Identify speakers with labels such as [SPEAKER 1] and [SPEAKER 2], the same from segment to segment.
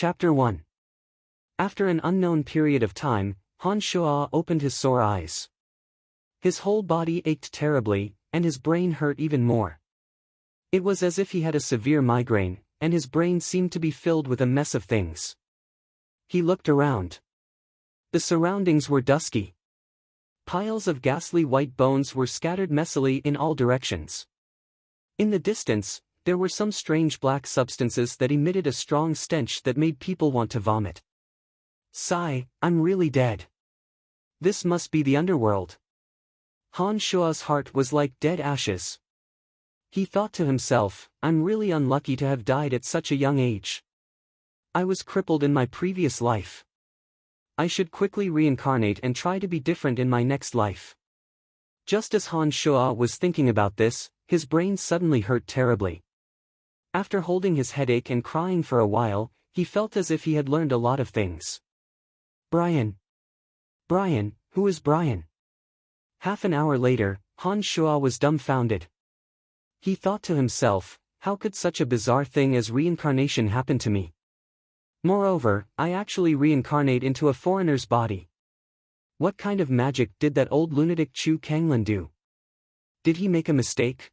[SPEAKER 1] Chapter 1. After an unknown period of time, Han Shuo opened his sore eyes. His whole body ached terribly, and his brain hurt even more. It was as if he had a severe migraine, and his brain seemed to be filled with a mess of things. He looked around. The surroundings were dusky. Piles of ghastly white bones were scattered messily in all directions. In the distance, there were some strange black substances that emitted a strong stench that made people want to vomit. Sigh, I'm really dead. This must be the underworld. Han Shuo's heart was like dead ashes. He thought to himself, I'm really unlucky to have died at such a young age. I was crippled in my previous life. I should quickly reincarnate and try to be different in my next life. Just as Han Shuo was thinking about this, his brain suddenly hurt terribly. After holding his headache and crying for a while, he felt as if he had learned a lot of things. Brian. Brian, who is Brian? Half an hour later, Han Shuo was dumbfounded. He thought to himself, how could such a bizarre thing as reincarnation happen to me? Moreover, I actually reincarnate into a foreigner's body. What kind of magic did that old lunatic Chu Kanglin do? Did he make a mistake?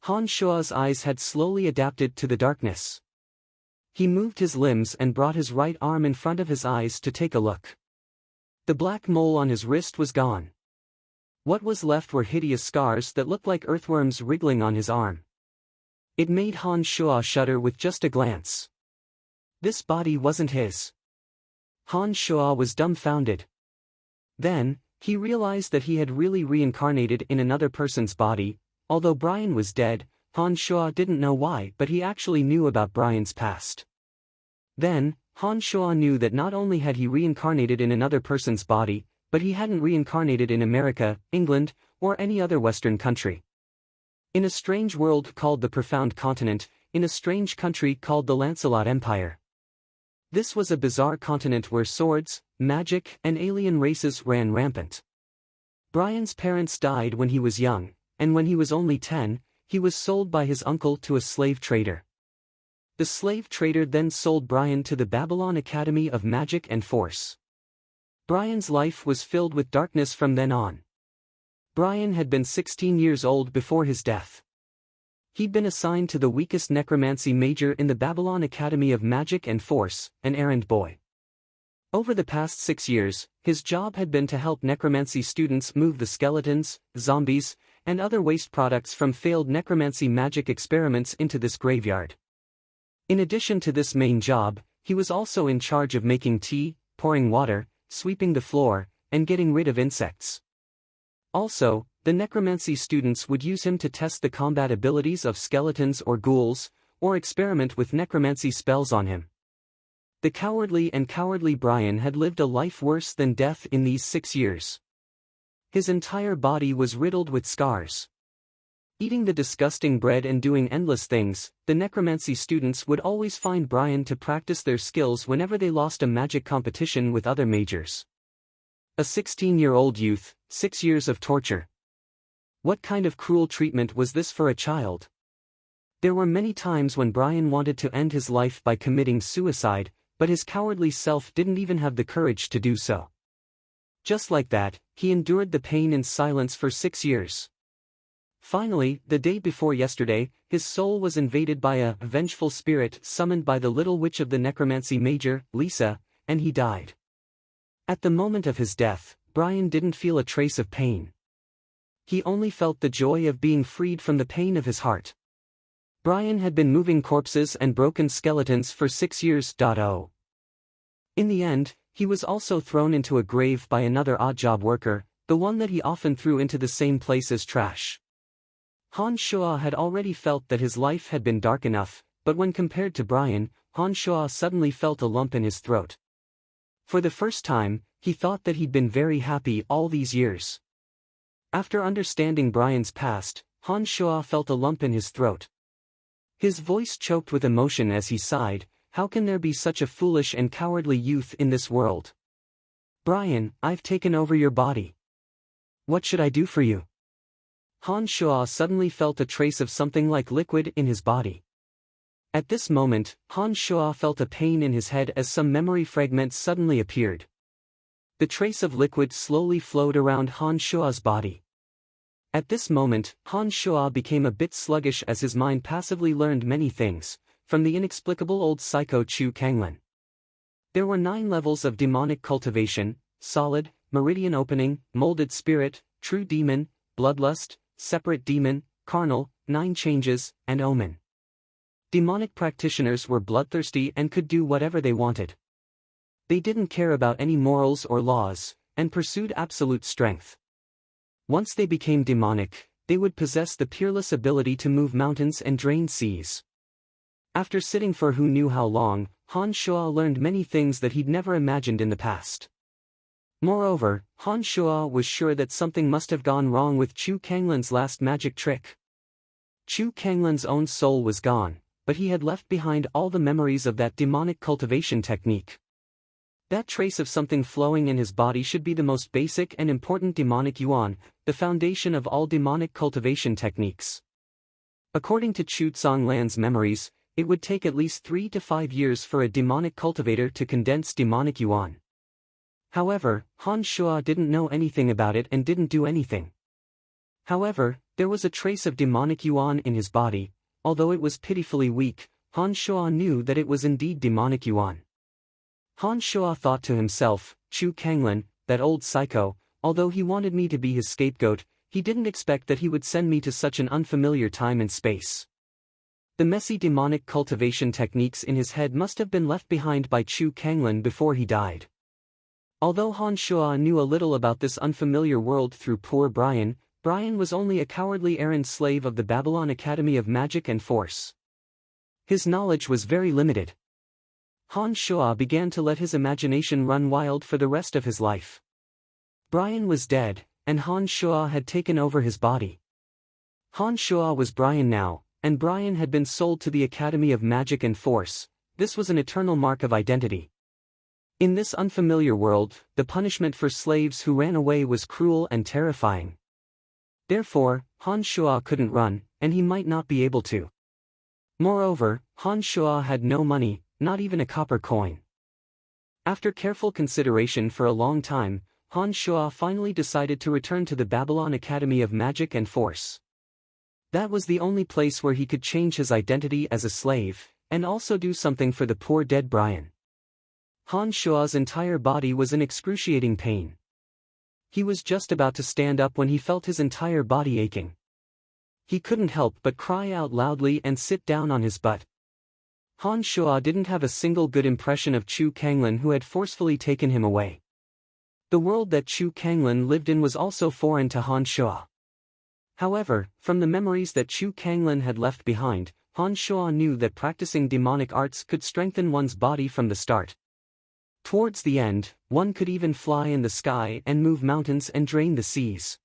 [SPEAKER 1] Han Shuo's eyes had slowly adapted to the darkness. He moved his limbs and brought his right arm in front of his eyes to take a look. The black mole on his wrist was gone. What was left were hideous scars that looked like earthworms wriggling on his arm. It made Han Shuo shudder with just a glance. This body wasn't his. Han Shuo was dumbfounded. Then, he realized that he had really reincarnated in another person's body. Although Brian was dead, Han Shuo didn't know why, but he actually knew about Brian's past. Then, Han Shuo knew that not only had he reincarnated in another person's body, but he hadn't reincarnated in America, England, or any other Western country. In a strange world called the Profound Continent, in a strange country called the Lancelot Empire. This was a bizarre continent where swords, magic, and alien races ran rampant. Brian's parents died when he was young, and when he was only 10, he was sold by his uncle to a slave trader. The slave trader then sold Brian to the Babylon Academy of Magic and Force. Brian's life was filled with darkness from then on. Brian had been 16 years old before his death. He'd been assigned to the weakest necromancy major in the Babylon Academy of Magic and Force, an errand boy. Over the past 6 years, his job had been to help necromancy students move the skeletons, zombies, and other waste products from failed necromancy magic experiments into this graveyard. In addition to this main job, he was also in charge of making tea, pouring water, sweeping the floor, and getting rid of insects. Also, the necromancy students would use him to test the combat abilities of skeletons or ghouls, or experiment with necromancy spells on him. The cowardly Brian had lived a life worse than death in these 6 years. His entire body was riddled with scars. Eating the disgusting bread and doing endless things, the necromancy students would always find Brian to practice their skills whenever they lost a magic competition with other majors. A 16-year-old youth, 6 years of torture. What kind of cruel treatment was this for a child? There were many times when Brian wanted to end his life by committing suicide, but his cowardly self didn't even have the courage to do so. Just like that, he endured the pain in silence for 6 years. Finally, the day before yesterday, his soul was invaded by a vengeful spirit summoned by the little witch of the necromancy major, Lisa, and he died. At the moment of his death, Brian didn't feel a trace of pain. He only felt the joy of being freed from the pain of his heart. Brian had been moving corpses and broken skeletons for 6 years. In the end, he was also thrown into a grave by another odd-job worker, the one that he often threw into the same place as trash. Han Shuo had already felt that his life had been dark enough, but when compared to Brian, Han Shuo suddenly felt a lump in his throat. For the first time, he thought that he'd been very happy all these years. After understanding Brian's past, Han Shuo felt a lump in his throat. His voice choked with emotion as he sighed, how can there be such a foolish and cowardly youth in this world? Brian, I've taken over your body. What should I do for you? Han Shuo suddenly felt a trace of something like liquid in his body. At this moment, Han Shuo felt a pain in his head as some memory fragments suddenly appeared. The trace of liquid slowly flowed around Han Shuo's body. At this moment, Han Shuo became a bit sluggish as his mind passively learned many things, from the inexplicable old psycho Chu Kanglin. There were 9 levels of demonic cultivation: solid, meridian opening, molded spirit, true demon, bloodlust, separate demon, carnal, 9 changes, and omen. Demonic practitioners were bloodthirsty and could do whatever they wanted. They didn't care about any morals or laws, and pursued absolute strength. Once they became demonic, they would possess the peerless ability to move mountains and drain seas. After sitting for who knew how long, Han Shuo learned many things that he'd never imagined in the past. Moreover, Han Shuo was sure that something must have gone wrong with Chu Kanglin's last magic trick. Chu Kanglin's own soul was gone, but he had left behind all the memories of that demonic cultivation technique. That trace of something flowing in his body should be the most basic and important demonic yuan, the foundation of all demonic cultivation techniques. According to Chu Zonglan's memories, it would take at least 3 to 5 years for a demonic cultivator to condense demonic yuan. However, Han Shuo didn't know anything about it and didn't do anything. However, there was a trace of demonic yuan in his body. Although it was pitifully weak, Han Shuo knew that it was indeed demonic yuan. Han Shuo thought to himself, Chu Kanglin, that old psycho, although he wanted me to be his scapegoat, he didn't expect that he would send me to such an unfamiliar time and space. The messy demonic cultivation techniques in his head must have been left behind by Chu Kanglin before he died. Although Han Shuo knew a little about this unfamiliar world through poor Brian, Brian was only a cowardly errand slave of the Babylon Academy of Magic and Force. His knowledge was very limited. Han Shuo began to let his imagination run wild for the rest of his life. Brian was dead, and Han Shuo had taken over his body. Han Shuo was Brian now, and Brian had been sold to the Academy of Magic and Force. This was an eternal mark of identity. In this unfamiliar world, the punishment for slaves who ran away was cruel and terrifying. Therefore, Han Shuo couldn't run, and he might not be able to. Moreover, Han Shuo had no money, not even a copper coin. After careful consideration for a long time, Han Shuo finally decided to return to the Babylon Academy of Magic and Force. That was the only place where he could change his identity as a slave, and also do something for the poor dead Brian. Han Shuo's entire body was in excruciating pain. He was just about to stand up when he felt his entire body aching. He couldn't help but cry out loudly and sit down on his butt. Han Shuo didn't have a single good impression of Chu Kanglin, who had forcefully taken him away. The world that Chu Kanglin lived in was also foreign to Han Shuo. However, from the memories that Chu Kanglin had left behind, Han Shuo knew that practicing demonic arts could strengthen one's body from the start. Towards the end, one could even fly in the sky and move mountains and drain the seas.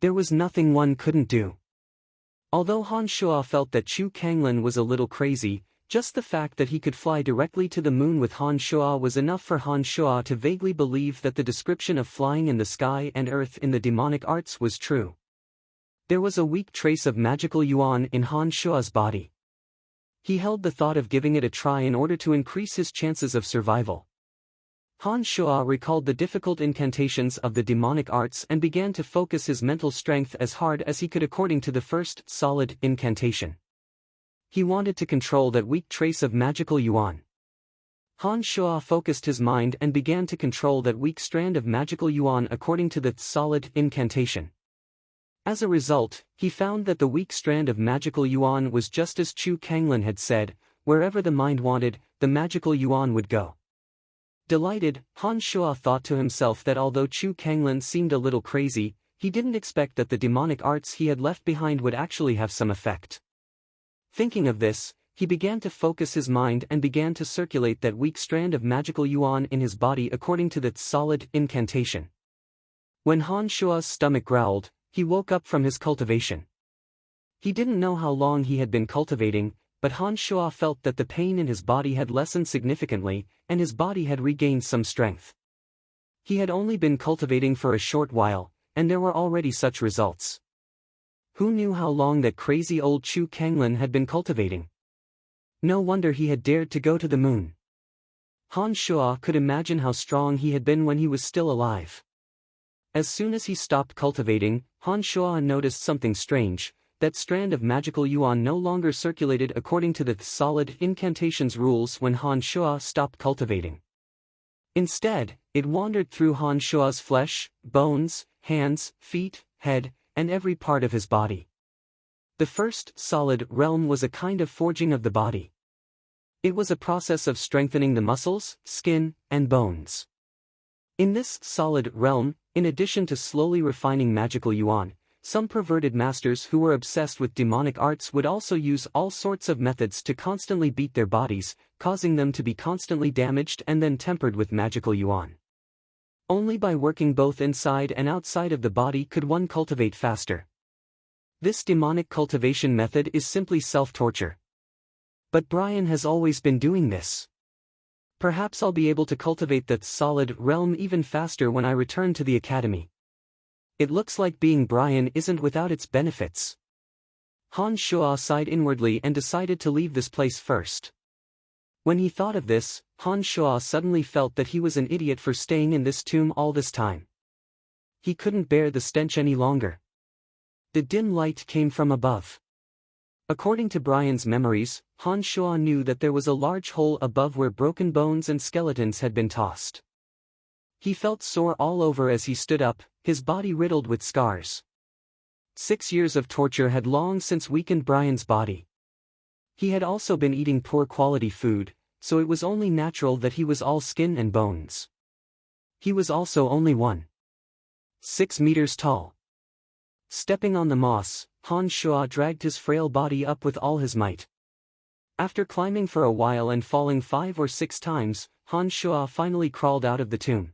[SPEAKER 1] There was nothing one couldn't do. Although Han Shuo felt that Chu Kanglin was a little crazy, just the fact that he could fly directly to the moon with Han Shuo was enough for Han Shuo to vaguely believe that the description of flying in the sky and earth in the demonic arts was true. There was a weak trace of magical yuan in Han Shuo's body. He held the thought of giving it a try in order to increase his chances of survival. Han Shuo recalled the difficult incantations of the demonic arts and began to focus his mental strength as hard as he could according to the first, solid, incantation. He wanted to control that weak trace of magical yuan. Han Shuo focused his mind and began to control that weak strand of magical yuan according to the solid incantation. As a result, he found that the weak strand of magical yuan was just as Chu Kanglin had said: wherever the mind wanted, the magical yuan would go. Delighted, Han Shuo thought to himself that although Chu Kanglin seemed a little crazy, he didn't expect that the demonic arts he had left behind would actually have some effect. Thinking of this, he began to focus his mind and began to circulate that weak strand of magical yuan in his body according to the solid incantation. When Han Shuo's stomach growled, he woke up from his cultivation. He didn't know how long he had been cultivating, but Han Shuo felt that the pain in his body had lessened significantly, and his body had regained some strength. He had only been cultivating for a short while, and there were already such results. Who knew how long that crazy old Chu Kanglin had been cultivating? No wonder he had dared to go to the moon. Han Shuo could imagine how strong he had been when he was still alive. As soon as he stopped cultivating, Han Shuo noticed something strange. That strand of magical yuan no longer circulated according to the solid incantations rules when Han Shuo stopped cultivating. Instead, it wandered through Han Shuo's flesh, bones, hands, feet, head, and every part of his body. The first solid realm was a kind of forging of the body. It was a process of strengthening the muscles, skin, and bones. In this solid realm, in addition to slowly refining magical yuan, some perverted masters who were obsessed with demonic arts would also use all sorts of methods to constantly beat their bodies, causing them to be constantly damaged and then tempered with magical yuan. Only by working both inside and outside of the body could one cultivate faster. This demonic cultivation method is simply self-torture. But Brian has always been doing this. Perhaps I'll be able to cultivate that solid realm even faster when I return to the academy. It looks like being Brian isn't without its benefits. Han Shuo sighed inwardly and decided to leave this place first. When he thought of this, Han Shuo suddenly felt that he was an idiot for staying in this tomb all this time. He couldn't bear the stench any longer. The dim light came from above. According to Brian's memories, Han Shuo knew that there was a large hole above where broken bones and skeletons had been tossed. He felt sore all over as he stood up, his body riddled with scars. 6 years of torture had long since weakened Brian's body. He had also been eating poor quality food, so it was only natural that he was all skin and bones. He was also only 1.6 meters tall. Stepping on the moss, Han Shuo dragged his frail body up with all his might. After climbing for a while and falling 5 or 6 times, Han Shuo finally crawled out of the tomb.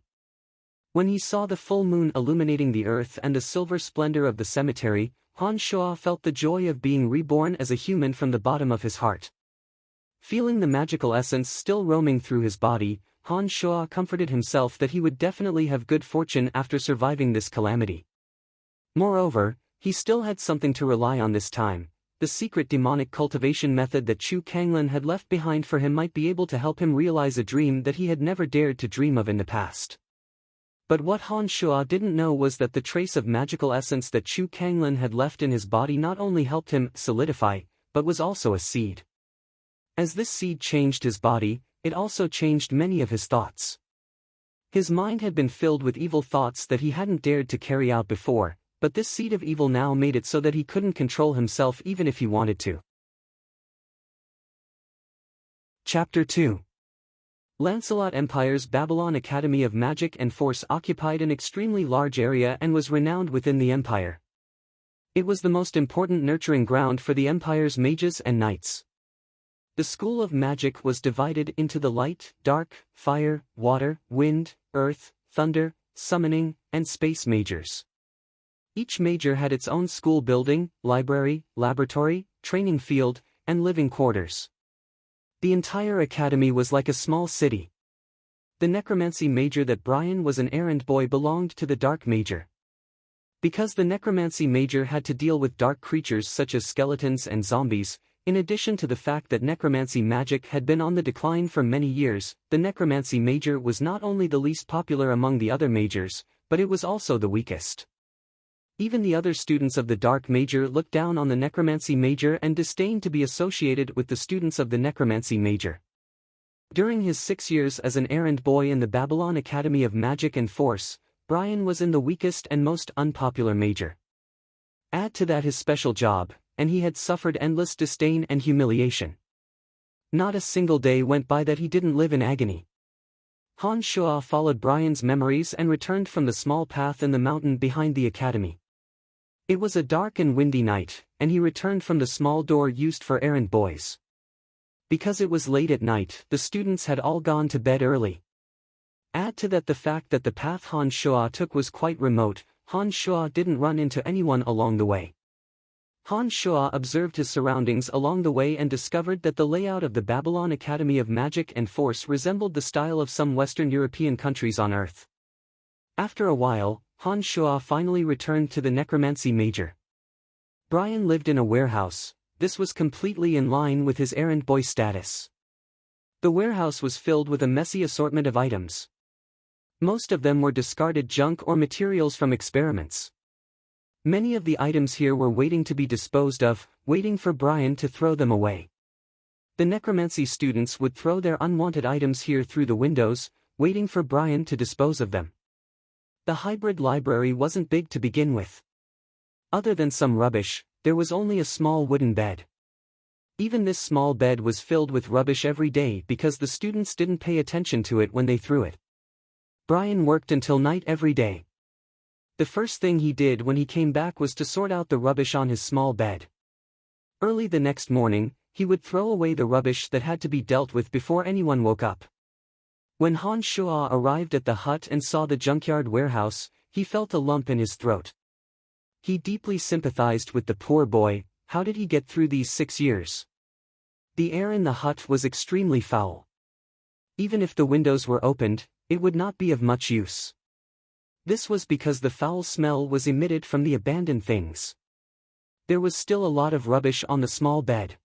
[SPEAKER 1] When he saw the full moon illuminating the earth and the silver splendor of the cemetery, Han Shuo felt the joy of being reborn as a human from the bottom of his heart. Feeling the magical essence still roaming through his body, Han Shuo comforted himself that he would definitely have good fortune after surviving this calamity. Moreover, he still had something to rely on this time. The secret demonic cultivation method that Chu Kanglin had left behind for him might be able to help him realize a dream that he had never dared to dream of in the past. But what Han Shuo didn't know was that the trace of magical essence that Chu Kanglin had left in his body not only helped him solidify, but was also a seed. As this seed changed his body, it also changed many of his thoughts. His mind had been filled with evil thoughts that he hadn't dared to carry out before, but this seed of evil now made it so that he couldn't control himself even if he wanted to. Chapter 2. Lancelot Empire's Babylon Academy of Magic and Force occupied an extremely large area and was renowned within the empire. It was the most important nurturing ground for the empire's mages and knights. The school of magic was divided into the light, dark, fire, water, wind, earth, thunder, summoning, and space majors. Each major had its own school building, library, laboratory, training field, and living quarters. The entire academy was like a small city. The necromancy major that Brian was an errand boy belonged to the dark major. Because the necromancy major had to deal with dark creatures such as skeletons and zombies, in addition to the fact that necromancy magic had been on the decline for many years, the necromancy major was not only the least popular among the other majors, but it was also the weakest. Even the other students of the dark major looked down on the necromancy major and disdained to be associated with the students of the necromancy major. During his 6 years as an errand boy in the Babylon Academy of Magic and Force, Brian was in the weakest and most unpopular major. Add to that his special job, and he had suffered endless disdain and humiliation. Not a single day went by that he didn't live in agony. Han Shuo followed Brian's memories and returned from the small path in the mountain behind the academy. It was a dark and windy night, and he returned from the small door used for errand boys. Because it was late at night, the students had all gone to bed early. Add to that the fact that the path Han Shuo took was quite remote. Han Shuo didn't run into anyone along the way. Han Shuo observed his surroundings along the way and discovered that the layout of the Babylon Academy of Magic and Force resembled the style of some Western European countries on Earth. After a while, Han Shuo finally returned to the necromancy major. Brian lived in a warehouse, this was completely in line with his errand boy status. The warehouse was filled with a messy assortment of items. Most of them were discarded junk or materials from experiments. Many of the items here were waiting to be disposed of, waiting for Brian to throw them away. The necromancy students would throw their unwanted items here through the windows, waiting for Brian to dispose of them. The hybrid library wasn't big to begin with. Other than some rubbish, there was only a small wooden bed. Even this small bed was filled with rubbish every day because the students didn't pay attention to it when they threw it. Brian worked until night every day. The first thing he did when he came back was to sort out the rubbish on his small bed. Early the next morning, he would throw away the rubbish that had to be dealt with before anyone woke up. When Han Shua arrived at the hut and saw the junkyard warehouse, he felt a lump in his throat. He deeply sympathized with the poor boy. How did he get through these 6 years? The air in the hut was extremely foul. Even if the windows were opened, it would not be of much use. This was because the foul smell was emitted from the abandoned things. There was still a lot of rubbish on the small bed.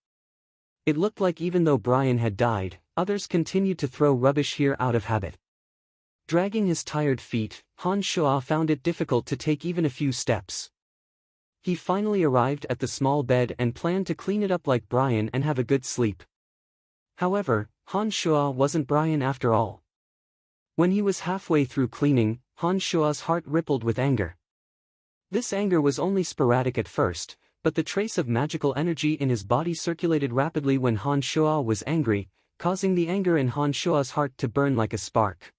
[SPEAKER 1] It looked like even though Brian had died, others continued to throw rubbish here out of habit. Dragging his tired feet, Han Shua found it difficult to take even a few steps. He finally arrived at the small bed and planned to clean it up like Brian and have a good sleep. However, Han Shua wasn't Brian after all. When he was halfway through cleaning, Han Shua's heart rippled with anger. This anger was only sporadic at first, but the trace of magical energy in his body circulated rapidly when Han Shua was angry, causing the anger in Han Shua's heart to burn like a spark.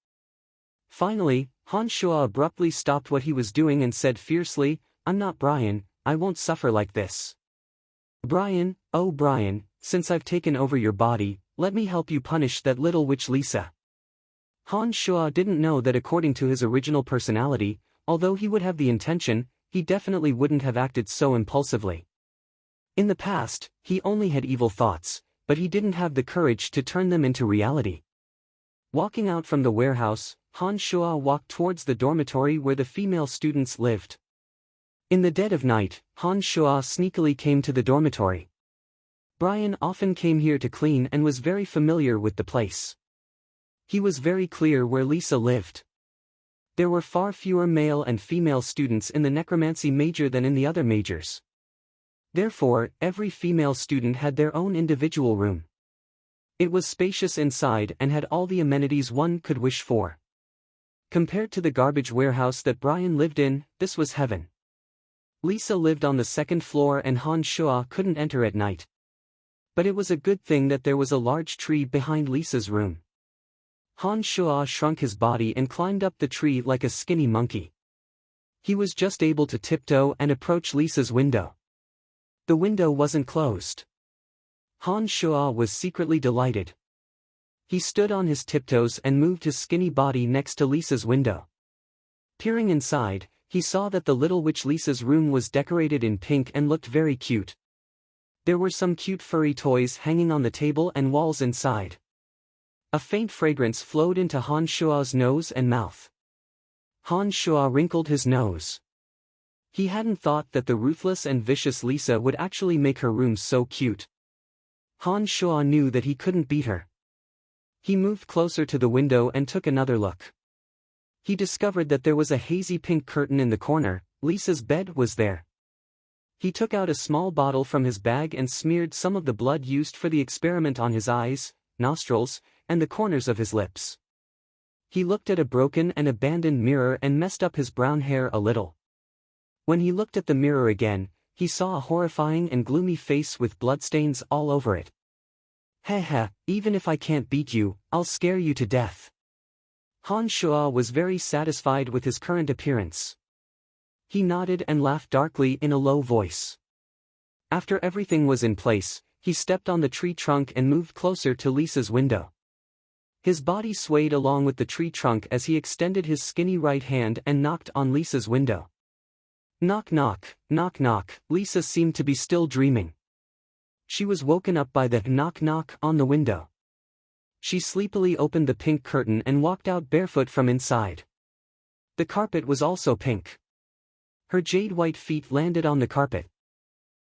[SPEAKER 1] Finally, Han Shua abruptly stopped what he was doing and said fiercely, "I'm not Brian, I won't suffer like this. Brian, oh Brian, since I've taken over your body, let me help you punish that little witch Lisa." Han Shua didn't know that according to his original personality, although he would have the intention, he definitely wouldn't have acted so impulsively. In the past, he only had evil thoughts, but he didn't have the courage to turn them into reality. Walking out from the warehouse, Han Shua walked towards the dormitory where the female students lived. In the dead of night, Han Shua sneakily came to the dormitory. Brian often came here to clean and was very familiar with the place. He was very clear where Lisa lived. There were far fewer male and female students in the necromancy major than in the other majors. Therefore, every female student had their own individual room. It was spacious inside and had all the amenities one could wish for. Compared to the garbage warehouse that Brian lived in, this was heaven. Lisa lived on the second floor and Han Shua couldn't enter at night. But it was a good thing that there was a large tree behind Lisa's room. Han Shua shrunk his body and climbed up the tree like a skinny monkey. He was just able to tiptoe and approach Lisa's window. The window wasn't closed. Han Shua was secretly delighted. He stood on his tiptoes and moved his skinny body next to Lisa's window. Peering inside, he saw that the little witch Lisa's room was decorated in pink and looked very cute. There were some cute furry toys hanging on the table and walls inside. A faint fragrance flowed into Han Shua's nose and mouth. Han Shua wrinkled his nose. He hadn't thought that the ruthless and vicious Lisa would actually make her room so cute. Han Shua knew that he couldn't beat her. He moved closer to the window and took another look. He discovered that there was a hazy pink curtain in the corner. Lisa's bed was there. He took out a small bottle from his bag and smeared some of the blood used for the experiment on his eyes, nostrils, and the corners of his lips. He looked at a broken and abandoned mirror and messed up his brown hair a little. When he looked at the mirror again, he saw a horrifying and gloomy face with bloodstains all over it. "Heh, even if I can't beat you, I'll scare you to death." Han Shua was very satisfied with his current appearance. He nodded and laughed darkly in a low voice. After everything was in place, he stepped on the tree trunk and moved closer to Lisa's window. His body swayed along with the tree trunk as he extended his skinny right hand and knocked on Lisa's window. Knock knock, knock knock. Lisa seemed to be still dreaming. She was woken up by the knock knock on the window. She sleepily opened the pink curtain and walked out barefoot from inside. The carpet was also pink. Her jade-white feet landed on the carpet.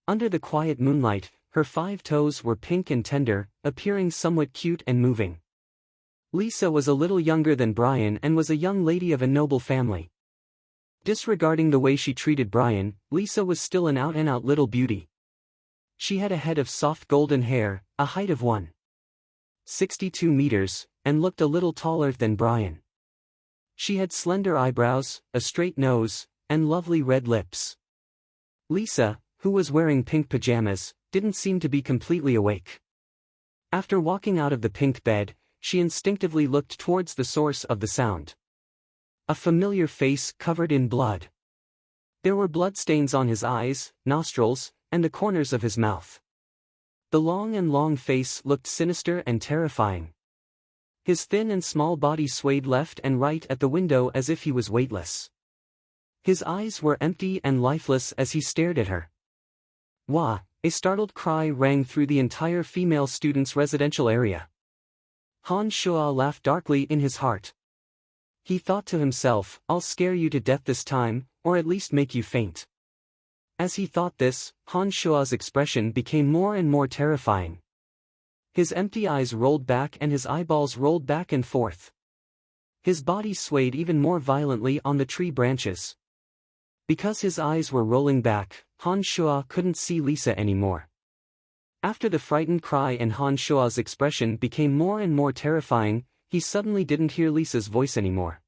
[SPEAKER 1] Under the quiet moonlight, her 5 toes were pink and tender, appearing somewhat cute and moving. Lisa was a little younger than Brian and was a young lady of a noble family. Disregarding the way she treated Brian, Lisa was still an out-and-out little beauty. She had a head of soft golden hair, a height of 1.62 meters, and looked a little taller than Brian. She had slender eyebrows, a straight nose, and lovely red lips. Lisa, who was wearing pink pajamas, didn't seem to be completely awake. After walking out of the pink bed, she instinctively looked towards the source of the sound. A familiar face covered in blood. There were bloodstains on his eyes, nostrils, and the corners of his mouth. The long face looked sinister and terrifying. His thin and small body swayed left and right at the window as if he was weightless. His eyes were empty and lifeless as he stared at her. Wah! A startled cry rang through the entire female students' residential area. Han Shua laughed darkly in his heart. He thought to himself, "I'll scare you to death this time, or at least make you faint." As he thought this, Han Shua's expression became more and more terrifying. His empty eyes rolled back and his eyeballs rolled back and forth. His body swayed even more violently on the tree branches. Because his eyes were rolling back, Han Shua couldn't see Lisa anymore. After the frightened cry and Han Shua's expression became more and more terrifying, he suddenly didn't hear Lisa's voice anymore.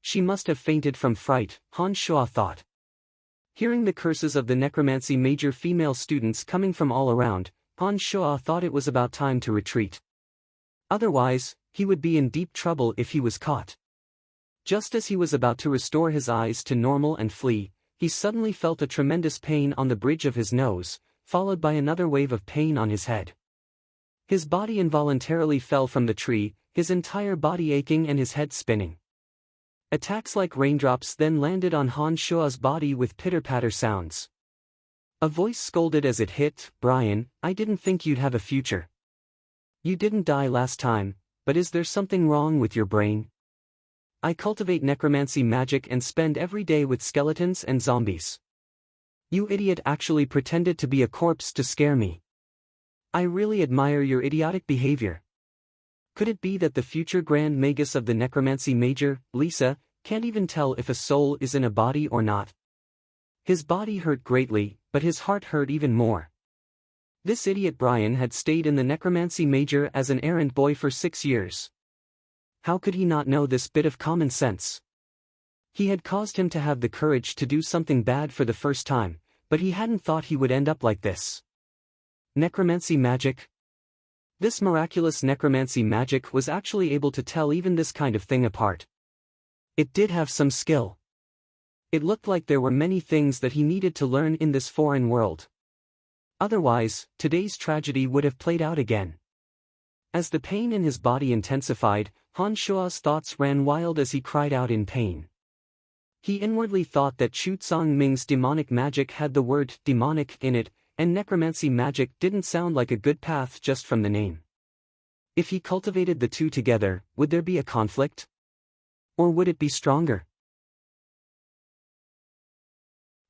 [SPEAKER 1] She must have fainted from fright, Han Shua thought. Hearing the curses of the necromancy major female students coming from all around, Han Shua thought it was about time to retreat. Otherwise, he would be in deep trouble if he was caught. Just as he was about to restore his eyes to normal and flee, he suddenly felt a tremendous pain on the bridge of his nose, followed by another wave of pain on his head. His body involuntarily fell from the tree, his entire body aching and his head spinning. Attacks like raindrops then landed on Han Shua's body with pitter-patter sounds. A voice scolded as it hit, "Brian, I didn't think you'd have a future. You didn't die last time, but is there something wrong with your brain? I cultivate necromancy magic and spend every day with skeletons and zombies. You idiot actually pretended to be a corpse to scare me. I really admire your idiotic behavior. Could it be that the future Grand Magus of the necromancy major, Lisa, can't even tell if a soul is in a body or not?" His body hurt greatly, but his heart hurt even more. This idiot Brian had stayed in the necromancy major as an errand boy for 6 years. How could he not know this bit of common sense? He had caused him to have the courage to do something bad for the first time, but he hadn't thought he would end up like this. Necromancy magic? This miraculous necromancy magic was actually able to tell even this kind of thing apart. It did have some skill. It looked like there were many things that he needed to learn in this foreign world. Otherwise, today's tragedy would have played out again. As the pain in his body intensified, Han Shua's thoughts ran wild as he cried out in pain. He inwardly thought that Chu Tsang Ming's demonic magic had the word demonic in it, and necromancy magic didn't sound like a good path just from the name. If he cultivated the two together, would there be a conflict? Or would it be stronger?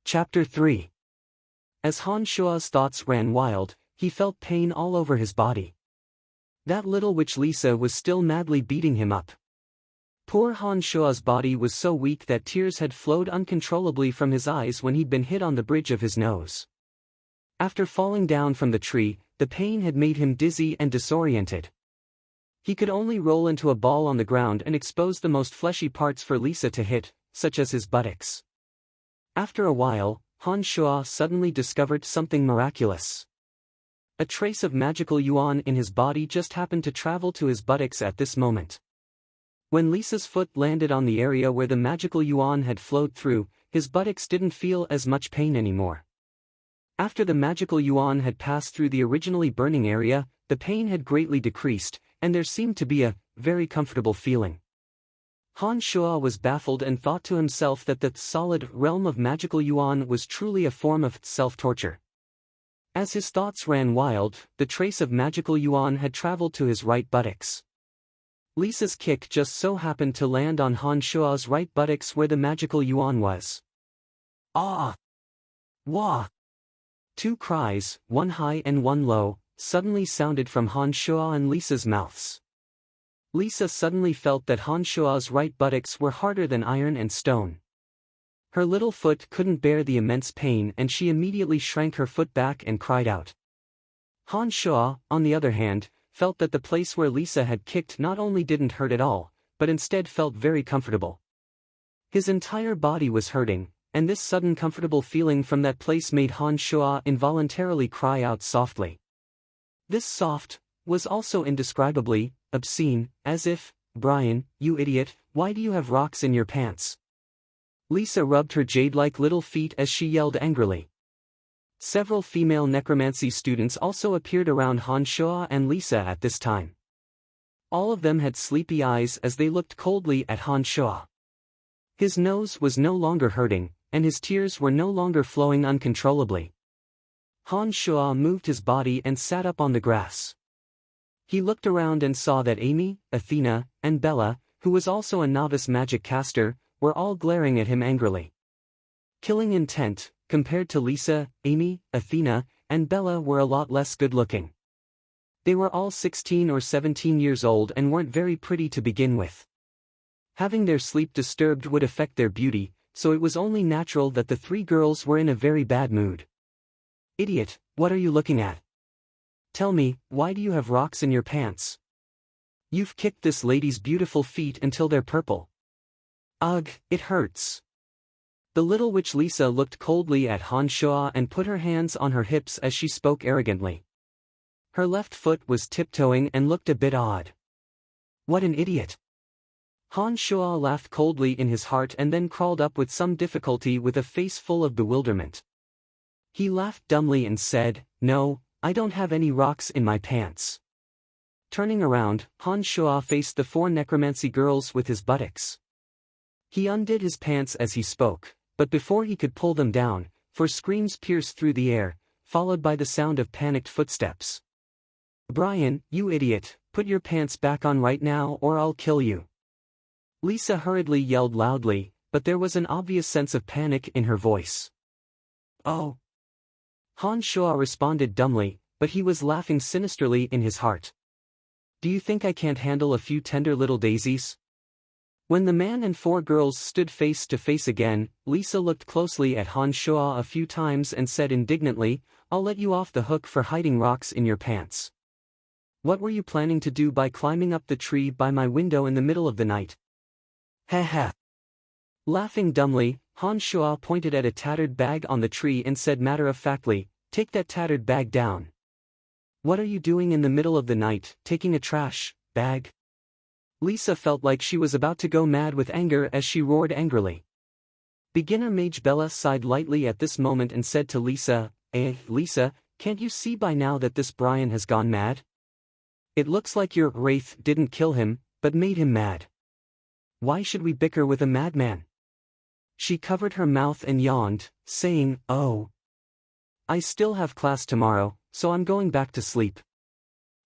[SPEAKER 1] Chapter 3. As Han Shua's thoughts ran wild, he felt pain all over his body. That little witch Lisa was still madly beating him up. Poor Han Shua's body was so weak that tears had flowed uncontrollably from his eyes when he'd been hit on the bridge of his nose. After falling down from the tree, the pain had made him dizzy and disoriented. He could only roll into a ball on the ground and expose the most fleshy parts for Lisa to hit, such as his buttocks. After a while, Han Shua suddenly discovered something miraculous. A trace of magical yuan in his body just happened to travel to his buttocks at this moment. When Lisa's foot landed on the area where the magical yuan had flowed through, his buttocks didn't feel as much pain anymore. After the magical yuan had passed through the originally burning area, the pain had greatly decreased, and there seemed to be a very comfortable feeling. Han Shua was baffled and thought to himself that the solid realm of magical yuan was truly a form of self-torture. As his thoughts ran wild, the trace of magical yuan had traveled to his right buttocks. Lisa's kick just so happened to land on Han Shua's right buttocks where the magical yuan was. Ah! Wah! Two cries, one high and one low, suddenly sounded from Han Shuo and Lisa's mouths. Lisa suddenly felt that Han Shuo's right buttocks were harder than iron and stone. Her little foot couldn't bear the immense pain and she immediately shrank her foot back and cried out. Han Shuo, on the other hand, felt that the place where Lisa had kicked not only didn't hurt at all, but instead felt very comfortable. His entire body was hurting, and this sudden comfortable feeling from that place made Han Shuo involuntarily cry out softly. This soft was also indescribably obscene, as if, "Brian, you idiot, why do you have rocks in your pants?" Lisa rubbed her jade-like little feet as she yelled angrily. Several female necromancy students also appeared around Han Shuo and Lisa at this time. All of them had sleepy eyes as they looked coldly at Han Shuo. His nose was no longer hurting, and his tears were no longer flowing uncontrollably. Han Shuo moved his body and sat up on the grass. He looked around and saw that Amy, Athena, and Bella, who was also a novice magic caster, were all glaring at him angrily. Killing intent, compared to Lisa, Amy, Athena, and Bella were a lot less good-looking. They were all 16 or 17 years old and weren't very pretty to begin with. Having their sleep disturbed would affect their beauty, so it was only natural that the three girls were in a very bad mood. "Idiot, what are you looking at? Tell me, why do you have rocks in your pants? You've kicked this lady's beautiful feet until they're purple. Ugh, it hurts." The little witch Lisa looked coldly at Han Shuo and put her hands on her hips as she spoke arrogantly. Her left foot was tiptoeing and looked a bit odd. "What an idiot." Han Shuo laughed coldly in his heart and then crawled up with some difficulty with a face full of bewilderment. He laughed dumbly and said, "No, I don't have any rocks in my pants." Turning around, Han Shuo faced the four necromancy girls with his buttocks. He undid his pants as he spoke, but before he could pull them down, for screams pierced through the air, followed by the sound of panicked footsteps. "Brian, you idiot, put your pants back on right now or I'll kill you." Lisa hurriedly yelled loudly, but there was an obvious sense of panic in her voice. "Oh." Han Shuo responded dumbly, but he was laughing sinisterly in his heart. "Do you think I can't handle a few tender little daisies?" When the man and four girls stood face to face again, Lisa looked closely at Han Shuo a few times and said indignantly, "I'll let you off the hook for hiding rocks in your pants. What were you planning to do by climbing up the tree by my window in the middle of the night?" "Ha ha." Laughing dumbly, Han Shuo pointed at a tattered bag on the tree and said matter-of-factly, "Take that tattered bag down." "What are you doing in the middle of the night, taking a trash bag?" Lisa felt like she was about to go mad with anger as she roared angrily. Beginner mage Bella sighed lightly at this moment and said to Lisa, Lisa, can't you see by now that this Brian has gone mad? It looks like your wraith didn't kill him, but made him mad. Why should we bicker with a madman?" She covered her mouth and yawned, saying, "Oh. I still have class tomorrow, so I'm going back to sleep."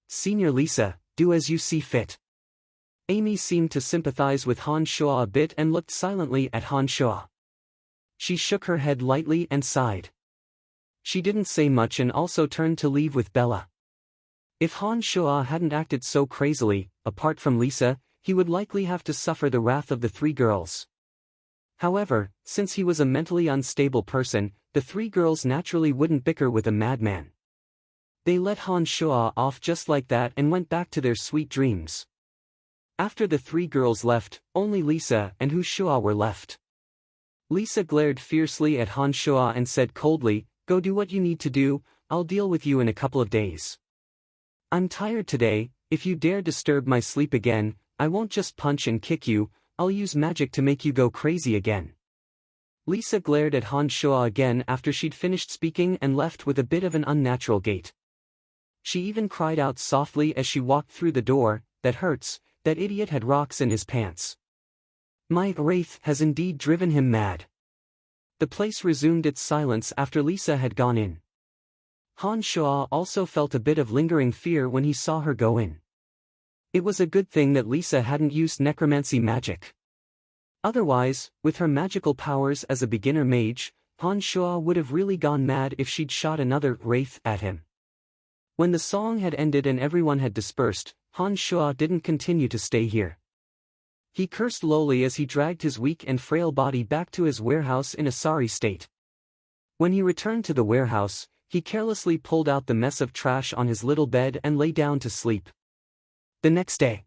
[SPEAKER 1] "Senior Lisa, do as you see fit." Amy seemed to sympathize with Han Shuo a bit and looked silently at Han Shuo. She shook her head lightly and sighed. She didn't say much and also turned to leave with Bella. If Han Shuo hadn't acted so crazily, apart from Lisa, he would likely have to suffer the wrath of the three girls. However, since he was a mentally unstable person, the three girls naturally wouldn't bicker with a madman. They let Han Shuo off just like that and went back to their sweet dreams. After the three girls left, only Lisa and Hu Shuo were left. Lisa glared fiercely at Han Shuo and said coldly, "Go do what you need to do, I'll deal with you in a couple of days. I'm tired today, if you dare disturb my sleep again, I won't just punch and kick you, I'll use magic to make you go crazy again." Lisa glared at Han Shuo again after she'd finished speaking and left with a bit of an unnatural gait. She even cried out softly as she walked through the door, "That hurts, that idiot had rocks in his pants. My wraith has indeed driven him mad." The place resumed its silence after Lisa had gone in. Han Shuo also felt a bit of lingering fear when he saw her go in. It was a good thing that Lisa hadn't used necromancy magic. Otherwise, with her magical powers as a beginner mage, Han Shua would have really gone mad if she'd shot another wraith at him. When the song had ended and everyone had dispersed, Han Shua didn't continue to stay here. He cursed lowly as he dragged his weak and frail body back to his warehouse in a sorry state. When he returned to the warehouse, he carelessly pulled out the mess of trash on his little bed and lay down to sleep. The next day,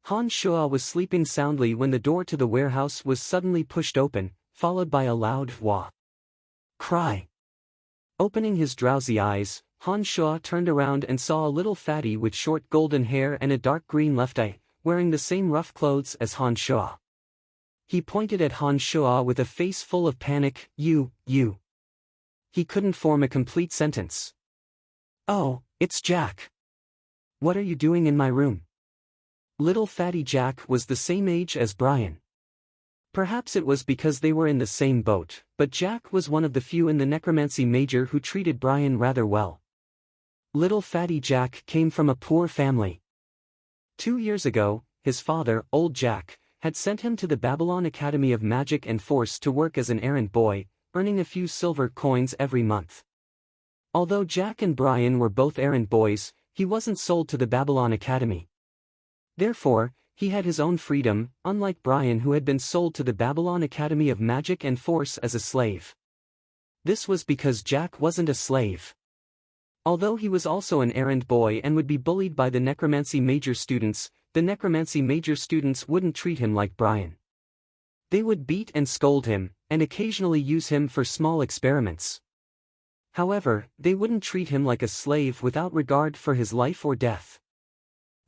[SPEAKER 1] Han Shua was sleeping soundly when the door to the warehouse was suddenly pushed open, followed by a loud wah cry. Opening his drowsy eyes, Han Shua turned around and saw a little fatty with short golden hair and a dark green left eye, wearing the same rough clothes as Han Shua. He pointed at Han Shua with a face full of panic. You. He couldn't form a complete sentence. Oh, it's Jack. What are you doing in my room? Little fatty Jack was the same age as Brian. Perhaps it was because they were in the same boat, but Jack was one of the few in the necromancy major who treated Brian rather well. Little fatty Jack came from a poor family. 2 years ago, his father, Old Jack, had sent him to the Babylon Academy of Magic and Force to work as an errand boy, earning a few silver coins every month. Although Jack and Brian were both errand boys, he wasn't sold to the Babylon Academy. Therefore, he had his own freedom, unlike Brian who had been sold to the Babylon Academy of Magic and Force as a slave. This was because Jack wasn't a slave. Although he was also an errand boy and would be bullied by the necromancy major students, the necromancy major students wouldn't treat him like Brian. They would beat and scold him, and occasionally use him for small experiments. However, they wouldn't treat him like a slave without regard for his life or death.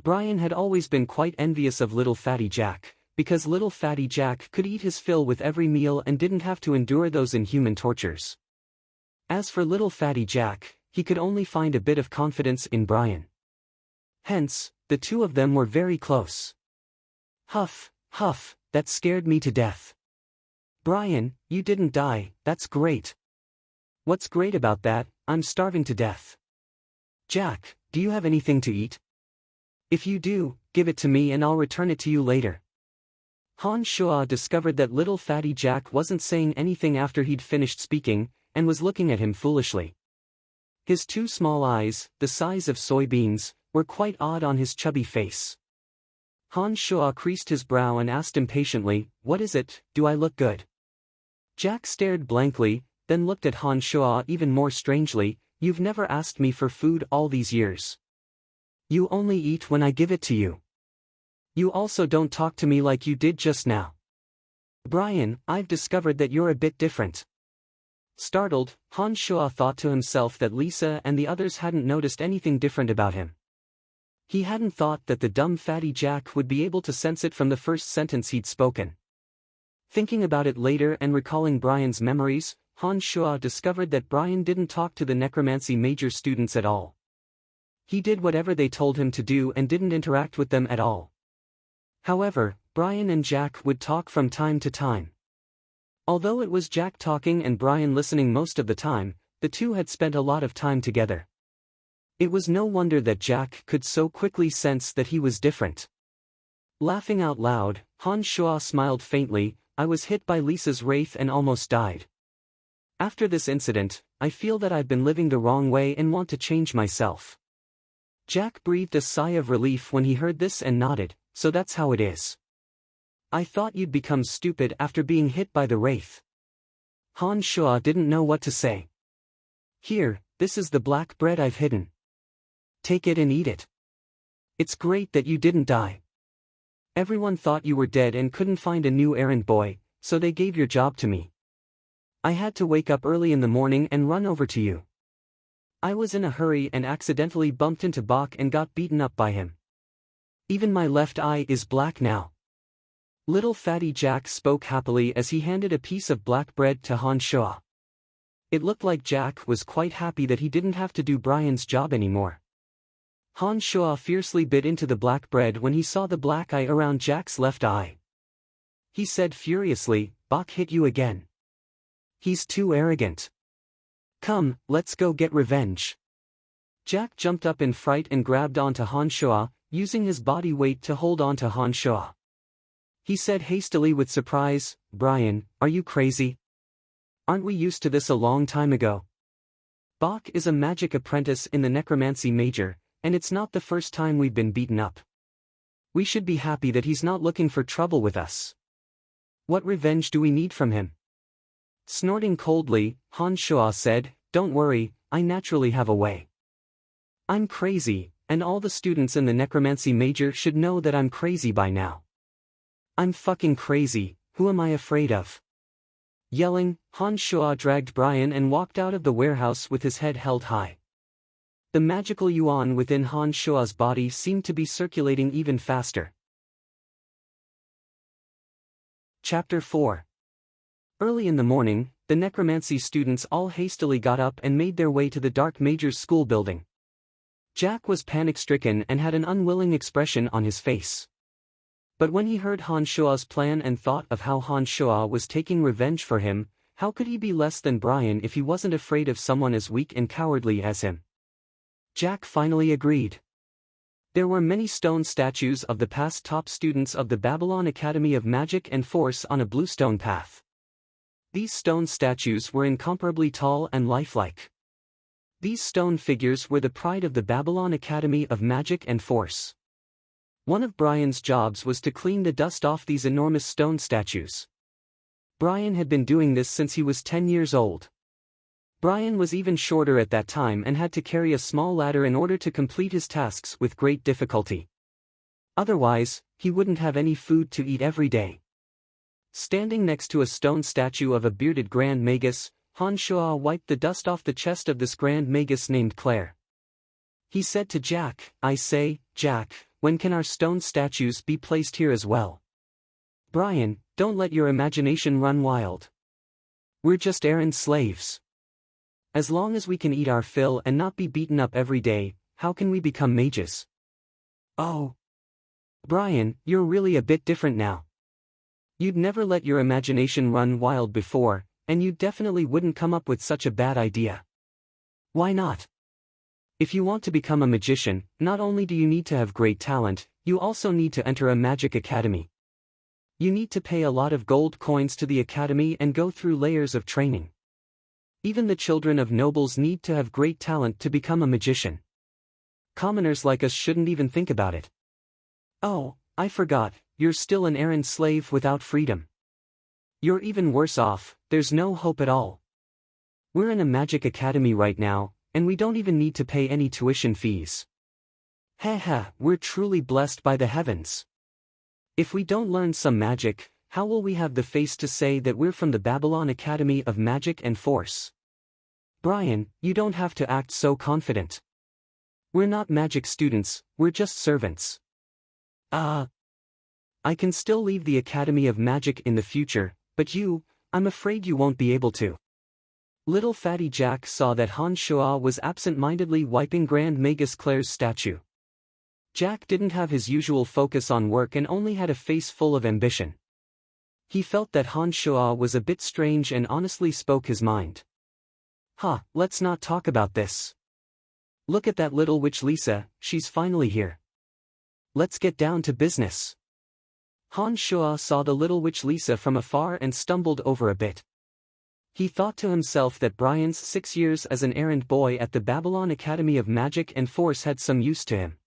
[SPEAKER 1] Brian had always been quite envious of little fatty Jack, because little fatty Jack could eat his fill with every meal and didn't have to endure those inhuman tortures. As for little fatty Jack, he could only find a bit of confidence in Brian. Hence, the two of them were very close. Huff, huff, that scared me to death. Brian, you didn't die, that's great. What's great about that? I'm starving to death. Jack, do you have anything to eat? If you do, give it to me and I'll return it to you later. Han Shua discovered that little fatty Jack wasn't saying anything after he'd finished speaking, and was looking at him foolishly. His two small eyes, the size of soybeans, were quite odd on his chubby face. Han Shua creased his brow and asked impatiently, "What is it, do I look good?" Jack stared blankly, then looked at Han Shua even more strangely. "You've never asked me for food all these years. You only eat when I give it to you. You also don't talk to me like you did just now. Brian, I've discovered that you're a bit different." Startled, Han Shua thought to himself that Lisa and the others hadn't noticed anything different about him. He hadn't thought that the dumb fatty Jack would be able to sense it from the first sentence he'd spoken. Thinking about it later and recalling Brian's memories, Han Shua discovered that Brian didn't talk to the necromancy major students at all. He did whatever they told him to do and didn't interact with them at all. However, Brian and Jack would talk from time to time. Although it was Jack talking and Brian listening most of the time, the two had spent a lot of time together. It was no wonder that Jack could so quickly sense that he was different. Laughing out loud, Han Shua smiled faintly. "I was hit by Lisa's wraith and almost died. After this incident, I feel that I've been living the wrong way and want to change myself." Jack breathed a sigh of relief when he heard this and nodded. "So that's how it is. I thought you'd become stupid after being hit by the wraith." Han Shua didn't know what to say. "Here, this is the black bread I've hidden. Take it and eat it. It's great that you didn't die. Everyone thought you were dead and couldn't find a new errand boy, so they gave your job to me. I had to wake up early in the morning and run over to you. I was in a hurry and accidentally bumped into Bach and got beaten up by him. Even my left eye is black now." Little fatty Jack spoke happily as he handed a piece of black bread to Han Shua. It looked like Jack was quite happy that he didn't have to do Brian's job anymore. Han Shua fiercely bit into the black bread when he saw the black eye around Jack's left eye. He said furiously, "Bach hit you again. He's too arrogant. Come, let's go get revenge." Jack jumped up in fright and grabbed onto Han Shua, using his body weight to hold onto Han Shua. He said hastily with surprise, "Brian, are you crazy? Aren't we used to this a long time ago? Bach is a magic apprentice in the necromancy major, and it's not the first time we've been beaten up. We should be happy that he's not looking for trouble with us. What revenge do we need from him? Snorting coldly, Han Shuo said, "Don't worry, I naturally have a way. I'm crazy, and all the students in the necromancy major should know that I'm crazy by now. I'm fucking crazy, who am I afraid of?" Yelling, Han Shuo dragged Brian and walked out of the warehouse with his head held high. The magical yuan within Han Shuo's body seemed to be circulating even faster. Chapter 4. Early in the morning, the necromancy students all hastily got up and made their way to the dark major's school building. Jack was panic-stricken and had an unwilling expression on his face. But when he heard Han Shuo's plan and thought of how Han Shuo was taking revenge for him, how could he be less than Brian if he wasn't afraid of someone as weak and cowardly as him? Jack finally agreed. There were many stone statues of the past top students of the Babylon Academy of Magic and Force on a blue stone path. These stone statues were incomparably tall and lifelike. These stone figures were the pride of the Babylon Academy of Magic and Force. One of Brian's jobs was to clean the dust off these enormous stone statues. Brian had been doing this since he was 10 years old. Brian was even shorter at that time and had to carry a small ladder in order to complete his tasks with great difficulty. Otherwise, he wouldn't have any food to eat every day. Standing next to a stone statue of a bearded Grand Magus, Han Shuo wiped the dust off the chest of this Grand Magus named Claire. He said to Jack, "I say, Jack, when can our stone statues be placed here as well?" "Brian, don't let your imagination run wild. We're just errand slaves. As long as we can eat our fill and not be beaten up every day, how can we become mages?" "Oh. Brian, you're really a bit different now. You'd never let your imagination run wild before, and you definitely wouldn't come up with such a bad idea." "Why not? If you want to become a magician, not only do you need to have great talent, you also need to enter a magic academy. You need to pay a lot of gold coins to the academy and go through layers of training. Even the children of nobles need to have great talent to become a magician. Commoners like us shouldn't even think about it." "Oh, I forgot, you're still an errand slave without freedom. You're even worse off, there's no hope at all. We're in a magic academy right now, and we don't even need to pay any tuition fees. Haha, we're truly blessed by the heavens. If we don't learn some magic, how will we have the face to say that we're from the Babylon Academy of Magic and Force?" "Brian, you don't have to act so confident. We're not magic students, we're just servants." I can still leave the Academy of Magic in the future, but I'm afraid you won't be able to." Little fatty Jack saw that Han Shuo was absent-mindedly wiping Grand Magus Claire's statue. Jack didn't have his usual focus on work and only had a face full of ambition. He felt that Han Shuo was a bit strange and honestly spoke his mind. Let's not talk about this. Look at that little witch Lisa, she's finally here. Let's get down to business." Han Shuo saw the little witch Lisa from afar and stumbled over a bit. He thought to himself that Brian's 6 years as an errand boy at the Babylon Academy of Magic and Force had some use to him.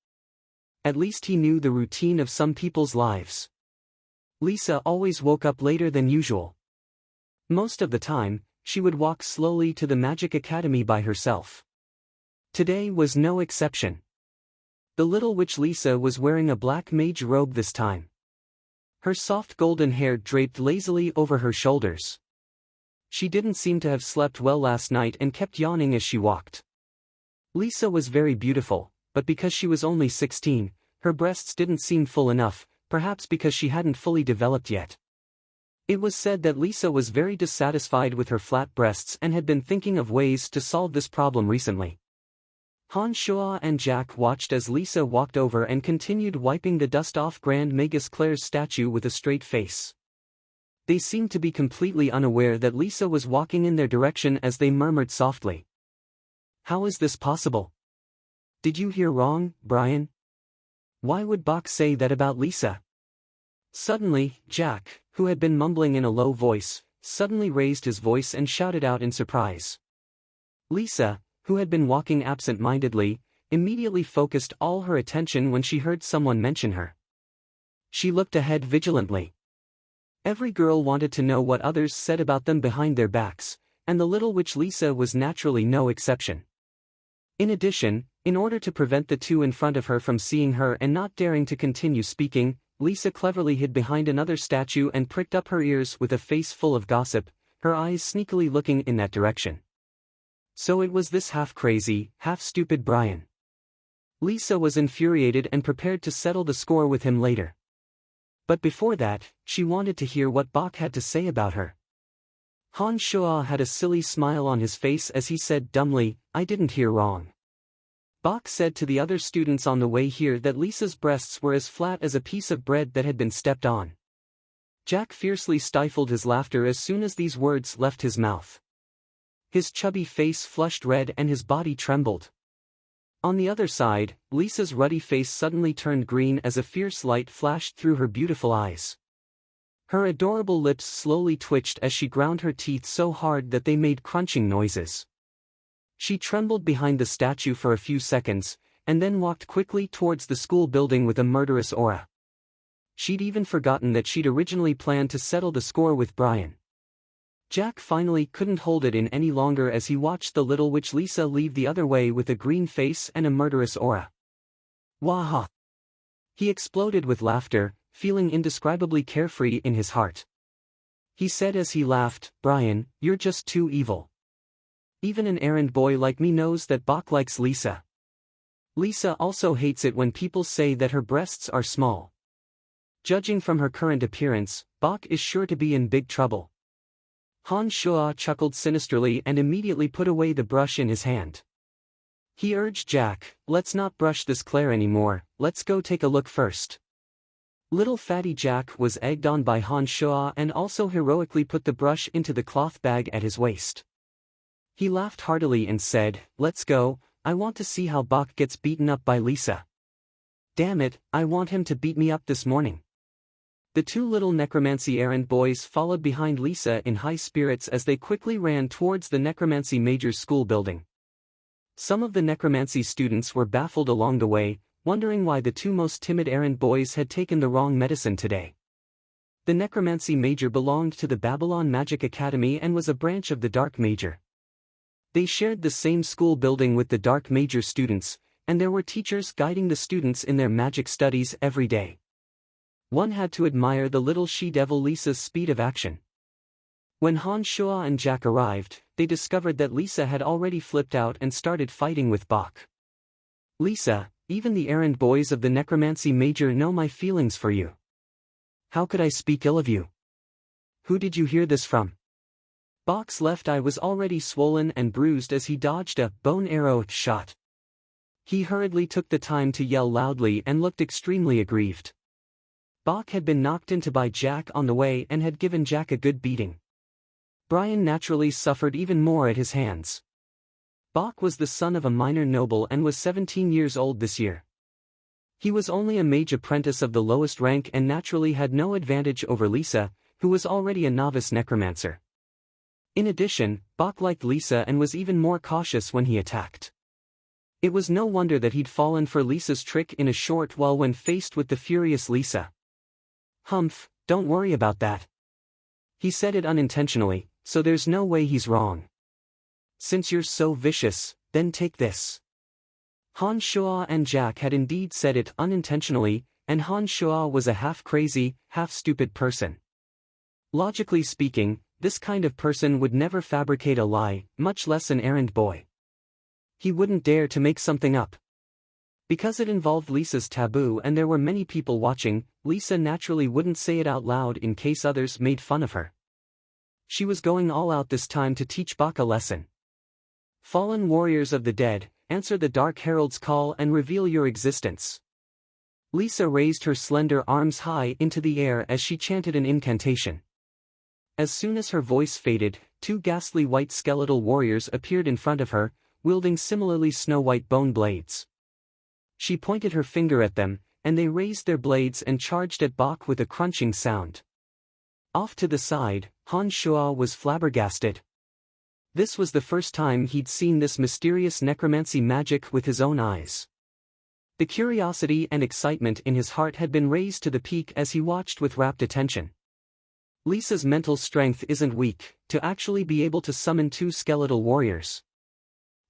[SPEAKER 1] At least he knew the routine of some people's lives. Lisa always woke up later than usual. Most of the time, she would walk slowly to the Magic Academy by herself. Today was no exception. The little witch Lisa was wearing a black mage robe this time. Her soft golden hair draped lazily over her shoulders. She didn't seem to have slept well last night and kept yawning as she walked. Lisa was very beautiful, but because she was only 16, her breasts didn't seem full enough, perhaps because she hadn't fully developed yet. It was said that Lisa was very dissatisfied with her flat breasts and had been thinking of ways to solve this problem recently. Han Shuo and Jack watched as Lisa walked over and continued wiping the dust off Grand Magus Claire's statue with a straight face. They seemed to be completely unaware that Lisa was walking in their direction as they murmured softly. "How is this possible? Did you hear wrong, Brian? Why would Bach say that about Lisa?" Suddenly, Jack, who had been mumbling in a low voice, suddenly raised his voice and shouted out in surprise. Lisa, who had been walking absent-mindedly, immediately focused all her attention when she heard someone mention her. She looked ahead vigilantly. Every girl wanted to know what others said about them behind their backs, and the little witch Lisa was naturally no exception. In addition, in order to prevent the two in front of her from seeing her and not daring to continue speaking, Lisa cleverly hid behind another statue and pricked up her ears with a face full of gossip, her eyes sneakily looking in that direction. So it was this half-crazy, half-stupid Brian. Lisa was infuriated and prepared to settle the score with him later. But before that, she wanted to hear what Bach had to say about her. Han Shuo had a silly smile on his face as he said dumbly, "I didn't hear wrong." Bach said to the other students on the way here that Lisa's breasts were as flat as a piece of bread that had been stepped on. Jack fiercely stifled his laughter as soon as these words left his mouth. His chubby face flushed red and his body trembled. On the other side, Lisa's ruddy face suddenly turned green as a fierce light flashed through her beautiful eyes. Her adorable lips slowly twitched as she ground her teeth so hard that they made crunching noises. She trembled behind the statue for a few seconds, and then walked quickly towards the school building with a murderous aura. She'd even forgotten that she'd originally planned to settle the score with Brian. Jack finally couldn't hold it in any longer as he watched the little witch Lisa leave the other way with a green face and a murderous aura. Waha! He exploded with laughter, feeling indescribably carefree in his heart. He said as he laughed, "Brian, you're just too evil. Even an errand boy like me knows that Bach likes Lisa. Lisa also hates it when people say that her breasts are small. Judging from her current appearance, Bach is sure to be in big trouble." Han Shuo chuckled sinisterly and immediately put away the brush in his hand. He urged Jack, "Let's not brush this Claire anymore, let's go take a look first." Little fatty Jack was egged on by Han Shuo and also heroically put the brush into the cloth bag at his waist. He laughed heartily and said, "Let's go, I want to see how Bach gets beaten up by Lisa. Damn it, I want him to beat me up this morning." The two little necromancy errand boys followed behind Lisa in high spirits as they quickly ran towards the necromancy major's school building. Some of the necromancy students were baffled along the way, wondering why the two most timid errand boys had taken the wrong medicine today. The necromancy major belonged to the Babylon Magic Academy and was a branch of the Dark Major. They shared the same school building with the Dark Major students, and there were teachers guiding the students in their magic studies every day. One had to admire the little she-devil Lisa's speed of action. When Han Shuo and Jack arrived, they discovered that Lisa had already flipped out and started fighting with Bach. "Lisa, even the errand boys of the necromancy major know my feelings for you. How could I speak ill of you? Who did you hear this from?" Bach's left eye was already swollen and bruised as he dodged a bone arrow shot. He hurriedly took the time to yell loudly and looked extremely aggrieved. Bach had been knocked into by Jack on the way and had given Jack a good beating. Brian naturally suffered even more at his hands. Bach was the son of a minor noble and was 17 years old this year. He was only a mage apprentice of the lowest rank and naturally had no advantage over Lisa, who was already a novice necromancer. In addition, Bach liked Lisa and was even more cautious when he attacked. It was no wonder that he'd fallen for Lisa's trick in a short while when faced with the furious Lisa. "Humph, don't worry about that. He said it unintentionally, so there's no way he's wrong. Since you're so vicious, then take this." Han Shuo and Jack had indeed said it unintentionally, and Han Shuo was a half-crazy, half-stupid person. Logically speaking, this kind of person would never fabricate a lie, much less an errand boy. He wouldn't dare to make something up. Because it involved Lisa's taboo and there were many people watching, Lisa naturally wouldn't say it out loud in case others made fun of her. She was going all out this time to teach Bach a lesson. "Fallen warriors of the dead, answer the Dark Herald's call and reveal your existence." Lisa raised her slender arms high into the air as she chanted an incantation. As soon as her voice faded, two ghastly white skeletal warriors appeared in front of her, wielding similarly snow-white bone blades. She pointed her finger at them, and they raised their blades and charged at Bach with a crunching sound. Off to the side, Han Shuo was flabbergasted. This was the first time he'd seen this mysterious necromancy magic with his own eyes. The curiosity and excitement in his heart had been raised to the peak as he watched with rapt attention. Lisa's mental strength isn't weak, to actually be able to summon two skeletal warriors.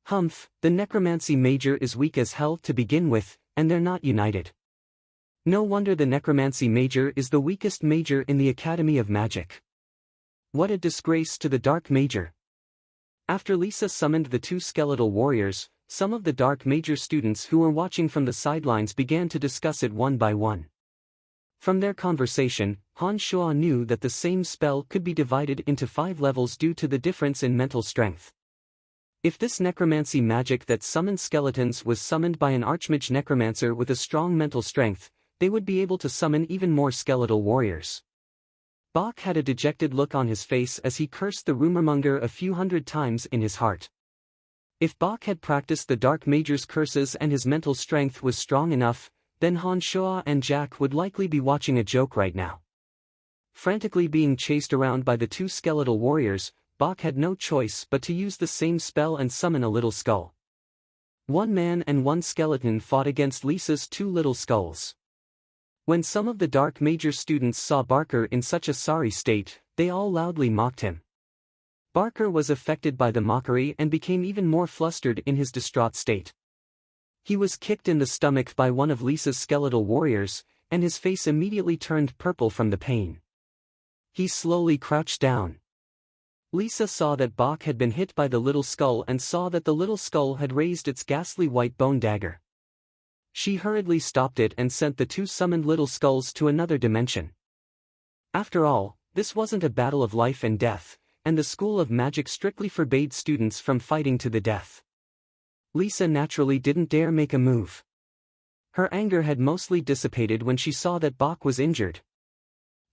[SPEAKER 1] Humph, the necromancy major is weak as hell to begin with, and they're not united. No wonder the necromancy major is the weakest major in the Academy of Magic. What a disgrace to the Dark Major. After Lisa summoned the two skeletal warriors, some of the Dark Major students who were watching from the sidelines began to discuss it one by one. From their conversation, Han Shuo knew that the same spell could be divided into 5 levels due to the difference in mental strength. If this necromancy magic that summoned skeletons was summoned by an archmage necromancer with a strong mental strength, they would be able to summon even more skeletal warriors. Bach had a dejected look on his face as he cursed the rumormonger a few hundred times in his heart. If Bach had practiced the Dark Major's curses and his mental strength was strong enough, then Han Shuo and Jack would likely be watching a joke right now. Frantically being chased around by the two skeletal warriors, Bach had no choice but to use the same spell and summon a little skull. One man and one skeleton fought against Lisa's two little skulls. When some of the Dark Major students saw Barker in such a sorry state, they all loudly mocked him. Barker was affected by the mockery and became even more flustered in his distraught state. He was kicked in the stomach by one of Lisa's skeletal warriors, and his face immediately turned purple from the pain. He slowly crouched down. Lisa saw that Bach had been hit by the little skull and saw that the little skull had raised its ghastly white bone dagger. She hurriedly stopped it and sent the two summoned little skulls to another dimension. After all, this wasn't a battle of life and death, and the School of Magic strictly forbade students from fighting to the death. Lisa naturally didn't dare make a move. Her anger had mostly dissipated when she saw that Bach was injured.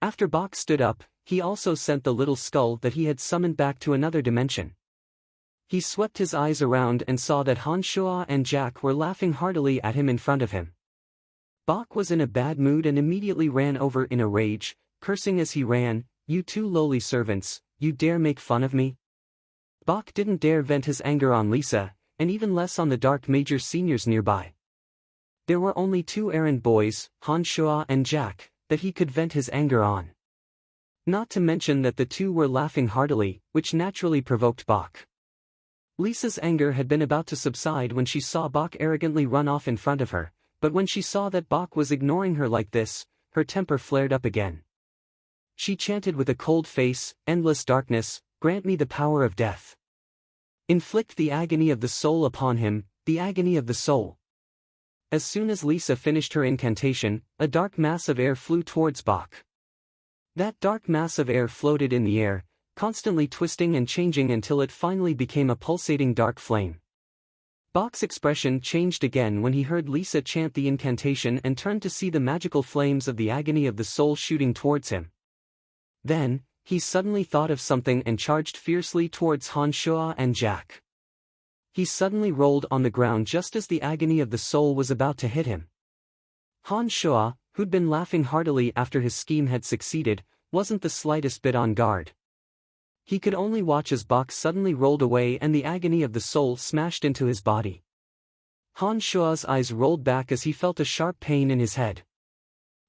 [SPEAKER 1] After Bach stood up, he also sent the little skull that he had summoned back to another dimension. He swept his eyes around and saw that Han Shuo and Jack were laughing heartily at him in front of him. Bach was in a bad mood and immediately ran over in a rage, cursing as he ran, "You two lowly servants, you dare make fun of me?" Bach didn't dare vent his anger on Lisa, and even less on the Dark Major seniors nearby. There were only 2 errand boys, Han Shuo and Jack, that he could vent his anger on. Not to mention that the two were laughing heartily, which naturally provoked Bach. Lisa's anger had been about to subside when she saw Bach arrogantly run off in front of her, but when she saw that Bach was ignoring her like this, her temper flared up again. She chanted with a cold face, "Endless darkness, grant me the power of death. Inflict the agony of the soul upon him, the agony of the soul." As soon as Lisa finished her incantation, a dark mass of air flew towards Bach. That dark mass of air floated in the air, constantly twisting and changing until it finally became a pulsating dark flame. Bach's expression changed again when he heard Lisa chant the incantation and turned to see the magical flames of the agony of the soul shooting towards him. Then, he suddenly thought of something and charged fiercely towards Han Shuo and Jack. He suddenly rolled on the ground just as the agony of the soul was about to hit him. Han Shuo, who'd been laughing heartily after his scheme had succeeded, wasn't the slightest bit on guard. He could only watch as Bach suddenly rolled away and the agony of the soul smashed into his body. Han Shuo's eyes rolled back as he felt a sharp pain in his head.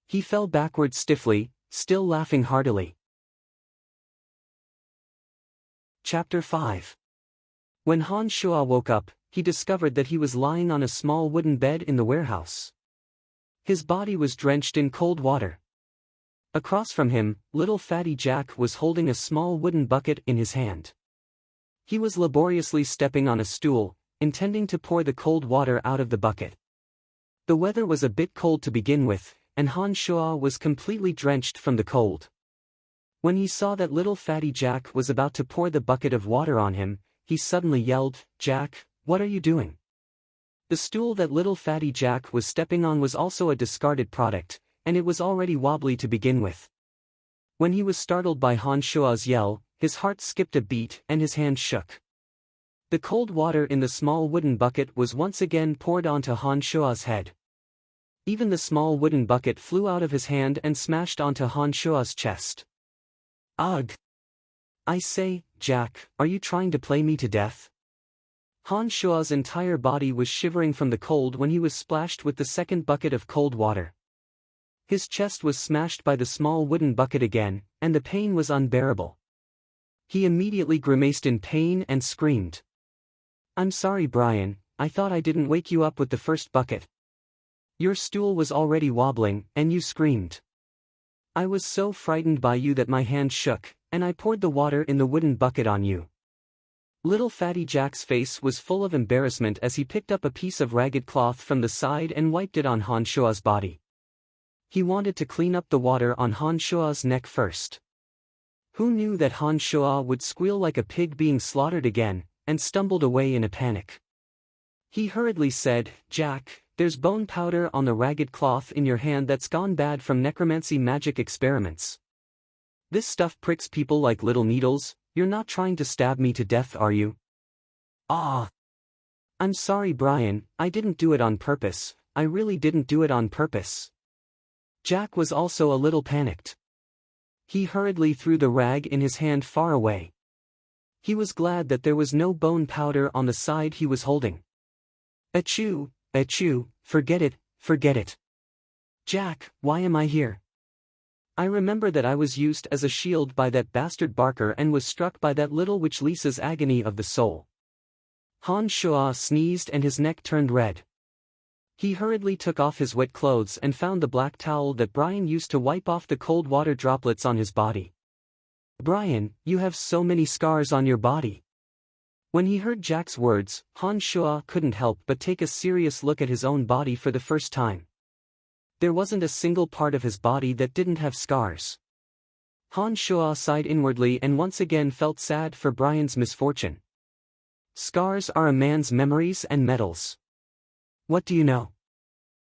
[SPEAKER 1] He fell backward stiffly, still laughing heartily. Chapter 5. When Han Shuo woke up, he discovered that he was lying on a small wooden bed in the warehouse. His body was drenched in cold water. Across from him, little fatty Jack was holding a small wooden bucket in his hand. He was laboriously stepping on a stool, intending to pour the cold water out of the bucket. The weather was a bit cold to begin with, and Han Shuo was completely drenched from the cold. When he saw that little fatty Jack was about to pour the bucket of water on him, he suddenly yelled, "Jack, what are you doing?" The stool that little fatty Jack was stepping on was also a discarded product, and it was already wobbly to begin with. When he was startled by Han Shuo's yell, his heart skipped a beat and his hand shook. The cold water in the small wooden bucket was once again poured onto Han Shuo's head. Even the small wooden bucket flew out of his hand and smashed onto Han Shuo's chest. Ugh! I say, Jack, are you trying to play me to death? Han Shua's entire body was shivering from the cold when he was splashed with the second bucket of cold water. His chest was smashed by the small wooden bucket again, and the pain was unbearable. He immediately grimaced in pain and screamed. I'm sorry, Brian, I thought I didn't wake you up with the first bucket. Your stool was already wobbling, and you screamed. I was so frightened by you that my hand shook, and I poured the water in the wooden bucket on you. Little Fatty Jack's face was full of embarrassment as he picked up a piece of ragged cloth from the side and wiped it on Han Shua's body. He wanted to clean up the water on Han Shua's neck first. Who knew that Han Shua would squeal like a pig being slaughtered again, and stumbled away in a panic. He hurriedly said, Jack, there's bone powder on the ragged cloth in your hand that's gone bad from necromancy magic experiments. This stuff pricks people like little needles. You're not trying to stab me to death, are you? Ah! I'm sorry, Brian, I didn't do it on purpose, I really didn't do it on purpose. Jack was also a little panicked. He hurriedly threw the rag in his hand far away. He was glad that there was no bone powder on the side he was holding. Achoo, achoo, forget it, forget it. Jack, why am I here? I remember that I was used as a shield by that bastard Barker and was struck by that little witch Lisa's agony of the soul. Han Shua sneezed and his neck turned red. He hurriedly took off his wet clothes and found the black towel that Brian used to wipe off the cold water droplets on his body. Brian, you have so many scars on your body. When he heard Jack's words, Han Shua couldn't help but take a serious look at his own body for the first time. There wasn't a single part of his body that didn't have scars. Han Shua sighed inwardly and once again felt sad for Brian's misfortune. Scars are a man's memories and medals. What do you know?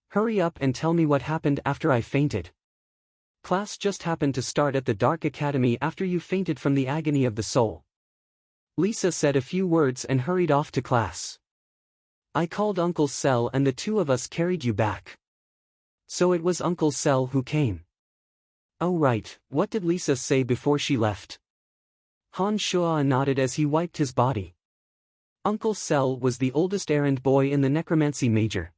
[SPEAKER 1] Hurry up and tell me what happened after I fainted. Class just happened to start at the Dark Academy after you fainted from the agony of the soul. Lisa said a few words and hurried off to class. I called Uncle Sel and the two of us carried you back. So it was Uncle Sel who came. Oh right, what did Lisa say before she left? Han Shua nodded as he wiped his body. Uncle Sel was the oldest errand boy in the necromancy major.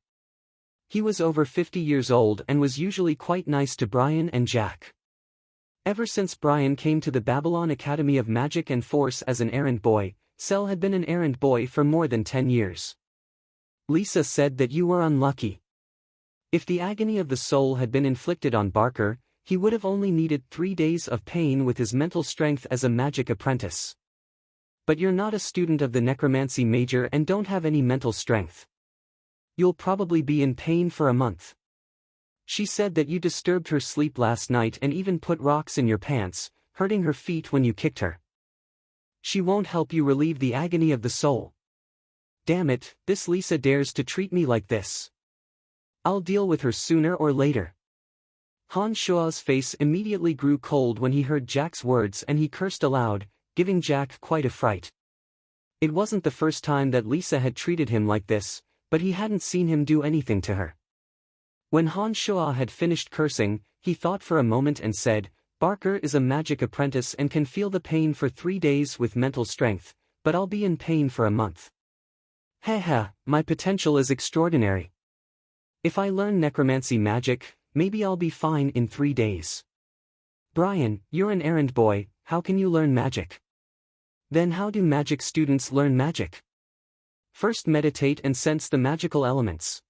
[SPEAKER 1] He was over 50 years old and was usually quite nice to Brian and Jack. Ever since Brian came to the Babylon Academy of Magic and Force as an errand boy, Sel had been an errand boy for more than 10 years. Lisa said that you were unlucky. If the agony of the soul had been inflicted on Barker, he would have only needed 3 days of pain with his mental strength as a magic apprentice. But you're not a student of the necromancy major and don't have any mental strength. You'll probably be in pain for a month. She said that you disturbed her sleep last night and even put rocks in your pants, hurting her feet when you kicked her. She won't help you relieve the agony of the soul. Damn it, this Lisa dares to treat me like this. I'll deal with her sooner or later. Han Shua's face immediately grew cold when he heard Jack's words and he cursed aloud, giving Jack quite a fright. It wasn't the first time that Lisa had treated him like this, but he hadn't seen him do anything to her. When Han Shua had finished cursing, he thought for a moment and said, Barker is a magic apprentice and can feel the pain for 3 days with mental strength, but I'll be in pain for a month. Heh, my potential is extraordinary. If I learn necromancy magic, maybe I'll be fine in 3 days. Brian, you're an errand boy, how can you learn magic? Then how do magic students learn magic? First meditate and sense the magical elements.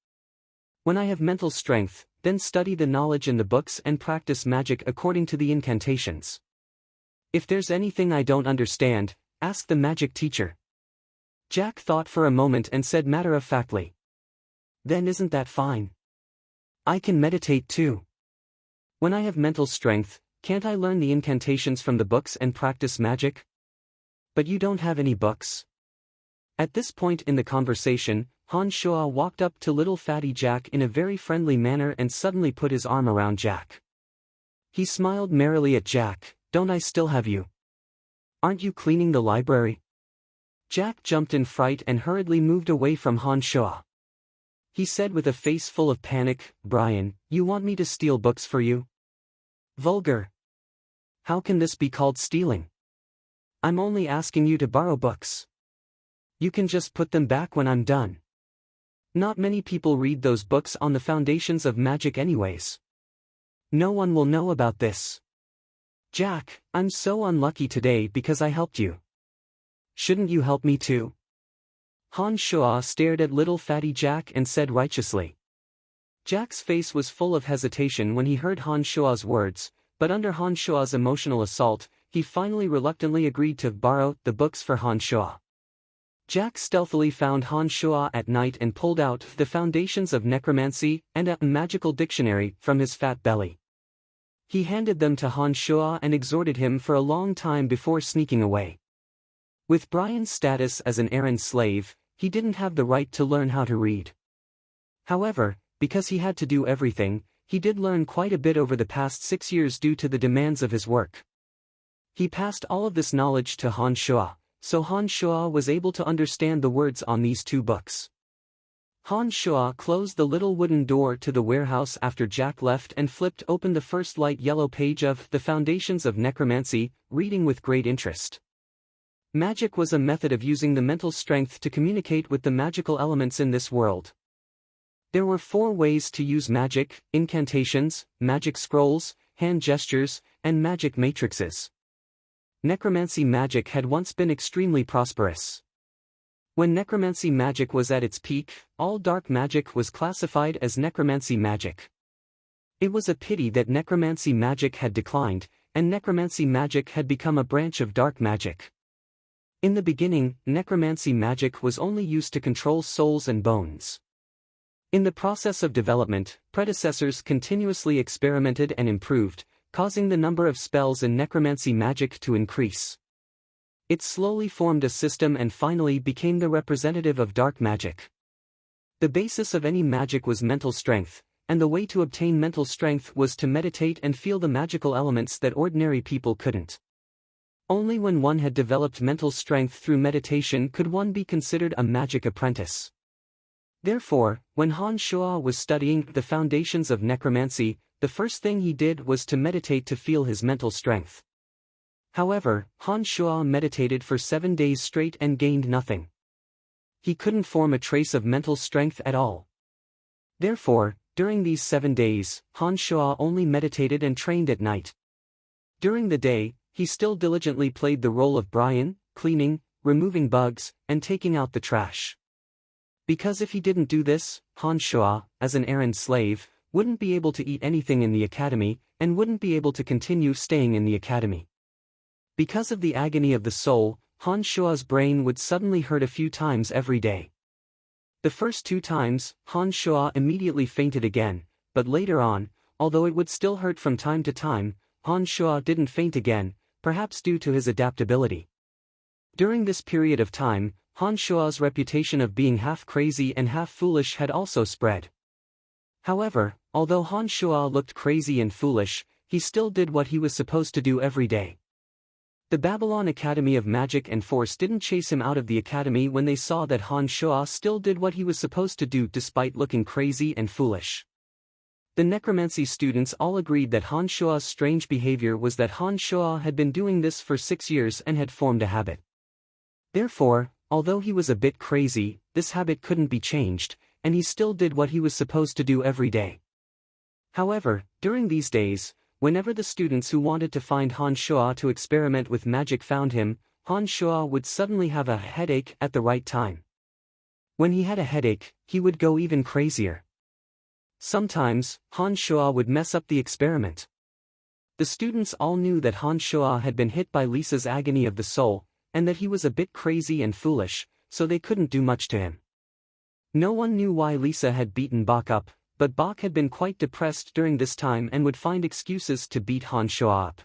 [SPEAKER 1] When I have mental strength, then study the knowledge in the books and practice magic according to the incantations. If there's anything I don't understand, ask the magic teacher. Jack thought for a moment and said matter-of-factly. Then isn't that fine? I can meditate too. When I have mental strength, can't I learn the incantations from the books and practice magic? But you don't have any books. At this point in the conversation, Han Shua walked up to little fatty Jack in a very friendly manner and suddenly put his arm around Jack. He smiled merrily at Jack, don't I still have you? Aren't you cleaning the library? Jack jumped in fright and hurriedly moved away from Han Shua. He said with a face full of panic, Brian, you want me to steal books for you? Vulgar. How can this be called stealing? I'm only asking you to borrow books. You can just put them back when I'm done. Not many people read those books on the foundations of magic anyways. No one will know about this. Jack, I'm so unlucky today because I helped you. Shouldn't you help me too? Han Shuo stared at little fatty Jack and said righteously. Jack's face was full of hesitation when he heard Han Shuo's words, but under Han Shuo's emotional assault, he finally reluctantly agreed to borrow the books for Han Shuo. Jack stealthily found Han Shuo at night and pulled out the foundations of necromancy and a magical dictionary from his fat belly. He handed them to Han Shuo and exhorted him for a long time before sneaking away. With Brian's status as an errand slave, he didn't have the right to learn how to read. However, because he had to do everything, he did learn quite a bit over the past 6 years due to the demands of his work. He passed all of this knowledge to Han Shuo, so Han Shuo was able to understand the words on these 2 books. Han Shuo closed the little wooden door to the warehouse after Jack left and flipped open the first light yellow page of The Foundations of Necromancy, reading with great interest. Magic was a method of using the mental strength to communicate with the magical elements in this world. There were 4 ways to use magic: incantations, magic scrolls, hand gestures, and magic matrices. Necromancy magic had once been extremely prosperous. When necromancy magic was at its peak, all dark magic was classified as necromancy magic. It was a pity that necromancy magic had declined, and necromancy magic had become a branch of dark magic. In the beginning, necromancy magic was only used to control souls and bones. In the process of development, predecessors continuously experimented and improved, causing the number of spells in necromancy magic to increase. It slowly formed a system and finally became the representative of dark magic. The basis of any magic was mental strength, and the way to obtain mental strength was to meditate and feel the magical elements that ordinary people couldn't. Only when one had developed mental strength through meditation could one be considered a magic apprentice. Therefore, when Han Shuo was studying the foundations of necromancy, the first thing he did was to meditate to feel his mental strength. However, Han Shuo meditated for 7 days straight and gained nothing. He couldn't form a trace of mental strength at all. Therefore, during these 7 days, Han Shuo only meditated and trained at night. During the day, he still diligently played the role of Brian, cleaning, removing bugs, and taking out the trash. Because if he didn't do this, Han Shuo, as an errand slave, wouldn't be able to eat anything in the academy, and wouldn't be able to continue staying in the academy. Because of the agony of the soul, Han Shuo's brain would suddenly hurt a few times every day. The first 2 times, Han Shuo immediately fainted again, but later on, although it would still hurt from time to time, Han Shuo didn't faint again, perhaps due to his adaptability. During this period of time, Han Shuo's reputation of being half crazy and half foolish had also spread. However, although Han Shuo looked crazy and foolish, he still did what he was supposed to do every day. The Babylon Academy of Magic and Force didn't chase him out of the academy when they saw that Han Shuo still did what he was supposed to do despite looking crazy and foolish. The necromancy students all agreed that Han Shuo's strange behavior was that Han Shuo had been doing this for 6 years and had formed a habit. Therefore, although he was a bit crazy, this habit couldn't be changed, and he still did what he was supposed to do every day. However, during these days, whenever the students who wanted to find Han Shuo to experiment with magic found him, Han Shuo would suddenly have a headache at the right time. When he had a headache, he would go even crazier. Sometimes, Han Shuo would mess up the experiment. The students all knew that Han Shuo had been hit by Lisa's agony of the soul, and that he was a bit crazy and foolish, so they couldn't do much to him. No one knew why Lisa had beaten Bach up, but Bach had been quite depressed during this time and would find excuses to beat Han Shuo up.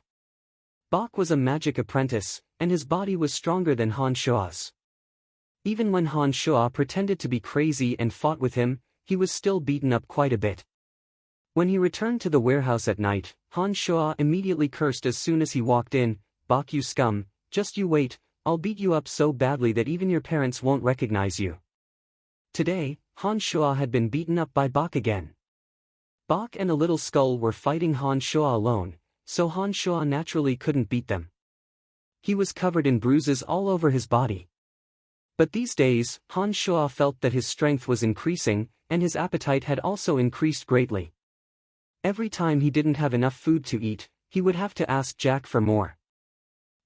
[SPEAKER 1] Bach was a magic apprentice, and his body was stronger than Han Shuo's. Even when Han Shuo pretended to be crazy and fought with him, he was still beaten up quite a bit. When he returned to the warehouse at night, Han Shuo immediately cursed as soon as he walked in, "Bach, you scum, just you wait, I'll beat you up so badly that even your parents won't recognize you." Today, Han Shuo had been beaten up by Bach again. Bach and a little skull were fighting Han Shuo alone, so Han Shuo naturally couldn't beat them. He was covered in bruises all over his body. But these days, Han Shuo felt that his strength was increasing, and his appetite had also increased greatly. Every time he didn't have enough food to eat, he would have to ask Jack for more.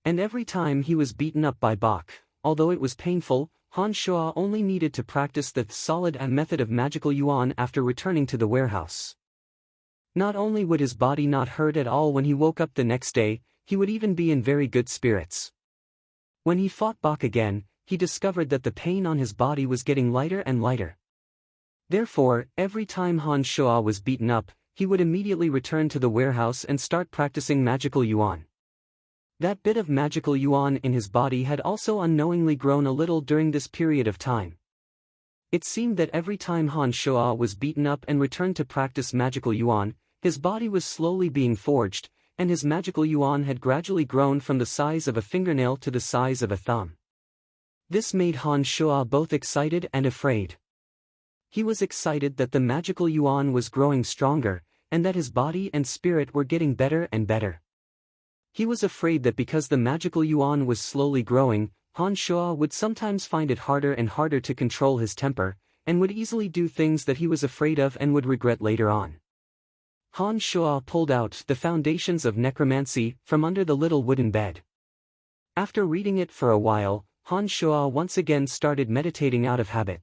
[SPEAKER 1] And every time he was beaten up by Bok, although it was painful, Han Shuo only needed to practice the solid and method of magical yuan after returning to the warehouse. Not only would his body not hurt at all when he woke up the next day, he would even be in very good spirits. When he fought Bok again, he discovered that the pain on his body was getting lighter and lighter. Therefore, every time Han Shuo was beaten up, he would immediately return to the warehouse and start practicing magical yuan. That bit of magical yuan in his body had also unknowingly grown a little during this period of time. It seemed that every time Han Shuo was beaten up and returned to practice magical yuan, his body was slowly being forged, and his magical yuan had gradually grown from the size of a fingernail to the size of a thumb. This made Han Shuo both excited and afraid. He was excited that the magical yuan was growing stronger, and that his body and spirit were getting better and better. He was afraid that because the magical yuan was slowly growing, Han Shuo would sometimes find it harder and harder to control his temper, and would easily do things that he was afraid of and would regret later on. Han Shuo pulled out The Foundations of Necromancy from under the little wooden bed. After reading it for a while, Han Shuo once again started meditating out of habit.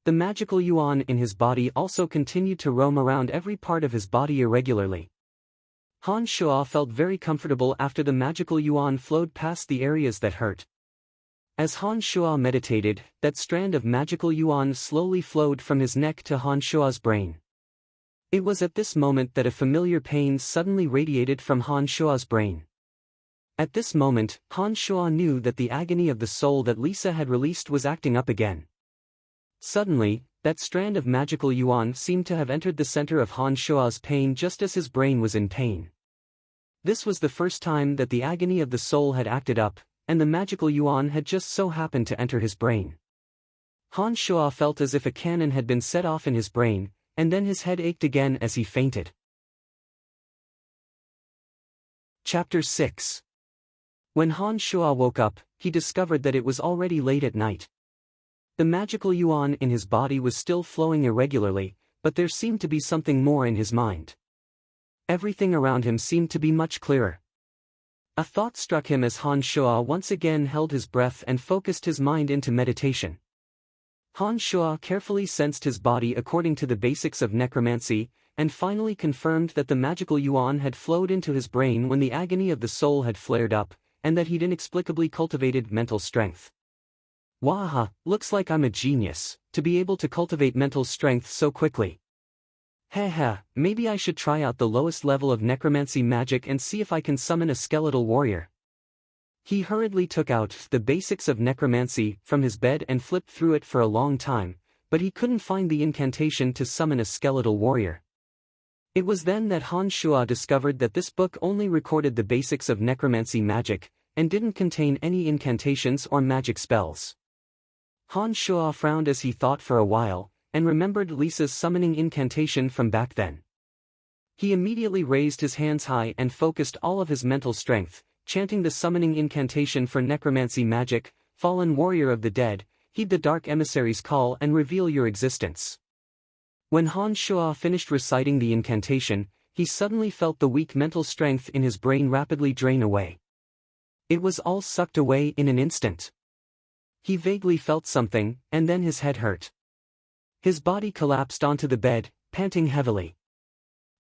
[SPEAKER 1] The magical yuan in his body also continued to roam around every part of his body irregularly. Han Shuo felt very comfortable after the magical yuan flowed past the areas that hurt. As Han Shuo meditated, that strand of magical yuan slowly flowed from his neck to Han Shuo's brain. It was at this moment that a familiar pain suddenly radiated from Han Shuo's brain. At this moment, Han Shuo knew that the agony of the soul that Lisa had released was acting up again. Suddenly, that strand of magical yuan seemed to have entered the center of Han Shuo's pain just as his brain was in pain. This was the first time that the agony of the soul had acted up, and the magical yuan had just so happened to enter his brain. Han Shuo felt as if a cannon had been set off in his brain, and then his head ached again as he fainted. Chapter 6. When Han Shuo woke up, he discovered that it was already late at night. The magical yuan in his body was still flowing irregularly, but there seemed to be something more in his mind. Everything around him seemed to be much clearer. A thought struck him as Han Shuo once again held his breath and focused his mind into meditation. Han Shuo carefully sensed his body according to the basics of necromancy, and finally confirmed that the magical yuan had flowed into his brain when the agony of the soul had flared up, and that he'd inexplicably cultivated mental strength. Waha, looks like I'm a genius, to be able to cultivate mental strength so quickly. Heh, maybe I should try out the lowest level of necromancy magic and see if I can summon a skeletal warrior. He hurriedly took out The Basics of Necromancy from his bed and flipped through it for a long time, but he couldn't find the incantation to summon a skeletal warrior. It was then that Han Shuo discovered that this book only recorded the basics of necromancy magic, and didn't contain any incantations or magic spells. Han Shuo frowned as he thought for a while, and remembered Lisa's summoning incantation from back then. He immediately raised his hands high and focused all of his mental strength, chanting the summoning incantation for necromancy magic. Fallen warrior of the dead, heed the dark emissary's call and reveal your existence. When Han Shuo finished reciting the incantation, he suddenly felt the weak mental strength in his brain rapidly drain away. It was all sucked away in an instant. He vaguely felt something, and then his head hurt. His body collapsed onto the bed, panting heavily.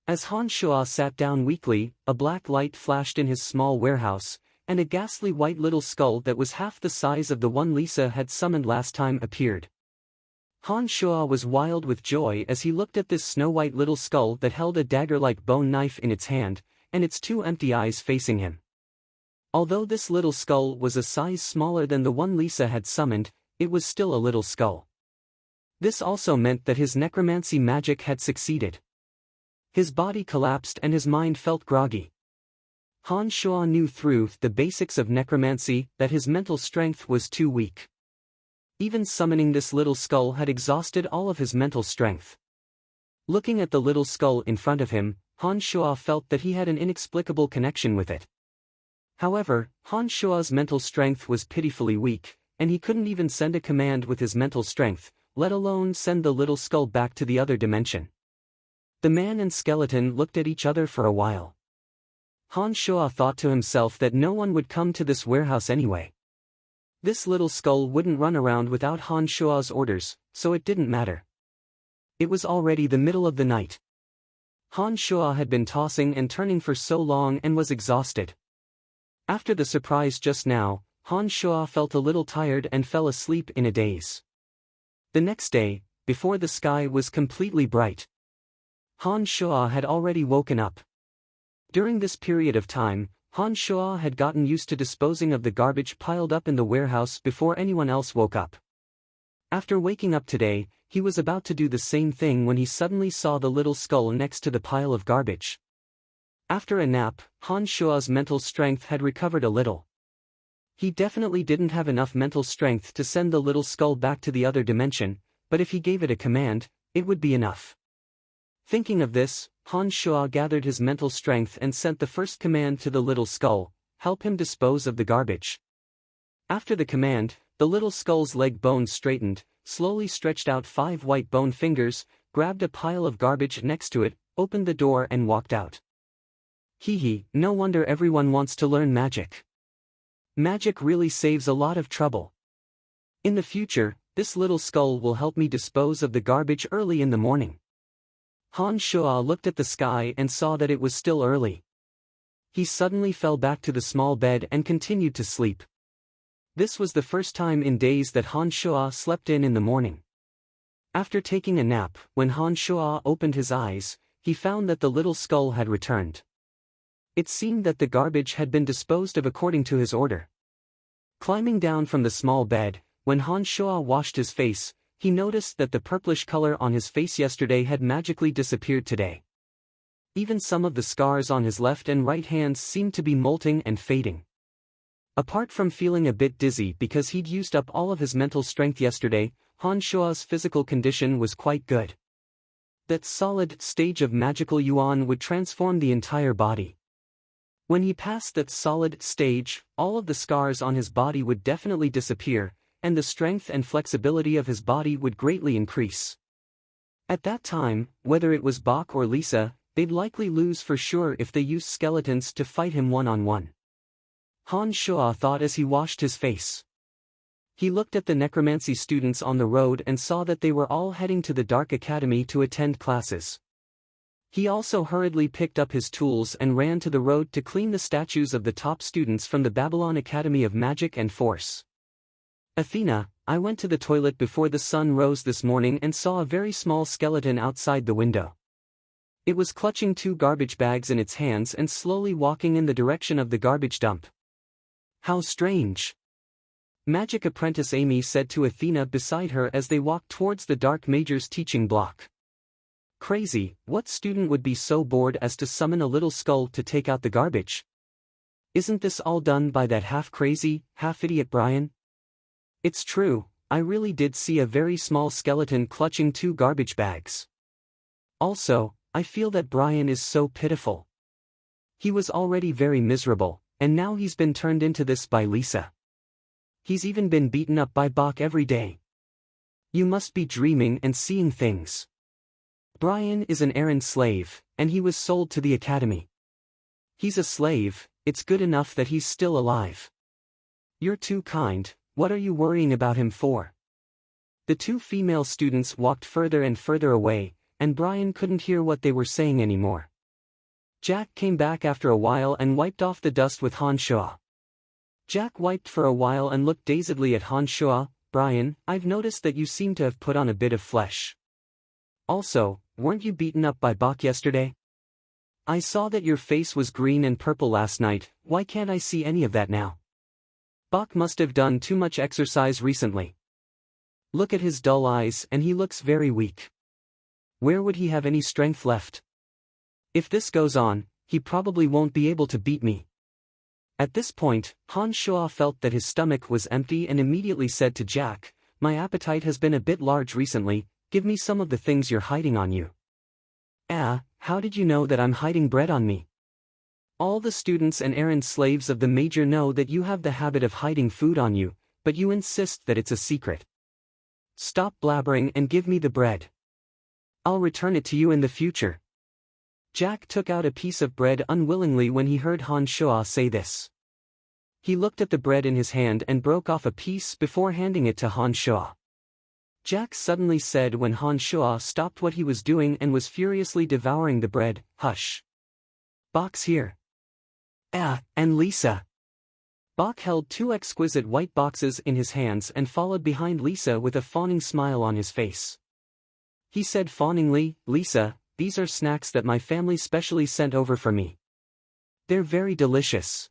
[SPEAKER 1] As Han Shuo sat down weakly, a black light flashed in his small warehouse, and a ghastly white little skull that was half the size of the one Lisa had summoned last time appeared. Han Shuo was wild with joy as he looked at this snow-white little skull that held a dagger-like bone knife in its hand, and its two empty eyes facing him. Although this little skull was a size smaller than the one Lisa had summoned, it was still a little skull. This also meant that his necromancy magic had succeeded. His body collapsed and his mind felt groggy. Han Shuo knew through The Basics of Necromancy that his mental strength was too weak. Even summoning this little skull had exhausted all of his mental strength. Looking at the little skull in front of him, Han Shuo felt that he had an inexplicable connection with it. However, Han Shua's mental strength was pitifully weak, and he couldn't even send a command with his mental strength, let alone send the little skull back to the other dimension. The man and skeleton looked at each other for a while. Han Shua thought to himself that no one would come to this warehouse anyway. This little skull wouldn't run around without Han Shua's orders, so it didn't matter. It was already the middle of the night. Han Shua had been tossing and turning for so long and was exhausted. After the surprise just now, Han Shua felt a little tired and fell asleep in a daze. The next day, before the sky was completely bright, Han Shua had already woken up. During this period of time, Han Shua had gotten used to disposing of the garbage piled up in the warehouse before anyone else woke up. After waking up today, he was about to do the same thing when he suddenly saw the little skull next to the pile of garbage. After a nap, Han Shua's mental strength had recovered a little. He definitely didn't have enough mental strength to send the little skull back to the other dimension, but if he gave it a command, it would be enough. Thinking of this, Han Shua gathered his mental strength and sent the first command to the little skull: help him dispose of the garbage. After the command, the little skull's leg bones straightened, slowly stretched out 5 white bone fingers, grabbed a pile of garbage next to it, opened the door and walked out. Hee, no wonder everyone wants to learn magic. Magic really saves a lot of trouble. In the future, this little skull will help me dispose of the garbage early in the morning. Han Shua looked at the sky and saw that it was still early. He suddenly fell back to the small bed and continued to sleep. This was the first time in days that Han Shua slept in the morning. After taking a nap, when Han Shua opened his eyes, he found that the little skull had returned. It seemed that the garbage had been disposed of according to his order. Climbing down from the small bed, when Han Shua washed his face, he noticed that the purplish color on his face yesterday had magically disappeared today. Even some of the scars on his left and right hands seemed to be molting and fading. Apart from feeling a bit dizzy because he'd used up all of his mental strength yesterday, Han Shua's physical condition was quite good. That solid stage of magical yuan would transform the entire body. When he passed that solid stage, all of the scars on his body would definitely disappear, and the strength and flexibility of his body would greatly increase. At that time, whether it was Bach or Lisa, they'd likely lose for sure if they used skeletons to fight him one-on-one. Han Shua thought as he washed his face. He looked at the necromancy students on the road and saw that they were all heading to the Dark Academy to attend classes. He also hurriedly picked up his tools and ran to the road to clean the statues of the top students from the Babylon Academy of Magic and Force. Athena, I went to the toilet before the sun rose this morning and saw a very small skeleton outside the window. It was clutching 2 garbage bags in its hands and slowly walking in the direction of the garbage dump. How strange! Magic apprentice Amy said to Athena beside her as they walked towards the Dark Major's teaching block. Crazy, what student would be so bored as to summon a little skull to take out the garbage? Isn't this all done by that half-crazy, half-idiot Brian? It's true, I really did see a very small skeleton clutching 2 garbage bags. Also, I feel that Brian is so pitiful. He was already very miserable, and now he's been turned into this by Lisa. He's even been beaten up by Bach every day. You must be dreaming and seeing things. Brian is an errand slave, and he was sold to the academy. He's a slave, it's good enough that he's still alive. You're too kind, what are you worrying about him for? The 2 female students walked further and further away, and Brian couldn't hear what they were saying anymore. Jack came back after a while and wiped off the dust with Han Shua. Jack wiped for a while and looked dazedly at Han Shua. Brian, I've noticed that you seem to have put on a bit of flesh. Also, weren't you beaten up by Bach yesterday? I saw that your face was green and purple last night, why can't I see any of that now? Bach must have done too much exercise recently. Look at his dull eyes and he looks very weak. Where would he have any strength left? If this goes on, he probably won't be able to beat me. At this point, Han Shua felt that his stomach was empty and immediately said to Jack, my appetite has been a bit large recently, give me some of the things you're hiding on you. How did you know that I'm hiding bread on me? All the students and errand slaves of the major know that you have the habit of hiding food on you, but you insist that it's a secret. Stop blabbering and give me the bread. I'll return it to you in the future. Jack took out a piece of bread unwillingly when he heard Han Shuo say this. He looked at the bread in his hand and broke off a piece before handing it to Han Shuo. Jack suddenly said when Han Shuo stopped what he was doing and was furiously devouring the bread, "Hush. Bok's here. And Lisa." Bok held two exquisite white boxes in his hands and followed behind Lisa with a fawning smile on his face. He said fawningly, "Lisa, these are snacks that my family specially sent over for me. They're very delicious.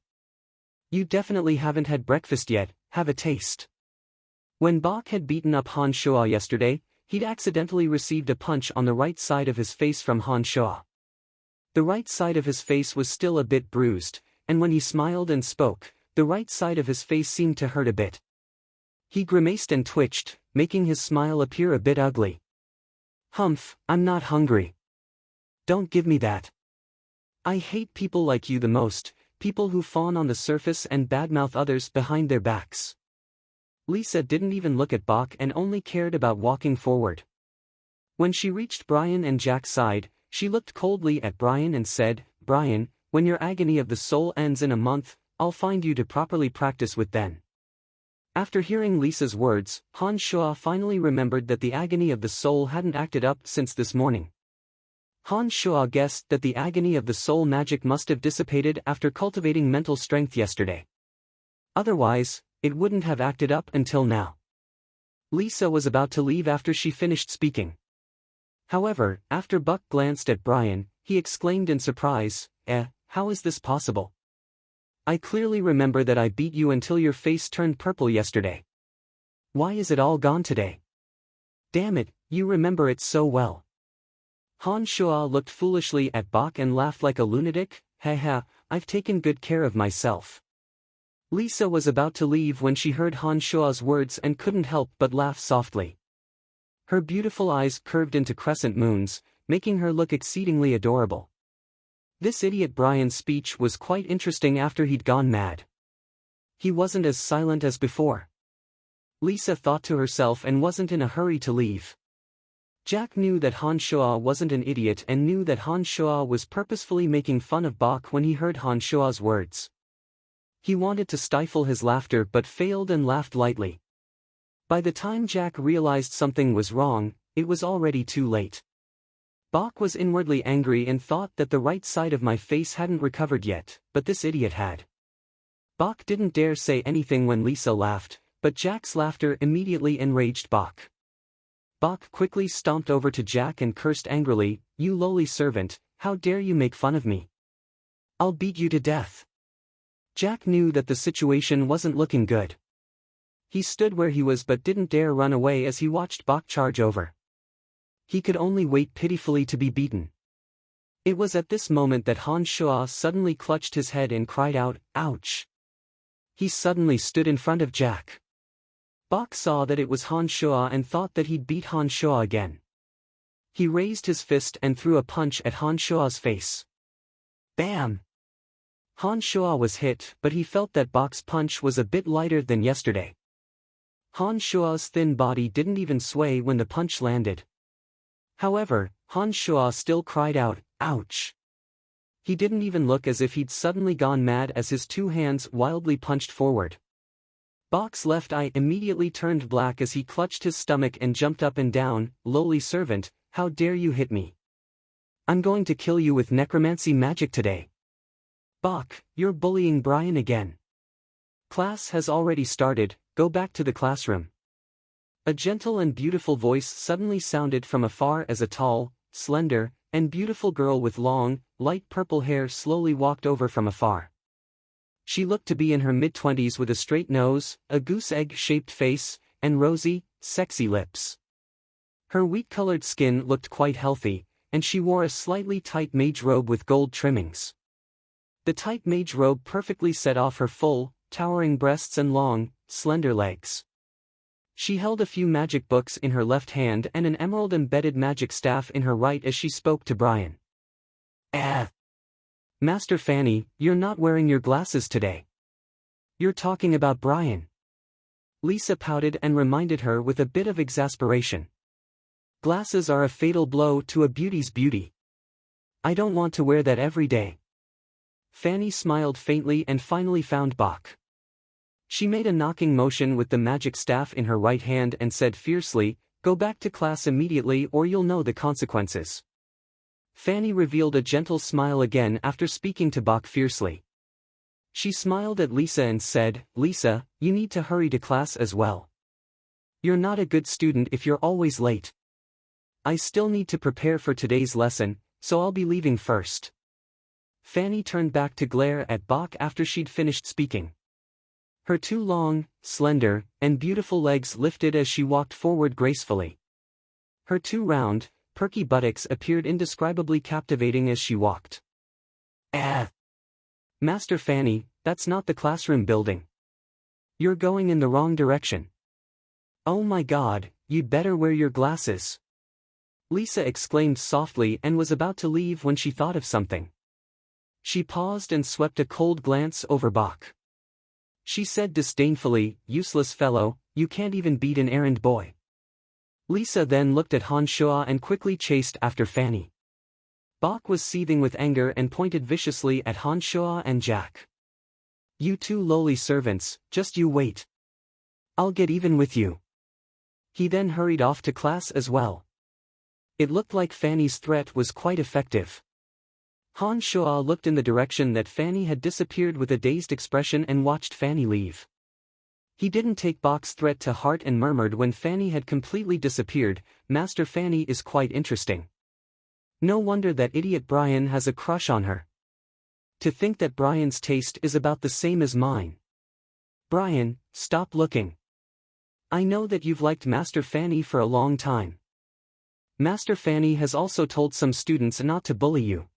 [SPEAKER 1] You definitely haven't had breakfast yet, have a taste." When Bok had beaten up Han Shuo yesterday, he'd accidentally received a punch on the right side of his face from Han Shuo. The right side of his face was still a bit bruised, and when he smiled and spoke, the right side of his face seemed to hurt a bit. He grimaced and twitched, making his smile appear a bit ugly. "Humph, I'm not hungry. Don't give me that. I hate people like you the most, people who fawn on the surface and badmouth others behind their backs." Lisa didn't even look at Bok and only cared about walking forward. When she reached Brian and Jack's side, she looked coldly at Brian and said, "Brian, when your agony of the soul ends in a month, I'll find you to properly practice with then." After hearing Lisa's words, Han Shuo finally remembered that the agony of the soul hadn't acted up since this morning. Han Shuo guessed that the agony of the soul magic must have dissipated after cultivating mental strength yesterday. Otherwise, it wouldn't have acted up until now. Lisa was about to leave after she finished speaking. However, after Buck glanced at Brian, he exclaimed in surprise, how is this possible? I clearly remember that I beat you until your face turned purple yesterday. Why is it all gone today? Damn it, you remember it so well." Han Shuo looked foolishly at Bok and laughed like a lunatic. "Haha, I've taken good care of myself." Lisa was about to leave when she heard Han Shuo's words and couldn't help but laugh softly. Her beautiful eyes curved into crescent moons, making her look exceedingly adorable. This idiot Brian's speech was quite interesting after he'd gone mad. He wasn't as silent as before. Lisa thought to herself and wasn't in a hurry to leave. Jack knew that Han Shuo wasn't an idiot and knew that Han Shuo was purposefully making fun of Bok when he heard Han Shuo's words. He wanted to stifle his laughter but failed and laughed lightly. By the time Jack realized something was wrong, it was already too late. Bok was inwardly angry and thought that the right side of my face hadn't recovered yet, but this idiot had. Bok didn't dare say anything when Lisa laughed, but Jack's laughter immediately enraged Bok. Bok quickly stomped over to Jack and cursed angrily, "You lowly servant, how dare you make fun of me? I'll beat you to death." Jack knew that the situation wasn't looking good. He stood where he was but didn't dare run away as he watched Bok charge over. He could only wait pitifully to be beaten. It was at this moment that Han Shuo suddenly clutched his head and cried out, "Ouch!" He suddenly stood in front of Jack. Bok saw that it was Han Shuo and thought that he'd beat Han Shuo again. He raised his fist and threw a punch at Han Shuo's face. Bam! Han Shuo was hit, but he felt that Bok's punch was a bit lighter than yesterday. Han Shuo's thin body didn't even sway when the punch landed. However, Han Shuo still cried out, "Ouch!" He didn't even look as if he'd suddenly gone mad as his two hands wildly punched forward. Bok's left eye immediately turned black as he clutched his stomach and jumped up and down. "Lowly servant, how dare you hit me? I'm going to kill you with necromancy magic today." "Bok, you're bullying Brian again. Class has already started, go back to the classroom." A gentle and beautiful voice suddenly sounded from afar as a tall, slender, and beautiful girl with long, light purple hair slowly walked over from afar. She looked to be in her mid-20s with a straight nose, a goose-egg-shaped face, and rosy, sexy lips. Her wheat-colored skin looked quite healthy, and she wore a slightly tight mage robe with gold trimmings. The tight mage robe perfectly set off her full, towering breasts and long, slender legs. She held a few magic books in her left hand and an emerald-embedded magic staff in her right as she spoke to Brian. Master Fanny, you're not wearing your glasses today. You're talking about Brian. Lisa pouted and reminded her with a bit of exasperation. Glasses are a fatal blow to a beauty's beauty. I don't want to wear that every day. Fanny smiled faintly and finally found Bach. She made a knocking motion with the magic staff in her right hand and said fiercely, "Go back to class immediately or you'll know the consequences." Fanny revealed a gentle smile again after speaking to Bach fiercely. She smiled at Lisa and said, "Lisa, you need to hurry to class as well. You're not a good student if you're always late. I still need to prepare for today's lesson, so I'll be leaving first." Fanny turned back to glare at Bach after she'd finished speaking. Her two long, slender, and beautiful legs lifted as she walked forward gracefully. Her two round, perky buttocks appeared indescribably captivating as she walked. Master Fanny, that's not the classroom building. You're going in the wrong direction. Oh my God, you'd better wear your glasses. Lisa exclaimed softly and was about to leave when she thought of something. She paused and swept a cold glance over Bach. She said disdainfully, "Useless fellow, you can't even beat an errand boy." Lisa then looked at Han Shua and quickly chased after Fanny. Bach was seething with anger and pointed viciously at Han Shua and Jack. "You two lowly servants, just you wait. I'll get even with you." He then hurried off to class as well. It looked like Fanny's threat was quite effective. Han Shua looked in the direction that Fanny had disappeared with a dazed expression and watched Fanny leave. He didn't take Bach's threat to heart and murmured when Fanny had completely disappeared, "Master Fanny is quite interesting. No wonder that idiot Brian has a crush on her. To think that Brian's taste is about the same as mine. Brian, stop looking. I know that you've liked Master Fanny for a long time. Master Fanny has also told some students not to bully you.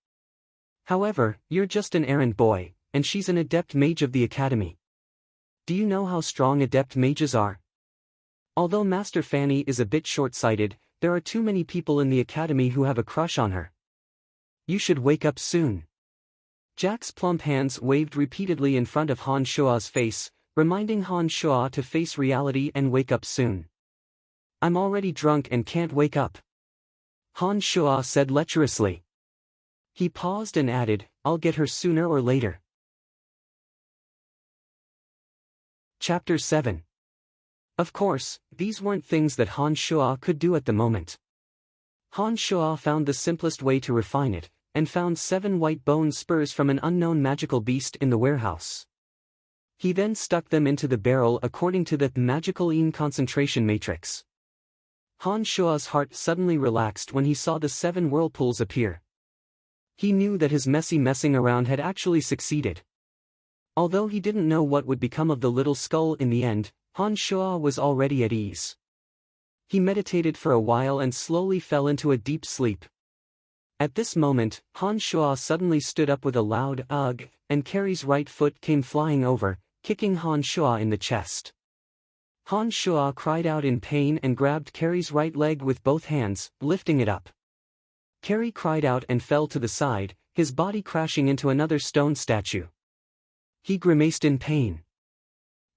[SPEAKER 1] However, you're just an errand boy, and she's an adept mage of the academy. Do you know how strong adept mages are? Although Master Fanny is a bit short-sighted, there are too many people in the academy who have a crush on her. You should wake up soon." Jack's plump hands waved repeatedly in front of Han Shua's face, reminding Han Shua to face reality and wake up soon. "I'm already drunk and can't wake up," Han Shua said lecherously. He paused and added, "I'll get her sooner or later." Chapter 7. Of course, these weren't things that Han Shua could do at the moment. Han Shua found the simplest way to refine it, and found 7 white bone spurs from an unknown magical beast in the warehouse. He then stuck them into the barrel according to the magical Yin concentration matrix. Han Shua's heart suddenly relaxed when he saw the 7 whirlpools appear. He knew that his messy messing around had actually succeeded. Although he didn't know what would become of the little skull in the end, Han Shua was already at ease. He meditated for a while and slowly fell into a deep sleep. At this moment, Han Shua suddenly stood up with a loud "ugh," and Carrie's right foot came flying over, kicking Han Shua in the chest. Han Shua cried out in pain and grabbed Carrie's right leg with both hands, lifting it up. Carrie cried out and fell to the side, his body crashing into another stone statue. He grimaced in pain.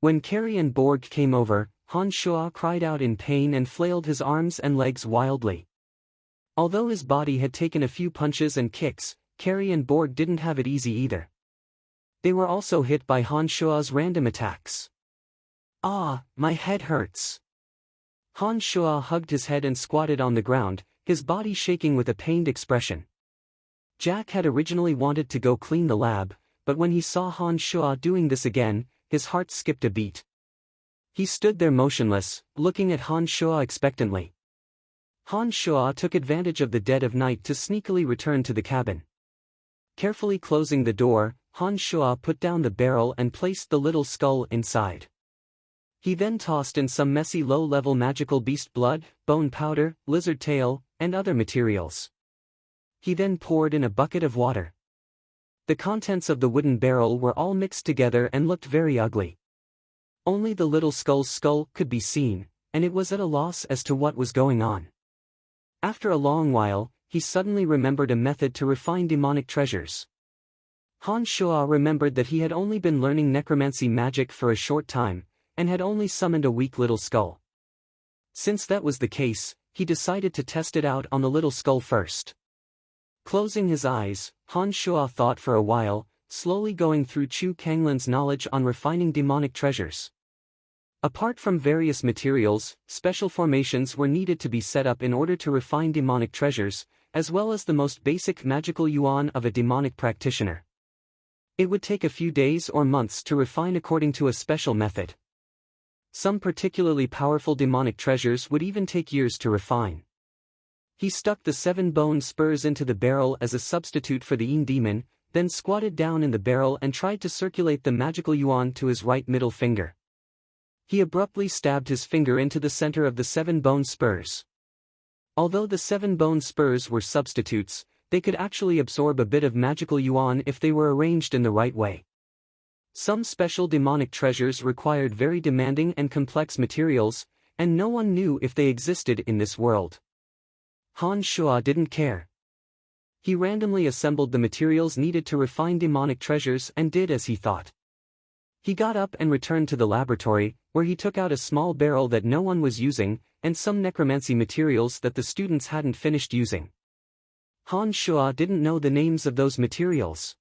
[SPEAKER 1] When Carrie and Borg came over, Han Shua cried out in pain and flailed his arms and legs wildly. Although his body had taken a few punches and kicks, Carrie and Borg didn't have it easy either. They were also hit by Han Shua's random attacks. "Ah, my head hurts." Han Shua hugged his head and squatted on the ground, his body shaking with a pained expression. Jack had originally wanted to go clean the lab, but when he saw Han Shua doing this again, his heart skipped a beat. He stood there motionless, looking at Han Shua expectantly. Han Shua took advantage of the dead of night to sneakily return to the cabin. Carefully closing the door, Han Shua put down the barrel and placed the little skull inside. He then tossed in some messy low-level magical beast blood, bone powder, lizard tail, and other materials. He then poured in a bucket of water. The contents of the wooden barrel were all mixed together and looked very ugly. Only the little skull's skull could be seen, and it was at a loss as to what was going on. After a long while, he suddenly remembered a method to refine demonic treasures. Han Shuo remembered that he had only been learning necromancy magic for a short time, and had only summoned a weak little skull. Since that was the case, he decided to test it out on the little skull first. Closing his eyes, Han Shuo thought for a while, slowly going through Chu Kanglin's knowledge on refining demonic treasures. Apart from various materials, special formations were needed to be set up in order to refine demonic treasures, as well as the most basic magical yuan of a demonic practitioner. It would take a few days or months to refine according to a special method. Some particularly powerful demonic treasures would even take years to refine. He stuck the 7 bone spurs into the barrel as a substitute for the Yin demon, then squatted down in the barrel and tried to circulate the magical yuan to his right middle finger. He abruptly stabbed his finger into the center of the 7 bone spurs. Although the 7 bone spurs were substitutes, they could actually absorb a bit of magical yuan if they were arranged in the right way. Some special demonic treasures required very demanding and complex materials, and no one knew if they existed in this world. Han Shuo didn't care. He randomly assembled the materials needed to refine demonic treasures and did as he thought. He got up and returned to the laboratory, where he took out a small barrel that no one was using, and some necromancy materials that the students hadn't finished using. Han Shuo didn't know the names of those materials.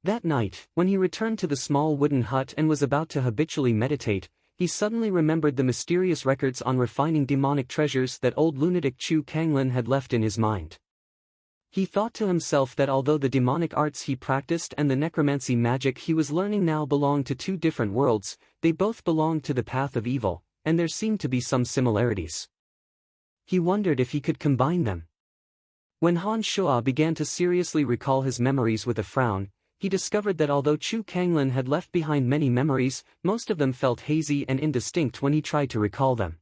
[SPEAKER 1] That night, when he returned to the small wooden hut and was about to habitually meditate, he suddenly remembered the mysterious records on refining demonic treasures that old lunatic Chu Kanglin had left in his mind. He thought to himself that although the demonic arts he practiced and the necromancy magic he was learning now belonged to 2 different worlds, they both belonged to the path of evil, and there seemed to be some similarities. He wondered if he could combine them. When Han Shuo began to seriously recall his memories with a frown, he discovered that although Chu Kanglin had left behind many memories, most of them felt hazy and indistinct when he tried to recall them.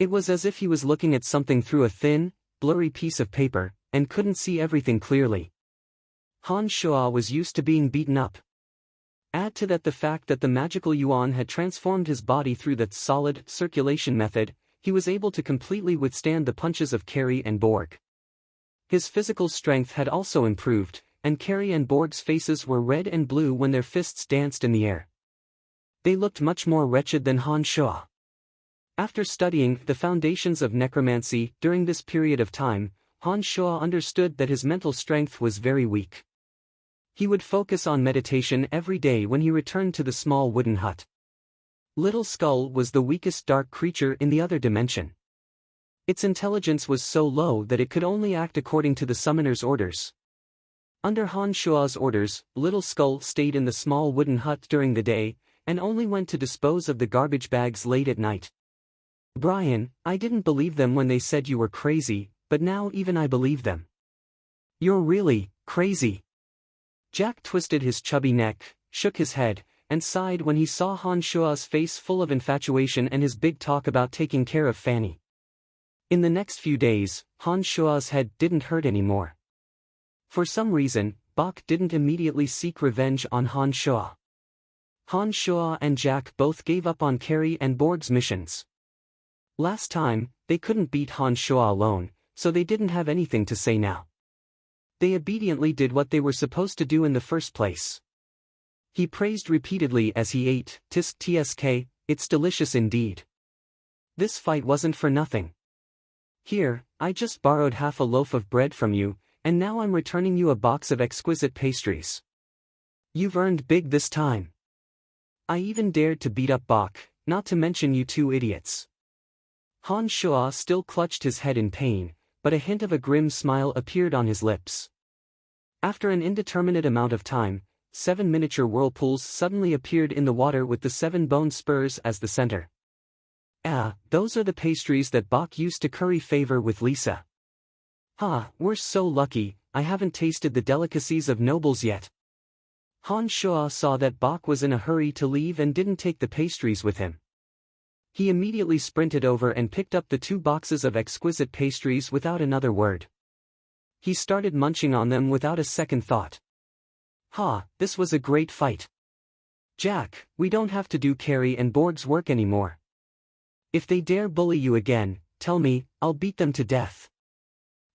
[SPEAKER 1] It was as if he was looking at something through a thin, blurry piece of paper, and couldn't see everything clearly. Han Shuo was used to being beaten up. Add to that the fact that the magical yuan had transformed his body through that solid circulation method, he was able to completely withstand the punches of Carrie and Borg. His physical strength had also improved, and Carrie and Borg's faces were red and blue when their fists danced in the air. They looked much more wretched than Han Shuo. After studying the foundations of necromancy during this period of time, Han Shuo understood that his mental strength was very weak. He would focus on meditation every day when he returned to the small wooden hut. Little Skull was the weakest dark creature in the other dimension. Its intelligence was so low that it could only act according to the summoner's orders. Under Han Shuo's orders, Little Skull stayed in the small wooden hut during the day, and only went to dispose of the garbage bags late at night. "Brian, I didn't believe them when they said you were crazy, but now even I believe them." "You're really crazy." Jack twisted his chubby neck, shook his head, and sighed when he saw Han Shuo's face full of infatuation and his big talk about taking care of Fanny. In the next few days, Han Shuo's head didn't hurt anymore. For some reason, Bach didn't immediately seek revenge on Han Shuo. Han Shuo and Jack both gave up on Carrie and Borg's missions. Last time, they couldn't beat Han Shuo alone, so they didn't have anything to say now. They obediently did what they were supposed to do in the first place. He praised repeatedly as he ate, "Tsk, it's delicious indeed. This fight wasn't for nothing. Here, I just borrowed half a loaf of bread from you, and now I'm returning you a box of exquisite pastries. You've earned big this time. I even dared to beat up Bach, not to mention you 2 idiots." Han Shuo still clutched his head in pain, but a hint of a grim smile appeared on his lips. After an indeterminate amount of time, 7 miniature whirlpools suddenly appeared in the water with the 7 bone spurs as the center. "Ah, those are the pastries that Bach used to curry favor with Lisa. We're so lucky, I haven't tasted the delicacies of nobles yet." Han Shuo saw that Bach was in a hurry to leave and didn't take the pastries with him. He immediately sprinted over and picked up the 2 boxes of exquisite pastries without another word. He started munching on them without a second thought. This was a great fight. "Jack, we don't have to do Carrie and Borg's work anymore. If they dare bully you again, tell me, I'll beat them to death."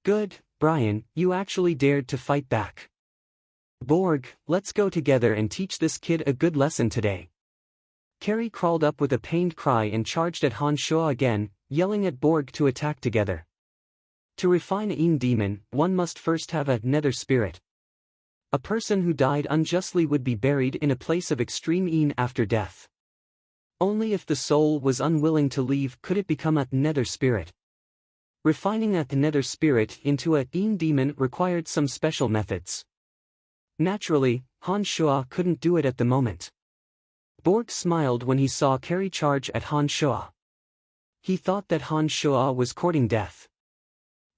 [SPEAKER 1] "Good, Brian, you actually dared to fight back. Borg, let's go together and teach this kid a good lesson today. Carrie crawled up with a pained cry and charged at Han Shuo again, yelling at Borg to attack together. To refine a demon, one must first have a nether spirit. A person who died unjustly would be buried in a place of extreme after death. Only if the soul was unwilling to leave could it become a nether spirit. Refining a nether spirit into a demon required some special methods. Naturally, Han Shuo couldn't do it at the moment. Borg smiled when he saw Carrie charge at Han Shuo. He thought that Han Shuo was courting death.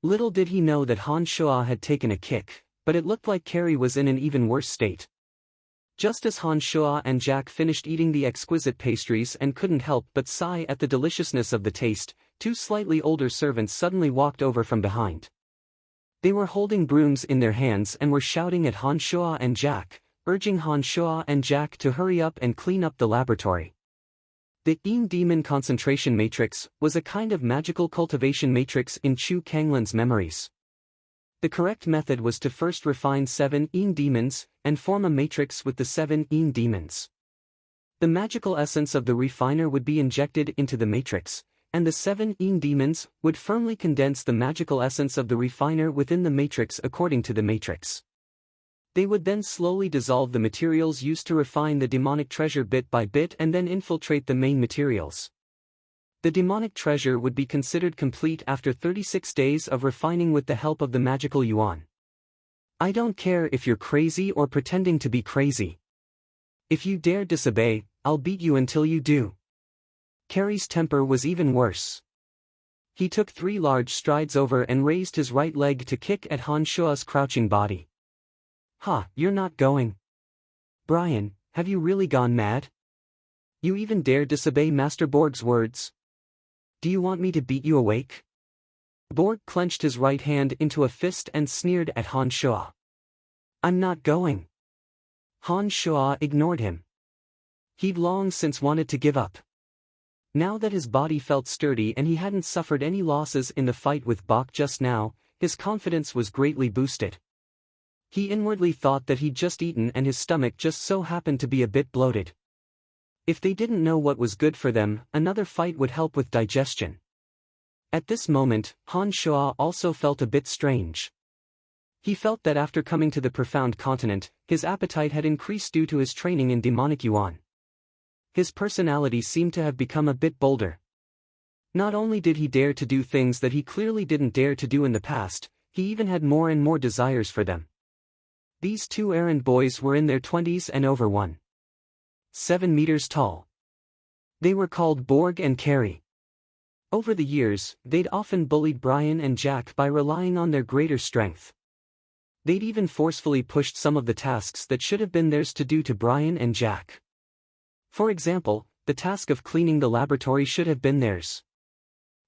[SPEAKER 1] Little did he know that Han Shuo had taken a kick, but it looked like Carrie was in an even worse state. Just as Han Shuo and Jack finished eating the exquisite pastries and couldn't help but sigh at the deliciousness of the taste, two slightly older servants suddenly walked over from behind. They were holding brooms in their hands and were shouting at Han Shuo and Jack, urging Han Shuo and Jack to hurry up and clean up the laboratory. The demon concentration matrix was a kind of magical cultivation matrix in Chu Kanglin's memories. The correct method was to first refine 7 demons, and form a matrix with the 7 demons. The magical essence of the refiner would be injected into the matrix, and the 7 demons would firmly condense the magical essence of the refiner within the matrix according to the matrix. They would then slowly dissolve the materials used to refine the demonic treasure bit by bit and then infiltrate the main materials. The demonic treasure would be considered complete after 36 days of refining with the help of the magical yuan. I don't care if you're crazy or pretending to be crazy. If you dare disobey, I'll beat you until you do. Carrie's temper was even worse. He took 3 large strides over and raised his right leg to kick at Han Shuo's crouching body. Ha, you're not going. Brian, have you really gone mad? You even dare disobey Master Borg's words? Do you want me to beat you awake? Borg clenched his right hand into a fist and sneered at Han Shuo. I'm not going. Han Shuo ignored him. He'd long since wanted to give up. Now that his body felt sturdy and he hadn't suffered any losses in the fight with Bok just now, his confidence was greatly boosted. He inwardly thought that he'd just eaten and his stomach just so happened to be a bit bloated. If they didn't know what was good for them, another fight would help with digestion. At this moment, Han Shuo also felt a bit strange. He felt that after coming to the profound continent, his appetite had increased due to his training in demonic yuan. His personality seemed to have become a bit bolder. Not only did he dare to do things that he clearly didn't dare to do in the past, he even had more and more desires for them. These 2 errand boys were in their 20s and over 1.7 meters tall. They were called Borg and Carrie. Over the years, they'd often bullied Brian and Jack by relying on their greater strength. They'd even forcefully pushed some of the tasks that should have been theirs to do to Brian and Jack. For example, the task of cleaning the laboratory should have been theirs.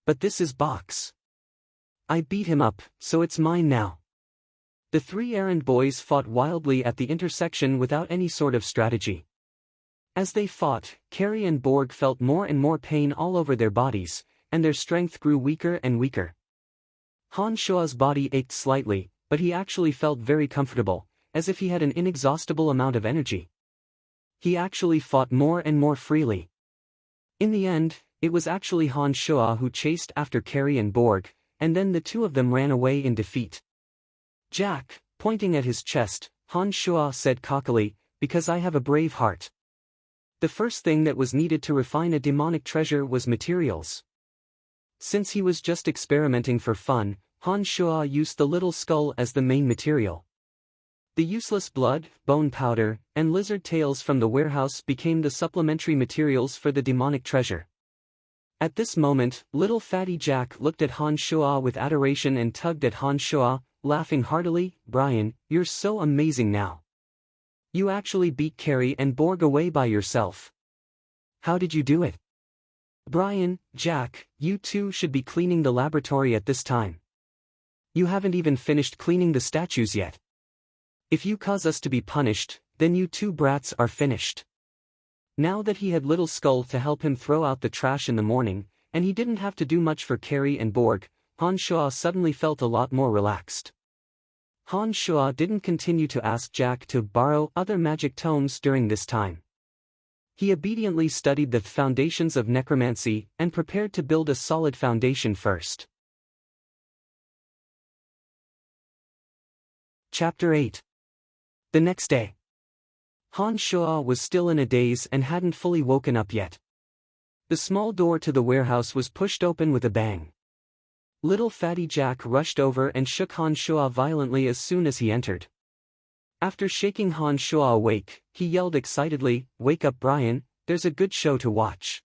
[SPEAKER 1] But this is Bok's. I beat him up, so it's mine now. The 3 errand boys fought wildly at the intersection without any sort of strategy. As they fought, Carrie and Borg felt more and more pain all over their bodies, and their strength grew weaker and weaker. Han Shuo's body ached slightly, but he actually felt very comfortable, as if he had an inexhaustible amount of energy. He actually fought more and more freely. In the end, it was actually Han Shuo who chased after Carrie and Borg, and then the 2 of them ran away in defeat. Jack, pointing at his chest, Han Shuo said cockily, because I have a brave heart. The first thing that was needed to refine a demonic treasure was materials. Since he was just experimenting for fun, Han Shuo used the little skull as the main material. The useless blood, bone powder, and lizard tails from the warehouse became the supplementary materials for the demonic treasure. At this moment, little fatty Jack looked at Han Shuo with adoration and tugged at Han Shuo, laughing heartily. Brian, you're so amazing now. You actually beat Carrie and Borg away by yourself. How did you do it? Brian, Jack, you 2 should be cleaning the laboratory at this time. You haven't even finished cleaning the statues yet. If you cause us to be punished, then you 2 brats are finished. Now that he had Little Skull to help him throw out the trash in the morning, and he didn't have to do much for Carrie and Borg, Han Shuo suddenly felt a lot more relaxed. Han Shuo didn't continue to ask Jack to borrow other magic tomes during this time. He obediently studied the foundations of necromancy and prepared to build a solid foundation first. Chapter 8. The next day. Han Shuo was still in a daze and hadn't fully woken up yet. The small door to the warehouse was pushed open with a bang. Little fatty Jack rushed over and shook Han Shuo violently as soon as he entered. After shaking Han Shuo awake, he yelled excitedly, "Wake up, Brian, there's a good show to watch."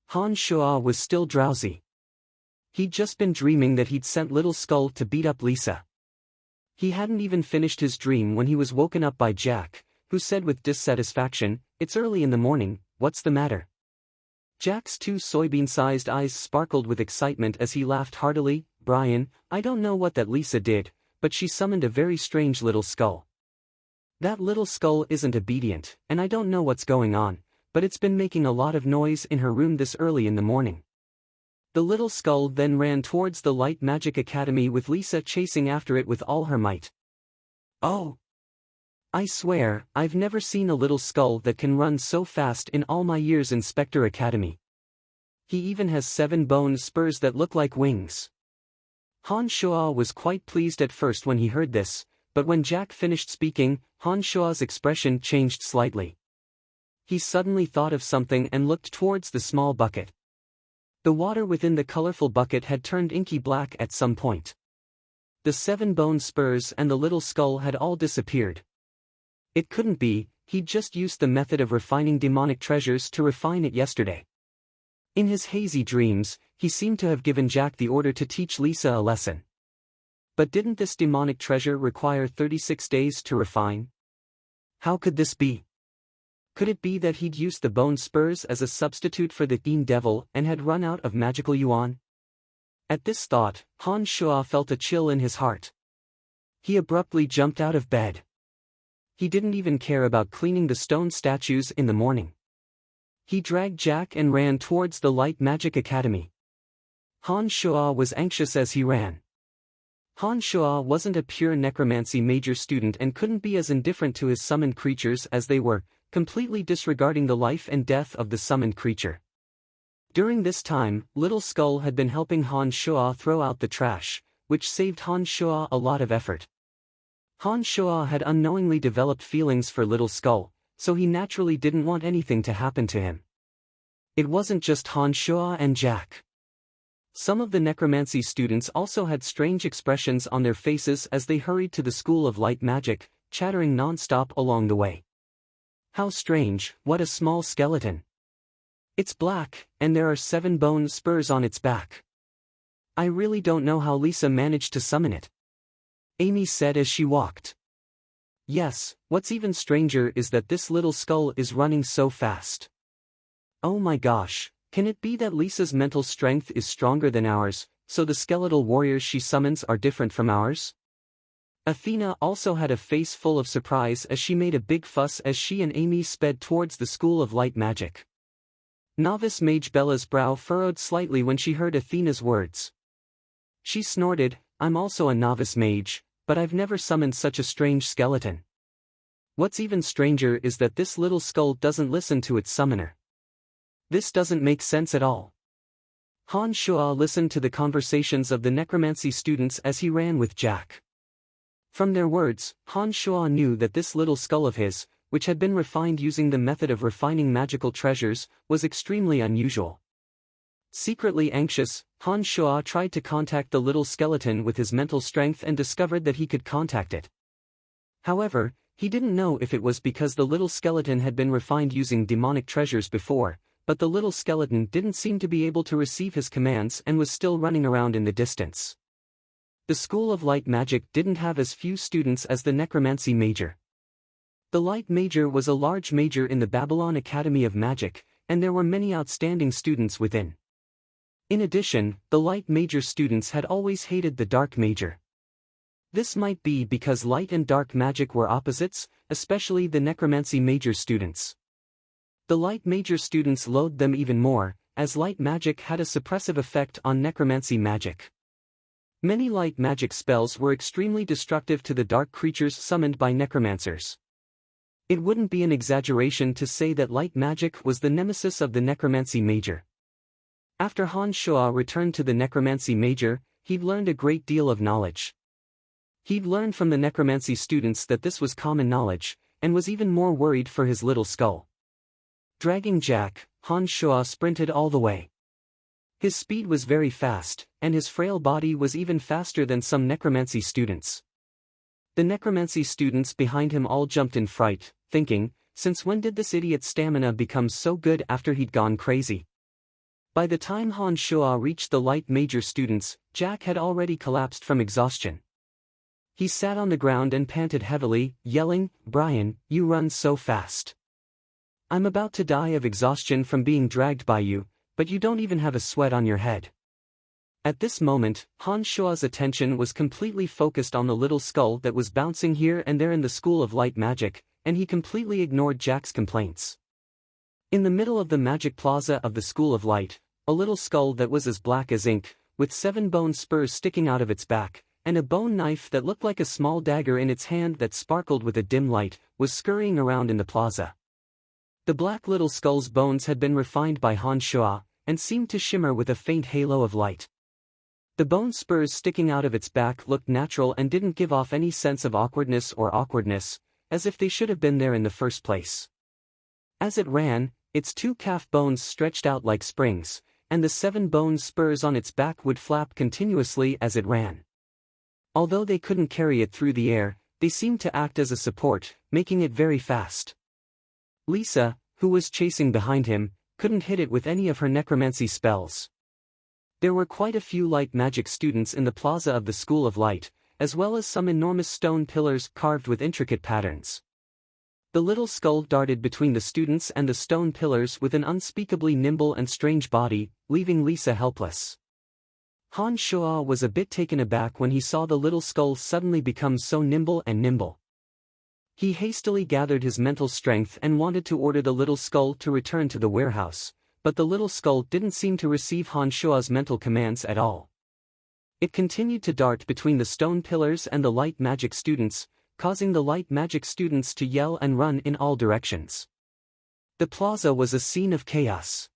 [SPEAKER 1] Han Shuo was still drowsy. He'd just been dreaming that he'd sent Little Skull to beat up Lisa. He hadn't even finished his dream when he was woken up by Jack, who said with dissatisfaction, "It's early in the morning, what's the matter?" Jack's two soybean-sized eyes sparkled with excitement as he laughed heartily. "Brian, I don't know what that Lisa did, but she summoned a very strange little skull. That little skull isn't obedient, and I don't know what's going on, but it's been making a lot of noise in her room this early in the morning." The little skull then ran towards the Light Magic Academy with Lisa chasing after it with all her might. "Oh! I swear, I've never seen a little skull that can run so fast in all my years in Spectre Academy. He even has 7 bone spurs that look like wings." Han Shuo was quite pleased at first when he heard this, but when Jack finished speaking, Han Shuo's expression changed slightly. He suddenly thought of something and looked towards the small bucket. The water within the colorful bucket had turned inky black at some point. The 7 bone spurs and the little skull had all disappeared. It couldn't be, he'd just used the method of refining demonic treasures to refine it yesterday. In his hazy dreams, he seemed to have given Jack the order to teach Lisa a lesson. But didn't this demonic treasure require 36 days to refine? How could this be? Could it be that he'd used the bone spurs as a substitute for the Yin Devil and had run out of magical yuan? At this thought, Han Shuo felt a chill in his heart. He abruptly jumped out of bed. He didn't even care about cleaning the stone statues in the morning. He dragged Jack and ran towards the Light Magic Academy. Han Shuo was anxious as he ran. Han Shuo wasn't a pure necromancy major student and couldn't be as indifferent to his summoned creatures as they were, completely disregarding the life and death of the summoned creature. During this time, Little Skull had been helping Han Shuo throw out the trash, which saved Han Shuo a lot of effort. Han Shuo had unknowingly developed feelings for Little Skull, so he naturally didn't want anything to happen to him. It wasn't just Han Shuo and Jack. Some of the necromancy students also had strange expressions on their faces as they hurried to the School of Light Magic, chattering non-stop along the way. "How strange, what a small skeleton. It's black, and there are 7 bone spurs on its back. I really don't know how Lisa managed to summon it," Amy said as she walked. "Yes, what's even stranger is that this little skull is running so fast. Oh my gosh, can it be that Lisa's mental strength is stronger than ours, so the skeletal warriors she summons are different from ours?" Athena also had a face full of surprise as she made a big fuss as she and Amy sped towards the School of Light Magic. Novice Mage Bella's brow furrowed slightly when she heard Athena's words. She snorted, "I'm also a novice mage, but I've never summoned such a strange skeleton. What's even stranger is that this little skull doesn't listen to its summoner. This doesn't make sense at all." Han Shuo listened to the conversations of the necromancy students as he ran with Jack. From their words, Han Shuo knew that this little skull of his, which had been refined using the method of refining magical treasures, was extremely unusual. Secretly anxious, Han Shuo tried to contact the little skeleton with his mental strength and discovered that he could contact it. However, he didn't know if it was because the little skeleton had been refined using demonic treasures before, but the little skeleton didn't seem to be able to receive his commands and was still running around in the distance. The School of Light Magic didn't have as few students as the Necromancy Major. The Light Major was a large major in the Babylon Academy of Magic, and there were many outstanding students within. In addition, the Light Major students had always hated the Dark Major. This might be because light and dark magic were opposites, especially the Necromancy Major students. The Light Major students loathed them even more, as light magic had a suppressive effect on necromancy magic. Many light magic spells were extremely destructive to the dark creatures summoned by necromancers. It wouldn't be an exaggeration to say that light magic was the nemesis of the necromancy major. After Han Shuo returned to the necromancy major, he'd learned a great deal of knowledge. He'd learned from the necromancy students that this was common knowledge, and was even more worried for his little skull. Dragging Jack, Han Shuo sprinted all the way. His speed was very fast, and his frail body was even faster than some necromancy students. The necromancy students behind him all jumped in fright, thinking, since when did this idiot's stamina become so good after he'd gone crazy? By the time Han Shuo reached the light major students, Jack had already collapsed from exhaustion. He sat on the ground and panted heavily, yelling, "Brian, you run so fast. I'm about to die of exhaustion from being dragged by you, but you don't even have a sweat on your head." At this moment, Han Shuo's attention was completely focused on the little skull that was bouncing here and there in the School of Light Magic, and he completely ignored Jack's complaints. In the middle of the magic plaza of the School of Light, a little skull that was as black as ink, with 7 bone spurs sticking out of its back, and a bone knife that looked like a small dagger in its hand that sparkled with a dim light, was scurrying around in the plaza. The black little skull's bones had been refined by Han Shuo, and seemed to shimmer with a faint halo of light. The bone spurs sticking out of its back looked natural and didn't give off any sense of awkwardness, as if they should have been there in the first place. As it ran, its 2 calf bones stretched out like springs, and the 7 bone spurs on its back would flap continuously as it ran. Although they couldn't carry it through the air, they seemed to act as a support, making it very fast. Lisa, who was chasing behind him, couldn't hit it with any of her necromancy spells. There were quite a few light magic students in the plaza of the School of Light, as well as some enormous stone pillars carved with intricate patterns. The little skull darted between the students and the stone pillars with an unspeakably nimble and strange body, leaving Lisa helpless. Han Shuo was a bit taken aback when he saw the little skull suddenly become so nimble. He hastily gathered his mental strength and wanted to order the little skull to return to the warehouse, but the little skull didn't seem to receive Han Shuo's mental commands at all. It continued to dart between the stone pillars and the light magic students, causing the light magic students to yell and run in all directions. The plaza was a scene of chaos.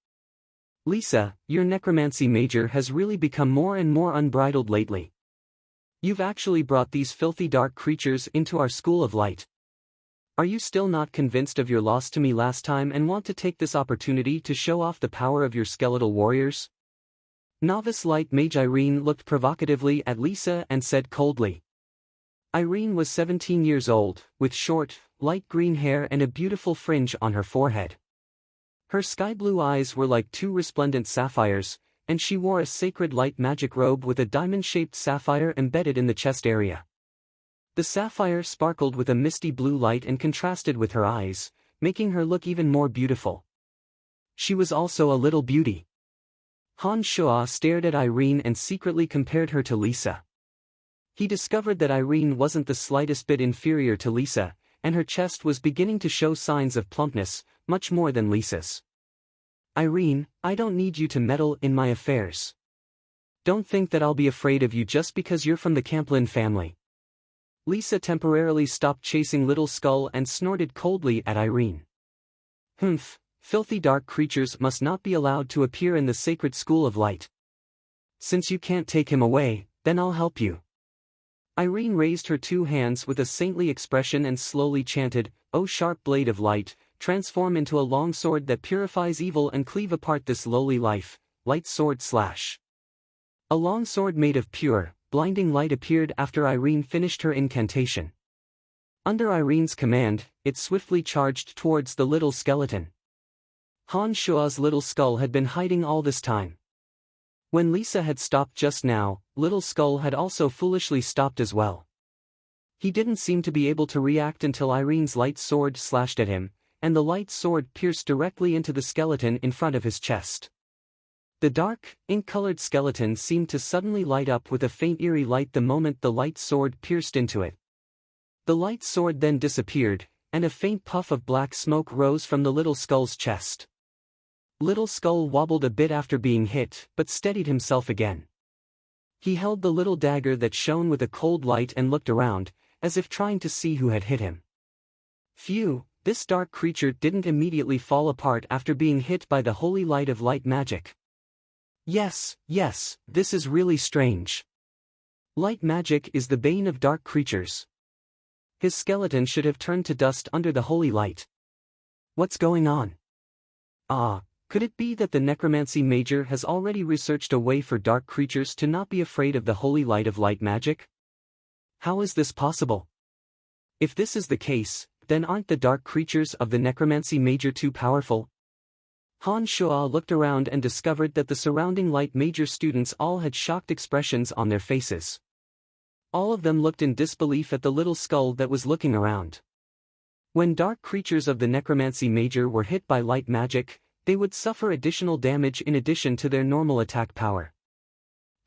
[SPEAKER 1] "Lisa, your necromancy major has really become more and more unbridled lately. You've actually brought these filthy dark creatures into our School of Light. Are you still not convinced of your loss to me last time and want to take this opportunity to show off the power of your skeletal warriors?" Novice Light Mage Irene looked provocatively at Lisa and said coldly. Irene was 17 years old, with short, light green hair and a beautiful fringe on her forehead. Her sky-blue eyes were like 2 resplendent sapphires, and she wore a sacred light magic robe with a diamond-shaped sapphire embedded in the chest area. The sapphire sparkled with a misty blue light and contrasted with her eyes, making her look even more beautiful. She was also a little beauty. Han Shuo stared at Irene and secretly compared her to Lisa. He discovered that Irene wasn't the slightest bit inferior to Lisa, and her chest was beginning to show signs of plumpness, much more than Lisa's. "Irene, I don't need you to meddle in my affairs. Don't think that I'll be afraid of you just because you're from the Camplin family." Lisa temporarily stopped chasing Little Skull and snorted coldly at Irene. "Humph, filthy dark creatures must not be allowed to appear in the sacred School of Light. Since you can't take him away, then I'll help you." Irene raised her 2 hands with a saintly expression and slowly chanted, "O sharp blade of light, transform into a long sword that purifies evil and cleave apart this lowly life, light sword slash." A long sword made of pure, blinding light appeared after Irene finished her incantation. Under Irene's command, it swiftly charged towards the little skeleton. Han Shuo's little skull had been hiding all this time. When Lisa had stopped just now, Little Skull had also foolishly stopped as well. He didn't seem to be able to react until Irene's light sword slashed at him, and the light sword pierced directly into the skeleton in front of his chest. The dark, ink-colored skeleton seemed to suddenly light up with a faint eerie light the moment the light sword pierced into it. The light sword then disappeared, and a faint puff of black smoke rose from the little skull's chest. Little Skull wobbled a bit after being hit, but steadied himself again. He held the little dagger that shone with a cold light and looked around, as if trying to see who had hit him. Phew, this dark creature didn't immediately fall apart after being hit by the holy light of light magic. Yes, this is really strange. Light magic is the bane of dark creatures. His skeleton should have turned to dust under the holy light. What's going on? Could it be that the necromancy major has already researched a way for dark creatures to not be afraid of the holy light of light magic? How is this possible? If this is the case, then aren't the dark creatures of the necromancy major too powerful? Han Shuo looked around and discovered that the surrounding light major students all had shocked expressions on their faces. All of them looked in disbelief at the little skull that was looking around. When dark creatures of the necromancy major were hit by light magic, they would suffer additional damage in addition to their normal attack power.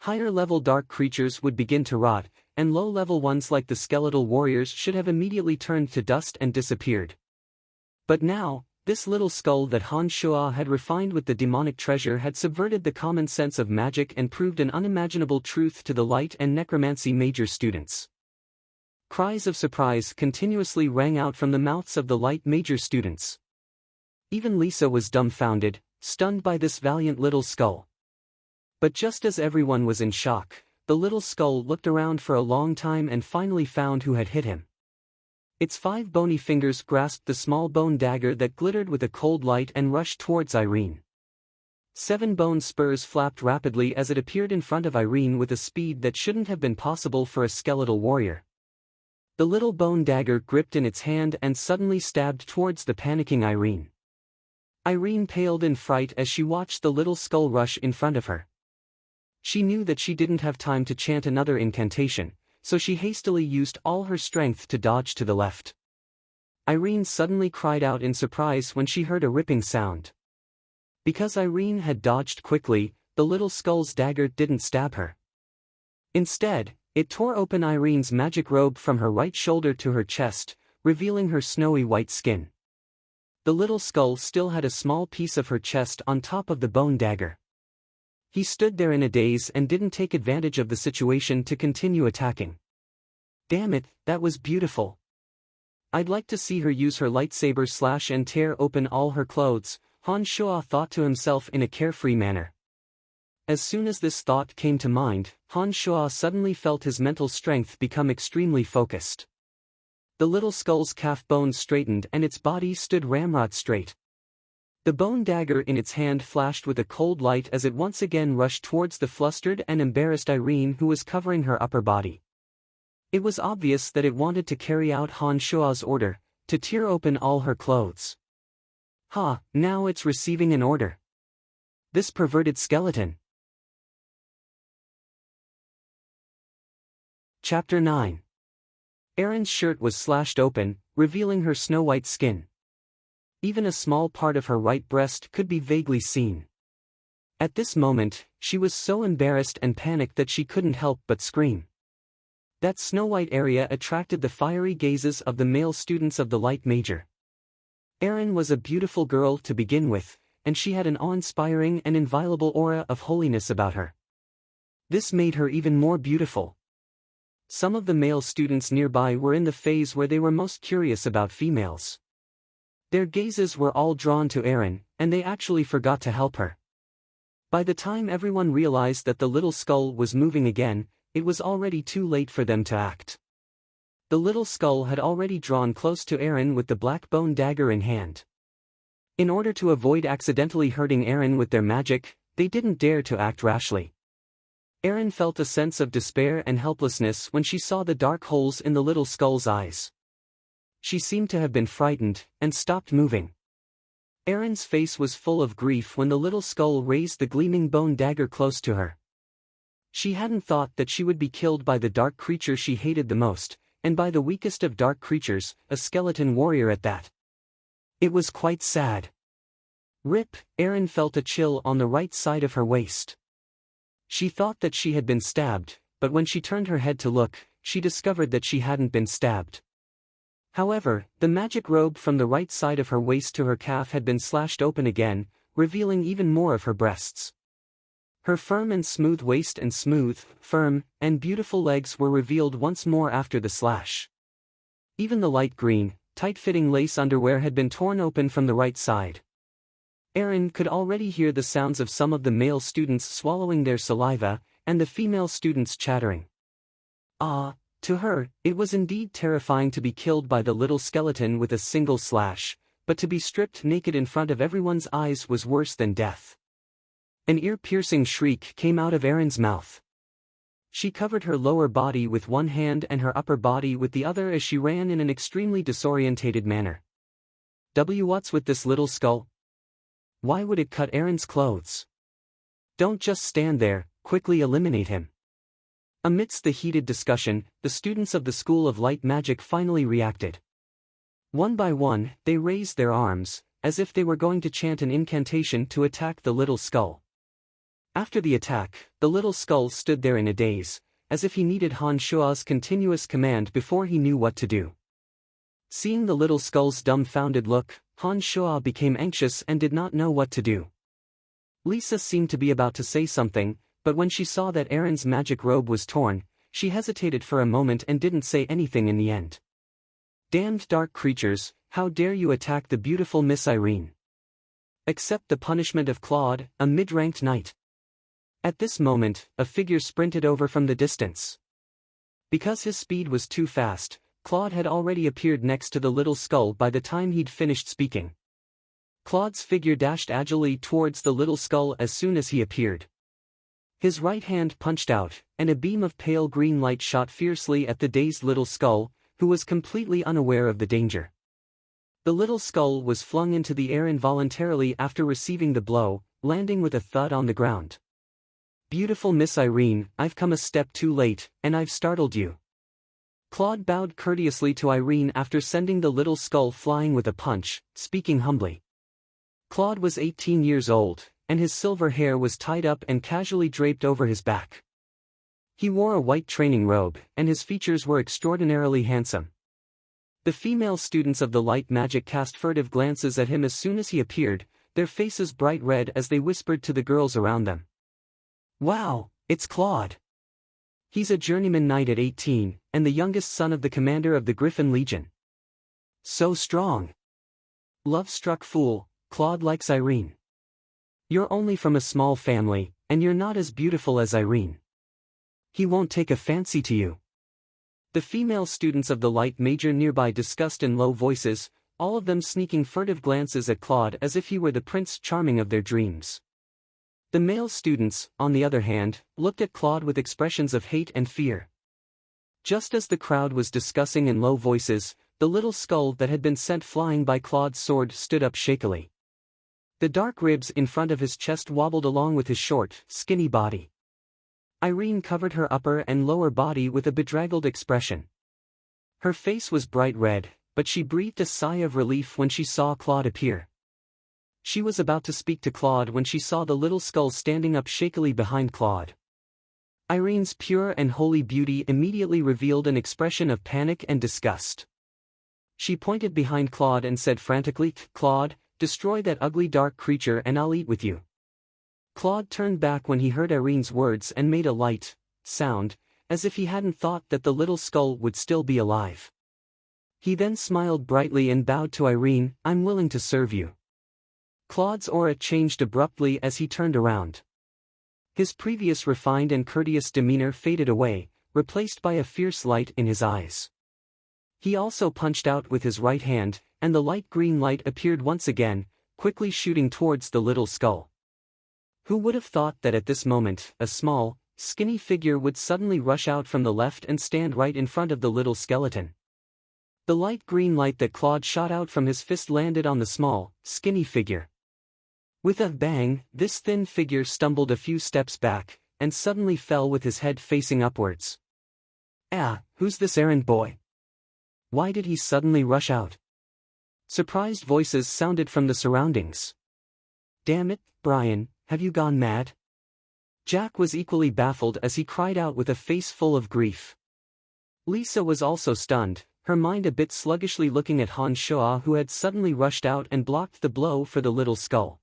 [SPEAKER 1] Higher-level dark creatures would begin to rot, and low-level ones like the skeletal warriors should have immediately turned to dust and disappeared. But now, this little skull that Han Shuo had refined with the demonic treasure had subverted the common sense of magic and proved an unimaginable truth to the light and necromancy major students. Cries of surprise continuously rang out from the mouths of the light major students. Even Lisa was dumbfounded, stunned by this valiant little skull. But just as everyone was in shock, the little skull looked around for a long time and finally found who had hit him. Its 5 bony fingers grasped the small bone dagger that glittered with a cold light and rushed towards Irene. 7 bone spurs flapped rapidly as it appeared in front of Irene with a speed that shouldn't have been possible for a skeletal warrior. The little bone dagger gripped in its hand and suddenly stabbed towards the panicking Irene. Irene paled in fright as she watched the little skull rush in front of her. She knew that she didn't have time to chant another incantation, so she hastily used all her strength to dodge to the left. Irene suddenly cried out in surprise when she heard a ripping sound. Because Irene had dodged quickly, the little skull's dagger didn't stab her. Instead, it tore open Irene's magic robe from her right shoulder to her chest, revealing her snowy white skin. The little skull still had a small piece of her chest on top of the bone dagger. He stood there in a daze and didn't take advantage of the situation to continue attacking. Damn it, that was beautiful. I'd like to see her use her lightsaber slash and tear open all her clothes, Han Shuo thought to himself in a carefree manner. As soon as this thought came to mind, Han Shuo suddenly felt his mental strength become extremely focused. The little skull's calf bones straightened and its body stood ramrod straight. The bone dagger in its hand flashed with a cold light as it once again rushed towards the flustered and embarrassed Irene who was covering her upper body. It was obvious that it wanted to carry out Han Shuo's order, to tear open all her clothes. Now it's receiving an order. This perverted skeleton. Chapter 9. Erin's shirt was slashed open, revealing her snow-white skin. Even a small part of her right breast could be vaguely seen. At this moment, she was so embarrassed and panicked that she couldn't help but scream. That snow-white area attracted the fiery gazes of the male students of the light major. Erin was a beautiful girl to begin with, and she had an awe-inspiring and inviolable aura of holiness about her. This made her even more beautiful. Some of the male students nearby were in the phase where they were most curious about females. Their gazes were all drawn to Erin, and they actually forgot to help her. By the time everyone realized that the little skull was moving again, it was already too late for them to act. The little skull had already drawn close to Erin with the black bone dagger in hand. In order to avoid accidentally hurting Erin with their magic, they didn't dare to act rashly. Erin felt a sense of despair and helplessness when she saw the dark holes in the little skull's eyes. She seemed to have been frightened, and stopped moving. Erin's face was full of grief when the little skull raised the gleaming bone dagger close to her. She hadn't thought that she would be killed by the dark creature she hated the most, and by the weakest of dark creatures, a skeleton warrior at that. It was quite sad. Rip, Erin felt a chill on the right side of her waist. She thought that she had been stabbed, but when she turned her head to look, she discovered that she hadn't been stabbed. However, the magic robe from the right side of her waist to her calf had been slashed open again, revealing even more of her breasts. Her firm and smooth waist and smooth, firm, and beautiful legs were revealed once more after the slash. Even the light green, tight-fitting lace underwear had been torn open from the right side. Aaron could already hear the sounds of some of the male students swallowing their saliva, and the female students chattering. To her, it was indeed terrifying to be killed by the little skeleton with a single slash, but to be stripped naked in front of everyone's eyes was worse than death. An ear-piercing shriek came out of Erin's mouth. She covered her lower body with one hand and her upper body with the other as she ran in an extremely disorientated manner. What's with this little skull? Why would it cut Erin's clothes? Don't just stand there, quickly eliminate him. Amidst the heated discussion, the students of the School of Light Magic finally reacted. One by one, they raised their arms, as if they were going to chant an incantation to attack the little skull. After the attack, the little skull stood there in a daze, as if he needed Han Shua's continuous command before he knew what to do. Seeing the little skull's dumbfounded look, Han Shua became anxious and did not know what to do. Lisa seemed to be about to say something, but when she saw that Erin's magic robe was torn, she hesitated for a moment and didn't say anything in the end. Damned dark creatures, how dare you attack the beautiful Miss Irene? Accept the punishment of Claude, a mid-ranked knight. At this moment, a figure sprinted over from the distance. Because his speed was too fast, Claude had already appeared next to the little skull by the time he'd finished speaking. Claude's figure dashed agilely towards the little skull as soon as he appeared. His right hand punched out, and a beam of pale green light shot fiercely at the dazed little skull, who was completely unaware of the danger. The little skull was flung into the air involuntarily after receiving the blow, landing with a thud on the ground. Beautiful Miss Irene, I've come a step too late, and I've startled you. Claude bowed courteously to Irene after sending the little skull flying with a punch, speaking humbly. Claude was 18 years old, and his silver hair was tied up and casually draped over his back. He wore a white training robe, and his features were extraordinarily handsome. The female students of the light magic cast furtive glances at him as soon as he appeared, their faces bright red as they whispered to the girls around them. Wow, it's Claude. He's a journeyman knight at 18, and the youngest son of the commander of the Griffin Legion. So strong. Love-struck fool, Claude likes Irene. You're only from a small family, and you're not as beautiful as Irene. He won't take a fancy to you. The female students of the light major nearby discussed in low voices, all of them sneaking furtive glances at Claude as if he were the Prince Charming of their dreams. The male students, on the other hand, looked at Claude with expressions of hate and fear. Just as the crowd was discussing in low voices, the little skull that had been sent flying by Claude's sword stood up shakily. The dark ribs in front of his chest wobbled along with his short, skinny body. Irene covered her upper and lower body with a bedraggled expression. Her face was bright red, but she breathed a sigh of relief when she saw Claude appear. She was about to speak to Claude when she saw the little skull standing up shakily behind Claude. Irene's pure and holy beauty immediately revealed an expression of panic and disgust. She pointed behind Claude and said frantically, "Claude, destroy that ugly dark creature and I'll eat with you." Claude turned back when he heard Irene's words and made a light sound, as if he hadn't thought that the little skull would still be alive. He then smiled brightly and bowed to Irene, "I'm willing to serve you." Claude's aura changed abruptly as he turned around. His previous refined and courteous demeanor faded away, replaced by a fierce light in his eyes. He also punched out with his right hand, and the light green light appeared once again, quickly shooting towards the little skull. Who would have thought that at this moment, a small, skinny figure would suddenly rush out from the left and stand right in front of the little skeleton? The light green light that Claude shot out from his fist landed on the small, skinny figure. With a bang, this thin figure stumbled a few steps back, and suddenly fell with his head facing upwards. Who's this errand boy? Why did he suddenly rush out? Surprised voices sounded from the surroundings. Damn it, Brian, have you gone mad? Jack was equally baffled as he cried out with a face full of grief. Lisa was also stunned, her mind a bit sluggishly looking at Han Shua, who had suddenly rushed out and blocked the blow for the little skull.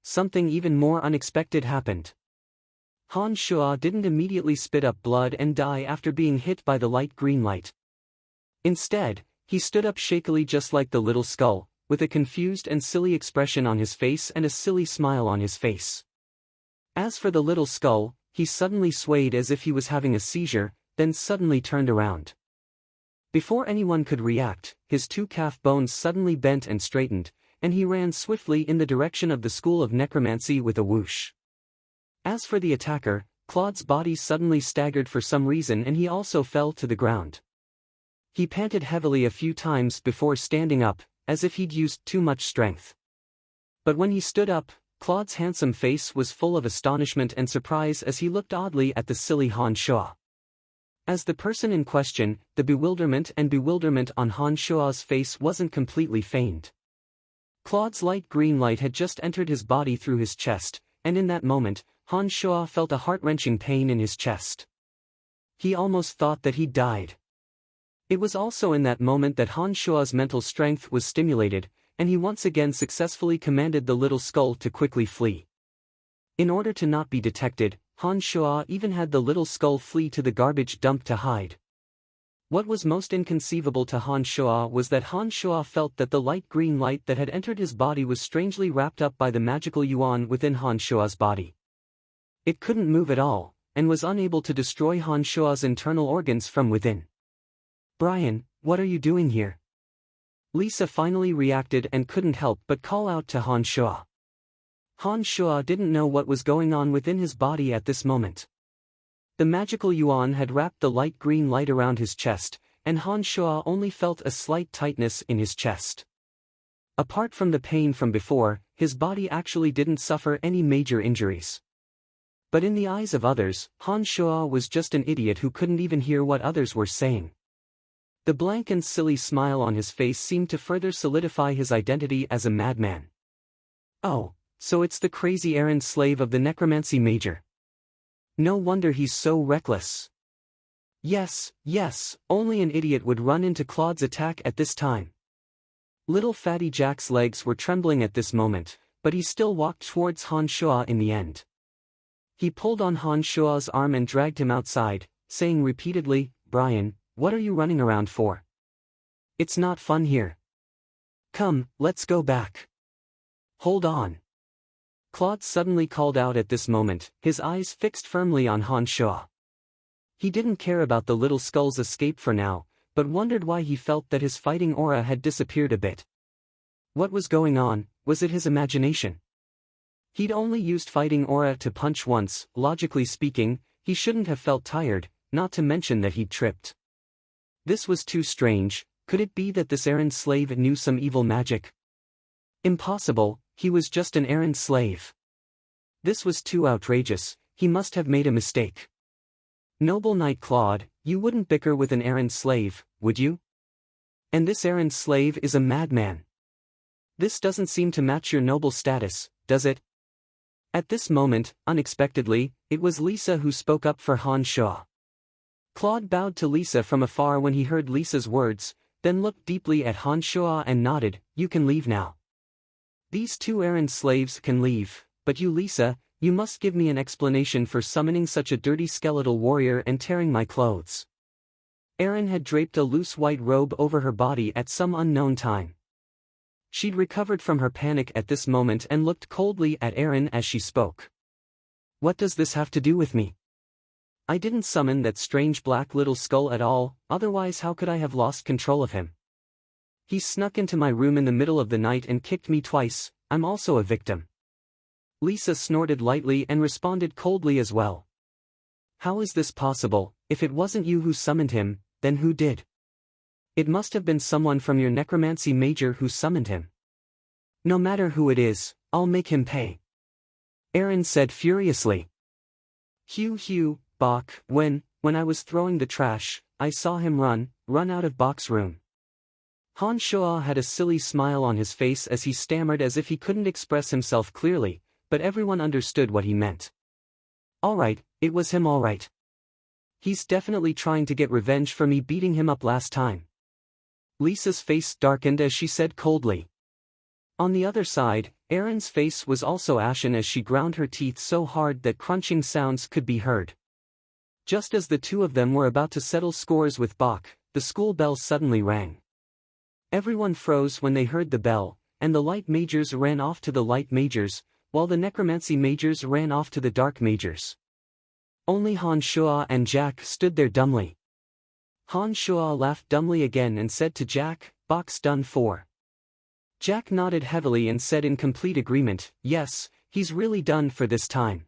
[SPEAKER 1] Something even more unexpected happened. Han Shua didn't immediately spit up blood and die after being hit by the light green light. Instead, he stood up shakily just like the little skull, with a confused and silly expression on his face and a silly smile on his face. As for the little skull, he suddenly swayed as if he was having a seizure, then suddenly turned around. Before anyone could react, his two calf bones suddenly bent and straightened, and he ran swiftly in the direction of the school of necromancy with a whoosh. As for the attacker, Claude's body suddenly staggered for some reason and he also fell to the ground. He panted heavily a few times before standing up, as if he'd used too much strength. But when he stood up, Claude's handsome face was full of astonishment and surprise as he looked oddly at the silly Han Shua. As the person in question, the bewilderment on Han Shua's face wasn't completely feigned. Claude's light green light had just entered his body through his chest, and in that moment, Han Shua felt a heart-wrenching pain in his chest. He almost thought that he'd died. It was also in that moment that Han Shua's mental strength was stimulated, and he once again successfully commanded the little skull to quickly flee. In order to not be detected, Han Shua even had the little skull flee to the garbage dump to hide. What was most inconceivable to Han Shua was that Han Shua felt that the light green light that had entered his body was strangely wrapped up by the magical yuan within Han Shua's body. It couldn't move at all, and was unable to destroy Han Shua's internal organs from within. "Brian, what are you doing here?" Lisa finally reacted and couldn't help but call out to Han Shua. Han Shua didn't know what was going on within his body at this moment. The magical yuan had wrapped the light green light around his chest, and Han Shua only felt a slight tightness in his chest. Apart from the pain from before, his body actually didn't suffer any major injuries. But in the eyes of others, Han Shua was just an idiot who couldn't even hear what others were saying. The blank and silly smile on his face seemed to further solidify his identity as a madman. "Oh, so it's the crazy errand slave of the necromancy major. No wonder he's so reckless." Yes, only an idiot would run into Claude's attack at this time. Little Fatty Jack's legs were trembling at this moment, but he still walked towards Han Shua in the end. He pulled on Han Shua's arm and dragged him outside, saying repeatedly, "Brian, what are you running around for? It's not fun here. Come, let's go back." "Hold on." Claude suddenly called out at this moment, his eyes fixed firmly on Han Shua. He didn't care about the little skull's escape for now, but wondered why he felt that his fighting aura had disappeared a bit. What was going on? Was it his imagination? He'd only used fighting aura to punch once. Logically speaking, he shouldn't have felt tired, not to mention that he'd tripped. This was too strange. Could it be that this errand slave knew some evil magic? Impossible, he was just an errand slave. This was too outrageous, he must have made a mistake. "Noble Knight Claude, you wouldn't bicker with an errand slave, would you? And this errand slave is a madman. This doesn't seem to match your noble status, does it?" At this moment, unexpectedly, it was Lisa who spoke up for Han Shua. Claude bowed to Lisa from afar when he heard Lisa's words, then looked deeply at Han Shua and nodded, "You can leave now. These two errand slaves can leave, but you Lisa, you must give me an explanation for summoning such a dirty skeletal warrior and tearing my clothes." Erin had draped a loose white robe over her body at some unknown time. She'd recovered from her panic at this moment and looked coldly at Erin as she spoke. "What does this have to do with me? I didn't summon that strange black little skull at all, otherwise how could I have lost control of him? He snuck into my room in the middle of the night and kicked me twice. I'm also a victim." Lisa snorted lightly and responded coldly as well. "How is this possible? If it wasn't you who summoned him, then who did? It must have been someone from your necromancy major who summoned him. No matter who it is, I'll make him pay," Erin said furiously. Hugh, Bach, when I was throwing the trash, I saw him run out of Bach's room." Han Shua had a silly smile on his face as he stammered as if he couldn't express himself clearly, but everyone understood what he meant. "All right, it was him all right. He's definitely trying to get revenge for me beating him up last time." Lisa's face darkened as she said coldly. On the other side, Erin's face was also ashen as she ground her teeth so hard that crunching sounds could be heard. Just as the two of them were about to settle scores with Bach, the school bell suddenly rang. Everyone froze when they heard the bell, and the light majors ran off to the light majors, while the necromancy majors ran off to the dark majors. Only Han Shuo and Jack stood there dumbly. Han Shuo laughed dumbly again and said to Jack, "Bach's done for." Jack nodded heavily and said in complete agreement, "Yes, he's really done for this time."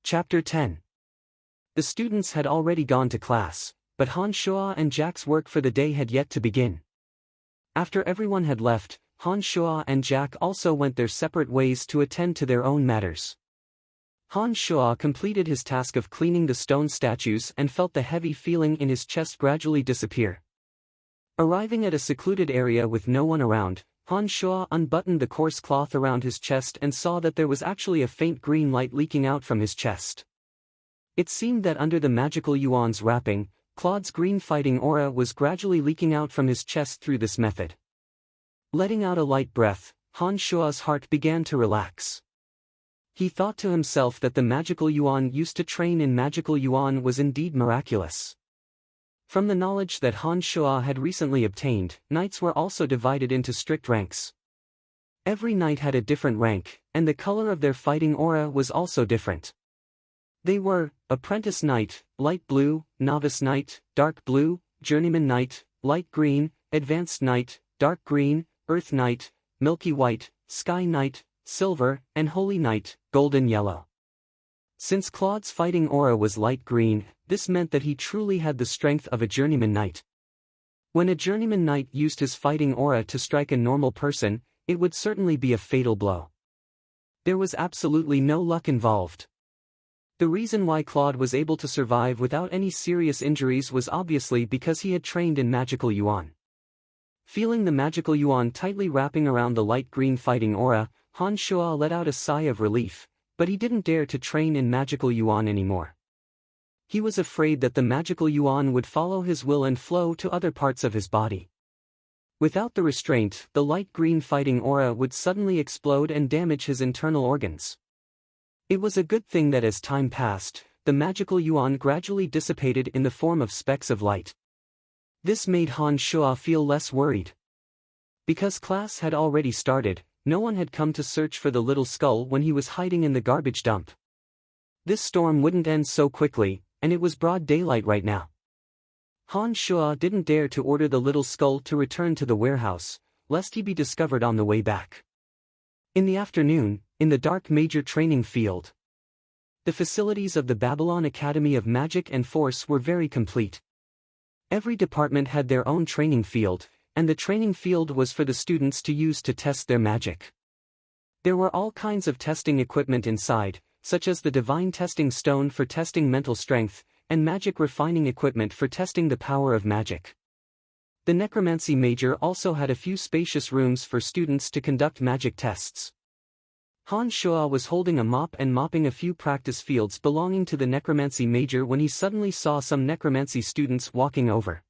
[SPEAKER 1] Chapter 10. The students had already gone to class, but Han Shuo and Jack's work for the day had yet to begin. After everyone had left, Han Shuo and Jack also went their separate ways to attend to their own matters. Han Shuo completed his task of cleaning the stone statues and felt the heavy feeling in his chest gradually disappear. Arriving at a secluded area with no one around, Han Shuo unbuttoned the coarse cloth around his chest and saw that there was actually a faint green light leaking out from his chest. It seemed that under the magical Yuan's wrapping, Claude's green fighting aura was gradually leaking out from his chest through this method. Letting out a light breath, Han Shuo's heart began to relax. He thought to himself that the magical Yuan used to train in magical Yuan was indeed miraculous. From the knowledge that Han Shuo had recently obtained, knights were also divided into strict ranks. Every knight had a different rank, and the color of their fighting aura was also different. They were, Apprentice Knight, Light Blue, Novice Knight, Dark Blue, Journeyman Knight, Light Green, Advanced Knight, Dark Green, Earth Knight, Milky White, Sky Knight, Silver, and Holy Knight, Golden Yellow. Since Claude's fighting aura was light green, this meant that he truly had the strength of a Journeyman Knight. When a Journeyman Knight used his fighting aura to strike a normal person, it would certainly be a fatal blow. There was absolutely no luck involved. The reason why Claude was able to survive without any serious injuries was obviously because he had trained in magical Yuan. Feeling the magical Yuan tightly wrapping around the light green fighting aura, Han Shuo let out a sigh of relief, but he didn't dare to train in magical Yuan anymore. He was afraid that the magical Yuan would follow his will and flow to other parts of his body. Without the restraint, the light green fighting aura would suddenly explode and damage his internal organs. It was a good thing that as time passed, the magical Yuan gradually dissipated in the form of specks of light. This made Han Shuo feel less worried. Because class had already started, no one had come to search for the little skull when he was hiding in the garbage dump. This storm wouldn't end so quickly, and it was broad daylight right now. Han Shuo didn't dare to order the little skull to return to the warehouse, lest he be discovered on the way back. In the afternoon, in the Dark Major training field, the facilities of the Babylon Academy of Magic and Force were very complete. Every department had their own training field, and the training field was for the students to use to test their magic. There were all kinds of testing equipment inside, such as the Divine Testing Stone for testing mental strength, and magic refining equipment for testing the power of magic. The Necromancy Major also had a few spacious rooms for students to conduct magic tests. Han Shuo was holding a mop and mopping a few practice fields belonging to the Necromancy Major when he suddenly saw some Necromancy students walking over.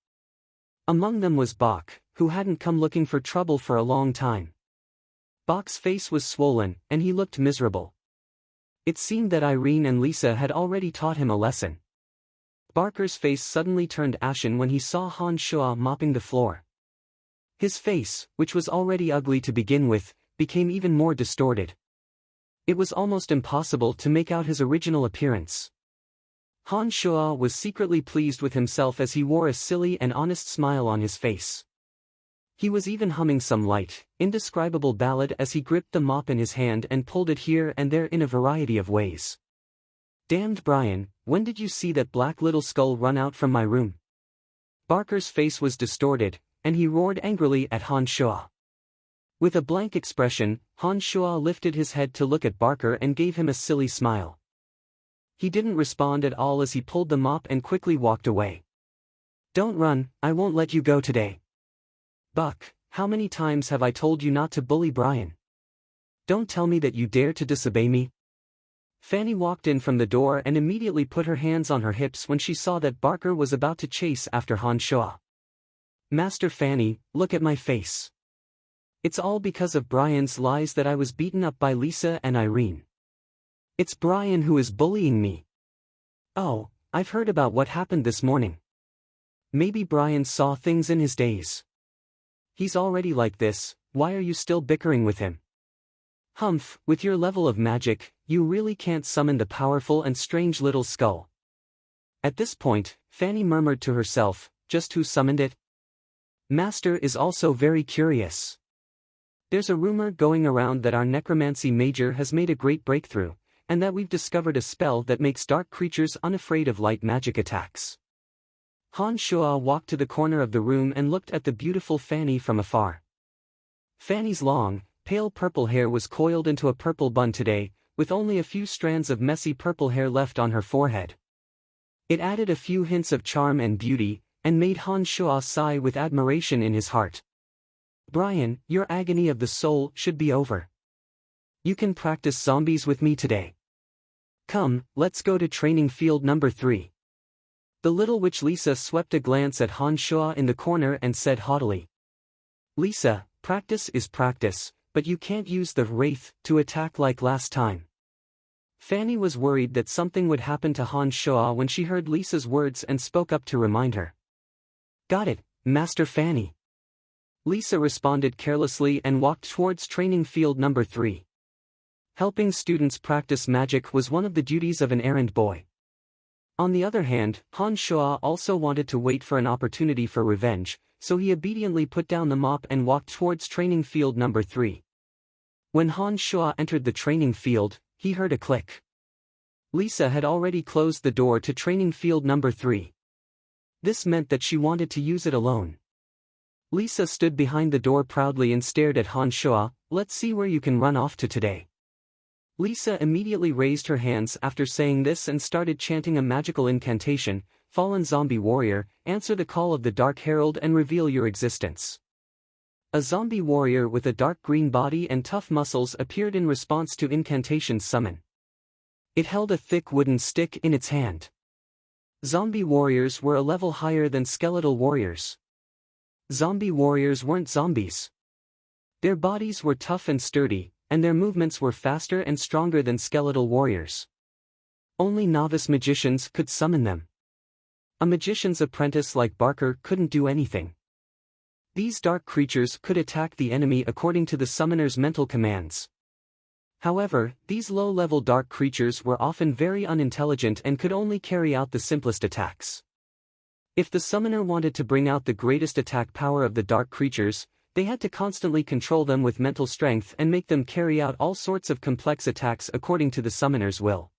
[SPEAKER 1] Among them was Bach, who hadn't come looking for trouble for a long time. Bach's face was swollen, and he looked miserable. It seemed that Irene and Lisa had already taught him a lesson. Barker's face suddenly turned ashen when he saw Han Shuo mopping the floor. His face, which was already ugly to begin with, became even more distorted. It was almost impossible to make out his original appearance. Han Shuo was secretly pleased with himself as he wore a silly and honest smile on his face. He was even humming some light, indescribable ballad as he gripped the mop in his hand and pulled it here and there in a variety of ways. "Damned Brian, when did you see that black little skull run out from my room?" Barker's face was distorted, and he roared angrily at Han Shuo. With a blank expression, Han Shuo lifted his head to look at Barker and gave him a silly smile. He didn't respond at all as he pulled the mop and quickly walked away. "Don't run, I won't let you go today." "Buck, how many times have I told you not to bully Brian? Don't tell me that you dare to disobey me." Fanny walked in from the door and immediately put her hands on her hips when she saw that Barker was about to chase after Han Shuo. Master Fanny, look at my face. It's all because of Brian's lies that I was beaten up by Lisa and Irene. It's Brian who is bullying me. Oh, I've heard about what happened this morning. Maybe Brian saw things in his days. He's already like this, why are you still bickering with him? Humph, with your level of magic, you really can't summon the powerful and strange little skull. At this point, Fanny murmured to herself, just who summoned it? Master is also very curious. There's a rumor going around that our necromancy major has made a great breakthrough, and that we've discovered a spell that makes dark creatures unafraid of light magic attacks. Han Shuo walked to the corner of the room and looked at the beautiful Fanny from afar. Fanny's long, pale purple hair was coiled into a purple bun today, with only a few strands of messy purple hair left on her forehead. It added a few hints of charm and beauty, and made Han Shuo sigh with admiration in his heart. Brian, your agony of the soul should be over. You can practice zombies with me today. Come, let's go to training field number 3. The little witch Lisa swept a glance at Han Shuo in the corner and said haughtily. Lisa, practice is practice, but you can't use the wraith to attack like last time. Fanny was worried that something would happen to Han Shuo when she heard Lisa's words and spoke up to remind her. Got it, Master Fanny. Lisa responded carelessly and walked towards training field number 3. Helping students practice magic was one of the duties of an errand boy. On the other hand, Han Shuo also wanted to wait for an opportunity for revenge, so he obediently put down the mop and walked towards training field number 3. When Han Shuo entered the training field, he heard a click. Lisa had already closed the door to training field number 3. This meant that she wanted to use it alone. Lisa stood behind the door proudly and stared at Han Shuo. Let's see where you can run off to today. Lisa immediately raised her hands after saying this and started chanting a magical incantation. Fallen zombie warrior, answer the call of the Dark Herald and reveal your existence. A zombie warrior with a dark green body and tough muscles appeared in response to incantation's summon. It held a thick wooden stick in its hand. Zombie warriors were a level higher than skeletal warriors. Zombie warriors weren't zombies. Their bodies were tough and sturdy, and their movements were faster and stronger than skeletal warriors. Only novice magicians could summon them. A magician's apprentice like Barker couldn't do anything. These dark creatures could attack the enemy according to the summoner's mental commands. However, these low-level dark creatures were often very unintelligent and could only carry out the simplest attacks. If the summoner wanted to bring out the greatest attack power of the dark creatures, they had to constantly control them with mental strength and make them carry out all sorts of complex attacks according to the summoner's will.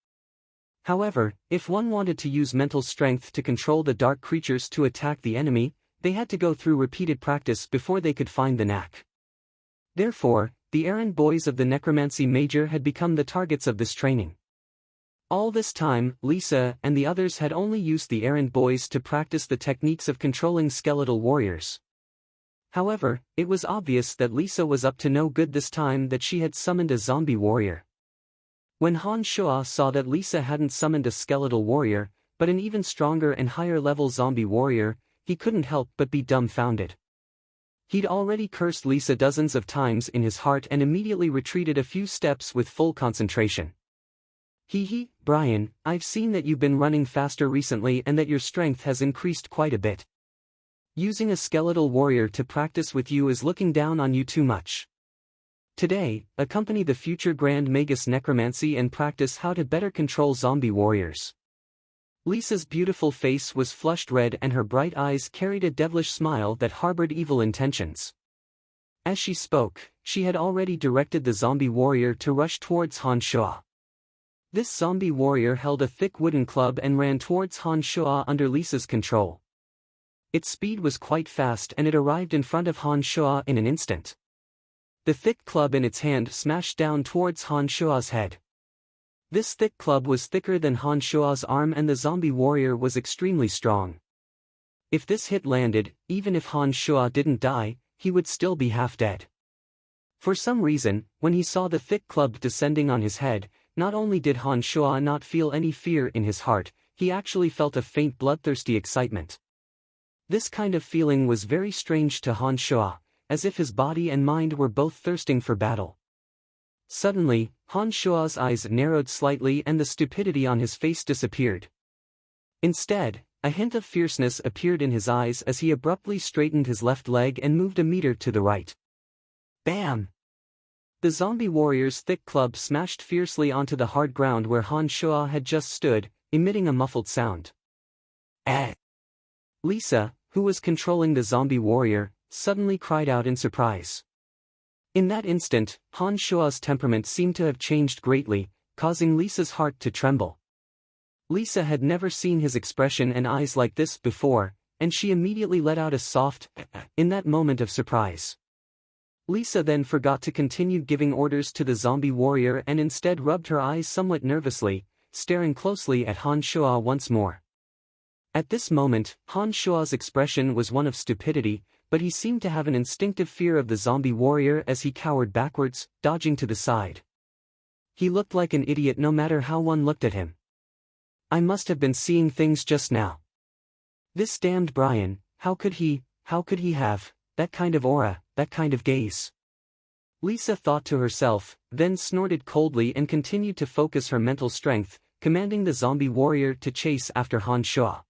[SPEAKER 1] However, if one wanted to use mental strength to control the dark creatures to attack the enemy, they had to go through repeated practice before they could find the knack. Therefore, the errand boys of the necromancy major had become the targets of this training. All this time, Lisa and the others had only used the errand boys to practice the techniques of controlling skeletal warriors. However, it was obvious that Lisa was up to no good this time that she had summoned a zombie warrior. When Han Shuo saw that Lisa hadn't summoned a skeletal warrior, but an even stronger and higher-level zombie warrior, he couldn't help but be dumbfounded. He'd already cursed Lisa dozens of times in his heart and immediately retreated a few steps with full concentration. Brian, I've seen that you've been running faster recently and that your strength has increased quite a bit. Using a skeletal warrior to practice with you is looking down on you too much. Today, accompany the future Grand Magus Necromancy and practice how to better control zombie warriors. Lisa's beautiful face was flushed red and her bright eyes carried a devilish smile that harbored evil intentions. As she spoke, she had already directed the zombie warrior to rush towards Han Shuo. This zombie warrior held a thick wooden club and ran towards Han Shuo under Lisa's control. Its speed was quite fast and it arrived in front of Han Shuo in an instant. The thick club in its hand smashed down towards Han Shuo's head. This thick club was thicker than Han Shuo's arm and the zombie warrior was extremely strong. If this hit landed, even if Han Shuo didn't die, he would still be half dead. For some reason, when he saw the thick club descending on his head, not only did Han Shuo not feel any fear in his heart, he actually felt a faint bloodthirsty excitement. This kind of feeling was very strange to Han Shuo, as if his body and mind were both thirsting for battle. Suddenly, Han Shuo's eyes narrowed slightly and the stupidity on his face disappeared. Instead, a hint of fierceness appeared in his eyes as he abruptly straightened his left leg and moved a meter to the right. Bam! The zombie warrior's thick club smashed fiercely onto the hard ground where Han Shuo had just stood, emitting a muffled sound. Eh! Lisa, who was controlling the zombie warrior, suddenly cried out in surprise. In that instant, Han Shuo's temperament seemed to have changed greatly, causing Lisa's heart to tremble. Lisa had never seen his expression and eyes like this before, and she immediately let out a soft in that moment of surprise. Lisa then forgot to continue giving orders to the zombie warrior and instead rubbed her eyes somewhat nervously, staring closely at Han Shuo once more. At this moment, Han Shuo's expression was one of stupidity, but he seemed to have an instinctive fear of the zombie warrior as he cowered backwards, dodging to the side. He looked like an idiot no matter how one looked at him. I must have been seeing things just now. This damned Brian, how could he have that kind of aura, that kind of gaze? Lisa thought to herself, then snorted coldly and continued to focus her mental strength, commanding the zombie warrior to chase after Han Shuo.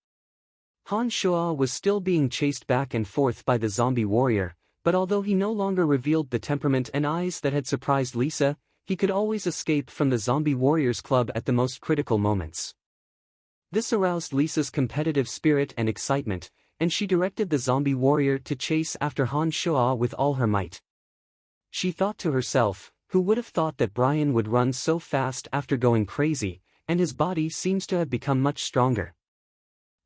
[SPEAKER 1] Han Shuo was still being chased back and forth by the zombie warrior, but although he no longer revealed the temperament and eyes that had surprised Lisa, he could always escape from the zombie warrior's club at the most critical moments. This aroused Lisa's competitive spirit and excitement, and she directed the zombie warrior to chase after Han Shuo with all her might. She thought to herself, who would have thought that Brian would run so fast after going crazy, and his body seems to have become much stronger.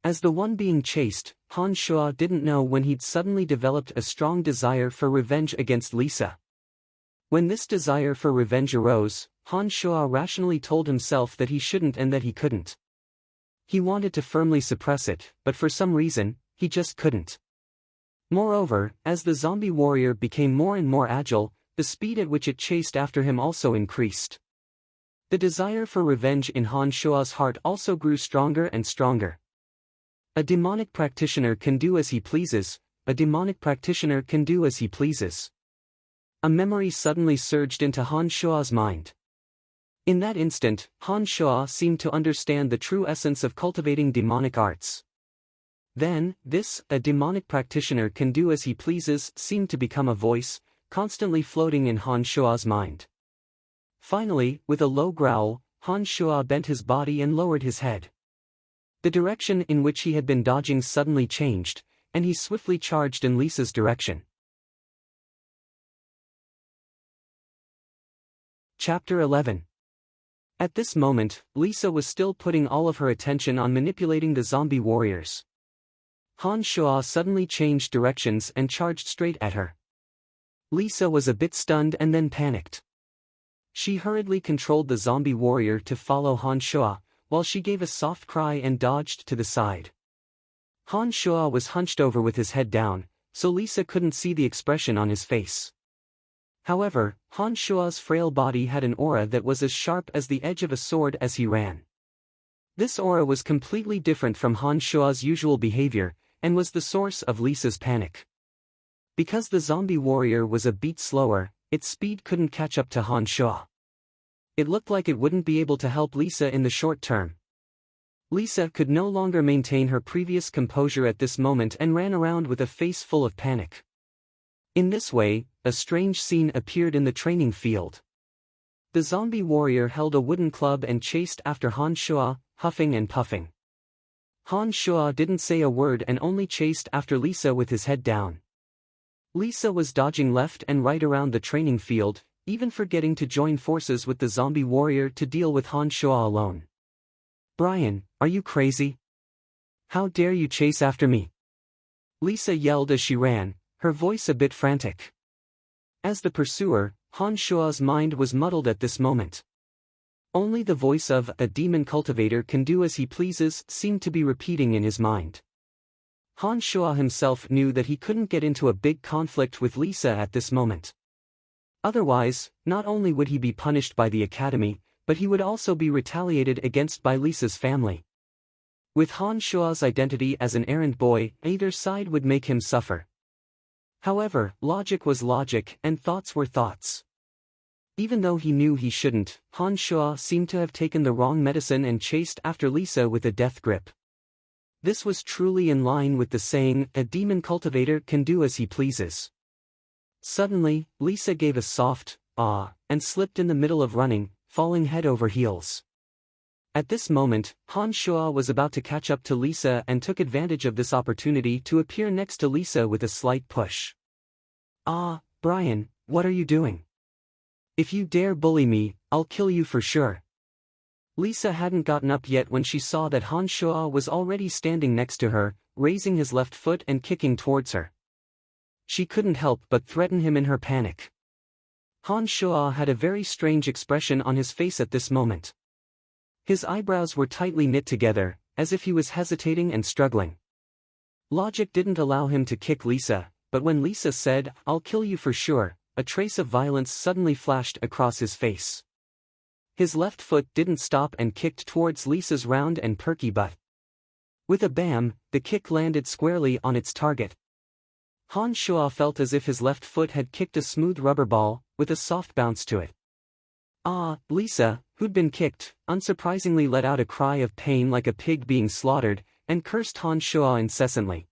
[SPEAKER 1] As the one being chased, Han Shuo didn't know when he'd suddenly developed a strong desire for revenge against Lisa. When this desire for revenge arose, Han Shuo rationally told himself that he shouldn't and that he couldn't. He wanted to firmly suppress it, but for some reason, he just couldn't. Moreover, as the zombie warrior became more and more agile, the speed at which it chased after him also increased. The desire for revenge in Han Shuo's heart also grew stronger and stronger. A demonic practitioner can do as he pleases, a demonic practitioner can do as he pleases. A memory suddenly surged into Han Shuo's mind. In that instant, Han Shuo seemed to understand the true essence of cultivating demonic arts. Then, a demonic practitioner can do as he pleases seemed to become a voice, constantly floating in Han Shuo's mind. Finally, with a low growl, Han Shuo bent his body and lowered his head. The direction in which he had been dodging suddenly changed, and he swiftly charged in Lisa's direction. Chapter 11. At this moment, Lisa was still putting all of her attention on manipulating the zombie warriors. Han Shuo suddenly changed directions and charged straight at her. Lisa was a bit stunned and then panicked. She hurriedly controlled the zombie warrior to follow Han Shuo, while she gave a soft cry and dodged to the side. Han Shuo was hunched over with his head down, so Lisa couldn't see the expression on his face. However, Han Shuo's frail body had an aura that was as sharp as the edge of a sword as he ran. This aura was completely different from Han Shuo's usual behavior, and was the source of Lisa's panic. Because the zombie warrior was a beat slower, its speed couldn't catch up to Han Shuo. It looked like it wouldn't be able to help Lisa in the short term. Lisa could no longer maintain her previous composure at this moment and ran around with a face full of panic. In this way, a strange scene appeared in the training field. The zombie warrior held a wooden club and chased after Han Shuo, huffing and puffing. Han Shuo didn't say a word and only chased after Lisa with his head down. Lisa was dodging left and right around the training field, even forgetting to join forces with the zombie warrior to deal with Han Shuo alone. "Brian, are you crazy? How dare you chase after me?" Lisa yelled as she ran, her voice a bit frantic. As the pursuer, Han Shuo's mind was muddled at this moment. Only the voice of a demon cultivator can do as he pleases seemed to be repeating in his mind. Han Shuo himself knew that he couldn't get into a big conflict with Lisa at this moment. Otherwise, not only would he be punished by the academy, but he would also be retaliated against by Lisa's family. With Han Shua's identity as an errand boy, either side would make him suffer. However, logic was logic and thoughts were thoughts. Even though he knew he shouldn't, Han Shua seemed to have taken the wrong medicine and chased after Lisa with a death grip. This was truly in line with the saying, "A demon cultivator can do as he pleases." Suddenly, Lisa gave a soft, "ah," and slipped in the middle of running, falling head over heels. At this moment, Han Shua was about to catch up to Lisa and took advantage of this opportunity to appear next to Lisa with a slight push. "Ah, Brian, what are you doing? If you dare bully me, I'll kill you for sure." Lisa hadn't gotten up yet when she saw that Han Shua was already standing next to her, raising his left foot and kicking towards her. She couldn't help but threaten him in her panic. Han Shua had a very strange expression on his face at this moment. His eyebrows were tightly knit together, as if he was hesitating and struggling. Logic didn't allow him to kick Lisa, but when Lisa said, "I'll kill you for sure," a trace of violence suddenly flashed across his face. His left foot didn't stop and kicked towards Lisa's round and perky butt. With a bam, the kick landed squarely on its target. Han Shua felt as if his left foot had kicked a smooth rubber ball, with a soft bounce to it. "Ah," Lisa, who'd been kicked, unsurprisingly let out a cry of pain like a pig being slaughtered, and cursed Han Shua incessantly.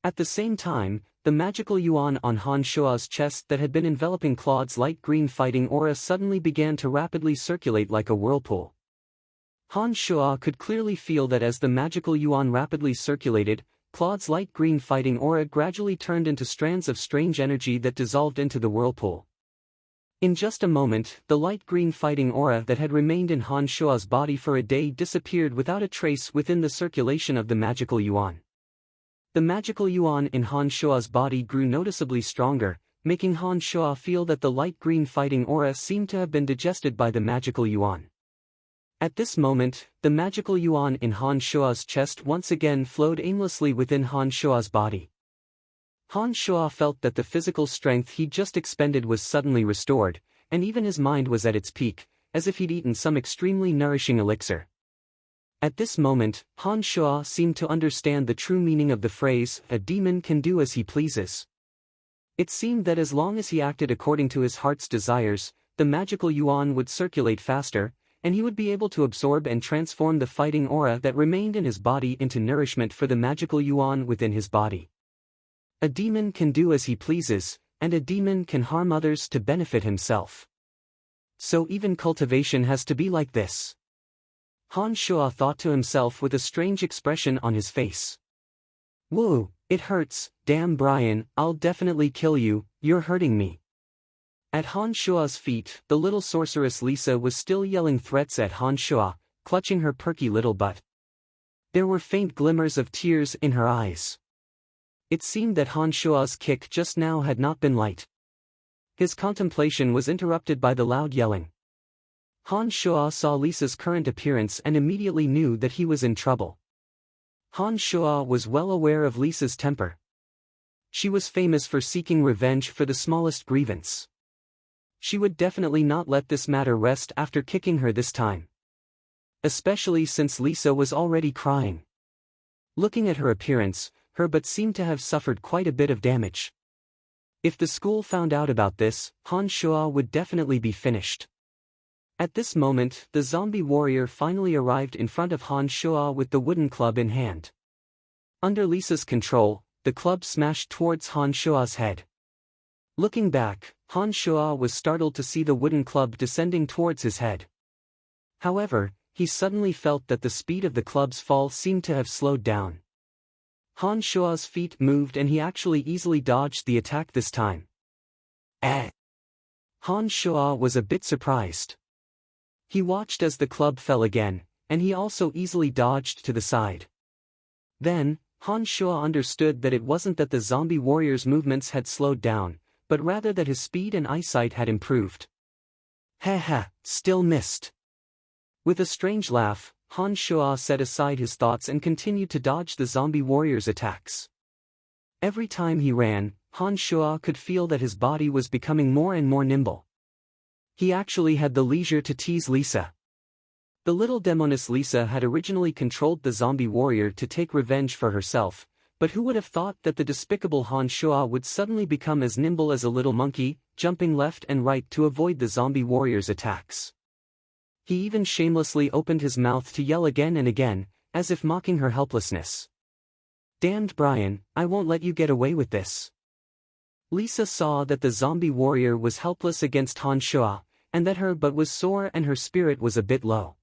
[SPEAKER 1] At the same time, the magical yuan on Han Shua's chest that had been enveloping Claude's light green fighting aura suddenly began to rapidly circulate like a whirlpool. Han Shua could clearly feel that as the magical yuan rapidly circulated, Claude's light green fighting aura gradually turned into strands of strange energy that dissolved into the whirlpool. In just a moment, the light green fighting aura that had remained in Han Shua's body for a day disappeared without a trace within the circulation of the magical yuan. The magical yuan in Han Shua's body grew noticeably stronger, making Han Shua feel that the light green fighting aura seemed to have been digested by the magical yuan. At this moment, the magical yuan in Han Shua's chest once again flowed aimlessly within Han Shua's body. Han Shua felt that the physical strength he'd just expended was suddenly restored, and even his mind was at its peak, as if he'd eaten some extremely nourishing elixir. At this moment, Han Shua seemed to understand the true meaning of the phrase, "A demon can do as he pleases." It seemed that as long as he acted according to his heart's desires, the magical yuan would circulate faster, and he would be able to absorb and transform the fighting aura that remained in his body into nourishment for the magical yuan within his body. A demon can do as he pleases, and a demon can harm others to benefit himself. So even cultivation has to be like this. Han Shua thought to himself with a strange expression on his face. "Whoa, it hurts, damn Brian, I'll definitely kill you, you're hurting me." At Han Shua's feet, the little sorceress Lisa was still yelling threats at Han Shua, clutching her perky little butt. There were faint glimmers of tears in her eyes. It seemed that Han Shua's kick just now had not been light. His contemplation was interrupted by the loud yelling. Han Shua saw Lisa's current appearance and immediately knew that he was in trouble. Han Shua was well aware of Lisa's temper. She was famous for seeking revenge for the smallest grievance. She would definitely not let this matter rest after kicking her this time. Especially since Lisa was already crying. Looking at her appearance, her butt seemed to have suffered quite a bit of damage. If the school found out about this, Han Shua would definitely be finished. At this moment, the zombie warrior finally arrived in front of Han Shua with the wooden club in hand. Under Lisa's control, the club smashed towards Han Shua's head. Looking back, Han Shua was startled to see the wooden club descending towards his head. However, he suddenly felt that the speed of the club's fall seemed to have slowed down. Han Shua's feet moved and he actually easily dodged the attack this time. Han Shua was a bit surprised. He watched as the club fell again, and he also easily dodged to the side. Then, Han Shua understood that it wasn't that the zombie warrior's movements had slowed down, but rather that his speed and eyesight had improved. Still missed. With a strange laugh, Han Shua set aside his thoughts and continued to dodge the zombie warrior's attacks. Every time he ran, Han Shua could feel that his body was becoming more and more nimble. He actually had the leisure to tease Lisa. The little demoness Lisa had originally controlled the zombie warrior to take revenge for herself, but who would have thought that the despicable Han Shua would suddenly become as nimble as a little monkey, jumping left and right to avoid the zombie warrior's attacks. He even shamelessly opened his mouth to yell again and again, as if mocking her helplessness. "Damned Brian, I won't let you get away with this." Lisa saw that the zombie warrior was helpless against Han Shua, and that her butt was sore and her spirit was a bit low.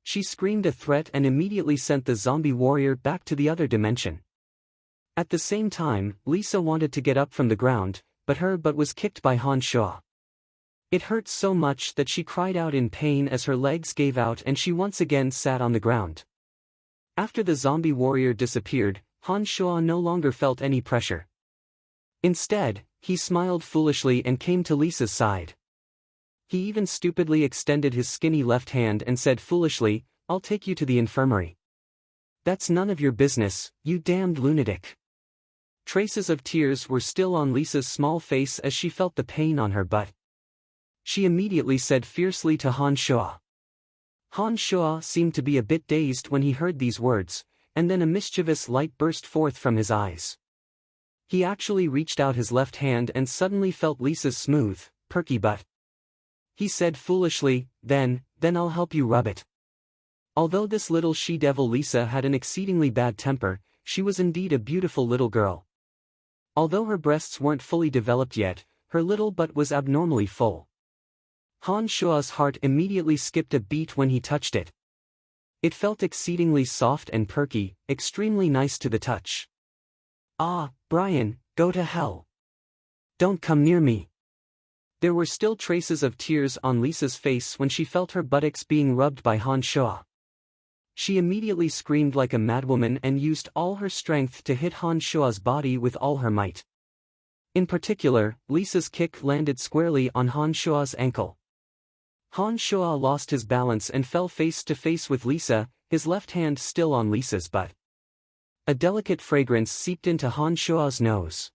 [SPEAKER 1] She screamed a threat and immediately sent the zombie warrior back to the other dimension. At the same time, Lisa wanted to get up from the ground, but her butt was kicked by Han Shua. It hurt so much that she cried out in pain as her legs gave out and she once again sat on the ground. After the zombie warrior disappeared, Han Shua no longer felt any pressure. Instead, he smiled foolishly and came to Lisa's side. He even stupidly extended his skinny left hand and said foolishly, "I'll take you to the infirmary." "That's none of your business, you damned lunatic." Traces of tears were still on Lisa's small face as she felt the pain on her butt. She immediately said fiercely to Han Shua. Han Shua seemed to be a bit dazed when he heard these words, and then a mischievous light burst forth from his eyes. He actually reached out his left hand and suddenly felt Lisa's smooth, perky butt. He said foolishly, then I'll help you rub it." Although this little she-devil Lisa had an exceedingly bad temper, she was indeed a beautiful little girl. Although her breasts weren't fully developed yet, her little butt was abnormally full. Han Shua's heart immediately skipped a beat when he touched it. It felt exceedingly soft and perky, extremely nice to the touch. "Ah, Brian, go to hell. Don't come near me." There were still traces of tears on Lisa's face when she felt her buttocks being rubbed by Han Shua. She immediately screamed like a madwoman and used all her strength to hit Han Shua's body with all her might. In particular, Lisa's kick landed squarely on Han Shua's ankle. Han Shua lost his balance and fell face to face with Lisa, his left hand still on Lisa's butt. A delicate fragrance seeped into Han Shua's nose.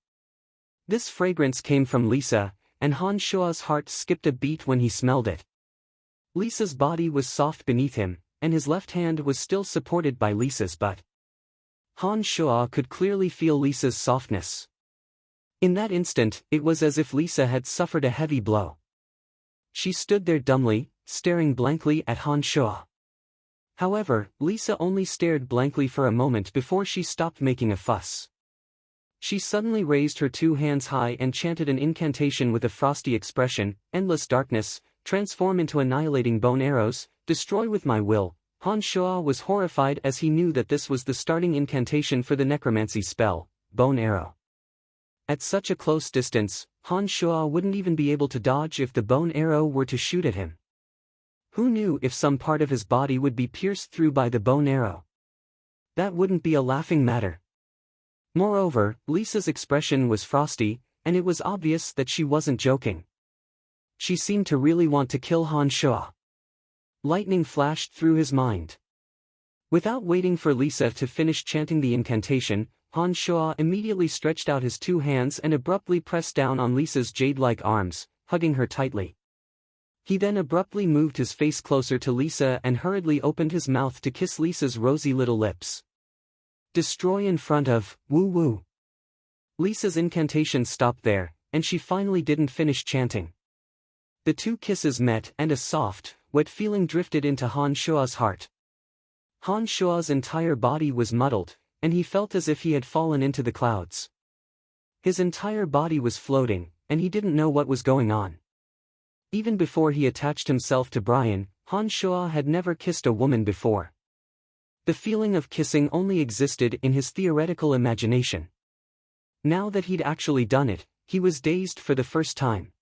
[SPEAKER 1] This fragrance came from Lisa, and Han Shua's heart skipped a beat when he smelled it. Lisa's body was soft beneath him, and his left hand was still supported by Lisa's butt. Han Shua could clearly feel Lisa's softness. In that instant, it was as if Lisa had suffered a heavy blow. She stood there dumbly, staring blankly at Han Shua. However, Lisa only stared blankly for a moment before she stopped making a fuss. She suddenly raised her two hands high and chanted an incantation with a frosty expression, "Endless darkness, transform into annihilating bone arrows, destroy with my will." Han Shua was horrified as he knew that this was the starting incantation for the necromancy spell, Bone Arrow. At such a close distance, Han Shua wouldn't even be able to dodge if the bone arrow were to shoot at him. Who knew if some part of his body would be pierced through by the bone arrow? That wouldn't be a laughing matter. Moreover, Lisa's expression was frosty, and it was obvious that she wasn't joking. She seemed to really want to kill Han Shua. Lightning flashed through his mind. Without waiting for Lisa to finish chanting the incantation, Han Shua immediately stretched out his two hands and abruptly pressed down on Lisa's jade-like arms, hugging her tightly. He then abruptly moved his face closer to Lisa and hurriedly opened his mouth to kiss Lisa's rosy little lips. "Destroy in front of, woo-woo." Lisa's incantation stopped there, and she finally didn't finish chanting. The two kisses met and a soft, wet feeling drifted into Han Shua's heart. Han Shua's entire body was muddled, and he felt as if he had fallen into the clouds. His entire body was floating, and he didn't know what was going on. Even before he attached himself to Brian, Han Shua had never kissed a woman before. The feeling of kissing only existed in his theoretical imagination. Now that he'd actually done it, he was dazed for the first time.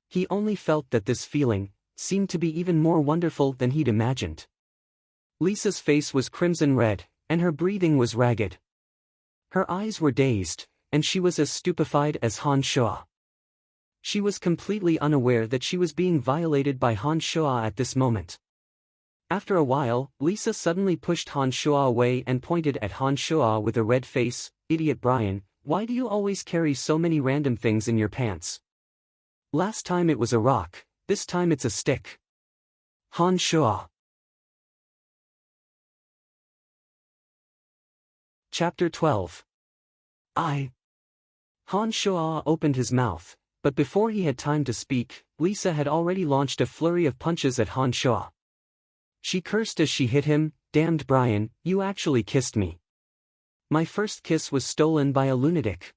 [SPEAKER 1] He only felt that this feeling seemed to be even more wonderful than he'd imagined. Lisa's face was crimson red, and her breathing was ragged. Her eyes were dazed, and she was as stupefied as Han Shua. She was completely unaware that she was being violated by Han Shua at this moment. After a while, Lisa suddenly pushed Han Shua away and pointed at Han Shua with a red face. "Idiot Brian, why do you always carry so many random things in your pants? Last time it was a rock, this time it's a stick." Han Shua. Chapter 12. Han Shuo opened his mouth, but before he had time to speak, Lisa had already launched a flurry of punches at Han Shuo. She cursed as she hit him, "Damned Brian, you actually kissed me. My first kiss was stolen by a lunatic.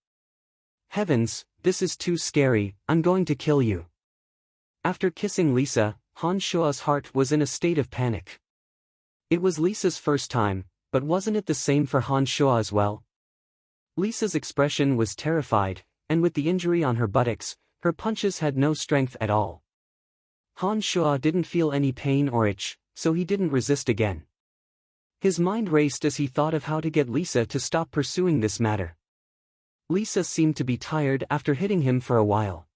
[SPEAKER 1] Heavens, this is too scary, I'm going to kill you." After kissing Lisa, Han Shuo's heart was in a state of panic. It was Lisa's first time, but wasn't it the same for Han Shuo as well? Lisa's expression was terrified, and with the injury on her buttocks, her punches had no strength at all. Han Shuo didn't feel any pain or itch, so he didn't resist again. His mind raced as he thought of how to get Lisa to stop pursuing this matter. Lisa seemed to be tired after hitting him for a while.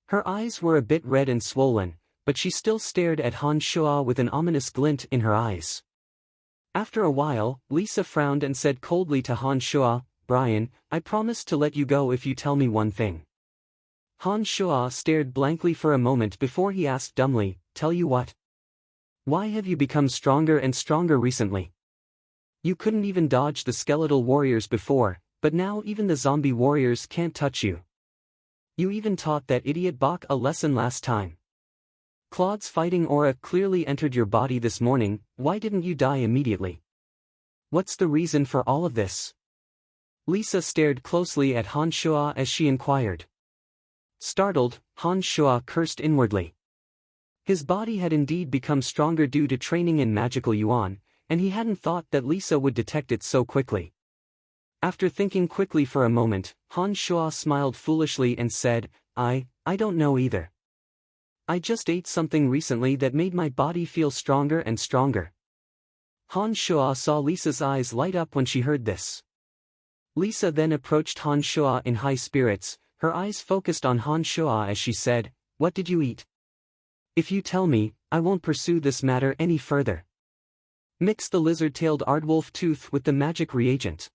[SPEAKER 1] Her eyes were a bit red and swollen, but she still stared at Han Shuo with an ominous glint in her eyes. After a while, Lisa frowned and said coldly to Han Shuo, "Brian, I promise to let you go if you tell me one thing." Han Shuo stared blankly for a moment before he asked dumbly, "Tell you what? Why have you become stronger and stronger recently? You couldn't even dodge the skeletal warriors before, but now even the zombie warriors can't touch you. You even taught that idiot Bach a lesson last time. Claude's fighting aura clearly entered your body this morning, why didn't you die immediately? What's the reason for all of this?" Lisa stared closely at Han Shuo as she inquired. Startled, Han Shuo cursed inwardly. His body had indeed become stronger due to training in magical yuan, and he hadn't thought that Lisa would detect it so quickly. After thinking quickly for a moment, Han Shuo smiled foolishly and said, I don't know either. I just ate something recently that made my body feel stronger and stronger." Han Shuo saw Lisa's eyes light up when she heard this. Lisa then approached Han Shuo in high spirits, her eyes focused on Han Shuo as she said, "What did you eat? If you tell me, I won't pursue this matter any further. Mix the lizard-tailed aardwolf tooth with the magic reagent.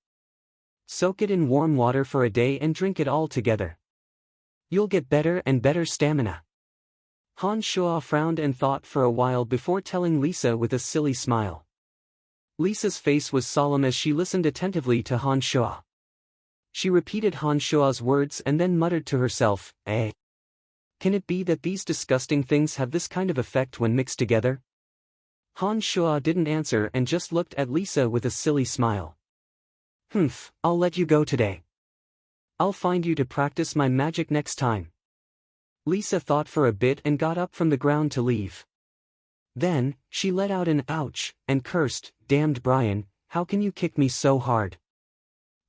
[SPEAKER 1] Soak it in warm water for a day and drink it all together. You'll get better and better stamina." Han Shuo frowned and thought for a while before telling Lisa with a silly smile. Lisa's face was solemn as she listened attentively to Han Shuo. She repeated Han Shuo's words and then muttered to herself, Can it be that these disgusting things have this kind of effect when mixed together?" Han Shuo didn't answer and just looked at Lisa with a silly smile. "Humph, I'll let you go today. I'll find you to practice my magic next time." Lisa thought for a bit and got up from the ground to leave. Then, she let out an ouch, and cursed, "Damned Brian, how can you kick me so hard?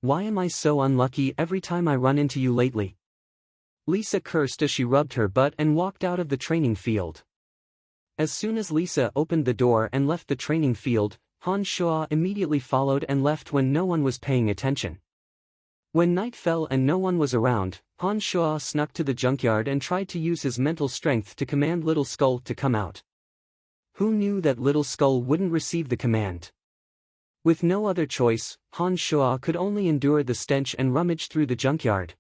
[SPEAKER 1] Why am I so unlucky every time I run into you lately?" Lisa cursed as she rubbed her butt and walked out of the training field. As soon as Lisa opened the door and left the training field, Han Shuo immediately followed and left when no one was paying attention. When night fell and no one was around, Han Shuo snuck to the junkyard and tried to use his mental strength to command Little Skull to come out. Who knew that Little Skull wouldn't receive the command? With no other choice, Han Shuo could only endure the stench and rummage through the junkyard.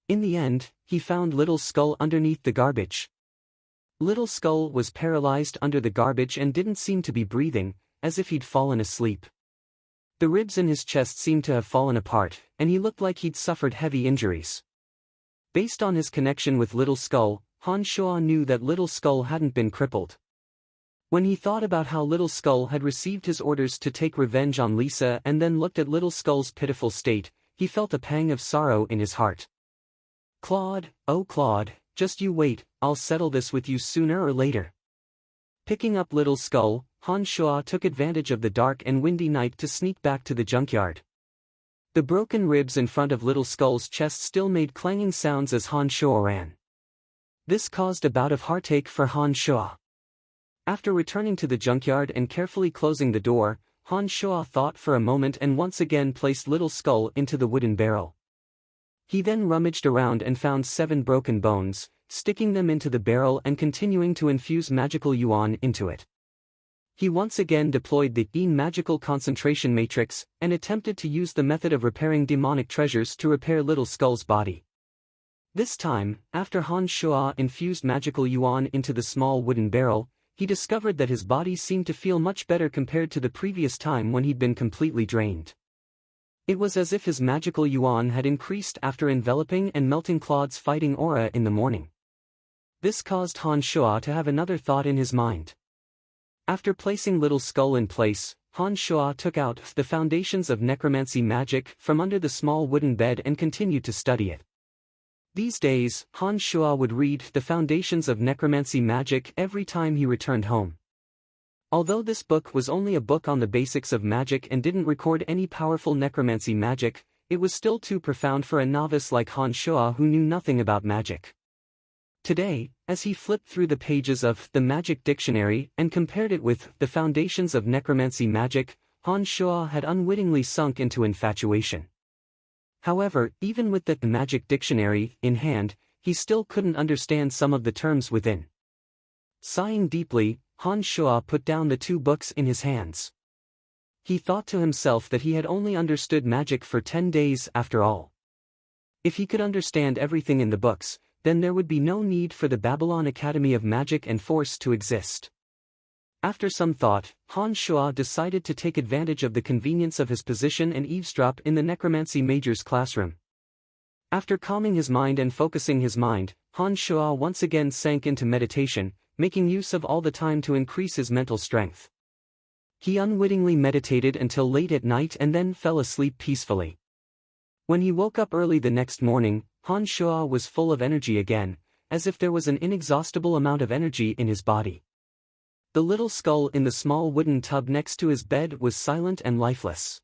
[SPEAKER 1] In the end, he found Little Skull underneath the garbage. Little Skull was paralyzed under the garbage and didn't seem to be breathing, as if he'd fallen asleep. The ribs in his chest seemed to have fallen apart, and he looked like he'd suffered heavy injuries. Based on his connection with Little Skull, Han Shuo knew that Little Skull hadn't been crippled. When he thought about how Little Skull had received his orders to take revenge on Lisa and then looked at Little Skull's pitiful state, he felt a pang of sorrow in his heart. "Claude, oh Claude, just you wait, I'll settle this with you sooner or later." Picking up Little Skull, Han Shuo took advantage of the dark and windy night to sneak back to the junkyard. The broken ribs in front of Little Skull's chest still made clanging sounds as Han Shuo ran. This caused a bout of heartache for Han Shuo. After returning to the junkyard and carefully closing the door, Han Shuo thought for a moment and once again placed Little Skull into the wooden barrel. He then rummaged around and found 7 broken bones, sticking them into the barrel and continuing to infuse magical yuan into it. He once again deployed the magical concentration matrix and attempted to use the method of repairing demonic treasures to repair Little Skull's body. This time, after Han Shuo infused magical yuan into the small wooden barrel, he discovered that his body seemed to feel much better compared to the previous time when he'd been completely drained. It was as if his magical yuan had increased after enveloping and melting Claude's fighting aura in the morning. This caused Han Shuo to have another thought in his mind. After placing Little Skull in place, Han Shuo took out the foundations of necromancy magic from under the small wooden bed and continued to study it. These days, Han Shuo would read the foundations of necromancy magic every time he returned home. Although this book was only a book on the basics of magic and didn't record any powerful necromancy magic, it was still too profound for a novice like Han Shuo who knew nothing about magic. Today, as he flipped through the pages of the Magic Dictionary and compared it with the foundations of necromancy magic, Han Shuo had unwittingly sunk into infatuation. However, even with the Magic Dictionary in hand, he still couldn't understand some of the terms within. Sighing deeply, Han Shuo put down the two books in his hands. He thought to himself that he had only understood magic for 10 days after all. If he could understand everything in the books, then there would be no need for the Babylon Academy of Magic and Force to exist. After some thought, Han Shuo decided to take advantage of the convenience of his position and eavesdrop in the Necromancy Major's classroom. After calming his mind and focusing his mind, Han Shuo once again sank into meditation, making use of all the time to increase his mental strength. He unwittingly meditated until late at night and then fell asleep peacefully. When he woke up early the next morning, Han Shuo was full of energy again, as if there was an inexhaustible amount of energy in his body. The little skull in the small wooden tub next to his bed was silent and lifeless.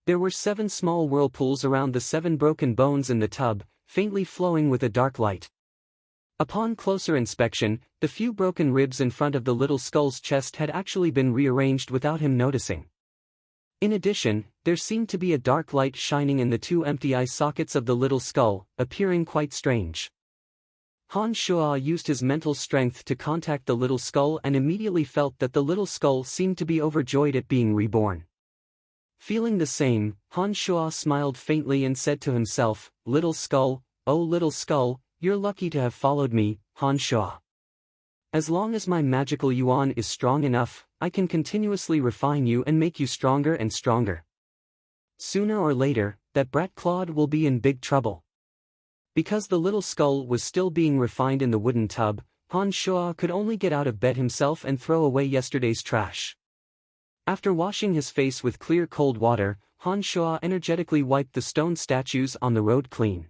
[SPEAKER 1] There were 7 small whirlpools around the 7 broken bones in the tub, faintly flowing with a dark light. Upon closer inspection, the few broken ribs in front of the little skull's chest had actually been rearranged without him noticing. In addition, there seemed to be a dark light shining in the 2 empty eye sockets of the little skull, appearing quite strange. Han Shuo used his mental strength to contact the little skull and immediately felt that the little skull seemed to be overjoyed at being reborn. Feeling the same, Han Shuo smiled faintly and said to himself, "Little skull, oh little skull, you're lucky to have followed me, Han Shuo. As long as my magical yuan is strong enough, I can continuously refine you and make you stronger and stronger. Sooner or later, that brat Claude will be in big trouble." Because the little skull was still being refined in the wooden tub, Han Shuo could only get out of bed himself and throw away yesterday's trash. After washing his face with clear cold water, Han Shuo energetically wiped the stone statues on the road clean.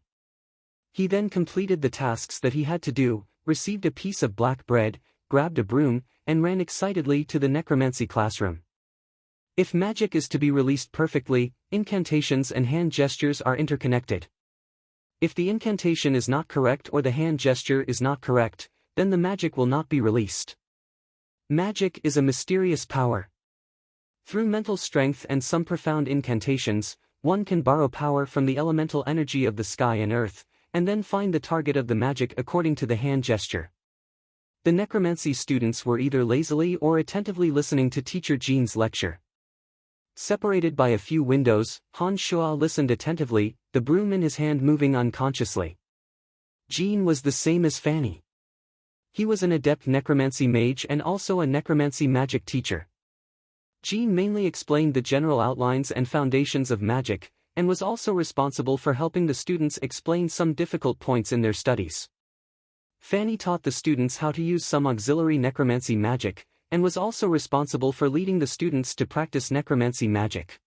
[SPEAKER 1] He then completed the tasks that he had to do, received a piece of black bread, grabbed a broom, and ran excitedly to the necromancy classroom. If magic is to be released perfectly, incantations and hand gestures are interconnected. If the incantation is not correct or the hand gesture is not correct, then the magic will not be released. Magic is a mysterious power. Through mental strength and some profound incantations, one can borrow power from the elemental energy of the sky and earth, and then find the target of the magic according to the hand gesture. The necromancy students were either lazily or attentively listening to Teacher Jean's lecture. Separated by a few windows, Han Shuo listened attentively, the broom in his hand moving unconsciously. Jean was the same as Fanny. He was an adept necromancy mage and also a necromancy magic teacher. Jean mainly explained the general outlines and foundations of magic, and was also responsible for helping the students explain some difficult points in their studies. Fanny taught the students how to use some auxiliary necromancy magic, and was also responsible for leading the students to practice necromancy magic.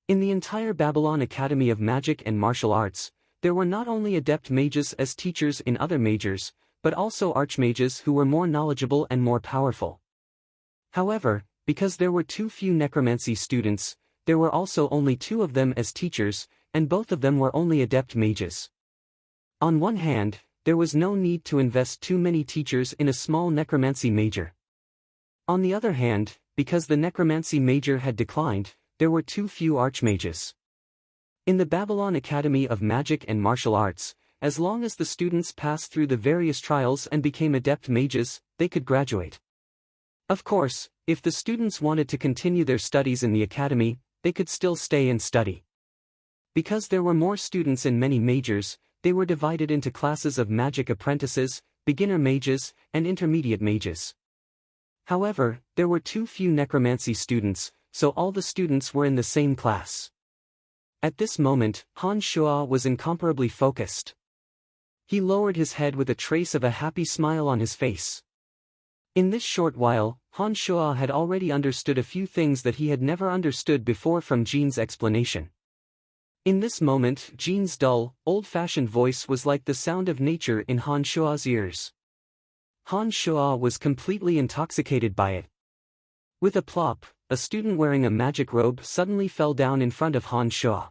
[SPEAKER 1] In the entire Babylon Academy of Magic and Martial Arts, there were not only adept mages as teachers in other majors, but also archmages who were more knowledgeable and more powerful. However, because there were too few necromancy students, there were also only 2 of them as teachers, and both of them were only adept mages. On one hand, there was no need to invest too many teachers in a small necromancy major. On the other hand, because the necromancy major had declined, there were too few archmages. In the Babylon Academy of Magic and Martial Arts, as long as the students passed through the various trials and became adept mages, they could graduate. Of course, if the students wanted to continue their studies in the academy, they could still stay and study. Because there were more students in many majors, they were divided into classes of magic apprentices, beginner mages, and intermediate mages. However, there were too few necromancy students, so all the students were in the same class. At this moment, Han Shuo was incomparably focused. He lowered his head with a trace of a happy smile on his face. In this short while, Han Shuo had already understood a few things that he had never understood before from Jin's explanation. In this moment, Jin's dull, old-fashioned voice was like the sound of nature in Han Shuo's ears. Han Shuo was completely intoxicated by it. With a plop, a student wearing a magic robe suddenly fell down in front of Han Shuo.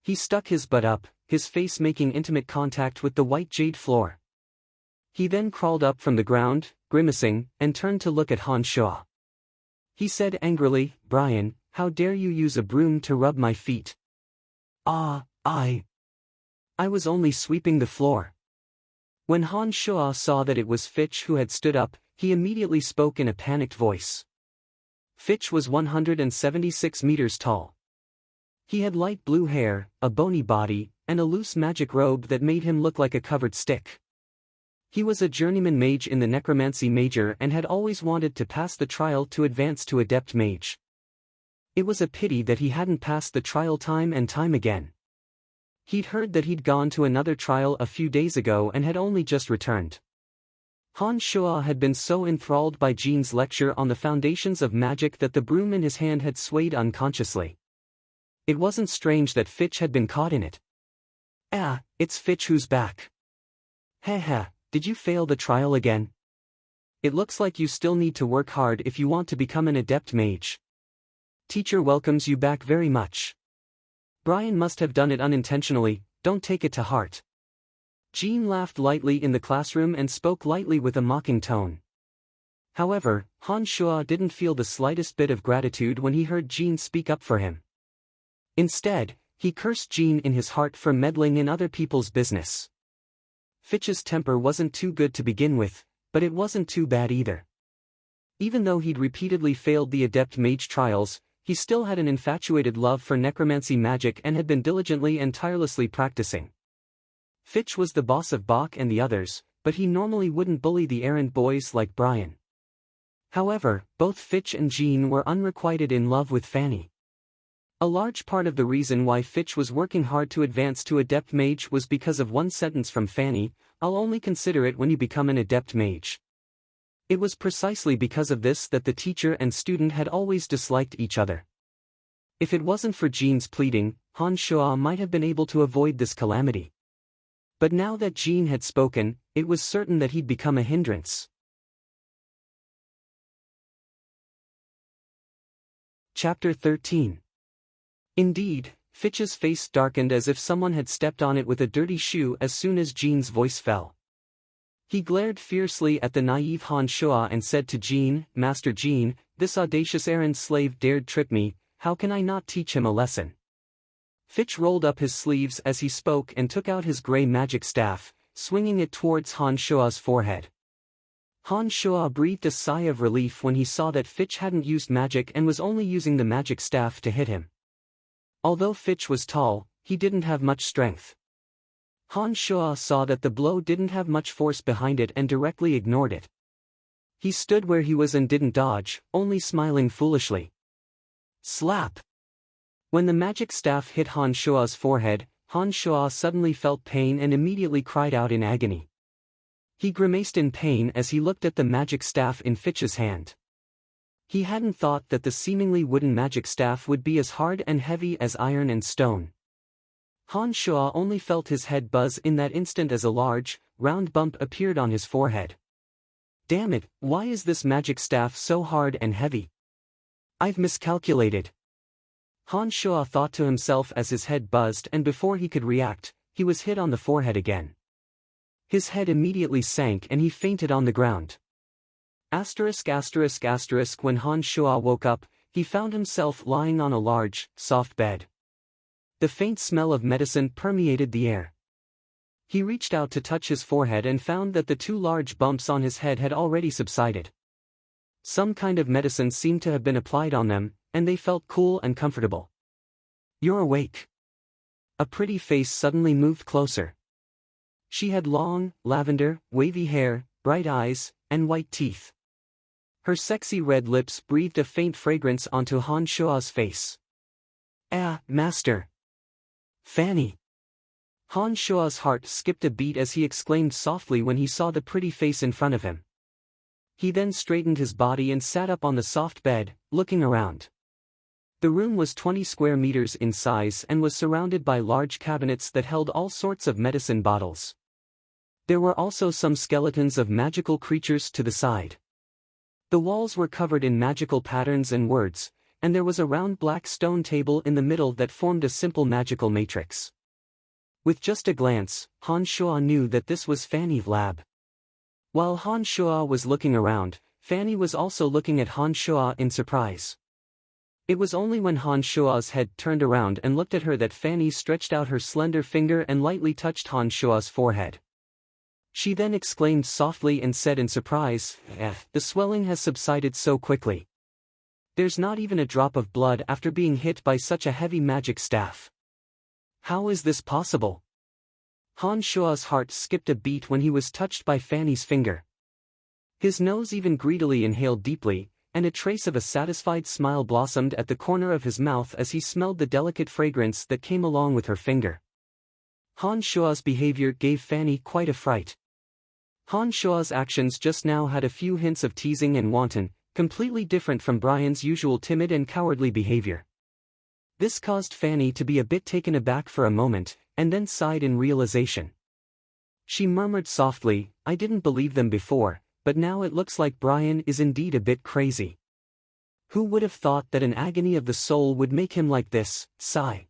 [SPEAKER 1] He stuck his butt up, his face making intimate contact with the white jade floor. He then crawled up from the ground, grimacing, and turned to look at Han Shuo. He said angrily, "Brian, how dare you use a broom to rub my feet?" "Ah, I was only sweeping the floor." When Han Shuo saw that it was Fitch who had stood up, he immediately spoke in a panicked voice. Fitch was 176 meters tall. He had light blue hair, a bony body, and a loose magic robe that made him look like a covered stick. He was a journeyman mage in the necromancy major and had always wanted to pass the trial to advance to adept mage. It was a pity that he hadn't passed the trial time and time again. He'd heard that he'd gone to another trial a few days ago and had only just returned. Han Shuo had been so enthralled by Jin's lecture on the foundations of magic that the broom in his hand had swayed unconsciously. It wasn't strange that Fitch had been caught in it. "Ah, it's Fitch who's back. Heh, did you fail the trial again? It looks like you still need to work hard if you want to become an adept mage. Teacher welcomes you back very much. Brian must have done it unintentionally, don't take it to heart." Jin laughed lightly in the classroom and spoke lightly with a mocking tone. However, Han Shuo didn't feel the slightest bit of gratitude when he heard Jin speak up for him. Instead, he cursed Jin in his heart for meddling in other people's business. Fitch's temper wasn't too good to begin with, but it wasn't too bad either. Even though he'd repeatedly failed the adept mage trials, he still had an infatuated love for necromancy magic and had been diligently and tirelessly practicing. Fitch was the boss of Bach and the others, but he normally wouldn't bully the errand boys like Brian. However, both Fitch and Jin were unrequited in love with Fanny. A large part of the reason why Fitch was working hard to advance to adept mage was because of one sentence from Fanny, "I'll only consider it when you become an adept mage." It was precisely because of this that the teacher and student had always disliked each other. If it wasn't for Jin's pleading, Han Shuo might have been able to avoid this calamity. But now that Jin had spoken, it was certain that he'd become a hindrance. Chapter 13. Indeed, Fitch's face darkened as if someone had stepped on it with a dirty shoe as soon as Jin's voice fell. He glared fiercely at the naive Han Shuo and said to Jin, "Master Jin, this audacious errand slave dared trip me, how can I not teach him a lesson?" Fitch rolled up his sleeves as he spoke and took out his gray magic staff, swinging it towards Han Shuo's forehead. Han Shuo breathed a sigh of relief when he saw that Fitch hadn't used magic and was only using the magic staff to hit him. Although Fitch was tall, he didn't have much strength. Han Shuo saw that the blow didn't have much force behind it and directly ignored it. He stood where he was and didn't dodge, only smiling foolishly. Slap! When the magic staff hit Han Shuo's forehead, Han Shuo suddenly felt pain and immediately cried out in agony. He grimaced in pain as he looked at the magic staff in Fitch's hand. He hadn't thought that the seemingly wooden magic staff would be as hard and heavy as iron and stone. Han Shuo only felt his head buzz in that instant as a large, round bump appeared on his forehead. Damn it, why is this magic staff so hard and heavy? I've miscalculated. Han Shuo thought to himself as his head buzzed, and before he could react, he was hit on the forehead again. His head immediately sank and he fainted on the ground. When Han Shuo woke up, he found himself lying on a large, soft bed. The faint smell of medicine permeated the air. He reached out to touch his forehead and found that the two large bumps on his head had already subsided. Some kind of medicine seemed to have been applied on them, and they felt cool and comfortable. You're awake. A pretty face suddenly moved closer. She had long, lavender, wavy hair, bright eyes, and white teeth. Her sexy red lips breathed a faint fragrance onto Han Shuo's face. Ah, master. Fanny! Han Shua's heart skipped a beat as he exclaimed softly when he saw the pretty face in front of him. He then straightened his body and sat up on the soft bed, looking around. The room was 20 square meters in size and was surrounded by large cabinets that held all sorts of medicine bottles. There were also some skeletons of magical creatures to the side. The walls were covered in magical patterns and words, and there was a round black stone table in the middle that formed a simple magical matrix. With just a glance, Han Shua knew that this was Fanny's lab. While Han Shua was looking around, Fanny was also looking at Han Shua in surprise. It was only when Han Shua's head turned around and looked at her that Fanny stretched out her slender finger and lightly touched Han Shua's forehead. She then exclaimed softly and said in surprise, "The swelling has subsided so quickly. There's not even a drop of blood after being hit by such a heavy magic staff. How is this possible?" Han Shua's heart skipped a beat when he was touched by Fanny's finger. His nose even greedily inhaled deeply, and a trace of a satisfied smile blossomed at the corner of his mouth as he smelled the delicate fragrance that came along with her finger. Han Shua's behavior gave Fanny quite a fright. Han Shua's actions just now had a few hints of teasing and wanton, completely different from Brian's usual timid and cowardly behavior. This caused Fanny to be a bit taken aback for a moment, and then sighed in realization. She murmured softly, "I didn't believe them before, but now it looks like Brian is indeed a bit crazy. Who would have thought that an agony of the soul would make him like this?" Sigh.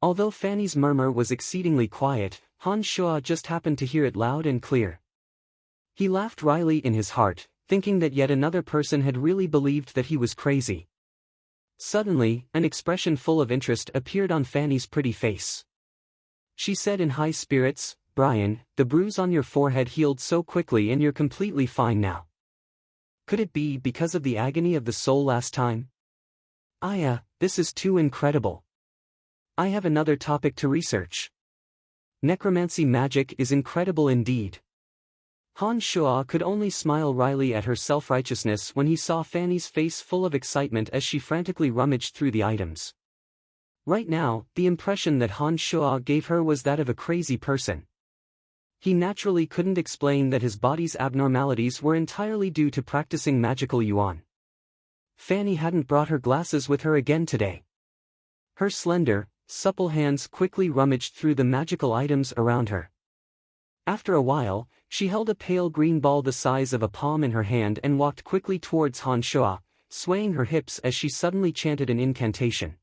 [SPEAKER 1] Although Fanny's murmur was exceedingly quiet, Han Shua just happened to hear it loud and clear. He laughed wryly in his heart, thinking that yet another person had really believed that he was crazy. Suddenly, an expression full of interest appeared on Fanny's pretty face. She said in high spirits, "Brian, the bruise on your forehead healed so quickly and you're completely fine now. Could it be because of the agony of the soul last time? This is too incredible. I have another topic to research. Necromancy magic is incredible indeed." Han Shua could only smile wryly at her self-righteousness when he saw Fanny's face full of excitement as she frantically rummaged through the items. Right now, the impression that Han Shua gave her was that of a crazy person. He naturally couldn't explain that his body's abnormalities were entirely due to practicing magical yuan. Fanny hadn't brought her glasses with her again today. Her slender, supple hands quickly rummaged through the magical items around her. After a while, she held a pale green ball the size of a palm in her hand and walked quickly towards Han Shua, swaying her hips as she suddenly chanted an incantation.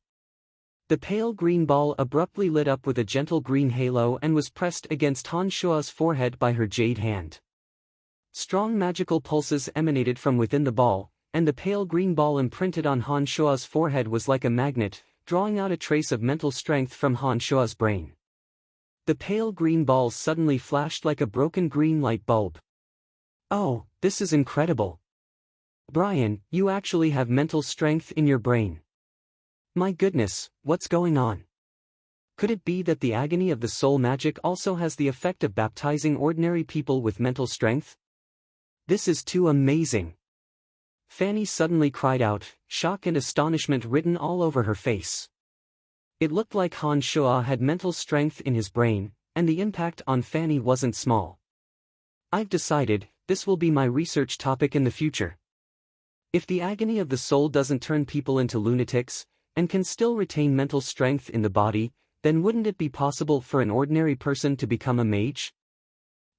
[SPEAKER 1] The pale green ball abruptly lit up with a gentle green halo and was pressed against Han Shua's forehead by her jade hand. Strong magical pulses emanated from within the ball, and the pale green ball imprinted on Han Shua's forehead was like a magnet, drawing out a trace of mental strength from Han Shua's brain. The pale green ball suddenly flashed like a broken green light bulb. "Oh, this is incredible. Brian, you actually have mental strength in your brain. My goodness, what's going on? Could it be that the agony of the soul magic also has the effect of baptizing ordinary people with mental strength? This is too amazing." Fanny suddenly cried out, shock and astonishment written all over her face. It looked like Han Shua had mental strength in his brain, and the impact on Fanny wasn't small. "I've decided, this will be my research topic in the future. If the agony of the soul doesn't turn people into lunatics, and can still retain mental strength in the body, then wouldn't it be possible for an ordinary person to become a mage?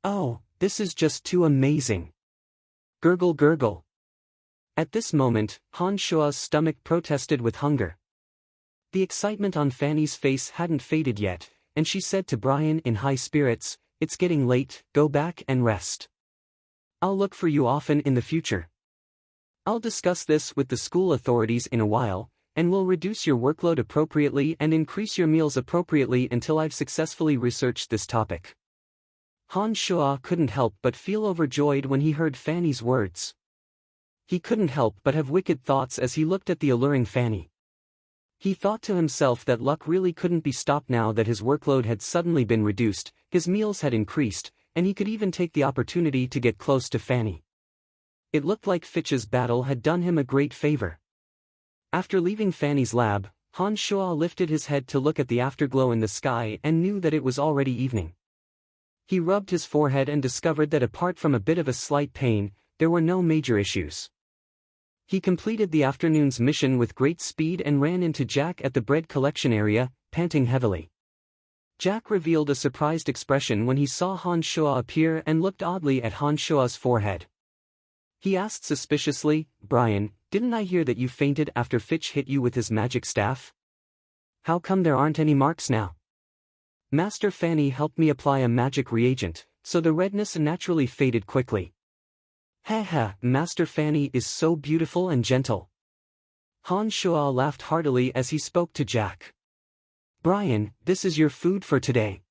[SPEAKER 1] Oh, this is just too amazing. Gurgle gurgle." At this moment, Han Shua's stomach protested with hunger. The excitement on Fanny's face hadn't faded yet, and she said to Brian in high spirits, "It's getting late, go back and rest. I'll look for you often in the future. I'll discuss this with the school authorities in a while, and we'll reduce your workload appropriately and increase your meals appropriately until I've successfully researched this topic." Han Shua couldn't help but feel overjoyed when he heard Fanny's words. He couldn't help but have wicked thoughts as he looked at the alluring Fanny. He thought to himself that luck really couldn't be stopped now that his workload had suddenly been reduced, his meals had increased, and he could even take the opportunity to get close to Fanny. It looked like Fitch's battle had done him a great favor. After leaving Fanny's lab, Han Shuo lifted his head to look at the afterglow in the sky and knew that it was already evening. He rubbed his forehead and discovered that apart from a bit of a slight pain, there were no major issues. He completed the afternoon's mission with great speed and ran into Jack at the bread collection area, panting heavily. Jack revealed a surprised expression when he saw Han Shuo appear and looked oddly at Han Shuo's forehead. He asked suspiciously, "Brian, didn't I hear that you fainted after Fitch hit you with his magic staff? How come there aren't any marks now?" "Master Fanny helped me apply a magic reagent, so the redness naturally faded quickly." "Haha, Master Fanny is so beautiful and gentle." Han Shuo laughed heartily as he spoke to Jack. "Brian, this is your food for today."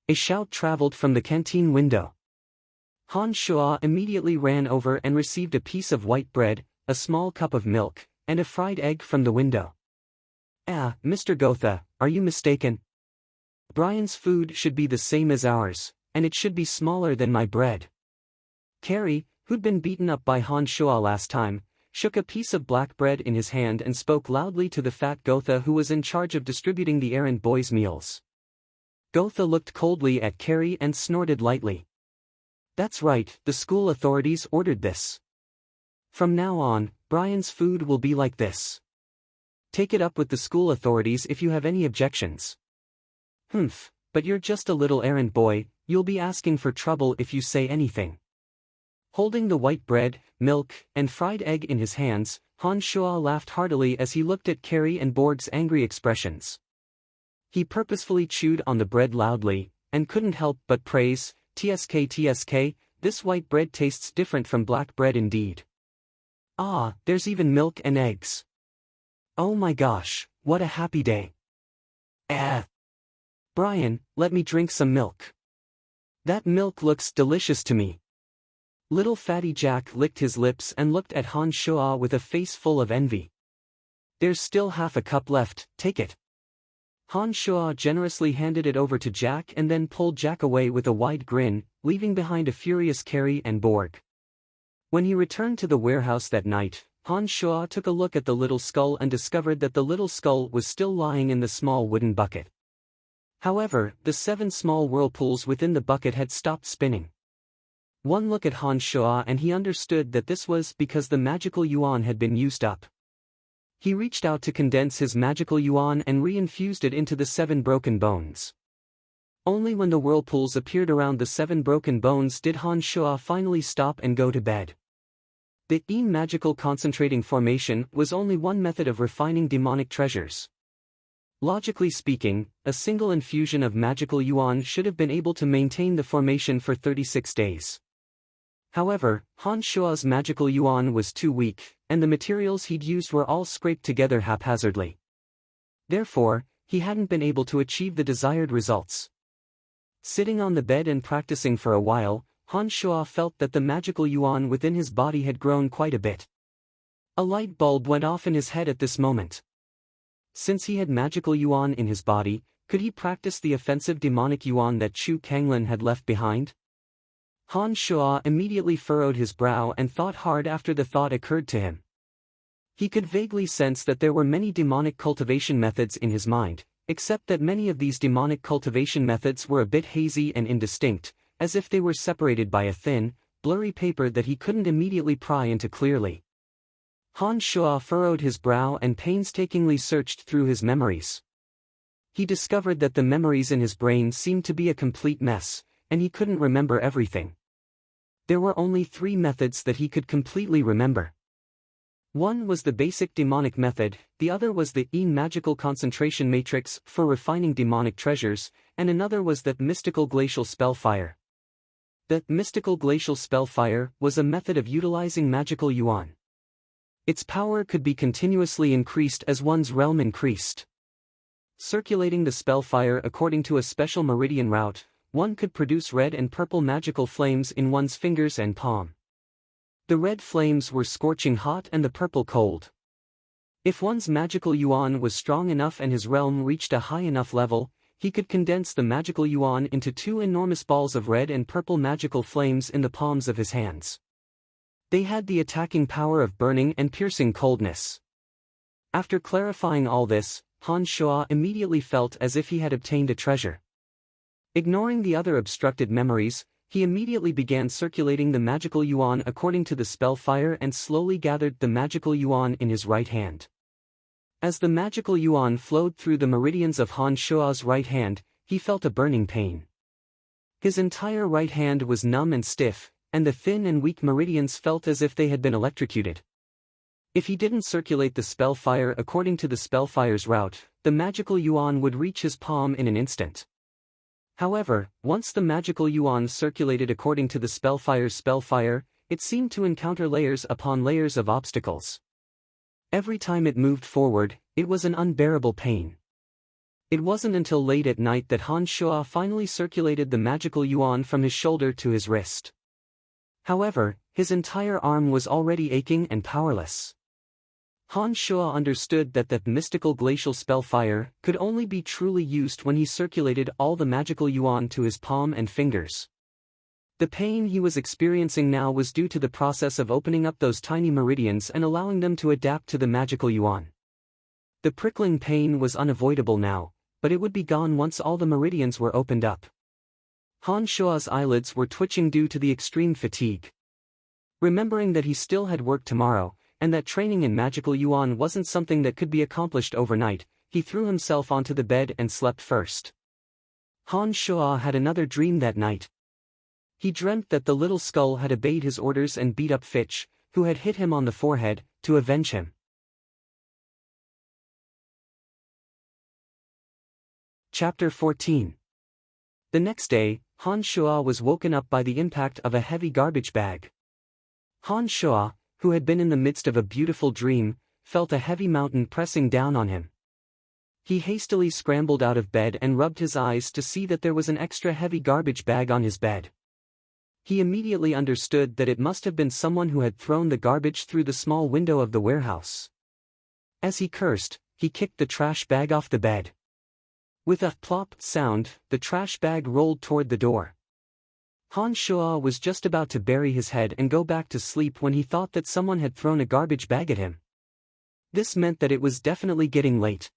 [SPEAKER 1] A shout traveled from the canteen window. Han Shuo immediately ran over and received a piece of white bread, a small cup of milk, and a fried egg from the window. "Ah, Mr. Gotha, are you mistaken? Brian's food should be the same as ours, and it should be smaller than my bread." Carrie, who'd been beaten up by Han Shuo last time, shook a piece of black bread in his hand and spoke loudly to the fat Gotha who was in charge of distributing the errand boys' meals. Gotha looked coldly at Carrie and snorted lightly. "That's right, the school authorities ordered this. From now on, Brian's food will be like this. Take it up with the school authorities if you have any objections." "Humph, but you're just a little errand boy, you'll be asking for trouble if you say anything." Holding the white bread, milk, and fried egg in his hands, Han Shuo laughed heartily as he looked at Carrie and Borg's angry expressions. He purposefully chewed on the bread loudly, and couldn't help but praise, "TSK, this white bread tastes different from black bread indeed. Ah, there's even milk and eggs. Oh my gosh, what a happy day. Brian, let me drink some milk. That milk looks delicious to me." Little fatty Jack licked his lips and looked at Han Shuo with a face full of envy. "There's still half a cup left, take it." Han Shuo generously handed it over to Jack and then pulled Jack away with a wide grin, leaving behind a furious Carrie and Borg. When he returned to the warehouse that night, Han Shuo took a look at the little skull and discovered that the little skull was still lying in the small wooden bucket. However, the 7 small whirlpools within the bucket had stopped spinning. One look at Han Shuo and he understood that this was because the magical yuan had been used up. He reached out to condense his magical yuan and reinfused it into the 7 broken bones. Only when the whirlpools appeared around the 7 broken bones did Han Shuo finally stop and go to bed. The magical concentrating formation was only one method of refining demonic treasures. Logically speaking, a single infusion of magical yuan should have been able to maintain the formation for 36 days. However, Han Shuo's magical yuan was too weak, and the materials he'd used were all scraped together haphazardly. Therefore, he hadn't been able to achieve the desired results. Sitting on the bed and practicing for a while, Han Shuo felt that the magical yuan within his body had grown quite a bit. A light bulb went off in his head at this moment. Since he had magical yuan in his body, could he practice the offensive demonic yuan that Chu Kanglin had left behind? Han Shuo immediately furrowed his brow and thought hard after the thought occurred to him. He could vaguely sense that there were many demonic cultivation methods in his mind, except that many of these demonic cultivation methods were a bit hazy and indistinct, as if they were separated by a thin, blurry paper that he couldn't immediately pry into clearly. Han Shuo furrowed his brow and painstakingly searched through his memories. He discovered that the memories in his brain seemed to be a complete mess, and he couldn't remember everything. There were only 3 methods that he could completely remember. One was the basic demonic method, the other was the magical concentration matrix for refining demonic treasures, and another was that mystical glacial spellfire. The mystical glacial spellfire was a method of utilizing magical yuan. Its power could be continuously increased as one's realm increased. Circulating the spellfire according to a special meridian route, one could produce red and purple magical flames in one's fingers and palm. The red flames were scorching hot and the purple cold. If one's magical yuan was strong enough and his realm reached a high enough level, he could condense the magical yuan into 2 enormous balls of red and purple magical flames in the palms of his hands. They had the attacking power of burning and piercing coldness. After clarifying all this, Han Shuo immediately felt as if he had obtained a treasure. Ignoring the other obstructed memories, he immediately began circulating the magical yuan according to the spell fire and slowly gathered the magical yuan in his right hand. As the magical yuan flowed through the meridians of Han Shuo's right hand, he felt a burning pain. His entire right hand was numb and stiff, and the thin and weak meridians felt as if they had been electrocuted. If he didn't circulate the spell fire according to the spell fire's route, the magical yuan would reach his palm in an instant. However, once the magical yuan circulated according to the spell fire's spell fire, it seemed to encounter layers upon layers of obstacles. Every time it moved forward, it was an unbearable pain. It wasn't until late at night that Han Shuo finally circulated the magical yuan from his shoulder to his wrist. However, his entire arm was already aching and powerless. Han Shuo understood that that mystical glacial spell fire could only be truly used when he circulated all the magical yuan to his palm and fingers. The pain he was experiencing now was due to the process of opening up those tiny meridians and allowing them to adapt to the magical yuan. The prickling pain was unavoidable now, but it would be gone once all the meridians were opened up. Han Shuo's eyelids were twitching due to the extreme fatigue. Remembering that he still had work tomorrow, and that training in magical yuan wasn't something that could be accomplished overnight, he threw himself onto the bed and slept first. Han Shuo had another dream that night. He dreamt that the little skull had obeyed his orders and beat up Fitch, who had hit him on the forehead, to avenge him. Chapter 14. The next day, Han Shuo was woken up by the impact of a heavy garbage bag. Han Shuo, who had been in the midst of a beautiful dream, felt a heavy mountain pressing down on him. He hastily scrambled out of bed and rubbed his eyes to see that there was an extra heavy garbage bag on his bed. He immediately understood that it must have been someone who had thrown the garbage through the small window of the warehouse. As he cursed, he kicked the trash bag off the bed. With a plop sound, the trash bag rolled toward the door. Han Shuo was just about to bury his head and go back to sleep when he thought that someone had thrown a garbage bag at him. This meant that it was definitely getting late.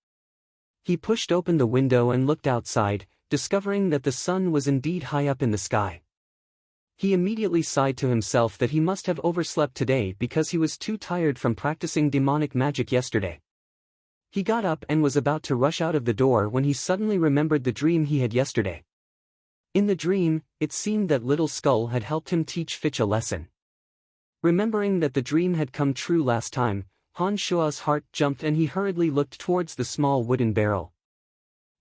[SPEAKER 1] He pushed open the window and looked outside, discovering that the sun was indeed high up in the sky. He immediately sighed to himself that he must have overslept today because he was too tired from practicing demonic magic yesterday. He got up and was about to rush out of the door when he suddenly remembered the dream he had yesterday. In the dream, it seemed that Little Skull had helped him teach Fitch a lesson. Remembering that the dream had come true last time, Han Shuo's heart jumped and he hurriedly looked towards the small wooden barrel.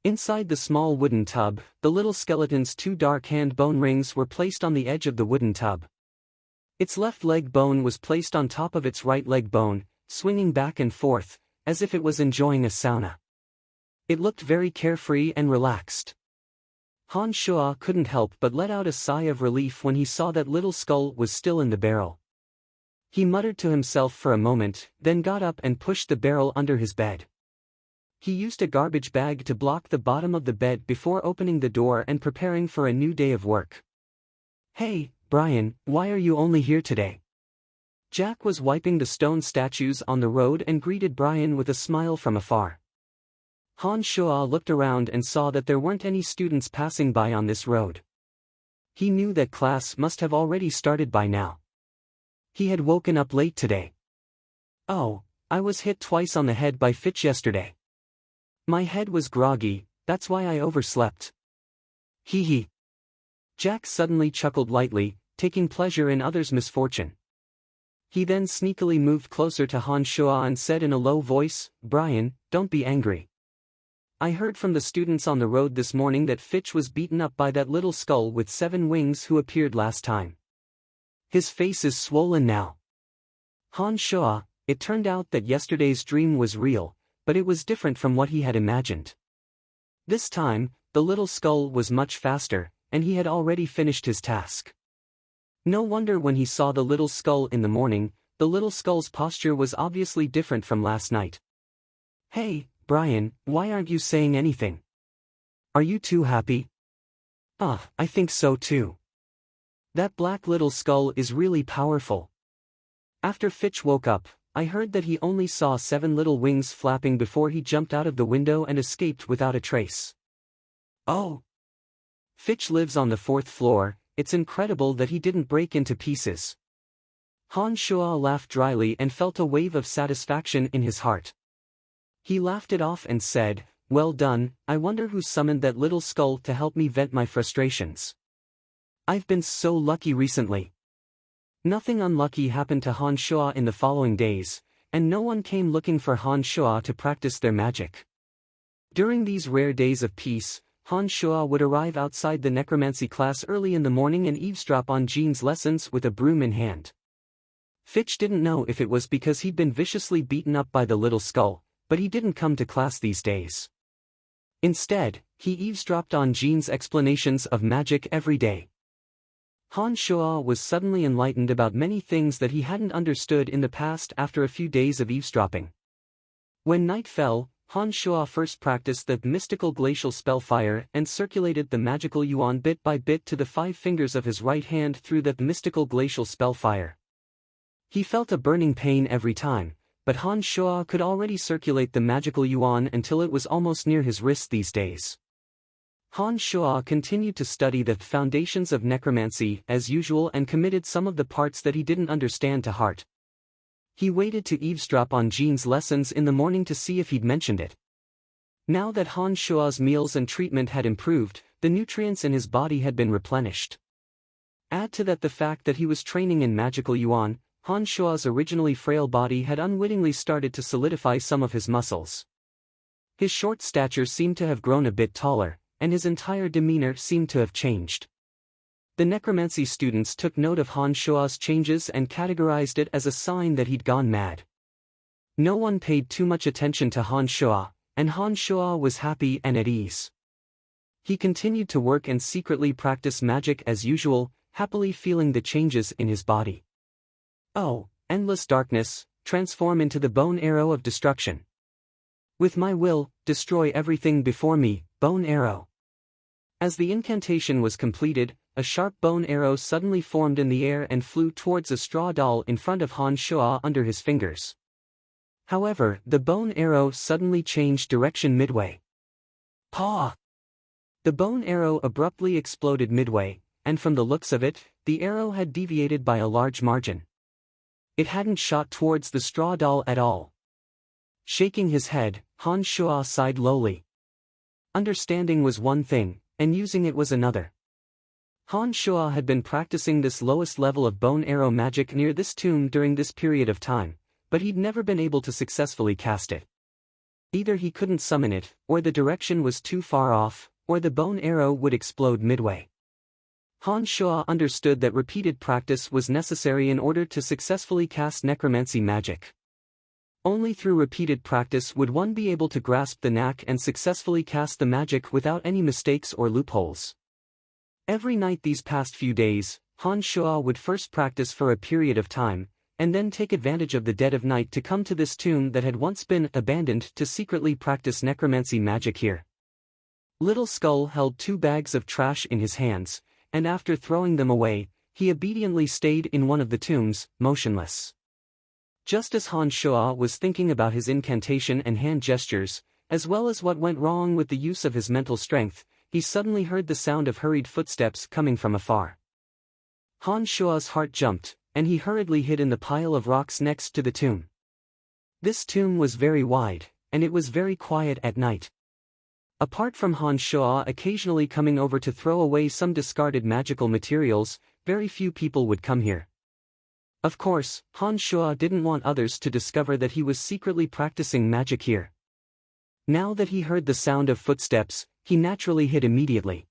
[SPEAKER 1] Inside the small wooden tub, the little skeleton's two dark hand bone rings were placed on the edge of the wooden tub. Its left leg bone was placed on top of its right leg bone, swinging back and forth, as if it was enjoying a sauna. It looked very carefree and relaxed. Han Shuo couldn't help but let out a sigh of relief when he saw that Little Skull was still in the barrel. He muttered to himself for a moment, then got up and pushed the barrel under his bed. He used a garbage bag to block the bottom of the bed before opening the door and preparing for a new day of work. "Hey, Brian, why are you only here today?" Jack was wiping the stone statues on the road and greeted Brian with a smile from afar. Han Shuo looked around and saw that there weren't any students passing by on this road. He knew that class must have already started by now. He had woken up late today. "Oh, I was hit twice on the head by Fitch yesterday. My head was groggy, that's why I overslept." Hee hee. Jack suddenly chuckled lightly, taking pleasure in others' misfortune. He then sneakily moved closer to Han Shuo and said in a low voice, "Brian, don't be angry. I heard from the students on the road this morning that Fitch was beaten up by that little skull with 7 wings who appeared last time. His face is swollen now." Han Shuo, it turned out that yesterday's dream was real, but it was different from what he had imagined. This time, the little skull was much faster, and he had already finished his task. No wonder when he saw the little skull in the morning, the little skull's posture was obviously different from last night. "Hey, Brian, why aren't you saying anything? Are you too happy?" I think so too. That black little skull is really powerful." After Fitch woke up, I heard that he only saw 7 little wings flapping before he jumped out of the window and escaped without a trace. Oh! Fitch lives on the 4th floor, it's incredible that he didn't break into pieces. Han Shuo laughed dryly and felt a wave of satisfaction in his heart. He laughed it off and said, "Well done, I wonder who summoned that little skull to help me vent my frustrations. I've been so lucky recently." Nothing unlucky happened to Han Shuo in the following days, and no one came looking for Han Shuo to practice their magic. During these rare days of peace, Han Shuo would arrive outside the necromancy class early in the morning and eavesdrop on Jean's lessons with a broom in hand. Fitch didn't know if it was because he'd been viciously beaten up by the little skull, but he didn't come to class these days. Instead, he eavesdropped on Jean's explanations of magic every day. Han Shuo was suddenly enlightened about many things that he hadn't understood in the past after a few days of eavesdropping. When night fell, Han Shuo first practiced the mystical glacial spell fire and circulated the magical yuan bit by bit to the 5 fingers of his right hand through the mystical glacial spell fire. He felt a burning pain every time, but Han Shuo could already circulate the magical yuan until it was almost near his wrist these days. Han Shuo continued to study the foundations of necromancy as usual and committed some of the parts that he didn't understand to heart. He waited to eavesdrop on Jean's lessons in the morning to see if he'd mentioned it. Now that Han Shuo's meals and treatment had improved, the nutrients in his body had been replenished. Add to that the fact that he was training in magical yuan, Han Shuo's originally frail body had unwittingly started to solidify some of his muscles. His short stature seemed to have grown a bit taller, and his entire demeanor seemed to have changed. The necromancy students took note of Han Shuo's changes and categorized it as a sign that he'd gone mad. No one paid too much attention to Han Shuo, and Han Shuo was happy and at ease. He continued to work and secretly practice magic as usual, happily feeling the changes in his body. Oh, endless darkness, transform into the bone arrow of destruction. With my will, destroy everything before me, bone arrow. As the incantation was completed, a sharp bone arrow suddenly formed in the air and flew towards a straw doll in front of Han Shuo under his fingers. However, the bone arrow suddenly changed direction midway. Paw! The bone arrow abruptly exploded midway, and from the looks of it, the arrow had deviated by a large margin. It hadn't shot towards the straw doll at all. Shaking his head, Han Shuo sighed lowly. Understanding was one thing, and using it was another. Han Shuo had been practicing this lowest level of bone arrow magic near this tomb during this period of time, but he'd never been able to successfully cast it. Either he couldn't summon it, or the direction was too far off, or the bone arrow would explode midway. Han Shuo understood that repeated practice was necessary in order to successfully cast necromancy magic. Only through repeated practice would one be able to grasp the knack and successfully cast the magic without any mistakes or loopholes. Every night these past few days, Han Shuo would first practice for a period of time, and then take advantage of the dead of night to come to this tomb that had once been abandoned to secretly practice necromancy magic here. Little Skull held 2 bags of trash in his hands, and after throwing them away, he obediently stayed in one of the tombs, motionless. Just as Han Shuo was thinking about his incantation and hand gestures, as well as what went wrong with the use of his mental strength, he suddenly heard the sound of hurried footsteps coming from afar. Han Shuo's heart jumped, and he hurriedly hid in the pile of rocks next to the tomb. This tomb was very wide, and it was very quiet at night. Apart from Han Shuo occasionally coming over to throw away some discarded magical materials, very few people would come here. Of course, Han Shuo didn't want others to discover that he was secretly practicing magic here. Now that he heard the sound of footsteps, he naturally hid immediately.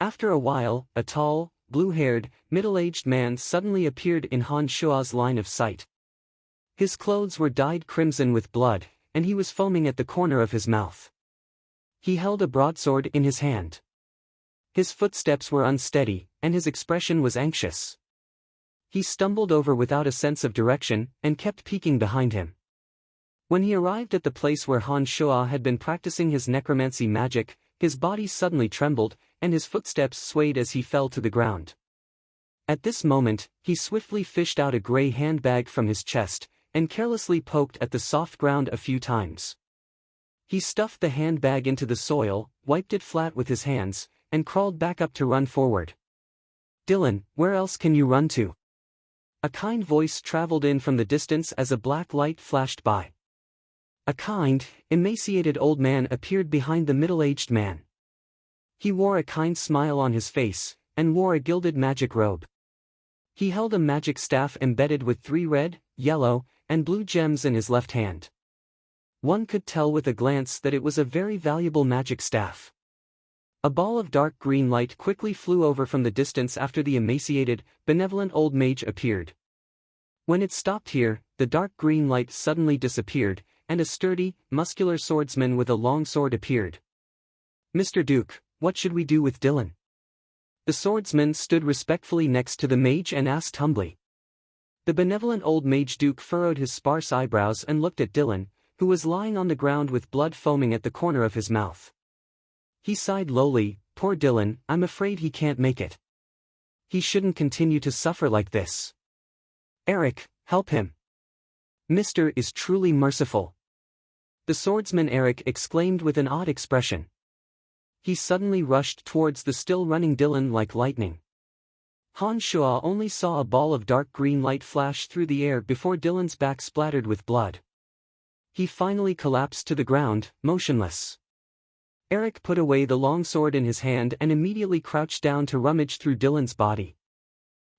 [SPEAKER 1] After a while, a tall, blue-haired, middle-aged man suddenly appeared in Han Shuo's line of sight. His clothes were dyed crimson with blood, and he was foaming at the corner of his mouth. He held a broadsword in his hand. His footsteps were unsteady, and his expression was anxious. He stumbled over without a sense of direction, and kept peeking behind him. When he arrived at the place where Han Shuo had been practicing his necromancy magic, his body suddenly trembled, and his footsteps swayed as he fell to the ground. At this moment, he swiftly fished out a gray handbag from his chest, and carelessly poked at the soft ground a few times. He stuffed the handbag into the soil, wiped it flat with his hands, and crawled back up to run forward. "Dylan, where else can you run to?" A kind voice traveled in from the distance as a black light flashed by. A kind, emaciated old man appeared behind the middle-aged man. He wore a kind smile on his face, and wore a gilded magic robe. He held a magic staff embedded with 3 red, yellow, and blue gems in his left hand. One could tell with a glance that it was a very valuable magic staff. A ball of dark green light quickly flew over from the distance after the emaciated, benevolent old mage appeared. When it stopped here, the dark green light suddenly disappeared, and a sturdy, muscular swordsman with a long sword appeared. "Mr. Duke, what should we do with Dylan?" The swordsman stood respectfully next to the mage and asked humbly. The benevolent old mage Duke furrowed his sparse eyebrows and looked at Dylan, who was lying on the ground with blood foaming at the corner of his mouth. He sighed lowly, "Poor Dylan, I'm afraid he can't make it. He shouldn't continue to suffer like this. Eric, help him. Mr. is truly merciful." The swordsman Eric exclaimed with an odd expression. He suddenly rushed towards the still running Dylan like lightning. Han Shua only saw a ball of dark green light flash through the air before Dylan's back splattered with blood. He finally collapsed to the ground, motionless. Eric put away the long sword in his hand and immediately crouched down to rummage through Dylan's body.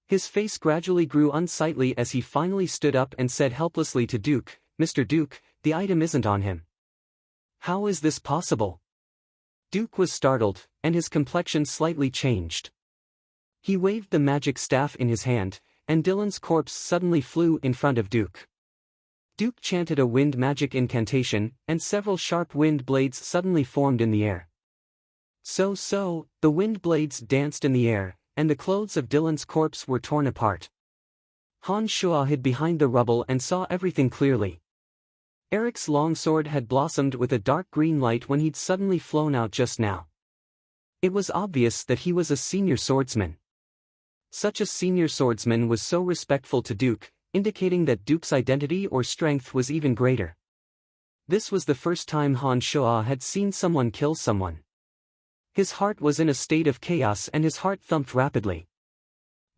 [SPEAKER 1] His face gradually grew unsightly as he finally stood up and said helplessly to Duke, "Mr. Duke, the item isn't on him." "How is this possible?" Duke was startled, and his complexion slightly changed. He waved the magic staff in his hand, and Dylan's corpse suddenly flew in front of Duke. Duke chanted a wind magic incantation, and several sharp wind blades suddenly formed in the air. So, the wind blades danced in the air, and the clothes of Dylan's corpse were torn apart. Han Shua hid behind the rubble and saw everything clearly. Eric's longsword had blossomed with a dark green light when he'd suddenly flown out just now. It was obvious that he was a senior swordsman. Such a senior swordsman was so respectful to Duke, indicating that Duke's identity or strength was even greater. This was the first time Han Shua had seen someone kill someone. His heart was in a state of chaos and his heart thumped rapidly.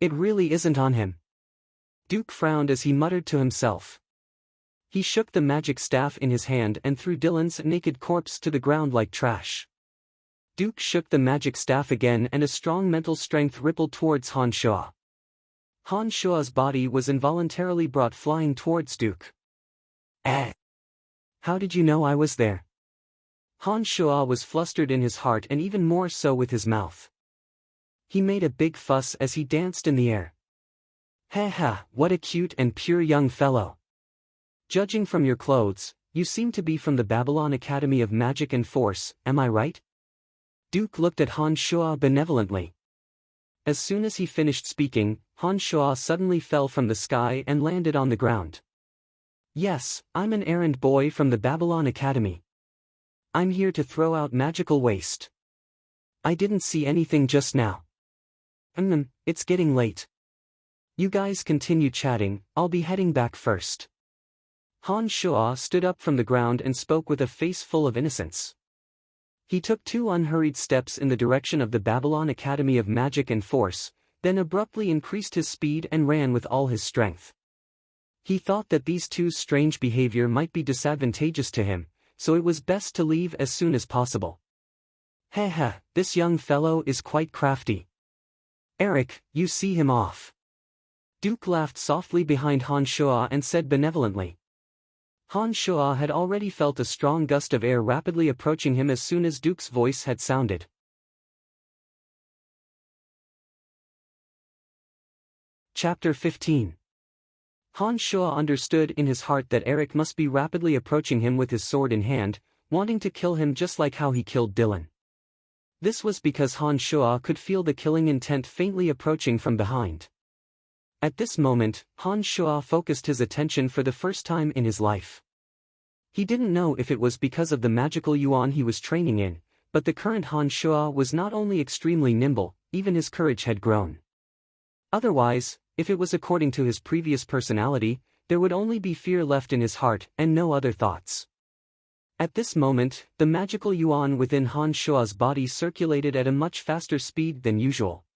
[SPEAKER 1] "It really isn't on him." Duke frowned as he muttered to himself. He shook the magic staff in his hand and threw Dylan's naked corpse to the ground like trash. Duke shook the magic staff again and a strong mental strength rippled towards Han Shua. Han Shua's body was involuntarily brought flying towards Duke. How did you know I was there?" Han Shua was flustered in his heart and even more so with his mouth. He made a big fuss as he danced in the air. "Ha, what a cute and pure young fellow. Judging from your clothes, you seem to be from the Babylon Academy of Magic and Force, am I right?" Duke looked at Han Shua benevolently. As soon as he finished speaking, Han Shua suddenly fell from the sky and landed on the ground. "Yes, I'm an errand boy from the Babylon Academy. I'm here to throw out magical waste. I didn't see anything just now. It's getting late. You guys continue chatting, I'll be heading back first." Han Shua stood up from the ground and spoke with a face full of innocence. He took 2 unhurried steps in the direction of the Babylon Academy of Magic and Force, then abruptly increased his speed and ran with all his strength. He thought that these two's strange behavior might be disadvantageous to him, so it was best to leave as soon as possible. This young fellow is quite crafty. Eric, you see him off." Duke laughed softly behind Han Shua and said benevolently. Han Shua had already felt a strong gust of air rapidly approaching him as soon as Duke's voice had sounded. Chapter 15. Han Shua understood in his heart that Eric must be rapidly approaching him with his sword in hand, wanting to kill him just like how he killed Dylan. This was because Han Shua could feel the killing intent faintly approaching from behind. At this moment, Han Shua focused his attention for the first time in his life. He didn't know if it was because of the magical yuan he was training in, but the current Han Shua was not only extremely nimble, even his courage had grown. Otherwise, if it was according to his previous personality, there would only be fear left in his heart and no other thoughts. At this moment, the magical yuan within Han Shua's body circulated at a much faster speed than usual.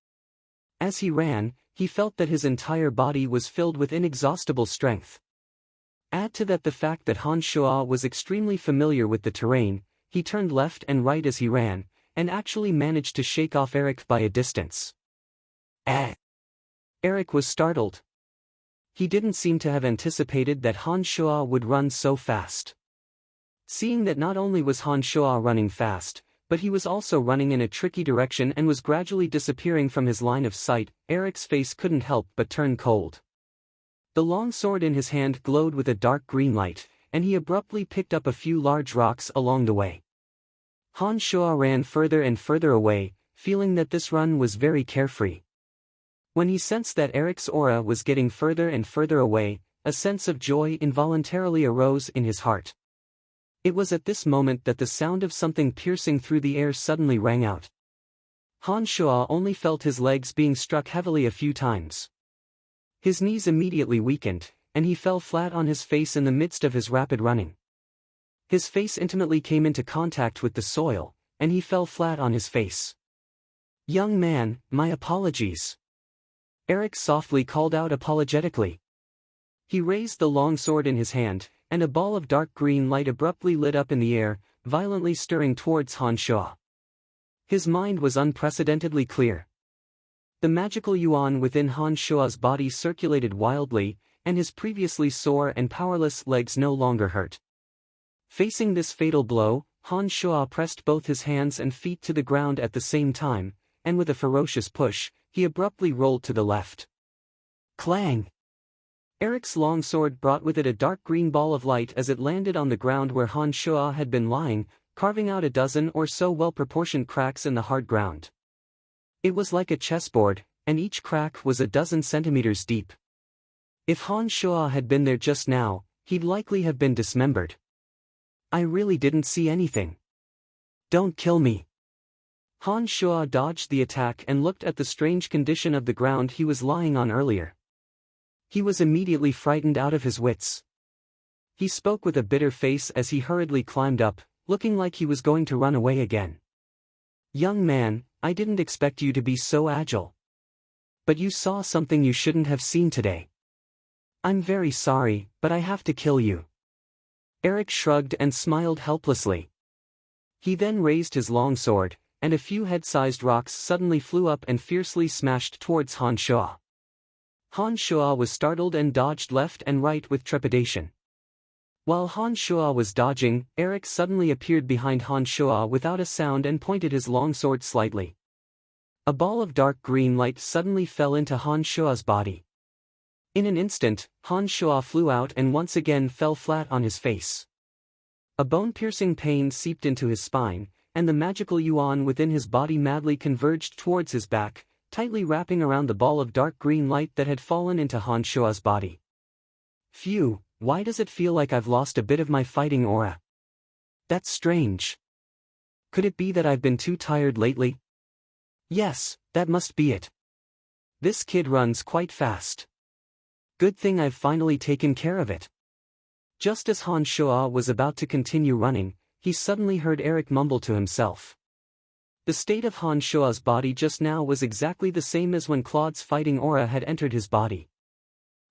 [SPEAKER 1] As he ran, he felt that his entire body was filled with inexhaustible strength. Add to that the fact that Han Shua was extremely familiar with the terrain, he turned left and right as he ran, and actually managed to shake off Eric by a distance. Eric was startled. He didn't seem to have anticipated that Han Shua would run so fast. Seeing that not only was Han Shua running fast, but he was also running in a tricky direction and was gradually disappearing from his line of sight, Eric's face couldn't help but turn cold. The long sword in his hand glowed with a dark green light, and he abruptly picked up a few large rocks along the way. Han Shua ran further and further away, feeling that this run was very carefree. When he sensed that Eric's aura was getting further and further away, a sense of joy involuntarily arose in his heart. It was at this moment that the sound of something piercing through the air suddenly rang out. Han Shua only felt his legs being struck heavily a few times. His knees immediately weakened, and he fell flat on his face in the midst of his rapid running. His face intimately came into contact with the soil, and he fell flat on his face. "Young man, my apologies." Eric softly called out apologetically. He raised the long sword in his hand, and a ball of dark green light abruptly lit up in the air, violently stirring towards Han Shua. His mind was unprecedentedly clear. The magical yuan within Han Shua's body circulated wildly, and his previously sore and powerless legs no longer hurt. Facing this fatal blow, Han Shua pressed both his hands and feet to the ground at the same time, and with a ferocious push, he abruptly rolled to the left. Clang! Eric's long sword brought with it a dark green ball of light as it landed on the ground where Han Shua had been lying, carving out a dozen or so well-proportioned cracks in the hard ground. It was like a chessboard, and each crack was a dozen centimeters deep. If Han Shua had been there just now, he'd likely have been dismembered. "I really didn't see anything. Don't kill me." Han Shua dodged the attack and looked at the strange condition of the ground he was lying on earlier. He was immediately frightened out of his wits. He spoke with a bitter face as he hurriedly climbed up, looking like he was going to run away again. "Young man, I didn't expect you to be so agile. But you saw something you shouldn't have seen today. I'm very sorry, but I have to kill you." Eric shrugged and smiled helplessly. He then raised his long sword, and a few head-sized rocks suddenly flew up and fiercely smashed towards Han Shua. Han Shua was startled and dodged left and right with trepidation. While Han Shua was dodging, Eric suddenly appeared behind Han Shua without a sound and pointed his long sword slightly. A ball of dark green light suddenly fell into Han Shua's body. In an instant, Han Shua flew out and once again fell flat on his face. A bone-piercing pain seeped into his spine, and the magical yuan within his body madly converged towards his back, tightly wrapping around the ball of dark green light that had fallen into Han Shua's body. "Phew, why does it feel like I've lost a bit of my fighting aura? That's strange. Could it be that I've been too tired lately? Yes, that must be it. This kid runs quite fast. Good thing I've finally taken care of it." Just as Han Shua was about to continue running, he suddenly heard Eric mumble to himself. The state of Han Shua's body just now was exactly the same as when Claude's fighting aura had entered his body.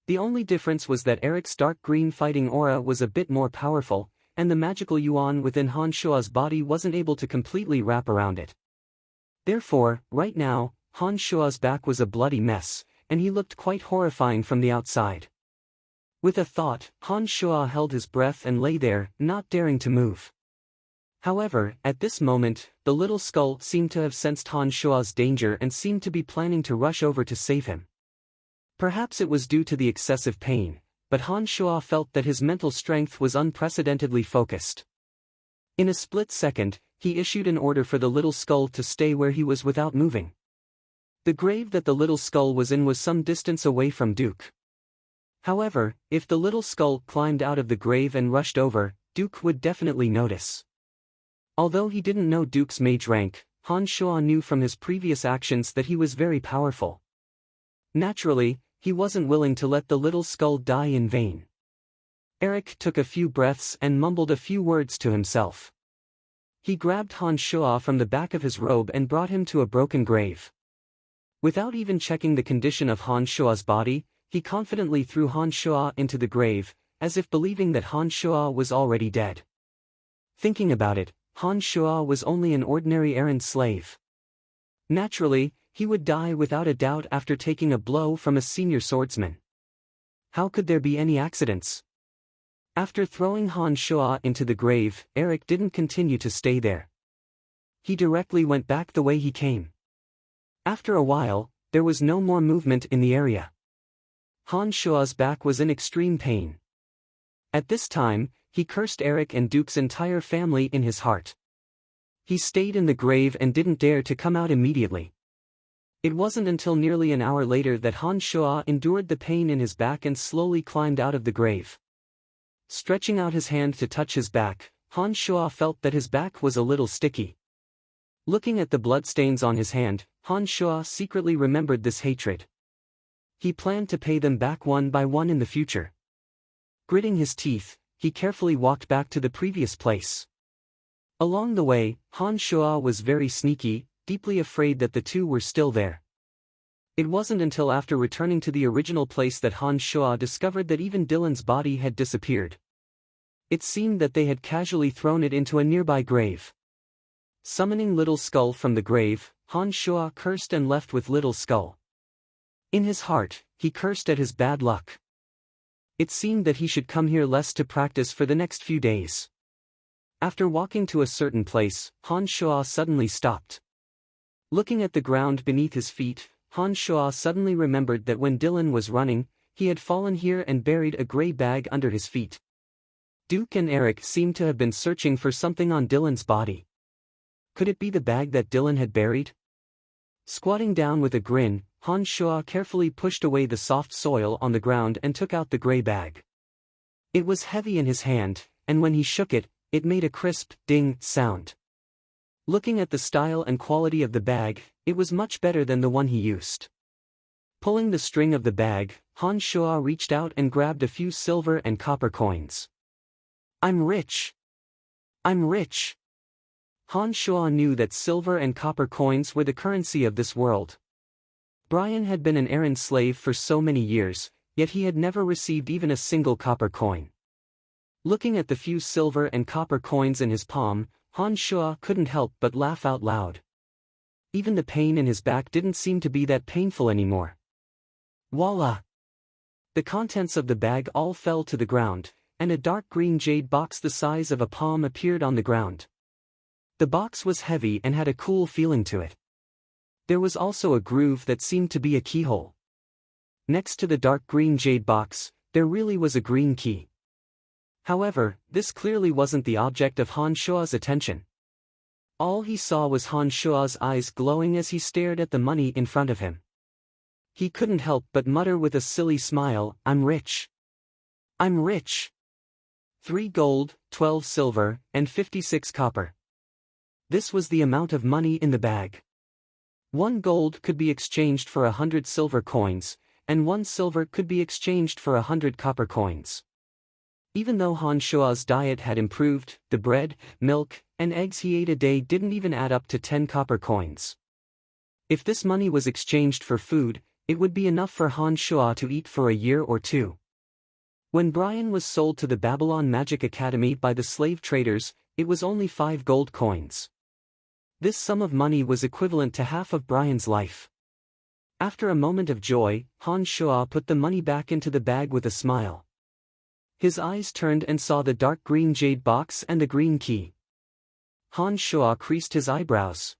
[SPEAKER 1] The only difference was that Eric's dark green fighting aura was a bit more powerful, and the magical yuan within Han Shua's body wasn't able to completely wrap around it. Therefore, right now, Han Shua's back was a bloody mess, and he looked quite horrifying from the outside. With a thought, Han Shua held his breath and lay there, not daring to move. However, at this moment, the little skull seemed to have sensed Han Shua's danger and seemed to be planning to rush over to save him. Perhaps it was due to the excessive pain, but Han Shua felt that his mental strength was unprecedentedly focused. In a split second, he issued an order for the little skull to stay where he was without moving. The grave that the little skull was in was some distance away from Duke. However, if the little skull climbed out of the grave and rushed over, Duke would definitely notice. Although he didn't know Duke's mage rank, Han Shua knew from his previous actions that he was very powerful. Naturally, he wasn't willing to let the little skull die in vain. Eric took a few breaths and mumbled a few words to himself. He grabbed Han Shua from the back of his robe and brought him to a broken grave. Without even checking the condition of Han Shua's body, he confidently threw Han Shua into the grave, as if believing that Han Shua was already dead. Thinking about it, Han Shua was only an ordinary errand slave. Naturally, he would die without a doubt after taking a blow from a senior swordsman. How could there be any accidents? After throwing Han Shua into the grave, Eric didn't continue to stay there. He directly went back the way he came. After a while, there was no more movement in the area. Han Shua's back was in extreme pain. At this time, he cursed Eric and Duke's entire family in his heart. He stayed in the grave and didn't dare to come out immediately. It wasn't until nearly an hour later that Han Shua endured the pain in his back and slowly climbed out of the grave. Stretching out his hand to touch his back, Han Shua felt that his back was a little sticky. Looking at the bloodstains on his hand, Han Shua secretly remembered this hatred. He planned to pay them back one by one in the future. Gritting his teeth, he carefully walked back to the previous place. Along the way, Han Shua was very sneaky, deeply afraid that the two were still there. It wasn't until after returning to the original place that Han Shua discovered that even Dylan's body had disappeared. It seemed that they had casually thrown it into a nearby grave. Summoning Little Skull from the grave, Han Shua cursed and left with Little Skull. In his heart, he cursed at his bad luck. It seemed that he should come here less to practice for the next few days. After walking to a certain place, Han Shua suddenly stopped. Looking at the ground beneath his feet, Han Shua suddenly remembered that when Dylan was running, he had fallen here and buried a gray bag under his feet. Duke and Eric seemed to have been searching for something on Dylan's body. Could it be the bag that Dylan had buried? Squatting down with a grin, Han Shua carefully pushed away the soft soil on the ground and took out the gray bag. It was heavy in his hand, and when he shook it, it made a crisp, ding sound. Looking at the style and quality of the bag, it was much better than the one he used. Pulling the string of the bag, Han Shua reached out and grabbed a few silver and copper coins. "I'm rich! I'm rich!" Han Shua knew that silver and copper coins were the currency of this world. Brian had been an errand slave for so many years, yet he had never received even a single copper coin. Looking at the few silver and copper coins in his palm, Han Shua couldn't help but laugh out loud. Even the pain in his back didn't seem to be that painful anymore. Voila! The contents of the bag all fell to the ground, and a dark green jade box the size of a palm appeared on the ground. The box was heavy and had a cool feeling to it. There was also a groove that seemed to be a keyhole. Next to the dark green jade box, there really was a green key. However, this clearly wasn't the object of Han Shua's attention. All he saw was Han Shua's eyes glowing as he stared at the money in front of him. He couldn't help but mutter with a silly smile, "I'm rich. I'm rich. 3 gold, 12 silver, and 56 copper." This was the amount of money in the bag. 1 gold could be exchanged for 100 silver coins, and 1 silver could be exchanged for 100 copper coins. Even though Han Shua's diet had improved, the bread, milk, and eggs he ate a day didn't even add up to 10 copper coins. If this money was exchanged for food, it would be enough for Han Shua to eat for a year or two. When Brian was sold to the Babylon Magic Academy by the slave traders, it was only 5 gold coins. This sum of money was equivalent to half of Brian's life. After a moment of joy, Han Shua put the money back into the bag with a smile. His eyes turned and saw the dark green jade box and the green key. Han Shua creased his eyebrows.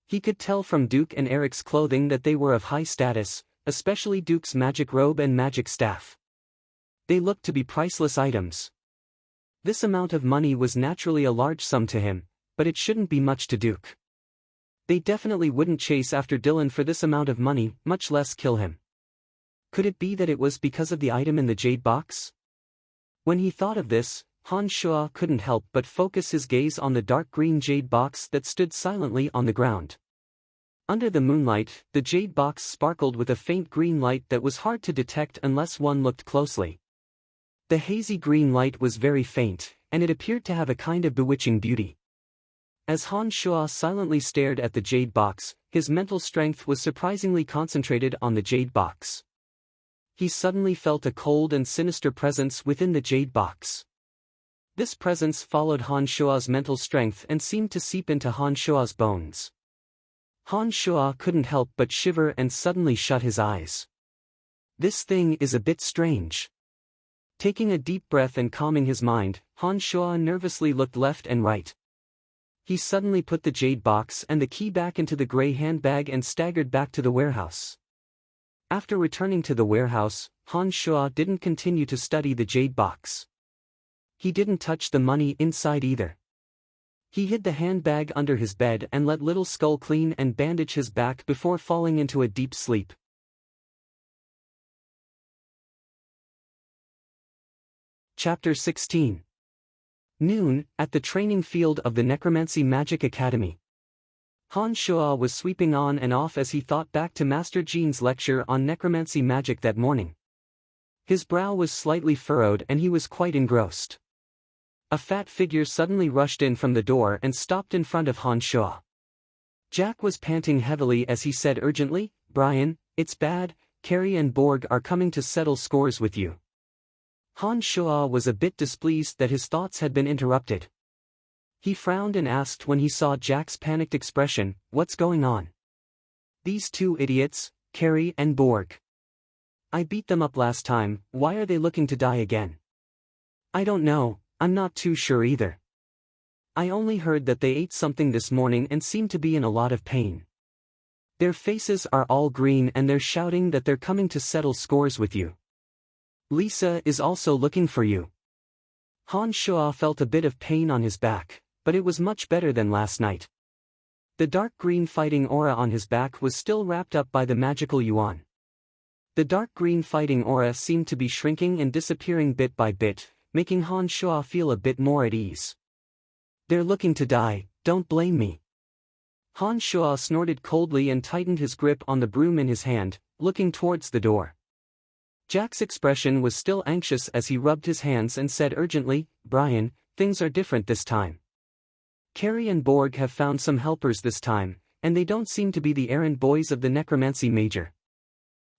[SPEAKER 1] He could tell from Duke and Eric's clothing that they were of high status, especially Duke's magic robe and magic staff. They looked to be priceless items. This amount of money was naturally a large sum to him, but it shouldn't be much to Duke. They definitely wouldn't chase after Dylan for this amount of money, much less kill him. Could it be that it was because of the item in the jade box? When he thought of this, Han Shua couldn't help but focus his gaze on the dark green jade box that stood silently on the ground. Under the moonlight, the jade box sparkled with a faint green light that was hard to detect unless one looked closely. The hazy green light was very faint, and it appeared to have a kind of bewitching beauty. As Han Shuo silently stared at the jade box, his mental strength was surprisingly concentrated on the jade box. He suddenly felt a cold and sinister presence within the jade box. This presence followed Han Shuo's mental strength and seemed to seep into Han Shuo's bones. Han Shuo couldn't help but shiver and suddenly shut his eyes. This thing is a bit strange. Taking a deep breath and calming his mind, Han Shuo nervously looked left and right. He suddenly put the jade box and the key back into the gray handbag and staggered back to the warehouse. After returning to the warehouse, Han Shuo didn't continue to study the jade box. He didn't touch the money inside either. He hid the handbag under his bed and let Little Skull clean and bandage his back before falling into a deep sleep. Chapter 16. Noon, at the training field of the Necromancy Magic Academy. Han Shuo was sweeping on and off as he thought back to Master Jean's lecture on necromancy magic that morning. His brow was slightly furrowed and he was quite engrossed. A fat figure suddenly rushed in from the door and stopped in front of Han Shuo. Jack was panting heavily as he said urgently, "Brian, it's bad, Carrie and Borg are coming to settle scores with you." Han Shuo was a bit displeased that his thoughts had been interrupted. He frowned and asked when he saw Jack's panicked expression, "What's going on?" "These two idiots, Carrie and Borg. I beat them up last time, why are they looking to die again?" "I don't know, I'm not too sure either. I only heard that they ate something this morning and seem to be in a lot of pain. Their faces are all green and they're shouting that they're coming to settle scores with you. Lisa is also looking for you." Han Shuo felt a bit of pain on his back, but it was much better than last night. The dark green fighting aura on his back was still wrapped up by the magical yuan. The dark green fighting aura seemed to be shrinking and disappearing bit by bit, making Han Shuo feel a bit more at ease. "They're looking to die, don't blame me." Han Shuo snorted coldly and tightened his grip on the broom in his hand, looking towards the door. Jack's expression was still anxious as he rubbed his hands and said urgently, "Brian, things are different this time. Carrie and Borg have found some helpers this time, and they don't seem to be the errand boys of the necromancy major.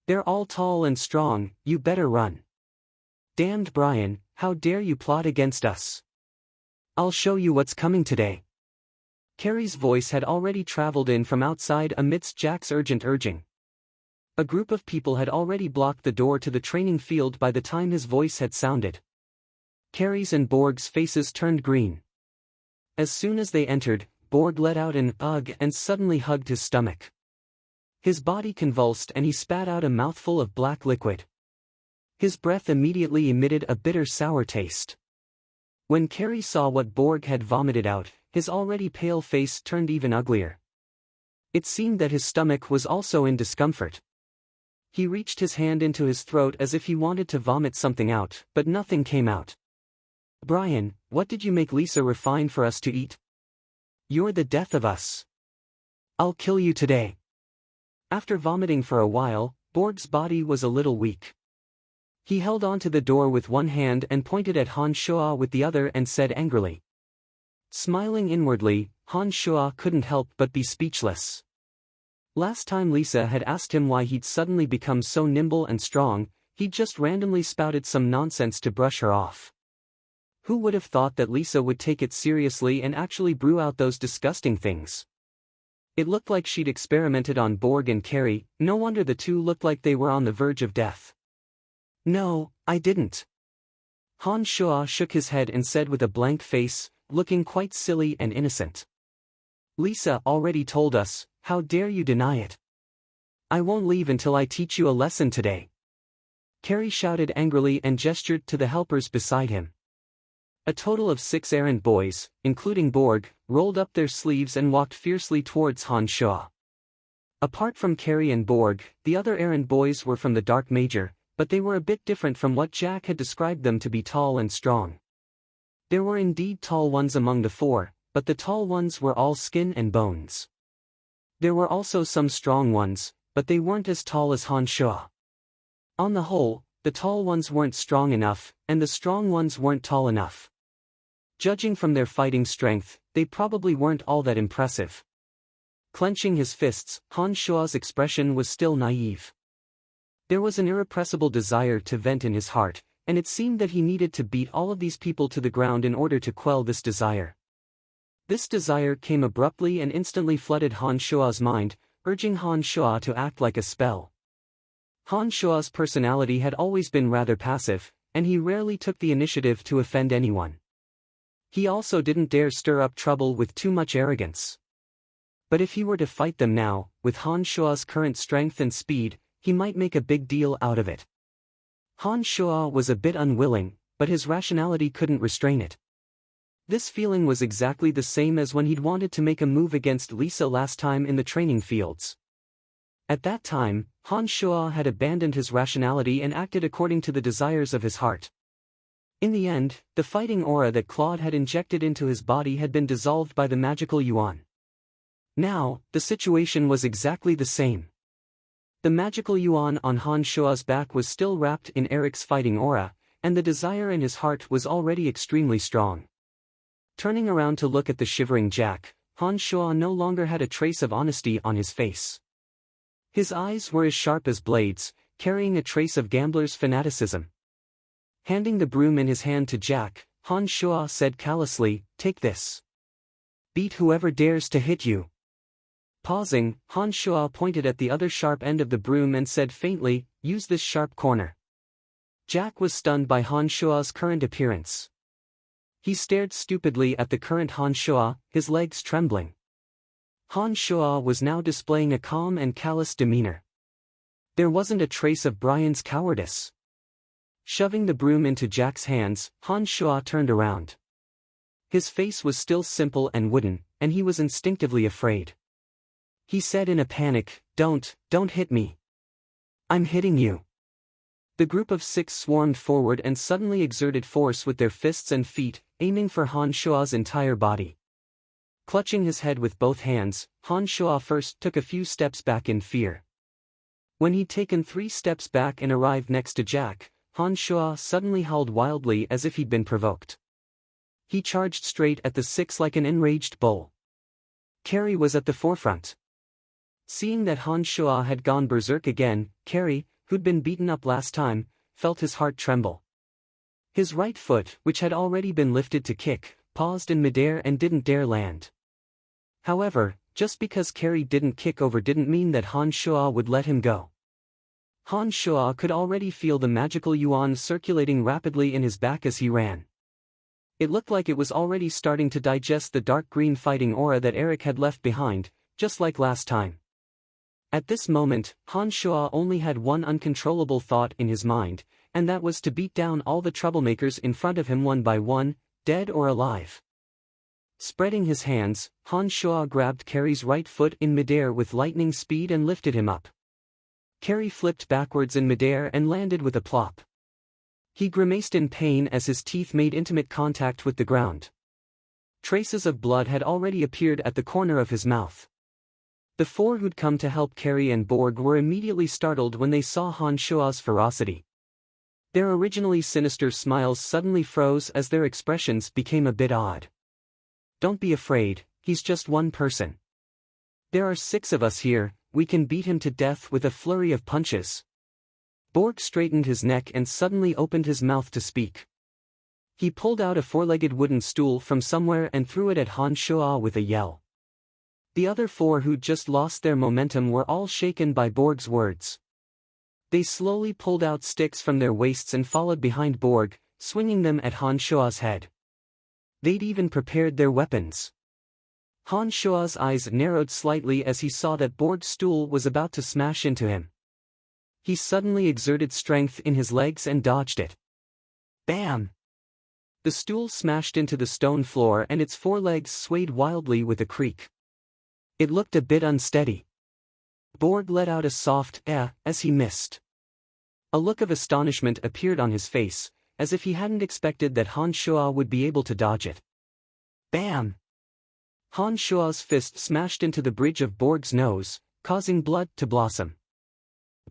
[SPEAKER 1] They're all tall and strong, you better run." "Damned Brian, how dare you plot against us? I'll show you what's coming today." Carrie's voice had already traveled in from outside amidst Jack's urgent urging. A group of people had already blocked the door to the training field by the time his voice had sounded. Carrie's and Borg's faces turned green. As soon as they entered, Borg let out an ugh and suddenly hugged his stomach. His body convulsed and he spat out a mouthful of black liquid. His breath immediately emitted a bitter sour taste. When Carrie saw what Borg had vomited out, his already pale face turned even uglier. It seemed that his stomach was also in discomfort. He reached his hand into his throat as if he wanted to vomit something out, but nothing came out. "Brian, what did you make Lisa refine for us to eat? You're the death of us. I'll kill you today." After vomiting for a while, Borg's body was a little weak. He held onto the door with one hand and pointed at Han Shuo with the other and said angrily. Smiling inwardly, Han Shuo couldn't help but be speechless. Last time Lisa had asked him why he'd suddenly become so nimble and strong, he'd just randomly spouted some nonsense to brush her off. Who would have thought that Lisa would take it seriously and actually brew out those disgusting things? It looked like she'd experimented on Borg and Carrie, no wonder the two looked like they were on the verge of death. "No, I didn't." Han Shuo shook his head and said with a blank face, looking quite silly and innocent. "Lisa already told us, how dare you deny it? I won't leave until I teach you a lesson today." Carrie shouted angrily and gestured to the helpers beside him. A total of 6 errand boys, including Borg, rolled up their sleeves and walked fiercely towards Han Shuo. Apart from Carrie and Borg, the other errand boys were from the Dark Major, but they were a bit different from what Jack had described them to be tall and strong. There were indeed tall ones among the 4, but the tall ones were all skin and bones. There were also some strong ones, but they weren't as tall as Han Shuo. On the whole, the tall ones weren't strong enough, and the strong ones weren't tall enough. Judging from their fighting strength, they probably weren't all that impressive. Clenching his fists, Han Shua's expression was still naive. There was an irrepressible desire to vent in his heart, and it seemed that he needed to beat all of these people to the ground in order to quell this desire. This desire came abruptly and instantly flooded Han Shua's mind, urging Han Shua to act like a spell. Han Shua's personality had always been rather passive, and he rarely took the initiative to offend anyone. He also didn't dare stir up trouble with too much arrogance. But if he were to fight them now, with Han Shua's current strength and speed, he might make a big deal out of it. Han Shua was a bit unwilling, but his rationality couldn't restrain it. This feeling was exactly the same as when he'd wanted to make a move against Lisa last time in the training fields. At that time, Han Shua had abandoned his rationality and acted according to the desires of his heart. In the end, the fighting aura that Claude had injected into his body had been dissolved by the magical yuan. Now, the situation was exactly the same. The magical yuan on Han Shua's back was still wrapped in Eric's fighting aura, and the desire in his heart was already extremely strong. Turning around to look at the shivering Jack, Han Shua no longer had a trace of honesty on his face. His eyes were as sharp as blades, carrying a trace of gambler's fanaticism. Handing the broom in his hand to Jack, Han Shua said callously, "Take this. Beat whoever dares to hit you." Pausing, Han Shua pointed at the other sharp end of the broom and said faintly, "Use this sharp corner." Jack was stunned by Han Shua's current appearance. He stared stupidly at the current Han Shua, his legs trembling. Han Shua was now displaying a calm and callous demeanor. There wasn't a trace of Brian's cowardice. Shoving the broom into Jack's hands, Han Shua turned around. His face was still simple and wooden, and he was instinctively afraid. He said in a panic, Don't hit me. I'm hitting you." The group of 6 swarmed forward and suddenly exerted force with their fists and feet, aiming for Han Shua's entire body. Clutching his head with both hands, Han Shua first took a few steps back in fear. When he'd taken 3 steps back and arrived next to Jack, Han Shua suddenly howled wildly as if he'd been provoked. He charged straight at the 6 like an enraged bull. Carrie was at the forefront. Seeing that Han Shua had gone berserk again, Carrie, who'd been beaten up last time, felt his heart tremble. His right foot, which had already been lifted to kick, paused in midair and didn't dare land. However, just because Carrie didn't kick over didn't mean that Han Shua would let him go. Han Shua could already feel the magical yuan circulating rapidly in his back as he ran. It looked like it was already starting to digest the dark green fighting aura that Eric had left behind, just like last time. At this moment, Han Shua only had one uncontrollable thought in his mind, and that was to beat down all the troublemakers in front of him one by one, dead or alive. Spreading his hands, Han Shua grabbed Carrie's right foot in midair with lightning speed and lifted him up. Carrie flipped backwards in midair and landed with a plop. He grimaced in pain as his teeth made intimate contact with the ground. Traces of blood had already appeared at the corner of his mouth. The 4 who'd come to help Carrie and Borg were immediately startled when they saw Han Shua's ferocity. Their originally sinister smiles suddenly froze as their expressions became a bit odd. "Don't be afraid, he's just one person. There are 6 of us here, we can beat him to death with a flurry of punches." Borg straightened his neck and suddenly opened his mouth to speak. He pulled out a 4-legged wooden stool from somewhere and threw it at Han Shua with a yell. The other 4 who'd just lost their momentum were all shaken by Borg's words. They slowly pulled out sticks from their waists and followed behind Borg, swinging them at Han Shua's head. They'd even prepared their weapons. Han Shua's eyes narrowed slightly as he saw that Borg's stool was about to smash into him. He suddenly exerted strength in his legs and dodged it. Bam! The stool smashed into the stone floor and its 4 legs swayed wildly with a creak. It looked a bit unsteady. Borg let out a soft "eh" as he missed. A look of astonishment appeared on his face, as if he hadn't expected that Han Shua would be able to dodge it. Bam! Han Shua's fist smashed into the bridge of Borg's nose, causing blood to blossom.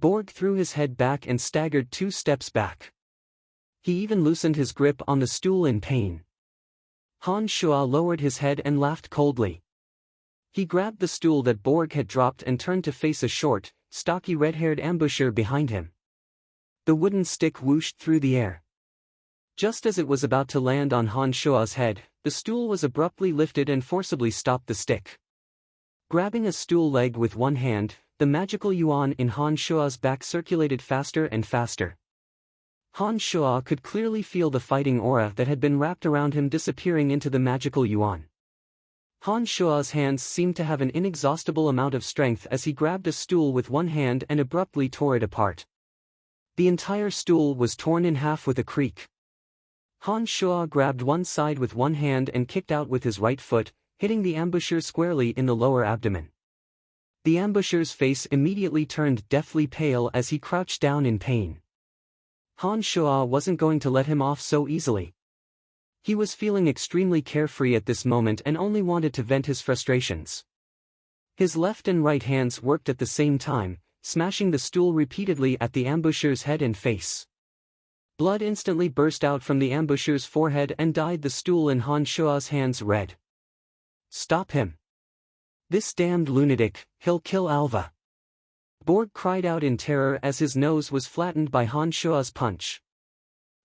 [SPEAKER 1] Borg threw his head back and staggered 2 steps back. He even loosened his grip on the stool in pain. Han Shua lowered his head and laughed coldly. He grabbed the stool that Borg had dropped and turned to face a short, stocky red-haired ambusher behind him. The wooden stick whooshed through the air. Just as it was about to land on Han Shua's head, the stool was abruptly lifted and forcibly stopped the stick. Grabbing a stool leg with one hand, the magical yuan in Han Shua's back circulated faster and faster. Han Shua could clearly feel the fighting aura that had been wrapped around him disappearing into the magical yuan. Han Shua's hands seemed to have an inexhaustible amount of strength as he grabbed a stool with one hand and abruptly tore it apart. The entire stool was torn in half with a creak. Han Shua grabbed one side with one hand and kicked out with his right foot, hitting the ambusher squarely in the lower abdomen. The ambusher's face immediately turned deathly pale as he crouched down in pain. Han Shua wasn't going to let him off so easily. He was feeling extremely carefree at this moment and only wanted to vent his frustrations. His left and right hands worked at the same time, smashing the stool repeatedly at the ambusher's head and face. Blood instantly burst out from the ambusher's forehead and dyed the stool in Han Shua's hands red. "Stop him! This damned lunatic, he'll kill Alva!" Borg cried out in terror as his nose was flattened by Han Shua's punch.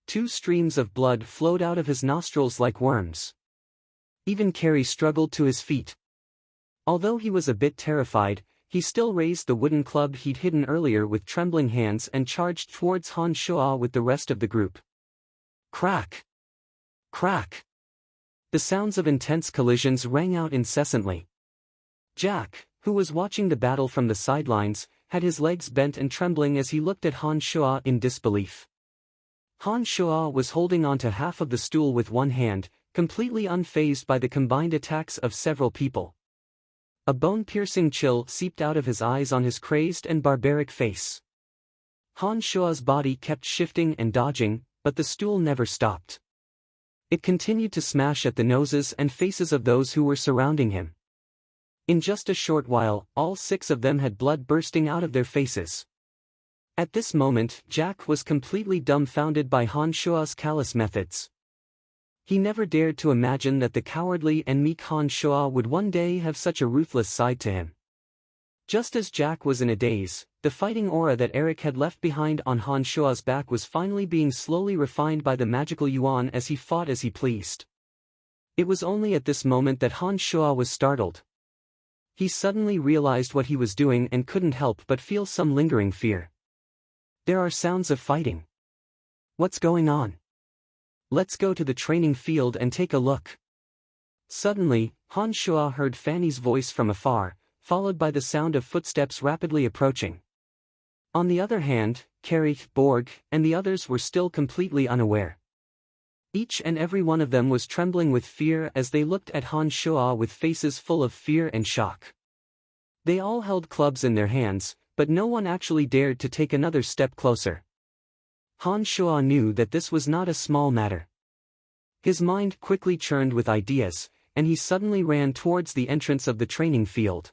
[SPEAKER 1] 2 streams of blood flowed out of his nostrils like worms. Even Carrie struggled to his feet. Although he was a bit terrified, he still raised the wooden club he'd hidden earlier with trembling hands and charged towards Han Shua with the rest of the group. Crack! Crack! The sounds of intense collisions rang out incessantly. Jack, who was watching the battle from the sidelines, had his legs bent and trembling as he looked at Han Shua in disbelief. Han Shua was holding onto half of the stool with one hand, completely unfazed by the combined attacks of several people. A bone-piercing chill seeped out of his eyes on his crazed and barbaric face. Han Shua's body kept shifting and dodging, but the stool never stopped. It continued to smash at the noses and faces of those who were surrounding him. In just a short while, all 6 of them had blood bursting out of their faces. At this moment, Jack was completely dumbfounded by Han Shua's callous methods. He never dared to imagine that the cowardly and meek Han Shua would one day have such a ruthless side to him. Just as Jack was in a daze, the fighting aura that Eric had left behind on Han Shua's back was finally being slowly refined by the magical yuan as he fought as he pleased. It was only at this moment that Han Shua was startled. He suddenly realized what he was doing and couldn't help but feel some lingering fear. There are sounds of fighting. What's going on? Let's go to the training field and take a look. Suddenly, Han Shua heard Fanny's voice from afar, followed by the sound of footsteps rapidly approaching. On the other hand, Carrie, Borg, and the others were still completely unaware. Each and every one of them was trembling with fear as they looked at Han Shua with faces full of fear and shock. They all held clubs in their hands, but no one actually dared to take another step closer. Han Shua knew that this was not a small matter. His mind quickly churned with ideas, and he suddenly ran towards the entrance of the training field.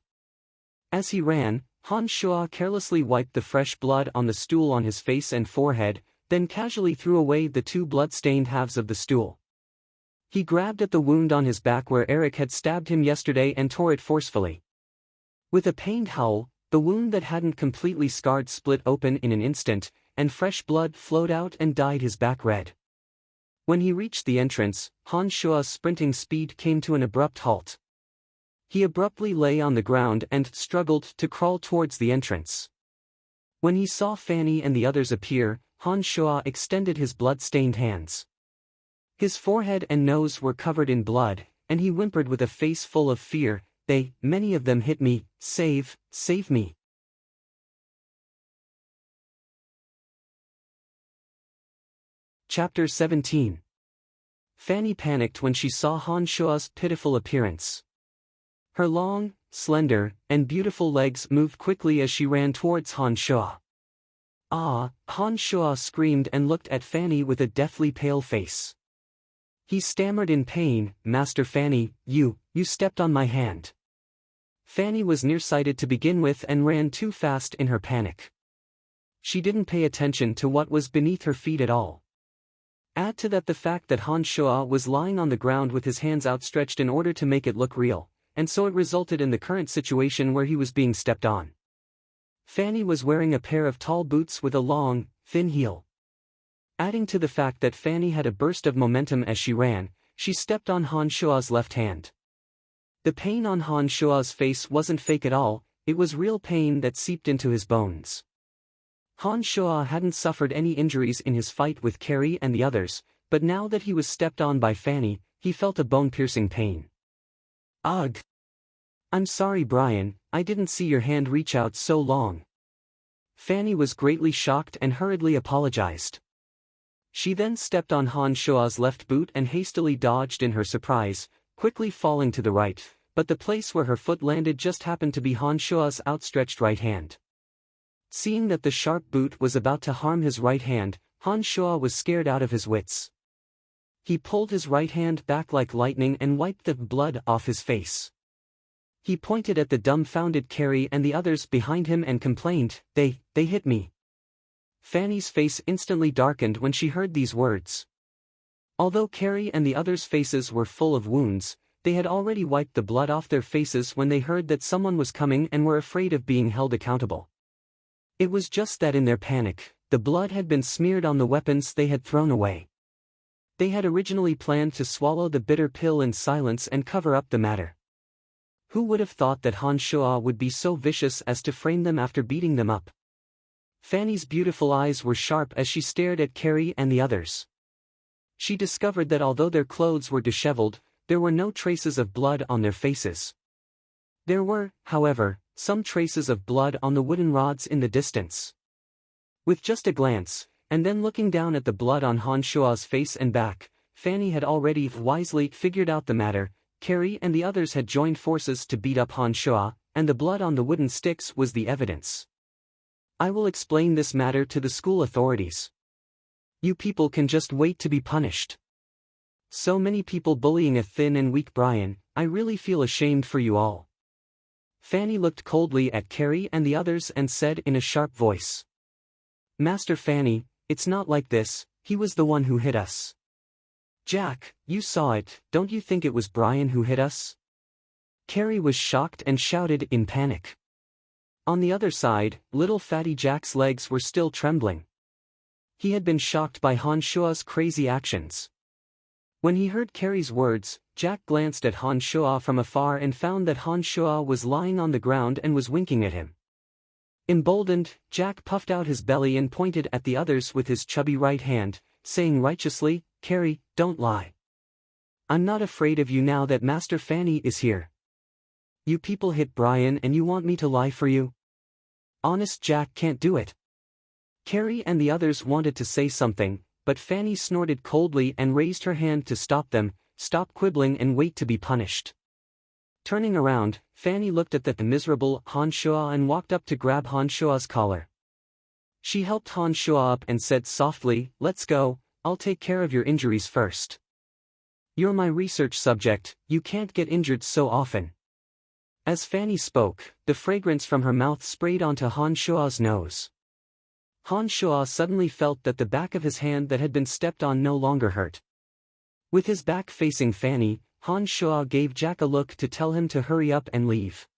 [SPEAKER 1] As he ran, Han Shua carelessly wiped the fresh blood on the stool on his face and forehead, then casually threw away the 2 blood-stained halves of the stool. He grabbed at the wound on his back where Eric had stabbed him yesterday and tore it forcefully. With a pained howl, the wound that hadn't completely scarred split open in an instant, and fresh blood flowed out and dyed his back red. When he reached the entrance, Han Shua's sprinting speed came to an abrupt halt. He abruptly lay on the ground and struggled to crawl towards the entrance. When he saw Fanny and the others appear, Han Shua extended his blood-stained hands. His forehead and nose were covered in blood, and he whimpered with a face full of fear, many of them hit me, save me. Chapter 17. Fanny panicked when she saw Han Shua's pitiful appearance. Her long, slender, and beautiful legs moved quickly as she ran towards Han Shua. "Ah!" Han Shua screamed and looked at Fanny with a deathly pale face. He stammered in pain, "Master Fanny, you stepped on my hand." Fanny was nearsighted to begin with and ran too fast in her panic. she didn't pay attention to what was beneath her feet at all. Add to that the fact that Han Shuo was lying on the ground with his hands outstretched in order to make it look real, and so it resulted in the current situation where he was being stepped on. Fanny was wearing a pair of tall boots with a long, thin heel. Adding to the fact that Fanny had a burst of momentum as she ran, she stepped on Han Shuo's left hand. The pain on Han Shuo's face wasn't fake at all, it was real pain that seeped into his bones. Han Shuo hadn't suffered any injuries in his fight with Carrie and the others, but now that he was stepped on by Fanny, he felt a bone-piercing pain. Ugh! I'm sorry, Brian, I didn't see your hand reach out so long. Fanny was greatly shocked and hurriedly apologized. She then stepped on Han Shuo's left boot and hastily dodged in her surprise, quickly falling to the right, but the place where her foot landed just happened to be Han Shuo's outstretched right hand. Seeing that the sharp boot was about to harm his right hand, Han Shuo was scared out of his wits. He pulled his right hand back like lightning and wiped the blood off his face. He pointed at the dumbfounded Carrie and the others behind him and complained, They hit me. Fanny's face instantly darkened when she heard these words. Although Carrie and the others' faces were full of wounds, they had already wiped the blood off their faces when they heard that someone was coming and were afraid of being held accountable. It was just that in their panic, the blood had been smeared on the weapons they had thrown away. They had originally planned to swallow the bitter pill in silence and cover up the matter. Who would have thought that Han Shuo would be so vicious as to frame them after beating them up? Fanny's beautiful eyes were sharp as she stared at Carrie and the others. She discovered that although their clothes were disheveled, there were no traces of blood on their faces. There were, however, some traces of blood on the wooden rods in the distance. With just a glance, and then looking down at the blood on Han Shuo's face and back, Fanny had already wisely figured out the matter. Carrie and the others had joined forces to beat up Han Shuo, and the blood on the wooden sticks was the evidence. I will explain this matter to the school authorities. You people can just wait to be punished. So many people bullying a thin and weak Brian, I really feel ashamed for you all. Fanny looked coldly at Carrie and the others and said in a sharp voice. Master Fanny, it's not like this, he was the one who hit us. Jack, you saw it, don't you think it was Brian who hit us? Carrie was shocked and shouted in panic. On the other side, little fatty Jack's legs were still trembling. He had been shocked by Han Shuo's crazy actions. When he heard Carrie's words, Jack glanced at Han Shuo from afar and found that Han Shuo was lying on the ground and was winking at him. Emboldened, Jack puffed out his belly and pointed at the others with his chubby right hand, saying righteously, Carrie, don't lie. I'm not afraid of you now that Master Fanny is here. You people hit Brian and you want me to lie for you? Honest Jack can't do it. Carrie and the others wanted to say something, but Fanny snorted coldly and raised her hand to stop them. Stop quibbling and wait to be punished. Turning around, Fanny looked at the miserable Han Shuo and walked up to grab Han Shuo's collar. She helped Han Shuo up and said softly, Let's go, I'll take care of your injuries first. You're my research subject, you can't get injured so often. As Fanny spoke, the fragrance from her mouth sprayed onto Han Shuo's nose. Han Shuo suddenly felt that the back of his hand that had been stepped on no longer hurt. With his back facing Fanny, Han Shuo gave Jack a look to tell him to hurry up and leave.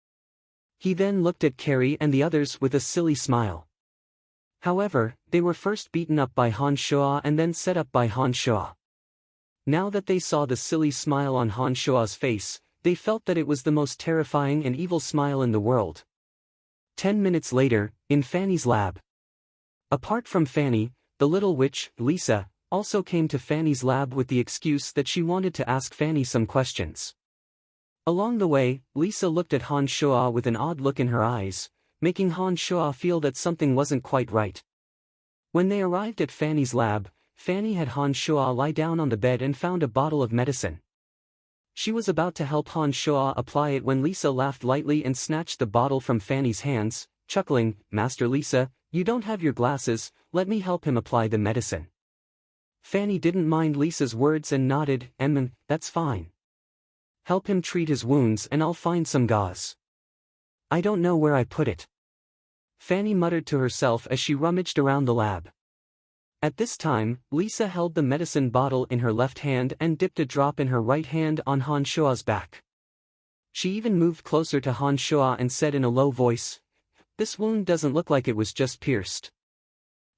[SPEAKER 1] He then looked at Carrie and the others with a silly smile. However, they were first beaten up by Han Shuo and then set up by Han Shuo. Now that they saw the silly smile on Han Shuo's face, they felt that it was the most terrifying and evil smile in the world. 10 minutes later, in Fanny's lab. Apart from Fanny, the little witch, Lisa, also came to Fanny's lab with the excuse that she wanted to ask Fanny some questions. Along the way, Lisa looked at Han Shuo with an odd look in her eyes, making Han Shuo feel that something wasn't quite right. When they arrived at Fanny's lab, Fanny had Han Shuo lie down on the bed and found a bottle of medicine. She was about to help Han Shuo apply it when Lisa laughed lightly and snatched the bottle from Fanny's hands, chuckling, Master Lisa, you don't have your glasses, let me help him apply the medicine. Fanny didn't mind Lisa's words and nodded, that's fine. Help him treat his wounds and I'll find some gauze. I don't know where I put it. Fanny muttered to herself as she rummaged around the lab. At this time, Lisa held the medicine bottle in her left hand and dipped a drop in her right hand on Han Shua's back. She even moved closer to Han Shua and said in a low voice, "This wound doesn't look like it was just pierced.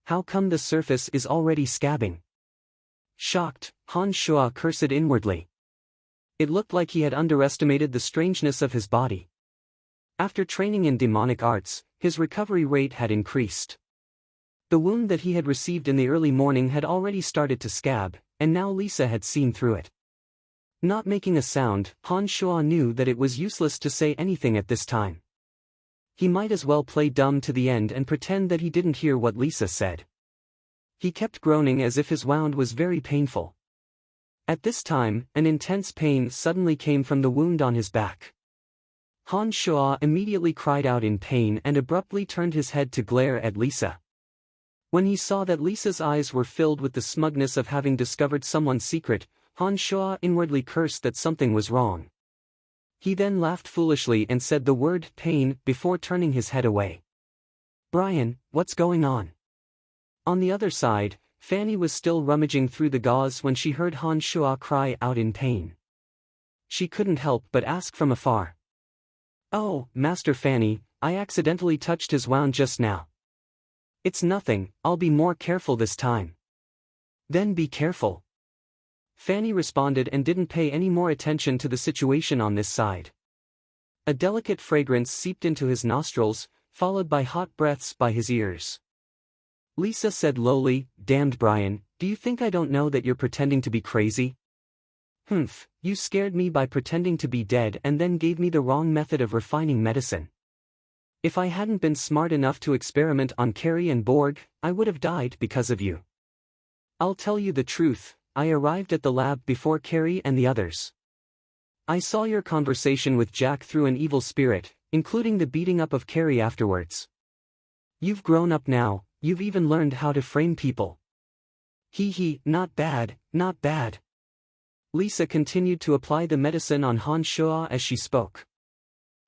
[SPEAKER 1] How come the surface is already scabbing?" Shocked, Han Shua cursed inwardly. It looked like he had underestimated the strangeness of his body. After training in demonic arts, his recovery rate had increased. The wound that he had received in the early morning had already started to scab, and now Lisa had seen through it. Not making a sound, Han Shua knew that it was useless to say anything at this time. He might as well play dumb to the end and pretend that he didn't hear what Lisa said. He kept groaning as if his wound was very painful. At this time, an intense pain suddenly came from the wound on his back. Han Shua immediately cried out in pain and abruptly turned his head to glare at Lisa. When he saw that Lisa's eyes were filled with the smugness of having discovered someone's secret, Han Shua inwardly cursed that something was wrong. He then laughed foolishly and said the word pain before turning his head away. "Brian, what's going on?" On the other side, Fanny was still rummaging through the gauze when she heard Han Shua cry out in pain. She couldn't help but ask from afar, "Oh, Master Fanny, I accidentally touched his wound just now." "It's nothing, I'll be more careful this time." "Then be careful." Fanny responded and didn't pay any more attention to the situation on this side. A delicate fragrance seeped into his nostrils, followed by hot breaths by his ears. Lisa said lowly, "Damned Brian, do you think I don't know that you're pretending to be crazy?" "Humph, you scared me by pretending to be dead and then gave me the wrong method of refining medicine. If I hadn't been smart enough to experiment on Carrie and Borg, I would have died because of you. I'll tell you the truth, I arrived at the lab before Carrie and the others. I saw your conversation with Jack through an evil spirit, including the beating up of Carrie afterwards. You've grown up now, you've even learned how to frame people. Hee, not bad, not bad." Lisa continued to apply the medicine on Han Shua as she spoke.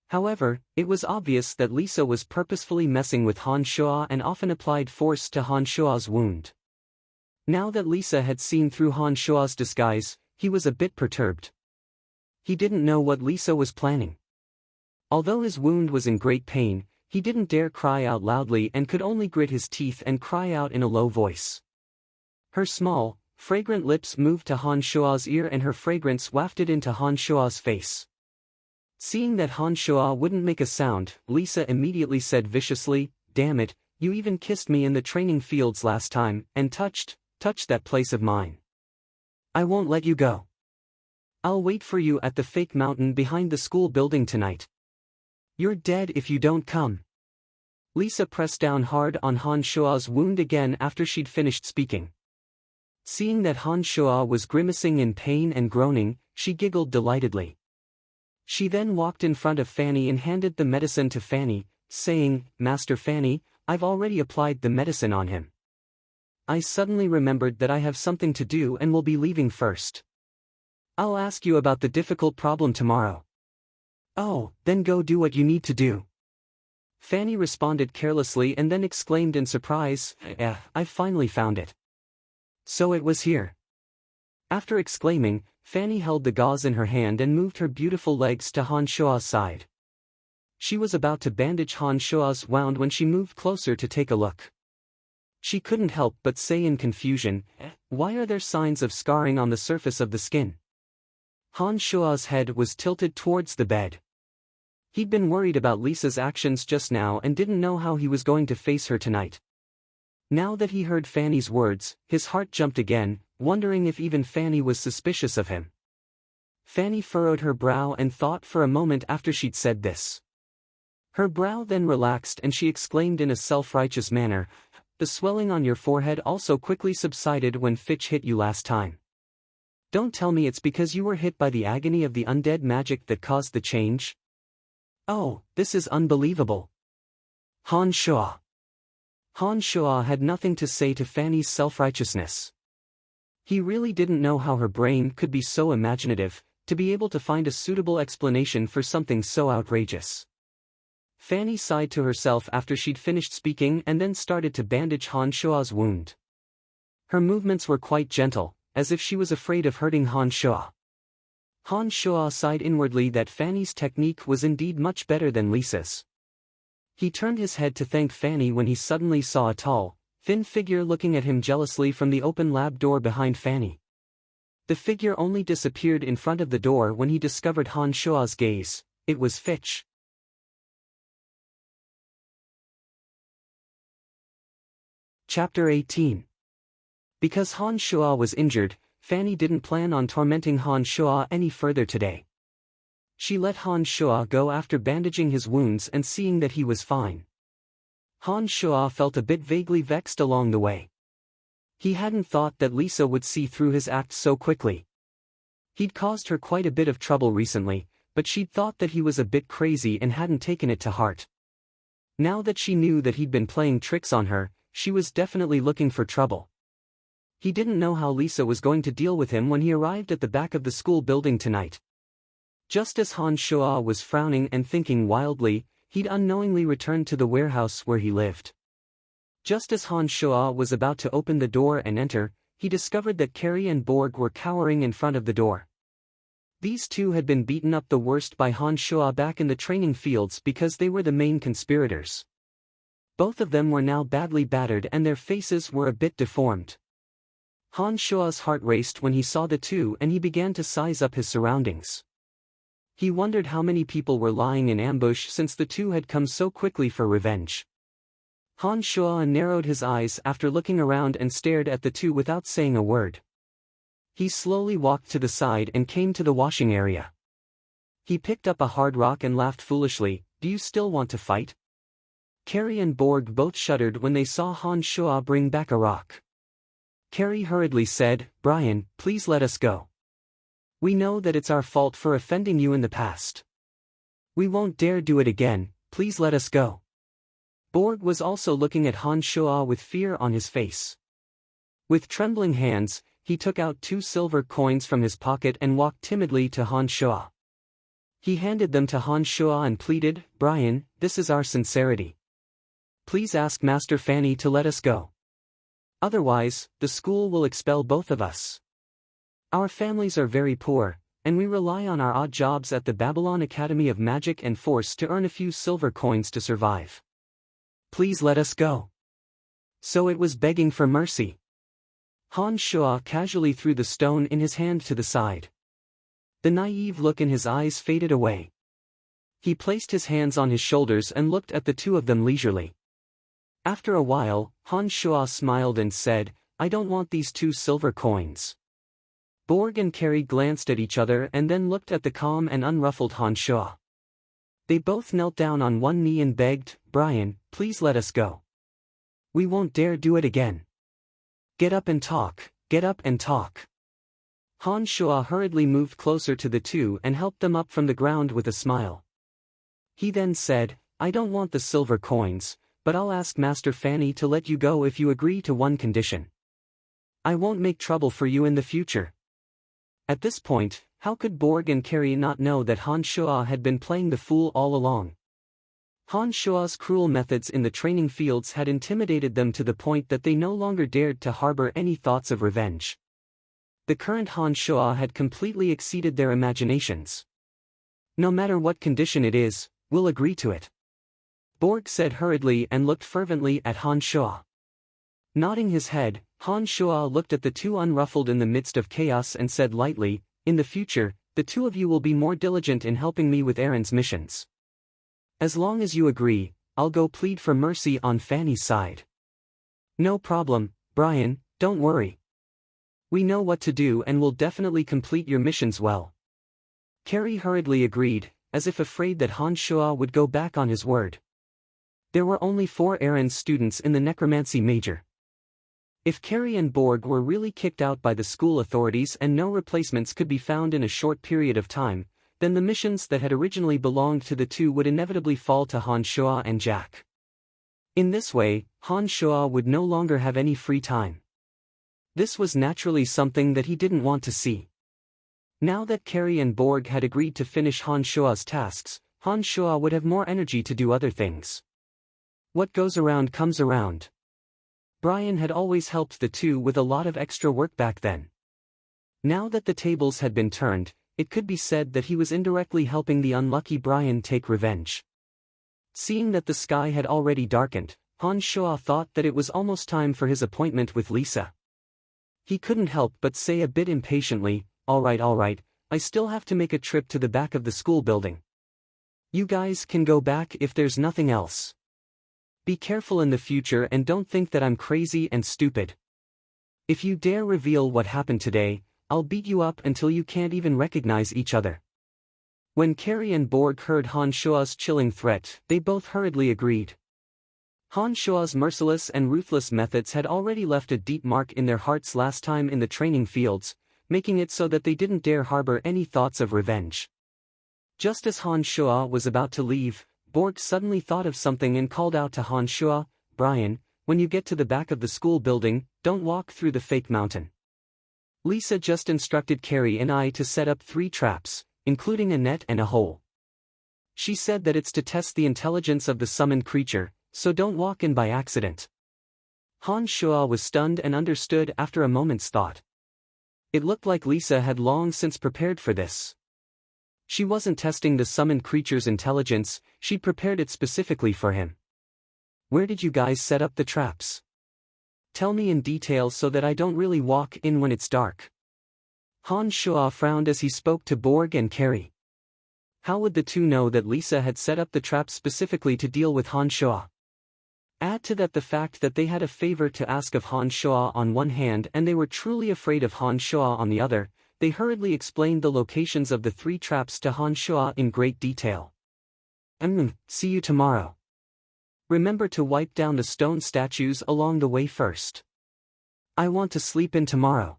[SPEAKER 1] However, it was obvious that Lisa was purposefully messing with Han Shua and often applied force to Han Shua's wound. Now that Lisa had seen through Han Shua's disguise, he was a bit perturbed. He didn't know what Lisa was planning. Although his wound was in great pain, he didn't dare cry out loudly and could only grit his teeth and cry out in a low voice. Her small, fragrant lips moved to Han Shua's ear and her fragrance wafted into Han Shua's face. Seeing that Han Shua wouldn't make a sound, Lisa immediately said viciously, "Damn it, you even kissed me in the training fields last time, and touched that place of mine. I won't let you go. I'll wait for you at the fake mountain behind the school building tonight. You're dead if you don't come." Lisa pressed down hard on Han Shua's wound again after she'd finished speaking. Seeing that Han Shua was grimacing in pain and groaning, she giggled delightedly. She then walked in front of Fanny and handed the medicine to Fanny, saying, "Master Fanny, I've already applied the medicine on him. I suddenly remembered that I have something to do and will be leaving first. I'll ask you about the difficult problem tomorrow." "Oh, then go do what you need to do." Fanny responded carelessly and then exclaimed in surprise, "I've finally found it. So it was here." After exclaiming, Fanny held the gauze in her hand and moved her beautiful legs to Han Shua's side. She was about to bandage Han Shua's wound when she moved closer to take a look. She couldn't help but say in confusion, "Why are there signs of scarring on the surface of the skin?" Han Shua's head was tilted towards the bed. He'd been worried about Lisa's actions just now and didn't know how he was going to face her tonight. Now that he heard Fanny's words, his heart jumped again, wondering if even Fanny was suspicious of him. Fanny furrowed her brow and thought for a moment after she'd said this. Her brow then relaxed and she exclaimed in a self-righteous manner, "The swelling on your forehead also quickly subsided when Fitch hit you last time. Don't tell me it's because you were hit by the agony of the undead magic that caused the change? Oh, this is unbelievable." Han Shua. Han Shua had nothing to say to Fanny's self-righteousness. He really didn't know how her brain could be so imaginative, to be able to find a suitable explanation for something so outrageous. Fanny sighed to herself after she'd finished speaking and then started to bandage Han Shua's wound. Her movements were quite gentle, as if she was afraid of hurting Han Shua. Han Shua sighed inwardly that Fanny's technique was indeed much better than Lisa's. He turned his head to thank Fanny when he suddenly saw a tall, thin figure looking at him jealously from the open lab door behind Fanny. The figure only disappeared in front of the door when he discovered Han Shua's gaze. It was Fitch. Chapter 18. Because Han Shua was injured, Fanny didn't plan on tormenting Han Shua any further today. She let Han Shua go after bandaging his wounds and seeing that he was fine. Han Shua felt a bit vaguely vexed along the way. He hadn't thought that Lisa would see through his act so quickly. He'd caused her quite a bit of trouble recently, but she'd thought that he was a bit crazy and hadn't taken it to heart. Now that she knew that he'd been playing tricks on her, she was definitely looking for trouble. He didn't know how Lisa was going to deal with him when he arrived at the back of the school building tonight. Just as Han Shua was frowning and thinking wildly, he'd unknowingly returned to the warehouse where he lived. Just as Han Shua was about to open the door and enter, he discovered that Carrie and Borg were cowering in front of the door. These two had been beaten up the worst by Han Shua back in the training fields because they were the main conspirators. Both of them were now badly battered and their faces were a bit deformed. Han Shua's heart raced when he saw the two and he began to size up his surroundings. He wondered how many people were lying in ambush since the two had come so quickly for revenge. Han Shua narrowed his eyes after looking around and stared at the two without saying a word. He slowly walked to the side and came to the washing area. He picked up a hard rock and laughed foolishly. "Do you still want to fight?" Carrie and Borg both shuddered when they saw Han Shua bring back a rock. Carrie hurriedly said, "Brian, please let us go. We know that it's our fault for offending you in the past. We won't dare do it again, please let us go." Borg was also looking at Han Shua with fear on his face. With trembling hands, he took out 2 silver coins from his pocket and walked timidly to Han Shua. He handed them to Han Shua and pleaded, "Brian, this is our sincerity. Please ask Master Fanny to let us go. Otherwise, the school will expel both of us. Our families are very poor, and we rely on our odd jobs at the Babylon Academy of Magic and Force to earn a few silver coins to survive. Please let us go." So it was begging for mercy. Han Shua casually threw the stone in his hand to the side. The naive look in his eyes faded away. He placed his hands on his shoulders and looked at the two of them leisurely. After a while, Han Shua smiled and said, "I don't want these 2 silver coins." Borg and Carrie glanced at each other and then looked at the calm and unruffled Han Shua. They both knelt down on one knee and begged, "Brian, please let us go. We won't dare do it again. Get up and talk, get up and talk." Han Shua hurriedly moved closer to the two and helped them up from the ground with a smile. He then said, "I don't want the silver coins, but I'll ask Master Fanny to let you go if you agree to one condition. I won't make trouble for you in the future." At this point, how could Borg and Carrie not know that Han Shua had been playing the fool all along? Han Shua's cruel methods in the training fields had intimidated them to the point that they no longer dared to harbor any thoughts of revenge. The current Han Shua had completely exceeded their imaginations. "No matter what condition it is, we'll agree to it," Borg said hurriedly and looked fervently at Han Shua. Nodding his head, Han Shua looked at the two unruffled in the midst of chaos and said lightly, "In the future, the two of you will be more diligent in helping me with Aaron's missions. As long as you agree, I'll go plead for mercy on Fanny's side." "No problem, Brian, don't worry. We know what to do and will definitely complete your missions well." Carrie hurriedly agreed, as if afraid that Han Shua would go back on his word. There were only 4 Aaron's students in the necromancy major. If Carrie and Borg were really kicked out by the school authorities and no replacements could be found in a short period of time, then the missions that had originally belonged to the two would inevitably fall to Han Shua and Jack. In this way, Han Shua would no longer have any free time. This was naturally something that he didn't want to see. Now that Carrie and Borg had agreed to finish Han Shua's tasks, Han Shua would have more energy to do other things. What goes around comes around. Brian had always helped the two with a lot of extra work back then. Now that the tables had been turned, it could be said that he was indirectly helping the unlucky Brian take revenge. Seeing that the sky had already darkened, Han Shua thought that it was almost time for his appointment with Lisa. He couldn't help but say a bit impatiently, all right, I still have to make a trip to the back of the school building. You guys can go back if there's nothing else. Be careful in the future and don't think that I'm crazy and stupid. If you dare reveal what happened today, I'll beat you up until you can't even recognize each other. When Carrie and Borg heard Han Shua's chilling threat, they both hurriedly agreed. Han Shua's merciless and ruthless methods had already left a deep mark in their hearts last time in the training fields, making it so that they didn't dare harbor any thoughts of revenge. Just as Han Shua was about to leave, Borg suddenly thought of something and called out to Han Shua, Brian, when you get to the back of the school building, don't walk through the fake mountain. Lisa just instructed Carrie and I to set up 3 traps, including a net and a hole. She said that it's to test the intelligence of the summoned creature, so don't walk in by accident. Han Shua was stunned and understood after a moment's thought. It looked like Lisa had long since prepared for this. She wasn't testing the summoned creature's intelligence, she'd prepared it specifically for him. Where did you guys set up the traps? Tell me in detail so that I don't really walk in when it's dark. Han Shua frowned as he spoke to Borg and Carrie. How would the two know that Lisa had set up the traps specifically to deal with Han Shua? Add to that the fact that they had a favor to ask of Han Shua on one hand and they were truly afraid of Han Shua on the other. They hurriedly explained the locations of the 3 traps to Han Shua in great detail. See you tomorrow. Remember to wipe down the stone statues along the way first. I want to sleep in tomorrow.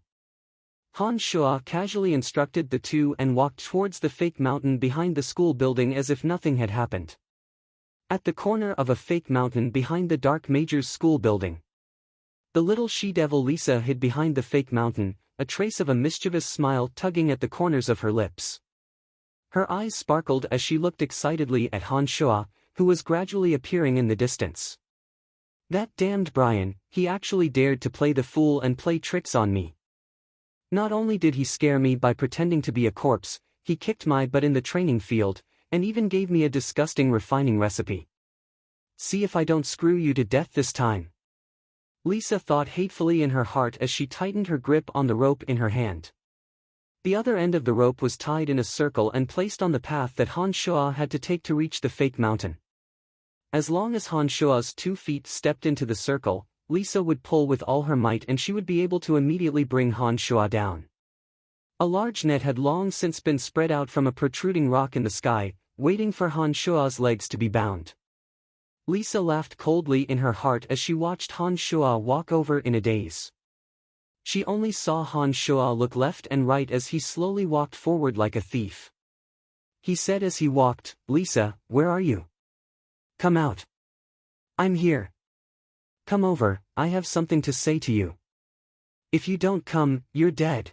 [SPEAKER 1] Han Shua casually instructed the two and walked towards the fake mountain behind the school building as if nothing had happened. At the corner of a fake mountain behind the Dark Major's school building, the little she-devil Lisa hid behind the fake mountain, a trace of a mischievous smile tugging at the corners of her lips. Her eyes sparkled as she looked excitedly at Han Shua, who was gradually appearing in the distance. That damned Brian, he actually dared to play the fool and play tricks on me. Not only did he scare me by pretending to be a corpse, he kicked my butt in the training field, and even gave me a disgusting refining recipe. See if I don't screw you to death this time. Lisa thought hatefully in her heart as she tightened her grip on the rope in her hand. The other end of the rope was tied in a circle and placed on the path that Han Shua had to take to reach the fake mountain. As long as Han Shua's 2 feet stepped into the circle, Lisa would pull with all her might and she would be able to immediately bring Han Shua down. A large net had long since been spread out from a protruding rock in the sky, waiting for Han Shua's legs to be bound. Lisa laughed coldly in her heart as she watched Han Shua walk over in a daze. She only saw Han Shua look left and right as he slowly walked forward like a thief. He said as he walked, Lisa, where are you? Come out. I'm here. Come over, I have something to say to you. If you don't come, you're dead.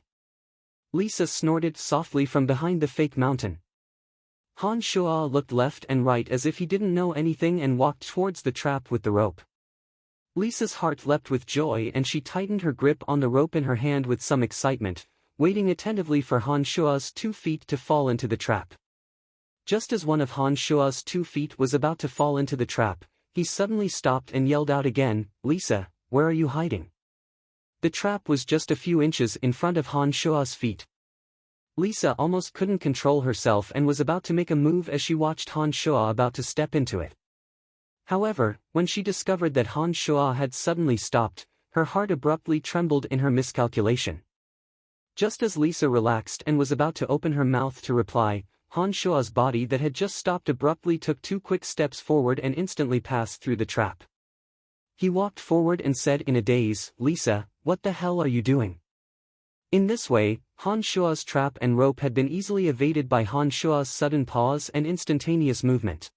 [SPEAKER 1] Lisa snorted softly from behind the fake mountain. Han Shua looked left and right as if he didn't know anything and walked towards the trap with the rope. Lisa's heart leapt with joy and she tightened her grip on the rope in her hand with some excitement, waiting attentively for Han Shua's 2 feet to fall into the trap. Just as one of Han Shua's 2 feet was about to fall into the trap, he suddenly stopped and yelled out again, Lisa, where are you hiding? The trap was just a few inches in front of Han Shua's feet. Lisa almost couldn't control herself and was about to make a move as she watched Han Shua about to step into it. However, when she discovered that Han Shua had suddenly stopped, her heart abruptly trembled in her miscalculation. Just as Lisa relaxed and was about to open her mouth to reply, Han Shua's body that had just stopped abruptly took 2 quick steps forward and instantly passed through the trap. He walked forward and said in a daze, Lisa, what the hell are you doing? In this way, Han Shua's trap and rope had been easily evaded by Han Shua's sudden pause and instantaneous movement.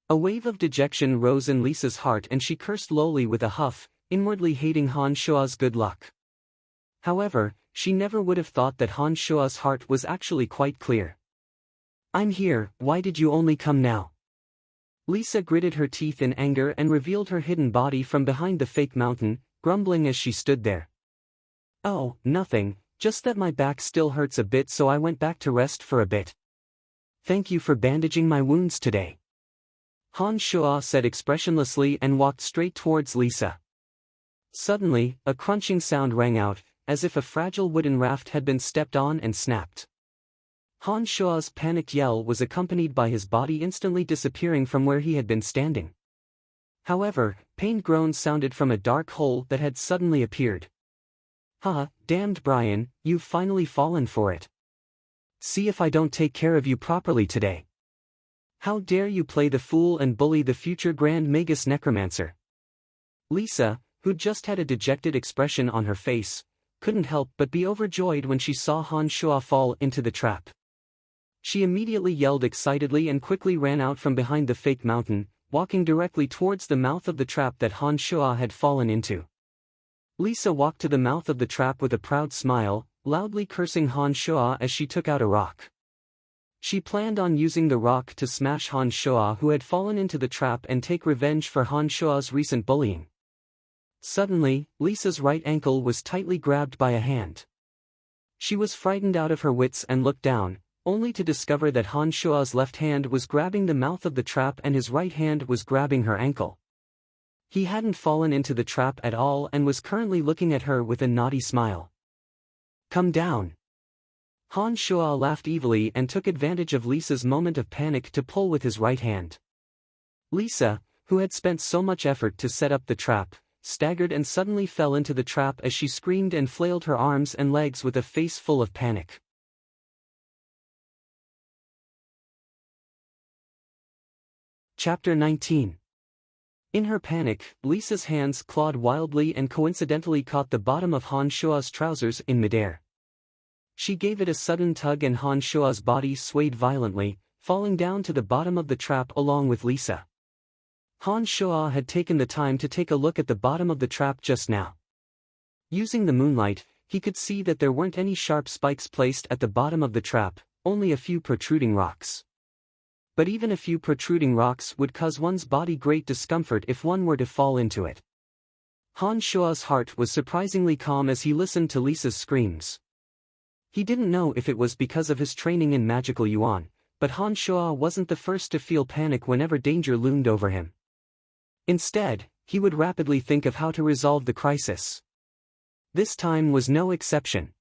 [SPEAKER 1] A wave of dejection rose in Lisa's heart and she cursed lowly with a huff, inwardly hating Han Shua's good luck. However, she never would have thought that Han Shua's heart was actually quite clear. I'm here, why did you only come now? Lisa gritted her teeth in anger and revealed her hidden body from behind the fake mountain, grumbling as she stood there. Oh, nothing, just that my back still hurts a bit, so I went back to rest for a bit. Thank you for bandaging my wounds today. Han Shuo said expressionlessly and walked straight towards Lisa. Suddenly, a crunching sound rang out, as if a fragile wooden raft had been stepped on and snapped. Han Shuo's panicked yell was accompanied by his body instantly disappearing from where he had been standing. However, pained groans sounded from a dark hole that had suddenly appeared. Ha, damned Brian, you've finally fallen for it. See if I don't take care of you properly today. How dare you play the fool and bully the future Grand Magus Necromancer? Lisa, who'd just had a dejected expression on her face, couldn't help but be overjoyed when she saw Han Shuo fall into the trap. She immediately yelled excitedly and quickly ran out from behind the fake mountain, walking directly towards the mouth of the trap that Han Shuo had fallen into. Lisa walked to the mouth of the trap with a proud smile, loudly cursing Han Shuo as she took out a rock. She planned on using the rock to smash Han Shuo, who had fallen into the trap, and take revenge for Han Shuo's recent bullying. Suddenly, Lisa's right ankle was tightly grabbed by a hand. She was frightened out of her wits and looked down, only to discover that Han Shuo's left hand was grabbing the mouth of the trap and his right hand was grabbing her ankle. He hadn't fallen into the trap at all and was currently looking at her with a naughty smile. Come down. Han Shuo laughed evilly and took advantage of Lisa's moment of panic to pull with his right hand. Lisa, who had spent so much effort to set up the trap, staggered and suddenly fell into the trap as she screamed and flailed her arms and legs with a face full of panic. Chapter 19. In her panic, Lisa's hands clawed wildly and coincidentally caught the bottom of Han Shuo's trousers in midair. She gave it a sudden tug and Han Shuo's body swayed violently, falling down to the bottom of the trap along with Lisa. Han Shuo had taken the time to take a look at the bottom of the trap just now. Using the moonlight, he could see that there weren't any sharp spikes placed at the bottom of the trap, only a few protruding rocks. But even a few protruding rocks would cause one's body great discomfort if one were to fall into it. Han Shuo's heart was surprisingly calm as he listened to Lisa's screams. He didn't know if it was because of his training in magical yuan, but Han Shuo wasn't the first to feel panic whenever danger loomed over him. Instead, he would rapidly think of how to resolve the crisis. This time was no exception.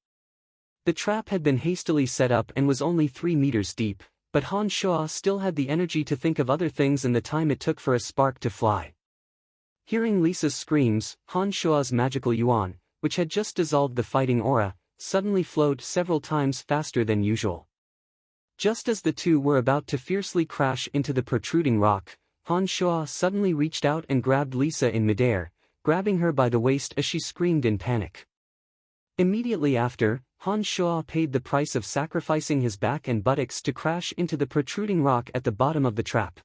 [SPEAKER 1] The trap had been hastily set up and was only 3 meters deep, but Han Shuo still had the energy to think of other things in the time it took for a spark to fly. Hearing Lisa's screams, Han Shuo's magical yuan, which had just dissolved the fighting aura, suddenly flowed several times faster than usual. Just as the two were about to fiercely crash into the protruding rock, Han Shuo suddenly reached out and grabbed Lisa in midair, grabbing her by the waist as she screamed in panic. Immediately after, Han Shuo paid the price of sacrificing his back and buttocks to crash into the protruding rock at the bottom of the trap.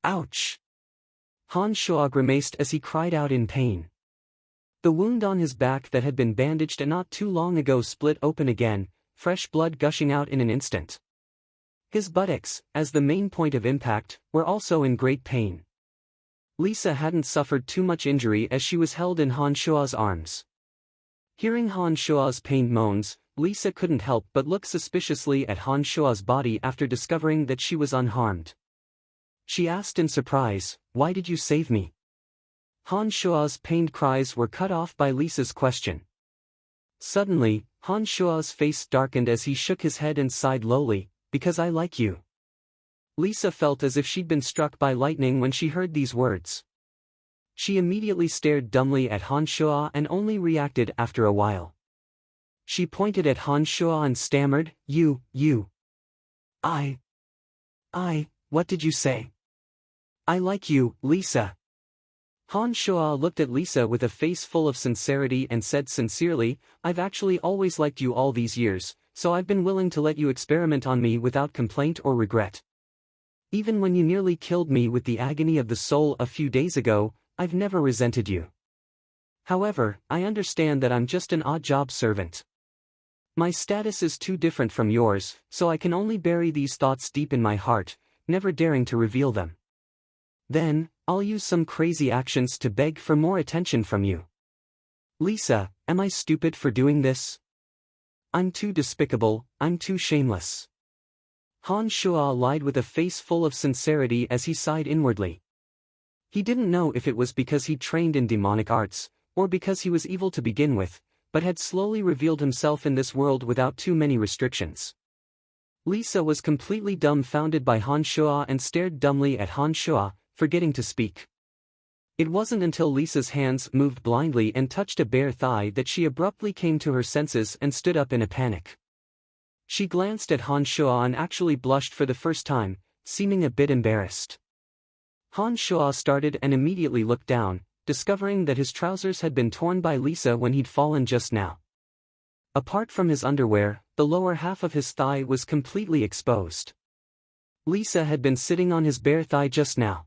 [SPEAKER 1] Ouch! Han Shuo grimaced as he cried out in pain. The wound on his back that had been bandaged not too long ago split open again, fresh blood gushing out in an instant. His buttocks, as the main point of impact, were also in great pain. Lisa hadn't suffered too much injury as she was held in Han Shuo's arms. Hearing Han Shuo's pained moans, Lisa couldn't help but look suspiciously at Han Shuo's body after discovering that she was unharmed. She asked in surprise, "Why did you save me?" Han Shuo's pained cries were cut off by Lisa's question. Suddenly, Han Shuo's face darkened as he shook his head and sighed lowly, "Because I like you." Lisa felt as if she'd been struck by lightning when she heard these words. She immediately stared dumbly at Han Shuo and only reacted after a while. She pointed at Han Shuo and stammered, You. What did you say?" "I like you, Lisa." Han Shuo looked at Lisa with a face full of sincerity and said sincerely, "I've actually always liked you all these years, so I've been willing to let you experiment on me without complaint or regret. Even when you nearly killed me with the agony of the soul a few days ago, I've never resented you. However, I understand that I'm just an odd job servant. My status is too different from yours, so I can only bury these thoughts deep in my heart, never daring to reveal them. Then, I'll use some crazy actions to beg for more attention from you. Lisa, am I stupid for doing this? I'm too despicable, I'm too shameless. Han Shuo lied with a face full of sincerity as he sighed inwardly. He didn't know if it was because he trained in demonic arts, or because he was evil to begin with, but had slowly revealed himself in this world without too many restrictions. Lisa was completely dumbfounded by Han Shuo and stared dumbly at Han Shuo, forgetting to speak. It wasn't until Lisa's hands moved blindly and touched a bare thigh that she abruptly came to her senses and stood up in a panic. She glanced at Han Shuo and actually blushed for the first time, seeming a bit embarrassed. Han Shuo started and immediately looked down, discovering that his trousers had been torn by Lisa when he'd fallen just now. Apart from his underwear, the lower half of his thigh was completely exposed. Lisa had been sitting on his bare thigh just now.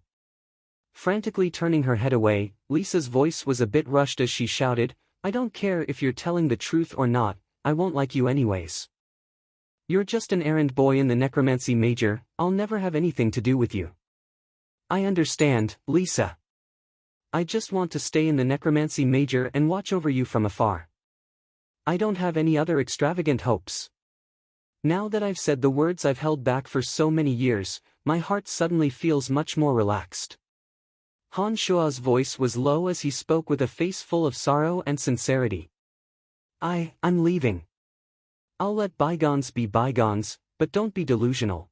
[SPEAKER 1] Frantically turning her head away, Lisa's voice was a bit rushed as she shouted, "I don't care if you're telling the truth or not, I won't like you anyways. You're just an errand boy in the necromancy major, I'll never have anything to do with you." "I understand, Lisa. I just want to stay in the necromancy major and watch over you from afar. I don't have any other extravagant hopes." Now that I've said the words I've held back for so many years, my heart suddenly feels much more relaxed. Han Shuo's voice was low as he spoke with a face full of sorrow and sincerity. I'm leaving. I'll let bygones be bygones, but don't be delusional.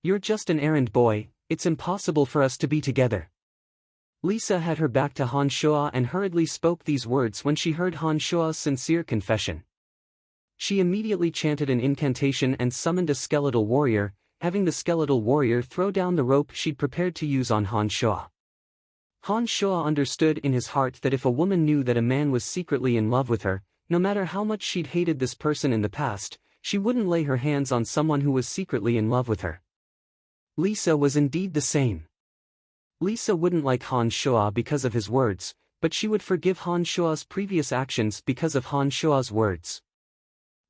[SPEAKER 1] You're just an errand boy, it's impossible for us to be together. Lisa had her back to Han Shuo and hurriedly spoke these words when she heard Han Shuo's sincere confession. She immediately chanted an incantation and summoned a skeletal warrior, having the skeletal warrior throw down the rope she'd prepared to use on Han Shuo. Han Shuo understood in his heart that if a woman knew that a man was secretly in love with her, no matter how much she'd hated this person in the past, she wouldn't lay her hands on someone who was secretly in love with her. Lisa was indeed the same. Lisa wouldn't like Han Shuo because of his words, but she would forgive Han Shuo's previous actions because of Han Shuo's words.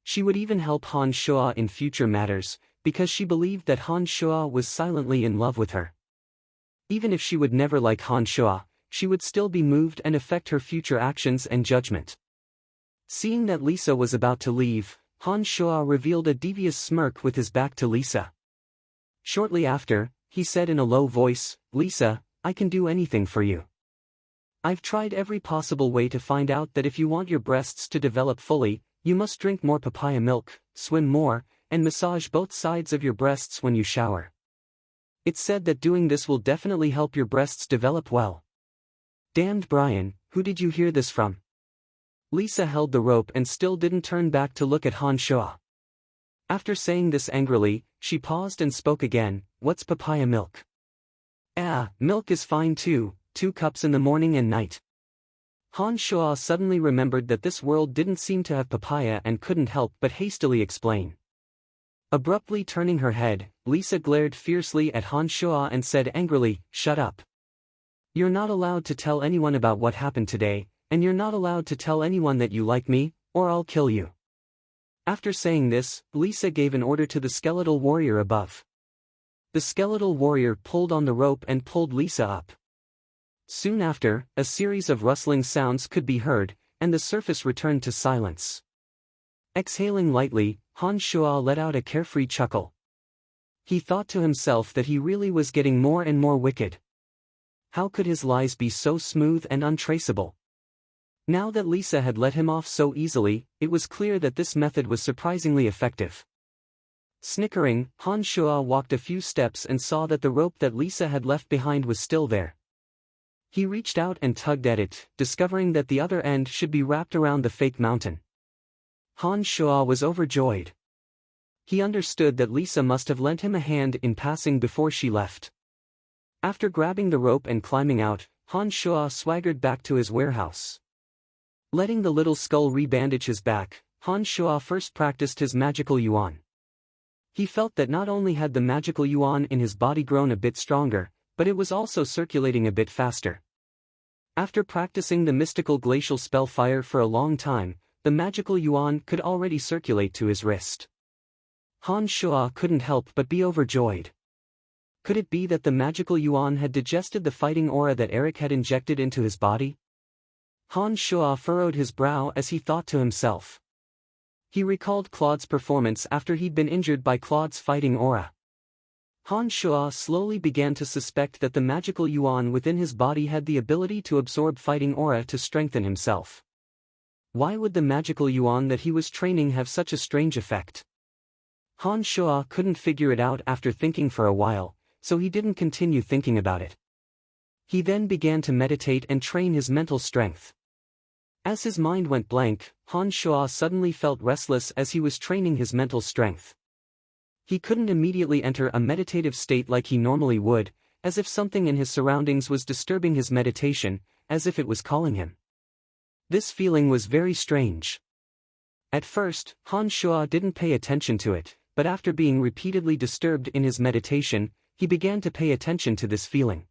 [SPEAKER 1] She would even help Han Shuo in future matters, because she believed that Han Shuo was silently in love with her. Even if she would never like Han Shuo, she would still be moved and affect her future actions and judgment. Seeing that Lisa was about to leave, Han Shuo revealed a devious smirk with his back to Lisa. Shortly after, he said in a low voice, "Lisa, I can do anything for you. I've tried every possible way to find out that if you want your breasts to develop fully, you must drink more papaya milk, swim more, and massage both sides of your breasts when you shower. It's said that doing this will definitely help your breasts develop well." "Damned Brian, who did you hear this from?" Lisa held the rope and still didn't turn back to look at Han Shuo. After saying this angrily, she paused and spoke again, "What's papaya milk?" Milk is fine too, 2 cups in the morning and night." Han Shuo suddenly remembered that this world didn't seem to have papaya and couldn't help but hastily explain. Abruptly turning her head, Lisa glared fiercely at Han Shuo and said angrily, "Shut up. You're not allowed to tell anyone about what happened today, and you're not allowed to tell anyone that you like me, or I'll kill you." After saying this, Lisa gave an order to the skeletal warrior above. The skeletal warrior pulled on the rope and pulled Lisa up. Soon after, a series of rustling sounds could be heard, and the surface returned to silence. Exhaling lightly, Han Shuo let out a carefree chuckle. He thought to himself that he really was getting more and more wicked. How could his lies be so smooth and untraceable? Now that Lisa had let him off so easily, it was clear that this method was surprisingly effective. Snickering, Han Shuo walked a few steps and saw that the rope that Lisa had left behind was still there. He reached out and tugged at it, discovering that the other end should be wrapped around the fake mountain. Han Shuo was overjoyed. He understood that Lisa must have lent him a hand in passing before she left. After grabbing the rope and climbing out, Han Shuo swaggered back to his warehouse. Letting the little skull rebandage his back, Han Shuo first practiced his magical yuan. He felt that not only had the magical yuan in his body grown a bit stronger, but it was also circulating a bit faster. After practicing the mystical glacial spell fire for a long time, the magical yuan could already circulate to his wrist. Han Shuo couldn't help but be overjoyed. Could it be that the magical yuan had digested the fighting aura that Eric had injected into his body? Han Shuo furrowed his brow as he thought to himself. He recalled Claude's performance after he'd been injured by Claude's fighting aura. Han Shuo slowly began to suspect that the magical yuan within his body had the ability to absorb fighting aura to strengthen himself. Why would the magical yuan that he was training have such a strange effect? Han Shuo couldn't figure it out after thinking for a while, so he didn't continue thinking about it. He then began to meditate and train his mental strength. As his mind went blank, Han Shuo suddenly felt restless as he was training his mental strength. He couldn't immediately enter a meditative state like he normally would, as if something in his surroundings was disturbing his meditation, as if it was calling him. This feeling was very strange. At first, Han Shuo didn't pay attention to it, but after being repeatedly disturbed in his meditation, he began to pay attention to this feeling.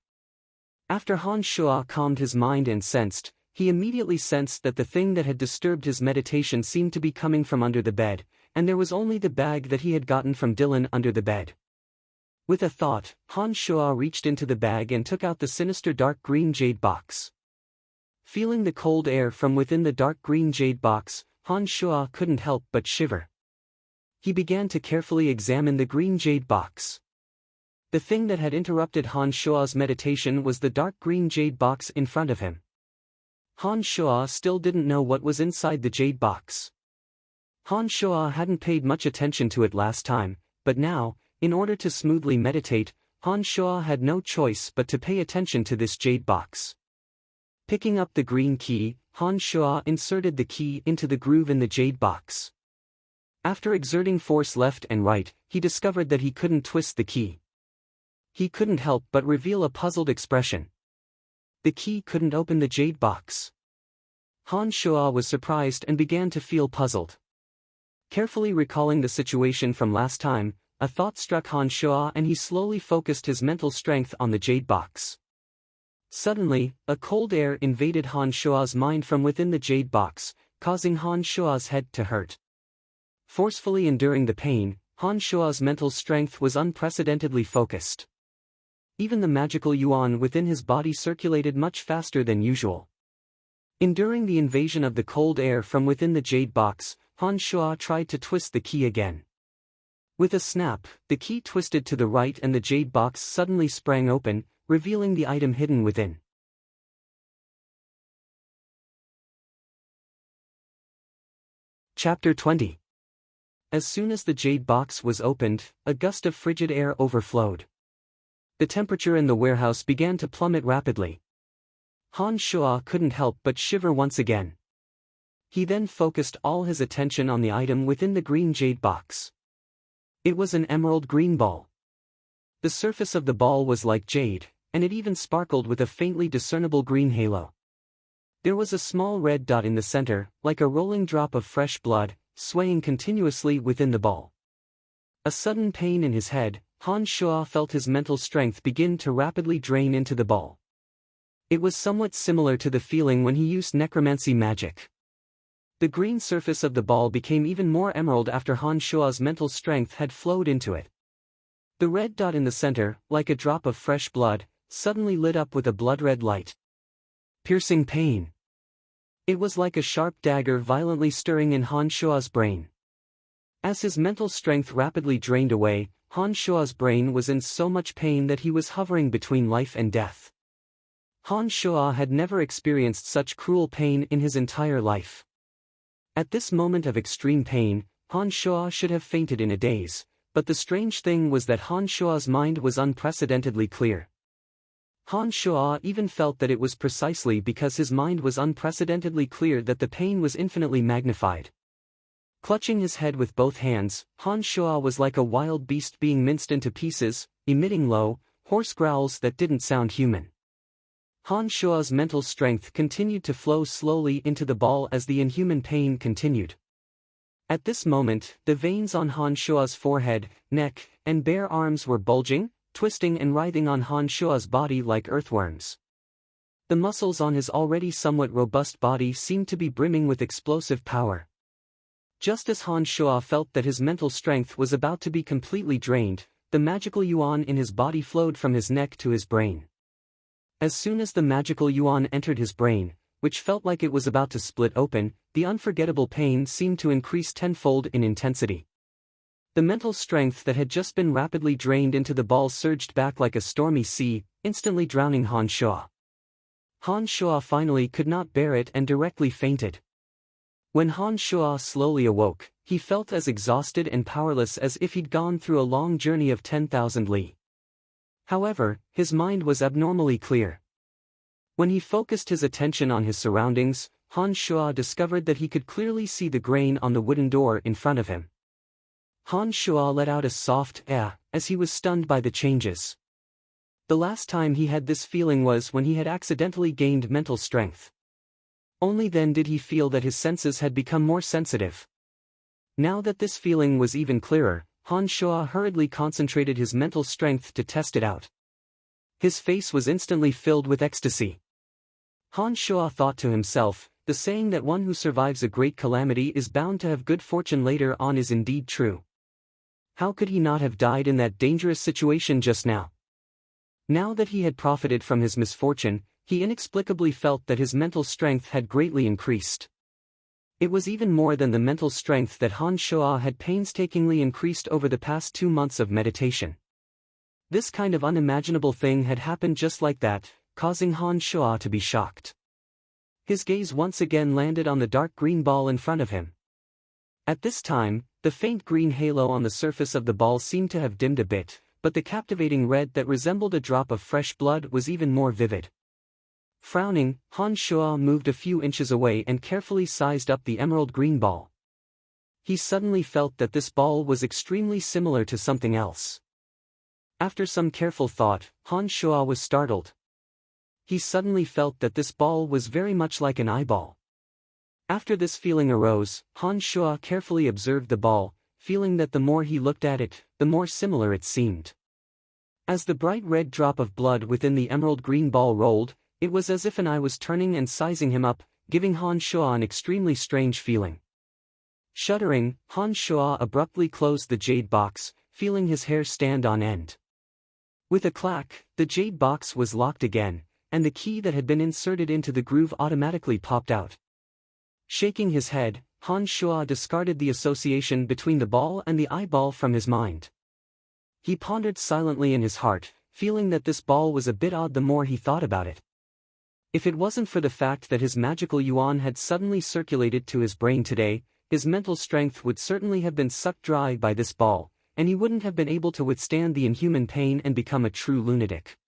[SPEAKER 1] After Han Shuo calmed his mind and sensed, he immediately sensed that the thing that had disturbed his meditation seemed to be coming from under the bed, and there was only the bag that he had gotten from Dylan under the bed. With a thought, Han Shuo reached into the bag and took out the sinister dark green jade box. Feeling the cold air from within the dark green jade box, Han Shuo couldn't help but shiver. He began to carefully examine the green jade box. The thing that had interrupted Han Shuo's meditation was the dark green jade box in front of him. Han Shuo still didn't know what was inside the jade box. Han Shuo hadn't paid much attention to it last time, but now, in order to smoothly meditate, Han Shuo had no choice but to pay attention to this jade box. Picking up the green key, Han Shuo inserted the key into the groove in the jade box. After exerting force left and right, he discovered that he couldn't twist the key. He couldn't help but reveal a puzzled expression. The key couldn't open the jade box. Han Shuo was surprised and began to feel puzzled. Carefully recalling the situation from last time, a thought struck Han Shuo and he slowly focused his mental strength on the jade box. Suddenly, a cold air invaded Han Shuo's mind from within the jade box, causing Han Shuo's head to hurt. Forcefully enduring the pain, Han Shuo's mental strength was unprecedentedly focused. Even the magical yuan within his body circulated much faster than usual. Enduring the invasion of the cold air from within the jade box, Han Shuo tried to twist the key again. With a snap, the key twisted to the right and the jade box suddenly sprang open, revealing the item hidden within. Chapter 20. As soon as the jade box was opened, a gust of frigid air overflowed. The temperature in the warehouse began to plummet rapidly. Han Shuo couldn't help but shiver once again. He then focused all his attention on the item within the green jade box. It was an emerald green ball. The surface of the ball was like jade, and it even sparkled with a faintly discernible green halo. There was a small red dot in the center, like a rolling drop of fresh blood, swaying continuously within the ball. A sudden pain in his head, Han Shuo felt his mental strength begin to rapidly drain into the ball. It was somewhat similar to the feeling when he used necromancy magic. The green surface of the ball became even more emerald after Han Shuo's mental strength had flowed into it. The red dot in the center, like a drop of fresh blood, suddenly lit up with a blood-red light. Piercing pain. It was like a sharp dagger violently stirring in Han Shuo's brain. As his mental strength rapidly drained away, Han Shuo's brain was in so much pain that he was hovering between life and death. Han Shuo had never experienced such cruel pain in his entire life. At this moment of extreme pain, Han Shuo should have fainted in a daze, but the strange thing was that Han Shuo's mind was unprecedentedly clear. Han Shuo even felt that it was precisely because his mind was unprecedentedly clear that the pain was infinitely magnified. Clutching his head with both hands, Han Shuo was like a wild beast being minced into pieces, emitting low, hoarse growls that didn't sound human. Han Shuo's mental strength continued to flow slowly into the ball as the inhuman pain continued. At this moment, the veins on Han Shuo's forehead, neck, and bare arms were bulging, twisting and writhing on Han Shuo's body like earthworms. The muscles on his already somewhat robust body seemed to be brimming with explosive power. Just as Han Shuo felt that his mental strength was about to be completely drained, the magical yuan in his body flowed from his neck to his brain. As soon as the magical yuan entered his brain, which felt like it was about to split open, the unforgettable pain seemed to increase tenfold in intensity. The mental strength that had just been rapidly drained into the ball surged back like a stormy sea, instantly drowning Han Shuo. Han Shuo finally could not bear it and directly fainted. When Han Shuo slowly awoke, he felt as exhausted and powerless as if he'd gone through a long journey of 10,000 li. However, his mind was abnormally clear. When he focused his attention on his surroundings, Han Shuo discovered that he could clearly see the grain on the wooden door in front of him. Han Shuo let out a soft "ah" as he was stunned by the changes. The last time he had this feeling was when he had accidentally gained mental strength. Only then did he feel that his senses had become more sensitive. Now that this feeling was even clearer, Han Shuo hurriedly concentrated his mental strength to test it out. His face was instantly filled with ecstasy. Han Shuo thought to himself, the saying that one who survives a great calamity is bound to have good fortune later on is indeed true. How could he not have died in that dangerous situation just now? Now that he had profited from his misfortune, he inexplicably felt that his mental strength had greatly increased. It was even more than the mental strength that Han Shuo had painstakingly increased over the past 2 months of meditation. This kind of unimaginable thing had happened just like that, causing Han Shuo to be shocked. His gaze once again landed on the dark green ball in front of him. At this time, the faint green halo on the surface of the ball seemed to have dimmed a bit, but the captivating red that resembled a drop of fresh blood was even more vivid. Frowning, Han Shuo moved a few inches away and carefully sized up the emerald green ball. He suddenly felt that this ball was extremely similar to something else. After some careful thought, Han Shuo was startled. He suddenly felt that this ball was very much like an eyeball. After this feeling arose, Han Shuo carefully observed the ball, feeling that the more he looked at it, the more similar it seemed. As the bright red drop of blood within the emerald green ball rolled, it was as if an eye was turning and sizing him up, giving Han Shuo an extremely strange feeling. Shuddering, Han Shuo abruptly closed the jade box, feeling his hair stand on end. With a clack, the jade box was locked again, and the key that had been inserted into the groove automatically popped out. Shaking his head, Han Shuo discarded the association between the ball and the eyeball from his mind. He pondered silently in his heart, feeling that this ball was a bit odd the more he thought about it. If it wasn't for the fact that his magical yuan had suddenly circulated to his brain today, his mental strength would certainly have been sucked dry by this ball, and he wouldn't have been able to withstand the inhuman pain and become a true lunatic.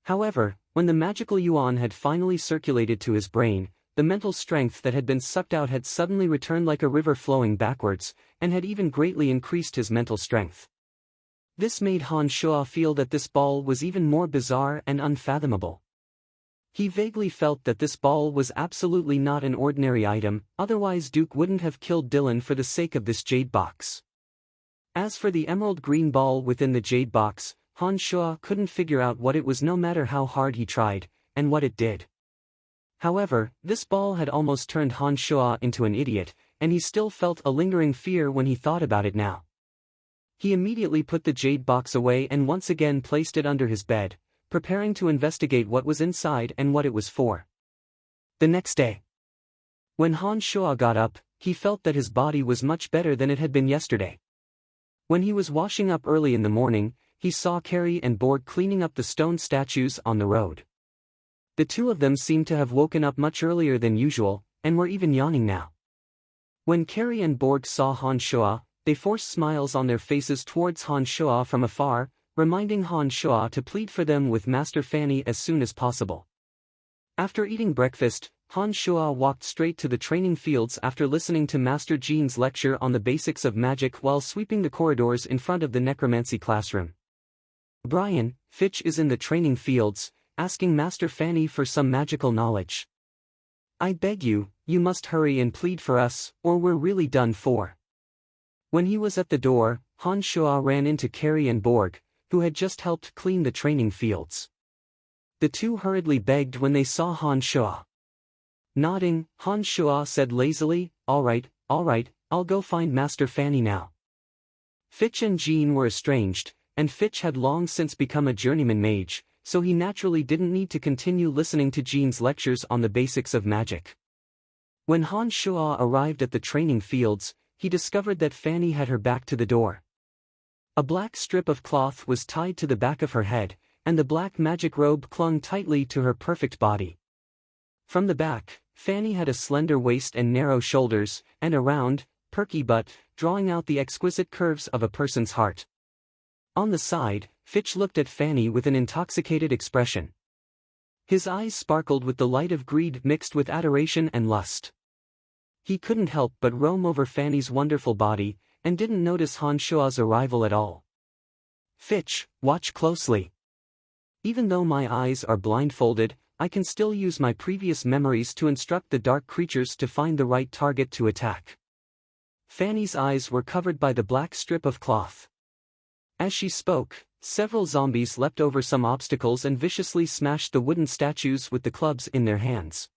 [SPEAKER 1] However, when the magical yuan had finally circulated to his brain, the mental strength that had been sucked out had suddenly returned like a river flowing backwards, and had even greatly increased his mental strength. This made Han Shuo feel that this ball was even more bizarre and unfathomable. He vaguely felt that this ball was absolutely not an ordinary item, otherwise Duke wouldn't have killed Dylan for the sake of this jade box. As for the emerald green ball within the jade box, Han Shuo couldn't figure out what it was no matter how hard he tried, and what it did. However, this ball had almost turned Han Shuo into an idiot, and he still felt a lingering fear when he thought about it now. He immediately put the jade box away and once again placed it under his bed, preparing to investigate what was inside and what it was for. The next day, when Han Shuo got up, he felt that his body was much better than it had been yesterday. When he was washing up early in the morning, he saw Carrie and Borg cleaning up the stone statues on the road. The two of them seemed to have woken up much earlier than usual, and were even yawning now. When Carrie and Borg saw Han Shuo, they forced smiles on their faces towards Han Shuo from afar, reminding Han Shuo to plead for them with Master Fanny as soon as possible. After eating breakfast, Han Shuo walked straight to the training fields after listening to Master Jean's lecture on the basics of magic while sweeping the corridors in front of the necromancy classroom. Brian, Fitch is in the training fields, asking Master Fanny for some magical knowledge. I beg you, you must hurry and plead for us, or we're really done for. When he was at the door, Han Shuo ran into Carrie and Borg, who had just helped clean the training fields. The two hurriedly begged when they saw Han Shuo. Nodding, Han Shuo said lazily, all right, I'll go find Master Fanny now. Fitch and Jean were estranged, and Fitch had long since become a journeyman mage, so he naturally didn't need to continue listening to Jean's lectures on the basics of magic. When Han Shuo arrived at the training fields, he discovered that Fanny had her back to the door. A black strip of cloth was tied to the back of her head, and the black magic robe clung tightly to her perfect body. From the back, Fanny had a slender waist and narrow shoulders, and a round, perky butt, drawing out the exquisite curves of a person's heart. On the side, Fitch looked at Fanny with an intoxicated expression. His eyes sparkled with the light of greed mixed with adoration and lust. He couldn't help but roam over Fanny's wonderful body, and didn't notice Han Shuo's arrival at all. Fitch, watch closely. Even though my eyes are blindfolded, I can still use my previous memories to instruct the dark creatures to find the right target to attack. Fanny's eyes were covered by the black strip of cloth. As she spoke, several zombies leapt over some obstacles and viciously smashed the wooden statues with the clubs in their hands.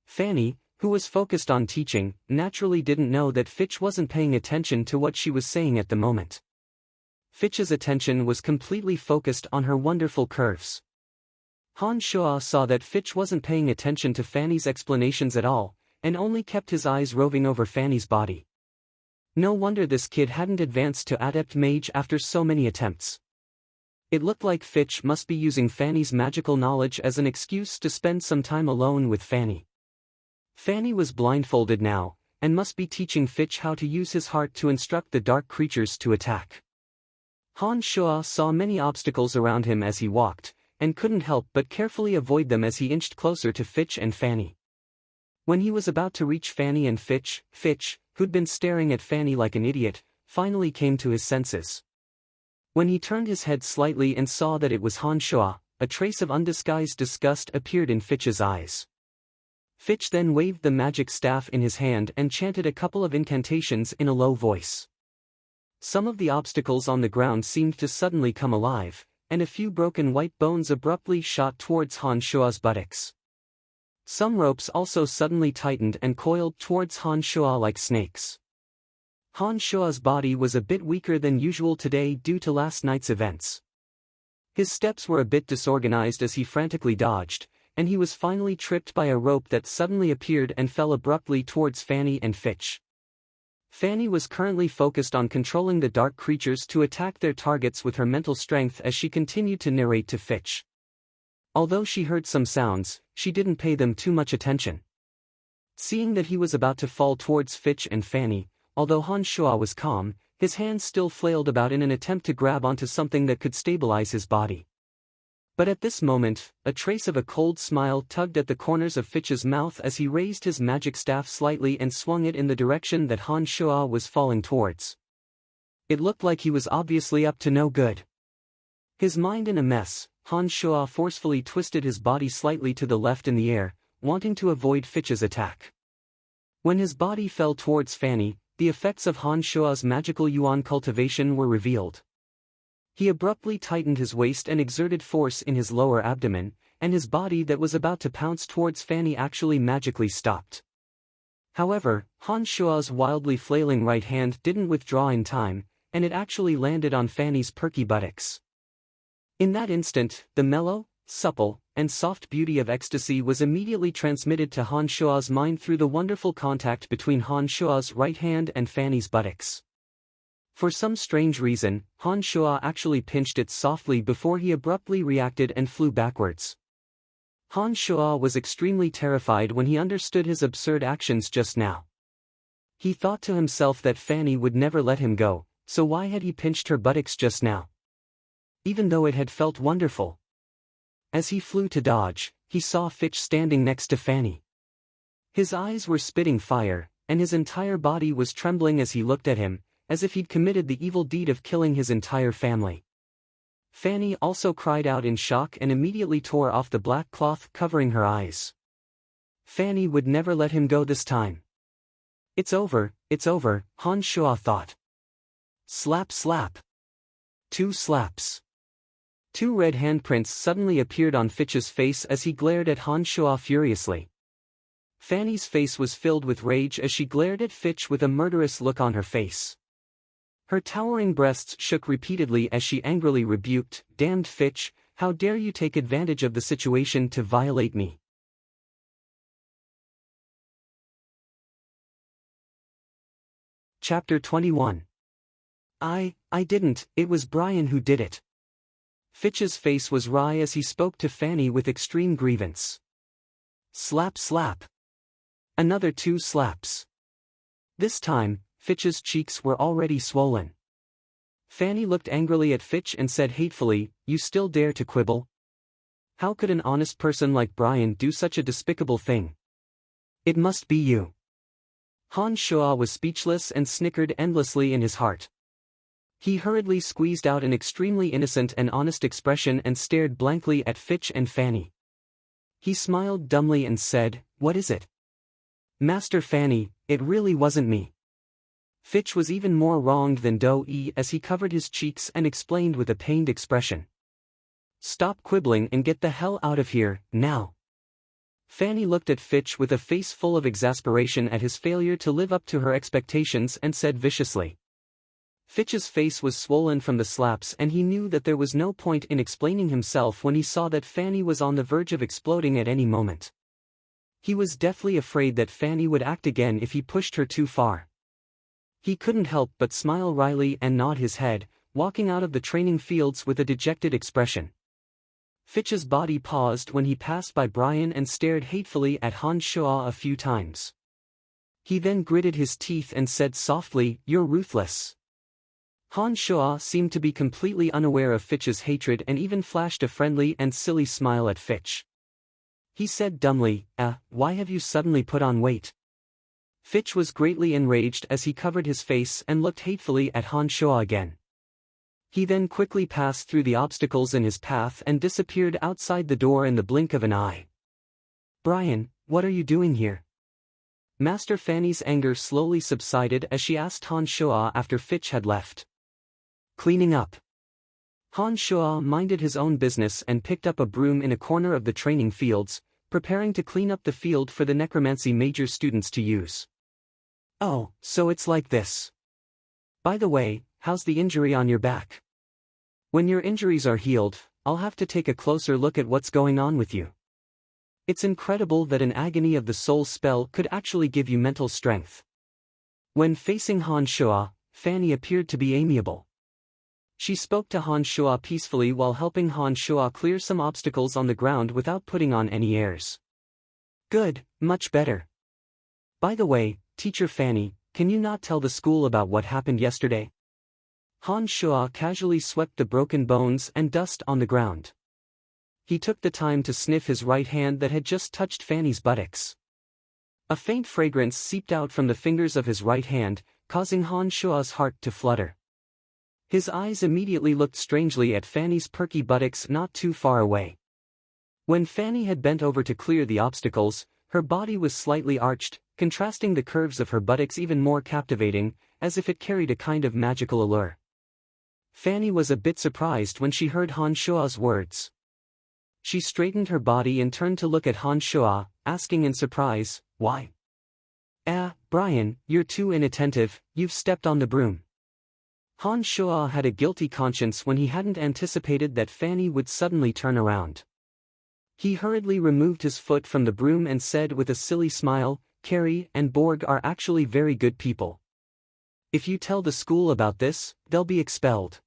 [SPEAKER 1] Fanny, who was focused on teaching, naturally didn't know that Fitch wasn't paying attention to what she was saying at the moment. Fitch's attention was completely focused on her wonderful curves. Han Shuo saw that Fitch wasn't paying attention to Fanny's explanations at all, and only kept his eyes roving over Fanny's body. No wonder this kid hadn't advanced to Adept Mage after so many attempts. It looked like Fitch must be using Fanny's magical knowledge as an excuse to spend some time alone with Fanny. Fanny was blindfolded now, and must be teaching Fitch how to use his heart to instruct the dark creatures to attack. Han Shuo saw many obstacles around him as he walked, and couldn't help but carefully avoid them as he inched closer to Fitch and Fanny. When he was about to reach Fanny and Fitch, who'd been staring at Fanny like an idiot, finally came to his senses. When he turned his head slightly and saw that it was Han Shuo, a trace of undisguised disgust appeared in Fitch's eyes. Fitch then waved the magic staff in his hand and chanted a couple of incantations in a low voice. Some of the obstacles on the ground seemed to suddenly come alive, and a few broken white bones abruptly shot towards Han Shuo's buttocks. Some ropes also suddenly tightened and coiled towards Han Shuo like snakes. Han Shuo's body was a bit weaker than usual today due to last night's events. His steps were a bit disorganized as he frantically dodged, and he was finally tripped by a rope that suddenly appeared and fell abruptly towards Fanny and Fitch. Fanny was currently focused on controlling the dark creatures to attack their targets with her mental strength as she continued to narrate to Fitch. Although she heard some sounds, she didn't pay them too much attention. Seeing that he was about to fall towards Fitch and Fanny, although Han Shuo was calm, his hands still flailed about in an attempt to grab onto something that could stabilize his body. But at this moment, a trace of a cold smile tugged at the corners of Fitch's mouth as he raised his magic staff slightly and swung it in the direction that Han Shuo was falling towards. It looked like he was obviously up to no good. His mind in a mess, Han Shuo forcefully twisted his body slightly to the left in the air, wanting to avoid Fitch's attack. When his body fell towards Fanny, the effects of Han Shuo's magical yuan cultivation were revealed. He abruptly tightened his waist and exerted force in his lower abdomen, and his body that was about to pounce towards Fanny actually magically stopped. However, Han Shuo's wildly flailing right hand didn't withdraw in time, and it actually landed on Fanny's perky buttocks. In that instant, the mellow, supple, and soft beauty of ecstasy was immediately transmitted to Han Shuo's mind through the wonderful contact between Han Shuo's right hand and Fanny's buttocks. For some strange reason, Han Shuo actually pinched it softly before he abruptly reacted and flew backwards. Han Shuo was extremely terrified when he understood his absurd actions just now. He thought to himself that Fanny would never let him go, so why had he pinched her buttocks just now? Even though it had felt wonderful. As he flew to dodge, he saw Fitch standing next to Fanny. His eyes were spitting fire, and his entire body was trembling as he looked at him, as if he'd committed the evil deed of killing his entire family. Fanny also cried out in shock and immediately tore off the black cloth covering her eyes. Fanny would never let him go this time. It's over, Han Shuo thought. Slap slap. 2 slaps. Two red handprints suddenly appeared on Fitch's face as he glared at Han Shuo furiously. Fanny's face was filled with rage as she glared at Fitch with a murderous look on her face. Her towering breasts shook repeatedly as she angrily rebuked, "Damned Fitch, how dare you take advantage of the situation to violate me?" Chapter 21. I didn't, it was Brian who did it. Fitch's face was wry as he spoke to Fanny with extreme grievance. Slap slap. Another 2 slaps. This time, Fitch's cheeks were already swollen. Fanny looked angrily at Fitch and said hatefully, "You still dare to quibble? How could an honest person like Brian do such a despicable thing? It must be you." Han Shuo was speechless and snickered endlessly in his heart. He hurriedly squeezed out an extremely innocent and honest expression and stared blankly at Fitch and Fanny. He smiled dumbly and said, "What is it?" "Master Fanny, it really wasn't me." Fitch was even more wronged than Do-e as he covered his cheeks and explained with a pained expression. "Stop quibbling and get the hell out of here, now." Fanny looked at Fitch with a face full of exasperation at his failure to live up to her expectations and said viciously. Fitch's face was swollen from the slaps and he knew that there was no point in explaining himself when he saw that Fanny was on the verge of exploding at any moment. He was deathly afraid that Fanny would act again if he pushed her too far. He couldn't help but smile wryly and nod his head, walking out of the training fields with a dejected expression. Fitch's body paused when he passed by Brian and stared hatefully at Han Shuo a few times. He then gritted his teeth and said softly, "You're ruthless." Han Shuo seemed to be completely unaware of Fitch's hatred and even flashed a friendly and silly smile at Fitch. He said dumbly, "Why have you suddenly put on weight?" Fitch was greatly enraged as he covered his face and looked hatefully at Han Shuo again. He then quickly passed through the obstacles in his path and disappeared outside the door in the blink of an eye. "Brian, what are you doing here?" Master Fanny's anger slowly subsided as she asked Han Shuo after Fitch had left. "Cleaning up." Han Shuo minded his own business and picked up a broom in a corner of the training fields, preparing to clean up the field for the necromancy major students to use. "Oh, so it's like this. By the way, how's the injury on your back? When your injuries are healed, I'll have to take a closer look at what's going on with you. It's incredible that an agony of the soul spell could actually give you mental strength." When facing Han Shuo, Fanny appeared to be amiable. She spoke to Han Shuo peacefully while helping Han Shuo clear some obstacles on the ground without putting on any airs. "Good, much better. By the way, Teacher Fanny, can you not tell the school about what happened yesterday?" Han Shuo casually swept the broken bones and dust on the ground. He took the time to sniff his right hand that had just touched Fanny's buttocks. A faint fragrance seeped out from the fingers of his right hand, causing Han Shuo's heart to flutter. His eyes immediately looked strangely at Fanny's perky buttocks not too far away. When Fanny had bent over to clear the obstacles, her body was slightly arched, contrasting the curves of her buttocks even more captivating, as if it carried a kind of magical allure. Fanny was a bit surprised when she heard Han Shuo's words. She straightened her body and turned to look at Han Shuo, asking in surprise, "Why?" Brian, you're too inattentive, you've stepped on the broom." Han Shuo had a guilty conscience when he hadn't anticipated that Fanny would suddenly turn around. He hurriedly removed his foot from the broom and said with a silly smile, "Carrie and Borg are actually very good people. If you tell the school about this, they'll be expelled.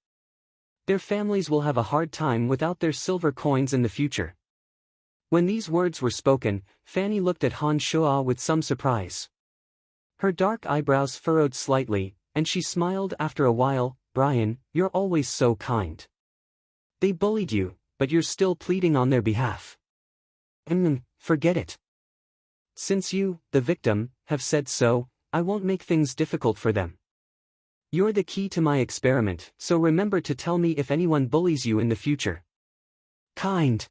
[SPEAKER 1] Their families will have a hard time without their silver coins in the future." When these words were spoken, Fanny looked at Han Shuo with some surprise. Her dark eyebrows furrowed slightly, and she smiled after a while. "Brian, you're always so kind. They bullied you, but you're still pleading on their behalf." Forget it. Since you, the victim, have said so, I won't make things difficult for them. You're the key to my experiment, so remember to tell me if anyone bullies you in the future." "Kind."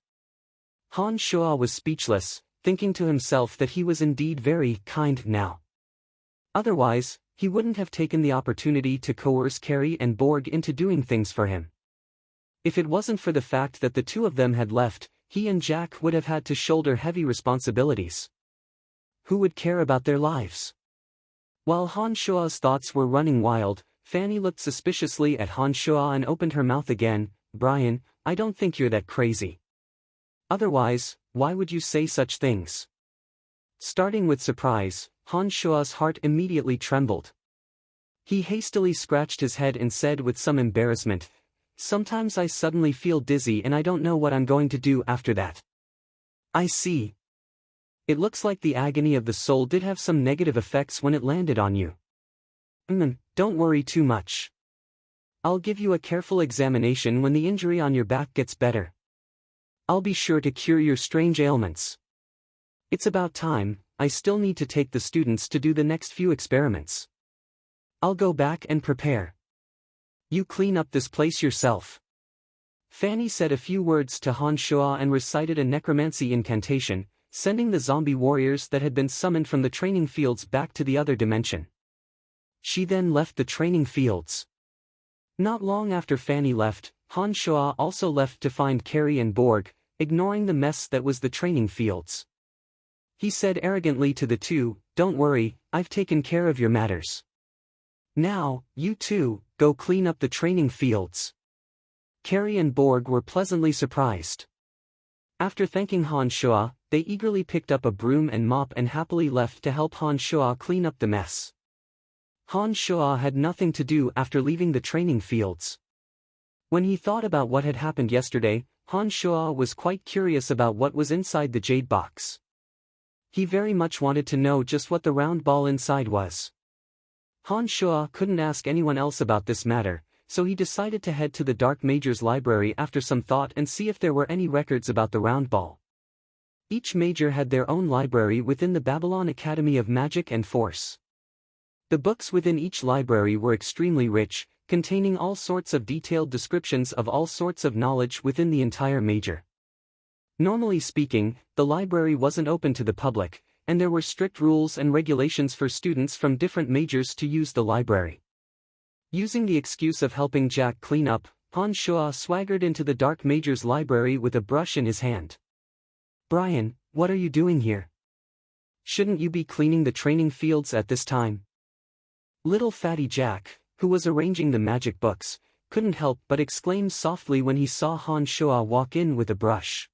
[SPEAKER 1] Han Shuo was speechless, thinking to himself that he was indeed very kind now. Otherwise, he wouldn't have taken the opportunity to coerce Carrie and Borg into doing things for him. If it wasn't for the fact that the two of them had left, he and Jack would have had to shoulder heavy responsibilities. Who would care about their lives? While Han Shua's thoughts were running wild, Fanny looked suspiciously at Han Shua and opened her mouth again. Brian, I don't think you're that crazy. Otherwise, why would you say such things? Starting with surprise, Han Shua's heart immediately trembled. He hastily scratched his head and said with some embarrassment, "Sometimes I suddenly feel dizzy and I don't know what I'm going to do after that." I see. It looks like the agony of the soul did have some negative effects when it landed on you. Don't worry too much. I'll give you a careful examination when the injury on your back gets better. I'll be sure to cure your strange ailments. It's about time. I still need to take the students to do the next few experiments. I'll go back and prepare. You clean up this place yourself. Fanny said a few words to Han Shua and recited a necromancy incantation, sending the zombie warriors that had been summoned from the training fields back to the other dimension. She then left the training fields. Not long after Fanny left, Han Shua also left to find Carrie and Borg, ignoring the mess that was the training fields. He said arrogantly to the two, "Don't worry, I've taken care of your matters. Now, you two, go clean up the training fields." Carrie and Borg were pleasantly surprised. After thanking Han Shua, they eagerly picked up a broom and mop and happily left to help Han Shua clean up the mess. Han Shua had nothing to do after leaving the training fields. When he thought about what had happened yesterday, Han Shua was quite curious about what was inside the jade box. He very much wanted to know just what the round ball inside was. Han Shua couldn't ask anyone else about this matter, so he decided to head to the Dark Major's library after some thought and see if there were any records about the round ball. Each major had their own library within the Babylon Academy of Magic and Force. The books within each library were extremely rich, containing all sorts of detailed descriptions of all sorts of knowledge within the entire major. Normally speaking, the library wasn't open to the public, and there were strict rules and regulations for students from different majors to use the library. Using the excuse of helping Jack clean up, Han Shua swaggered into the Dark Major's library with a brush in his hand. "Brian, what are you doing here? Shouldn't you be cleaning the training fields at this time?" Little fatty Jack, who was arranging the magic books, couldn't help but exclaim softly when he saw Han Shua walk in with a brush.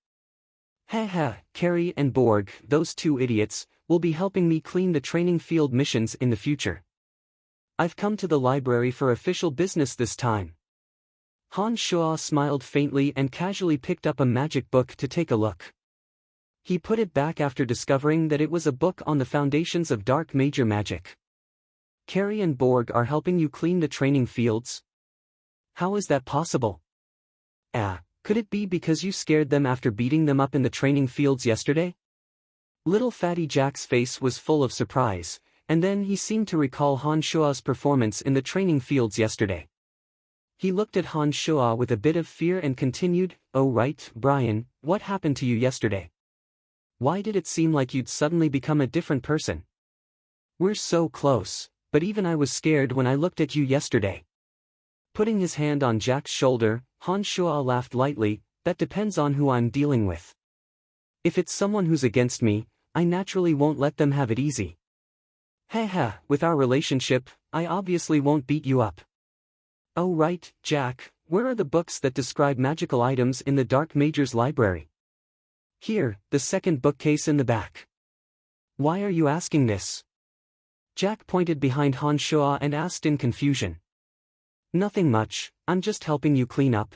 [SPEAKER 1] "Ha, Carrie and Borg, those two idiots, will be helping me clean the training field missions in the future. I've come to the library for official business this time." Han Shua smiled faintly and casually picked up a magic book to take a look. He put it back after discovering that it was a book on the foundations of Dark Major magic. "Carrie and Borg are helping you clean the training fields? How is that possible? Could it be because you scared them after beating them up in the training fields yesterday?" Little fatty Jack's face was full of surprise, and then he seemed to recall Han Shua's performance in the training fields yesterday. He looked at Han Shua with a bit of fear and continued, "Oh right, Brian, what happened to you yesterday? Why did it seem like you'd suddenly become a different person? We're so close, but even I was scared when I looked at you yesterday." Putting his hand on Jack's shoulder, Han Shua laughed lightly. "That depends on who I'm dealing with. If it's someone who's against me, I naturally won't let them have it easy. With our relationship, I obviously won't beat you up." "Oh right, Jack, where are the books that describe magical items in the Dark Major's library?" "Here, the second bookcase in the back." "Why are you asking this?" Jack pointed behind Han Shua and asked in confusion. "Nothing much, I'm just helping you clean up."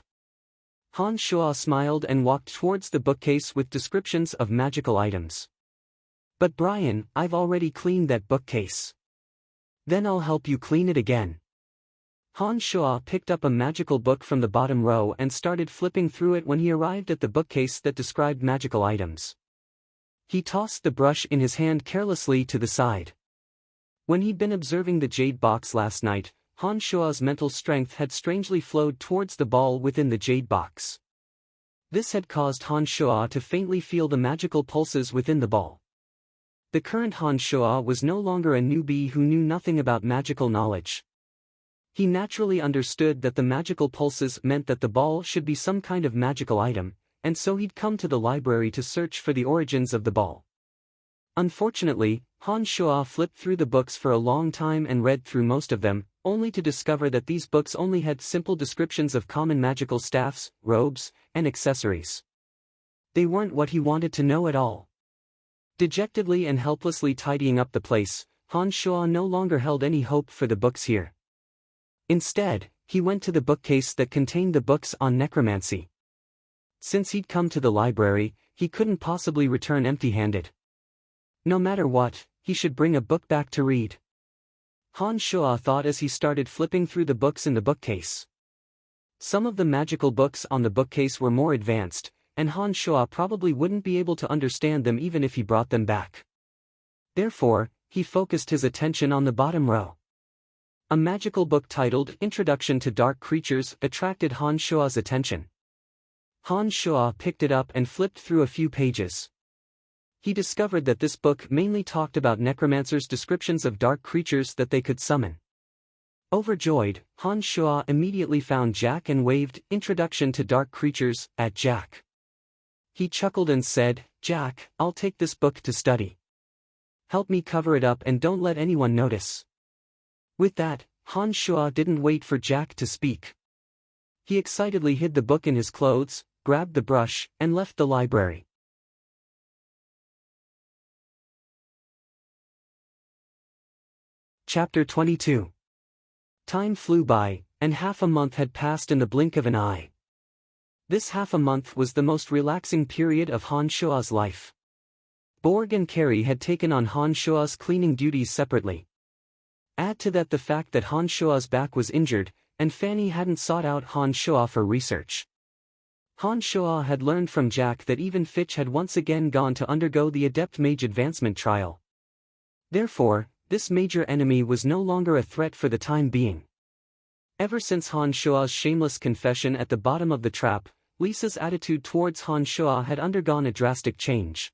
[SPEAKER 1] Han Shua smiled and walked towards the bookcase with descriptions of magical items. "But Brian, I've already cleaned that bookcase." "Then I'll help you clean it again." Han Shua picked up a magical book from the bottom row and started flipping through it when he arrived at the bookcase that described magical items. He tossed the brush in his hand carelessly to the side. When he'd been observing the jade box last night, Han Shua's mental strength had strangely flowed towards the ball within the jade box. This had caused Han Shua to faintly feel the magical pulses within the ball. The current Han Shua was no longer a newbie who knew nothing about magical knowledge. He naturally understood that the magical pulses meant that the ball should be some kind of magical item, and so he'd come to the library to search for the origins of the ball. Unfortunately, Han Shuo flipped through the books for a long time and read through most of them, only to discover that these books only had simple descriptions of common magical staffs, robes, and accessories. They weren't what he wanted to know at all. Dejectedly and helplessly tidying up the place, Han Shuo no longer held any hope for the books here. Instead, he went to the bookcase that contained the books on necromancy. Since he'd come to the library, he couldn't possibly return empty-handed. No matter what, he should bring a book back to read. Han Shuo thought as he started flipping through the books in the bookcase. Some of the magical books on the bookcase were more advanced, and Han Shuo probably wouldn't be able to understand them even if he brought them back. Therefore, he focused his attention on the bottom row. A magical book titled Introduction to Dark Creatures attracted Han Shuo's attention. Han Shuo picked it up and flipped through a few pages. He discovered that this book mainly talked about necromancers' descriptions of dark creatures that they could summon. Overjoyed, Han Shuo immediately found Jack and waved Introduction to Dark Creatures at Jack. He chuckled and said, "Jack, I'll take this book to study. Help me cover it up and don't let anyone notice." With that, Han Shuo didn't wait for Jack to speak. He excitedly hid the book in his clothes, grabbed the brush, and left the library. Chapter 22. Time flew by, and half a month had passed in the blink of an eye. This half a month was the most relaxing period of Han Shuo's life. Borg and Carrie had taken on Han Shuo's cleaning duties separately. Add to that the fact that Han Shuo's back was injured, and Fanny hadn't sought out Han Shuo for research. Han Shuo had learned from Jack that even Fitch had once again gone to undergo the Adept Mage Advancement trial. Therefore, this major enemy was no longer a threat for the time being. Ever since Han Shuo's shameless confession at the bottom of the trap, Lisa's attitude towards Han Shuo had undergone a drastic change.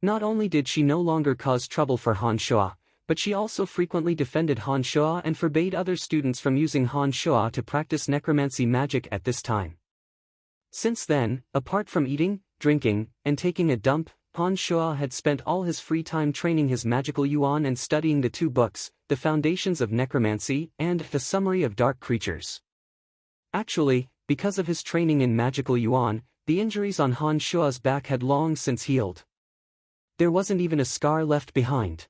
[SPEAKER 1] Not only did she no longer cause trouble for Han Shuo, but she also frequently defended Han Shuo and forbade other students from using Han Shuo to practice necromancy magic at this time. Since then, apart from eating, drinking, and taking a dump, Han Shuo had spent all his free time training his magical yuan and studying the two books, The Foundations of Necromancy and The Summary of Dark Creatures. Actually, because of his training in magical yuan, the injuries on Han Shuo's back had long since healed. There wasn't even a scar left behind.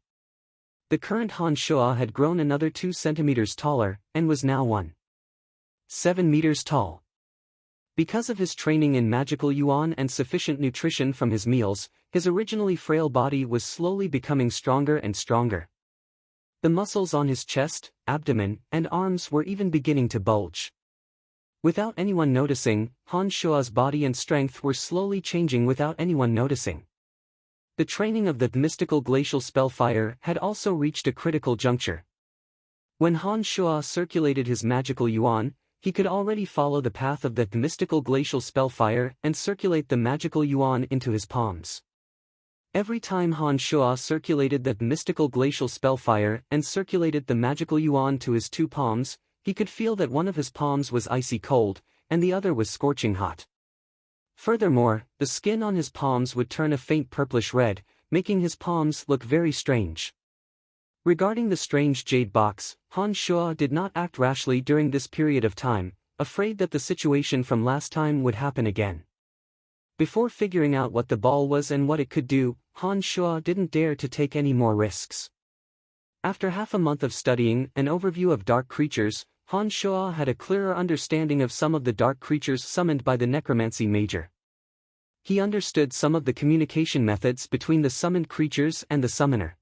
[SPEAKER 1] The current Han Shuo had grown another 2 centimeters taller, and was now 1.7 meters tall. Because of his training in magical yuan and sufficient nutrition from his meals, his originally frail body was slowly becoming stronger and stronger. The muscles on his chest, abdomen, and arms were even beginning to bulge. Without anyone noticing, Han Shuo's body and strength were slowly changing without anyone noticing. The training of the mystical glacial spellfire had also reached a critical juncture. When Han Shuo circulated his magical yuan, he could already follow the path of the mystical glacial spellfire and circulate the magical yuan into his palms. Every time Han Shuo circulated the mystical glacial spellfire and circulated the magical yuan to his 2 palms, he could feel that one of his palms was icy cold, and the other was scorching hot. Furthermore, the skin on his palms would turn a faint purplish red, making his palms look very strange. Regarding the strange jade box, Han Shuo did not act rashly during this period of time, afraid that the situation from last time would happen again. Before figuring out what the ball was and what it could do, Han Shuo didn't dare to take any more risks. After half a month of studying an overview of dark creatures, Han Shuo had a clearer understanding of some of the dark creatures summoned by the necromancy major. He understood some of the communication methods between the summoned creatures and the summoner.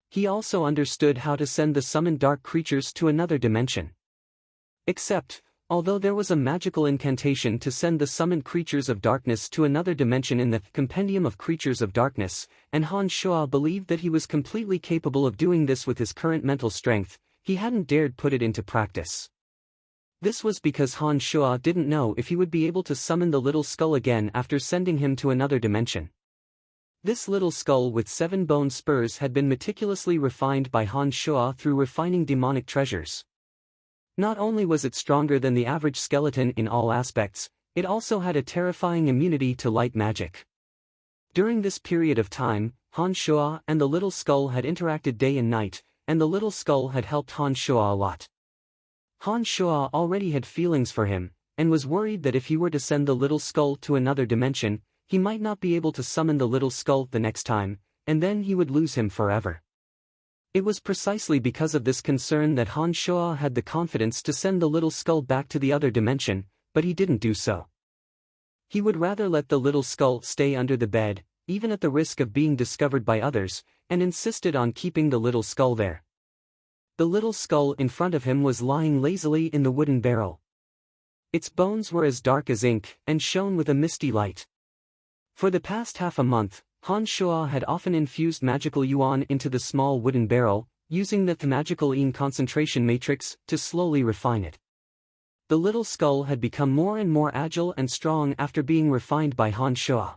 [SPEAKER 1] He also understood how to send the summoned dark creatures to another dimension. Except, although there was a magical incantation to send the summoned creatures of darkness to another dimension in the Compendium of Creatures of Darkness, and Han Shuo believed that he was completely capable of doing this with his current mental strength, he hadn't dared put it into practice. This was because Han Shuo didn't know if he would be able to summon the little skull again after sending him to another dimension. This little skull with 7 bone spurs had been meticulously refined by Han Shuo through refining demonic treasures. Not only was it stronger than the average skeleton in all aspects, it also had a terrifying immunity to light magic. During this period of time, Han Shuo and the Little Skull had interacted day and night, and the Little Skull had helped Han Shuo a lot. Han Shuo already had feelings for him, and was worried that if he were to send the Little Skull to another dimension, he might not be able to summon the Little Skull the next time, and then he would lose him forever. It was precisely because of this concern that Han Shuo had the confidence to send the Little Skull back to the other dimension, but he didn't do so. He would rather let the Little Skull stay under the bed, even at the risk of being discovered by others, and insisted on keeping the Little Skull there. The Little Skull in front of him was lying lazily in the wooden barrel. Its bones were as dark as ink, and shone with a misty light. For the past half a month, Han Shuo had often infused magical yuan into the small wooden barrel, using the magical yin concentration matrix to slowly refine it. The Little Skull had become more and more agile and strong after being refined by Han Shuo.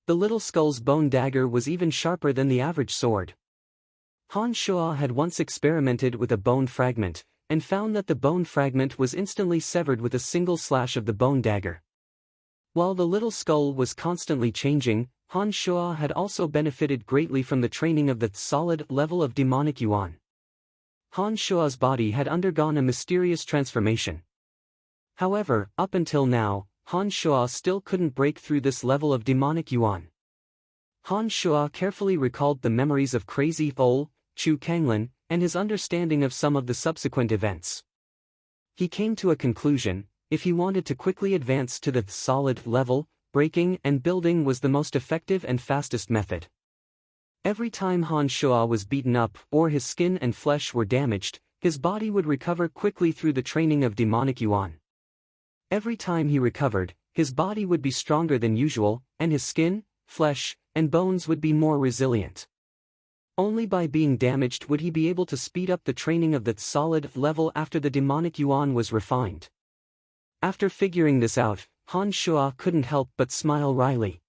[SPEAKER 1] The Little Skull's bone dagger was even sharper than the average sword. Han Shuo had once experimented with a bone fragment, and found that the bone fragment was instantly severed with a single slash of the bone dagger. While the Little Skull was constantly changing, Han Shuo had also benefited greatly from the training of the solid level of demonic yuan. Han Shuo's body had undergone a mysterious transformation. However, up until now, Han Shuo still couldn't break through this level of demonic yuan. Han Shuo carefully recalled the memories of Crazy Ole, Chu Kanglin, and his understanding of some of the subsequent events. He came to a conclusion: if he wanted to quickly advance to the solid level, breaking and building was the most effective and fastest method. Every time Han Shuo was beaten up or his skin and flesh were damaged, his body would recover quickly through the training of demonic yuan. Every time he recovered, his body would be stronger than usual, and his skin, flesh, and bones would be more resilient. Only by being damaged would he be able to speed up the training of that solid level after the demonic yuan was refined. After figuring this out, Han Shuo couldn't help but smile wryly.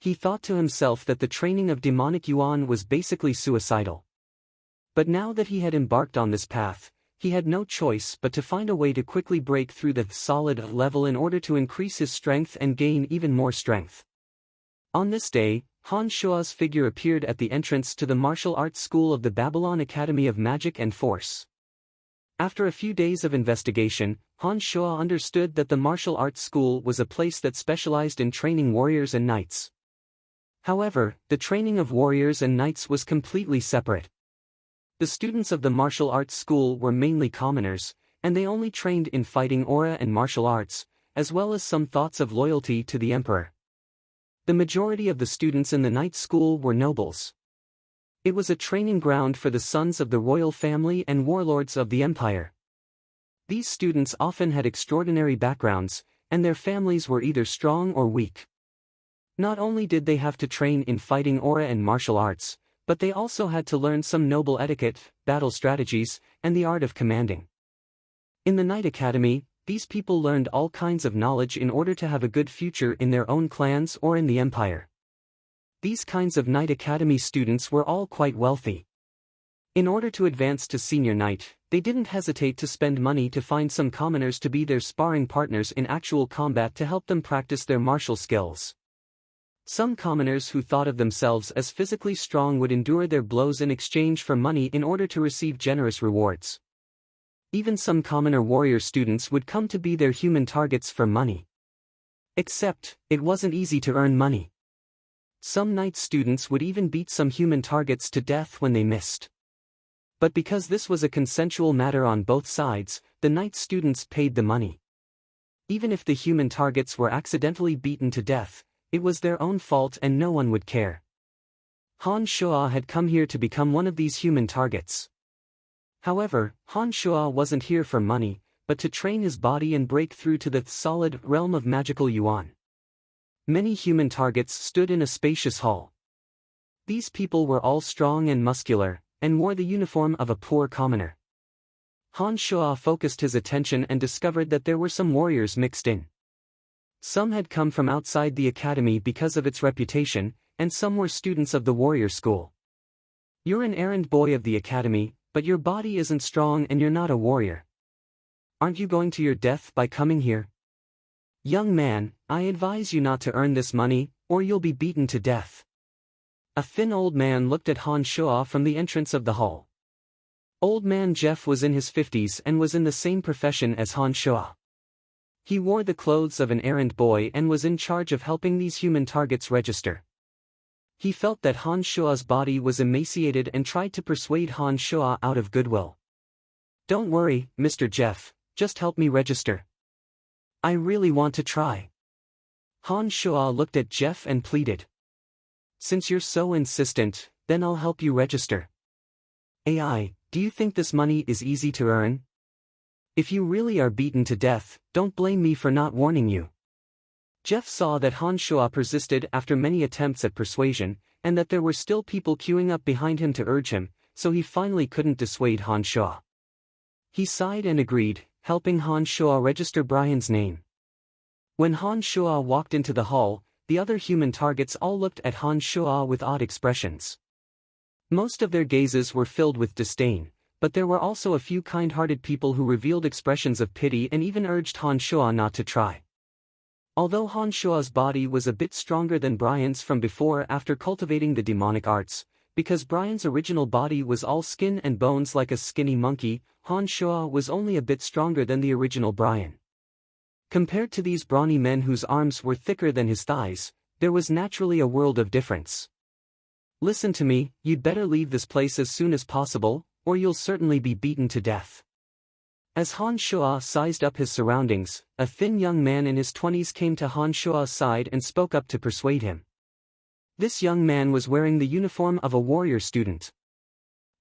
[SPEAKER 1] He thought to himself that the training of demonic yuan was basically suicidal. But now that he had embarked on this path, he had no choice but to find a way to quickly break through the solid level in order to increase his strength and gain even more strength. On this day, Han Shuo's figure appeared at the entrance to the martial arts school of the Babylon Academy of Magic and Force. After a few days of investigation, Han Shuo understood that the martial arts school was a place that specialized in training warriors and knights. However, the training of warriors and knights was completely separate. The students of the martial arts school were mainly commoners, and they only trained in fighting aura and martial arts, as well as some thoughts of loyalty to the emperor. The majority of the students in the knight school were nobles. It was a training ground for the sons of the royal family and warlords of the empire. These students often had extraordinary backgrounds, and their families were either strong or weak. Not only did they have to train in fighting aura and martial arts, but they also had to learn some noble etiquette, battle strategies, and the art of commanding. In the Knight Academy, these people learned all kinds of knowledge in order to have a good future in their own clans or in the empire. These kinds of Knight Academy students were all quite wealthy. In order to advance to senior knight, they didn't hesitate to spend money to find some commoners to be their sparring partners in actual combat to help them practice their martial skills. Some commoners who thought of themselves as physically strong would endure their blows in exchange for money in order to receive generous rewards. Even some commoner warrior students would come to be their human targets for money. Except, it wasn't easy to earn money. Some knight students would even beat some human targets to death when they missed. But because this was a consensual matter on both sides, the knight students paid the money. Even if the human targets were accidentally beaten to death, it was their own fault and no one would care. Han Shuo had come here to become one of these human targets. However, Han Shuo wasn't here for money, but to train his body and break through to the solid realm of magical yuan. Many human targets stood in a spacious hall. These people were all strong and muscular, and wore the uniform of a poor commoner. Han Shuo focused his attention and discovered that there were some warriors mixed in. Some had come from outside the academy because of its reputation, and some were students of the warrior school. You're an errand boy of the academy, but your body isn't strong and you're not a warrior. Aren't you going to your death by coming here? Young man, I advise you not to earn this money, or you'll be beaten to death. A thin old man looked at Han Shuo from the entrance of the hall. Old man Jeff was in his 50s and was in the same profession as Han Shuo. He wore the clothes of an errand boy and was in charge of helping these human targets register. He felt that Han Shuo's body was emaciated and tried to persuade Han Shuo out of goodwill. Don't worry, Mr. Jeff, just help me register. I really want to try. Han Shuo looked at Jeff and pleaded. Since you're so insistent, then I'll help you register. AI, do you think this money is easy to earn? If you really are beaten to death, don't blame me for not warning you. Jeff saw that Han Shuo persisted after many attempts at persuasion, and that there were still people queuing up behind him to urge him, so he finally couldn't dissuade Han Shuo. He sighed and agreed, helping Han Shuo register Brian's name. When Han Shuo walked into the hall, the other human targets all looked at Han Shuo with odd expressions. Most of their gazes were filled with disdain, but there were also a few kind-hearted people who revealed expressions of pity and even urged Han Shuo not to try. Although Han Shuo's body was a bit stronger than Brian's from before after cultivating the demonic arts, because Brian's original body was all skin and bones like a skinny monkey, Han Shuo was only a bit stronger than the original Brian. Compared to these brawny men whose arms were thicker than his thighs, there was naturally a world of difference. Listen to me, you'd better leave this place as soon as possible, or you'll certainly be beaten to death. As Han Shuo sized up his surroundings, a thin young man in his 20s came to Han Shuo's side and spoke up to persuade him. This young man was wearing the uniform of a warrior student.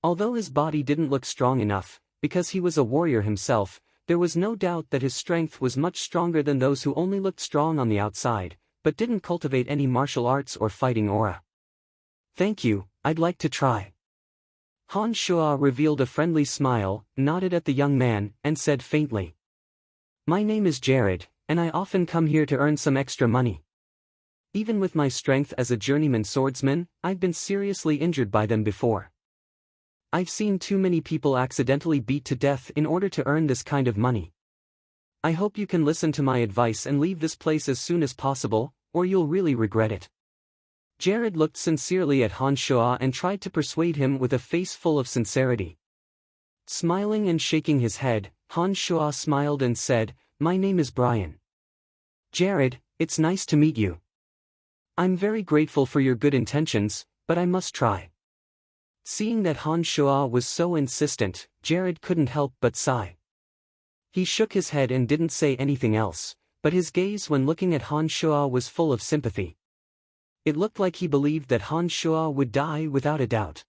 [SPEAKER 1] Although his body didn't look strong enough, because he was a warrior himself, there was no doubt that his strength was much stronger than those who only looked strong on the outside, but didn't cultivate any martial arts or fighting aura. Thank you, I'd like to try. Han Shuo revealed a friendly smile, nodded at the young man, and said faintly. My name is Jared, and I often come here to earn some extra money. Even with my strength as a journeyman swordsman, I've been seriously injured by them before. I've seen too many people accidentally beat to death in order to earn this kind of money. I hope you can listen to my advice and leave this place as soon as possible, or you'll really regret it. Jared looked sincerely at Han Shuo and tried to persuade him with a face full of sincerity. Smiling and shaking his head, Han Shuo smiled and said, My name is Brian. Jared, it's nice to meet you. I'm very grateful for your good intentions, but I must try. Seeing that Han Shuo was so insistent, Jared couldn't help but sigh. He shook his head and didn't say anything else, but his gaze when looking at Han Shuo was full of sympathy. It looked like he believed that Han Shuo would die without a doubt.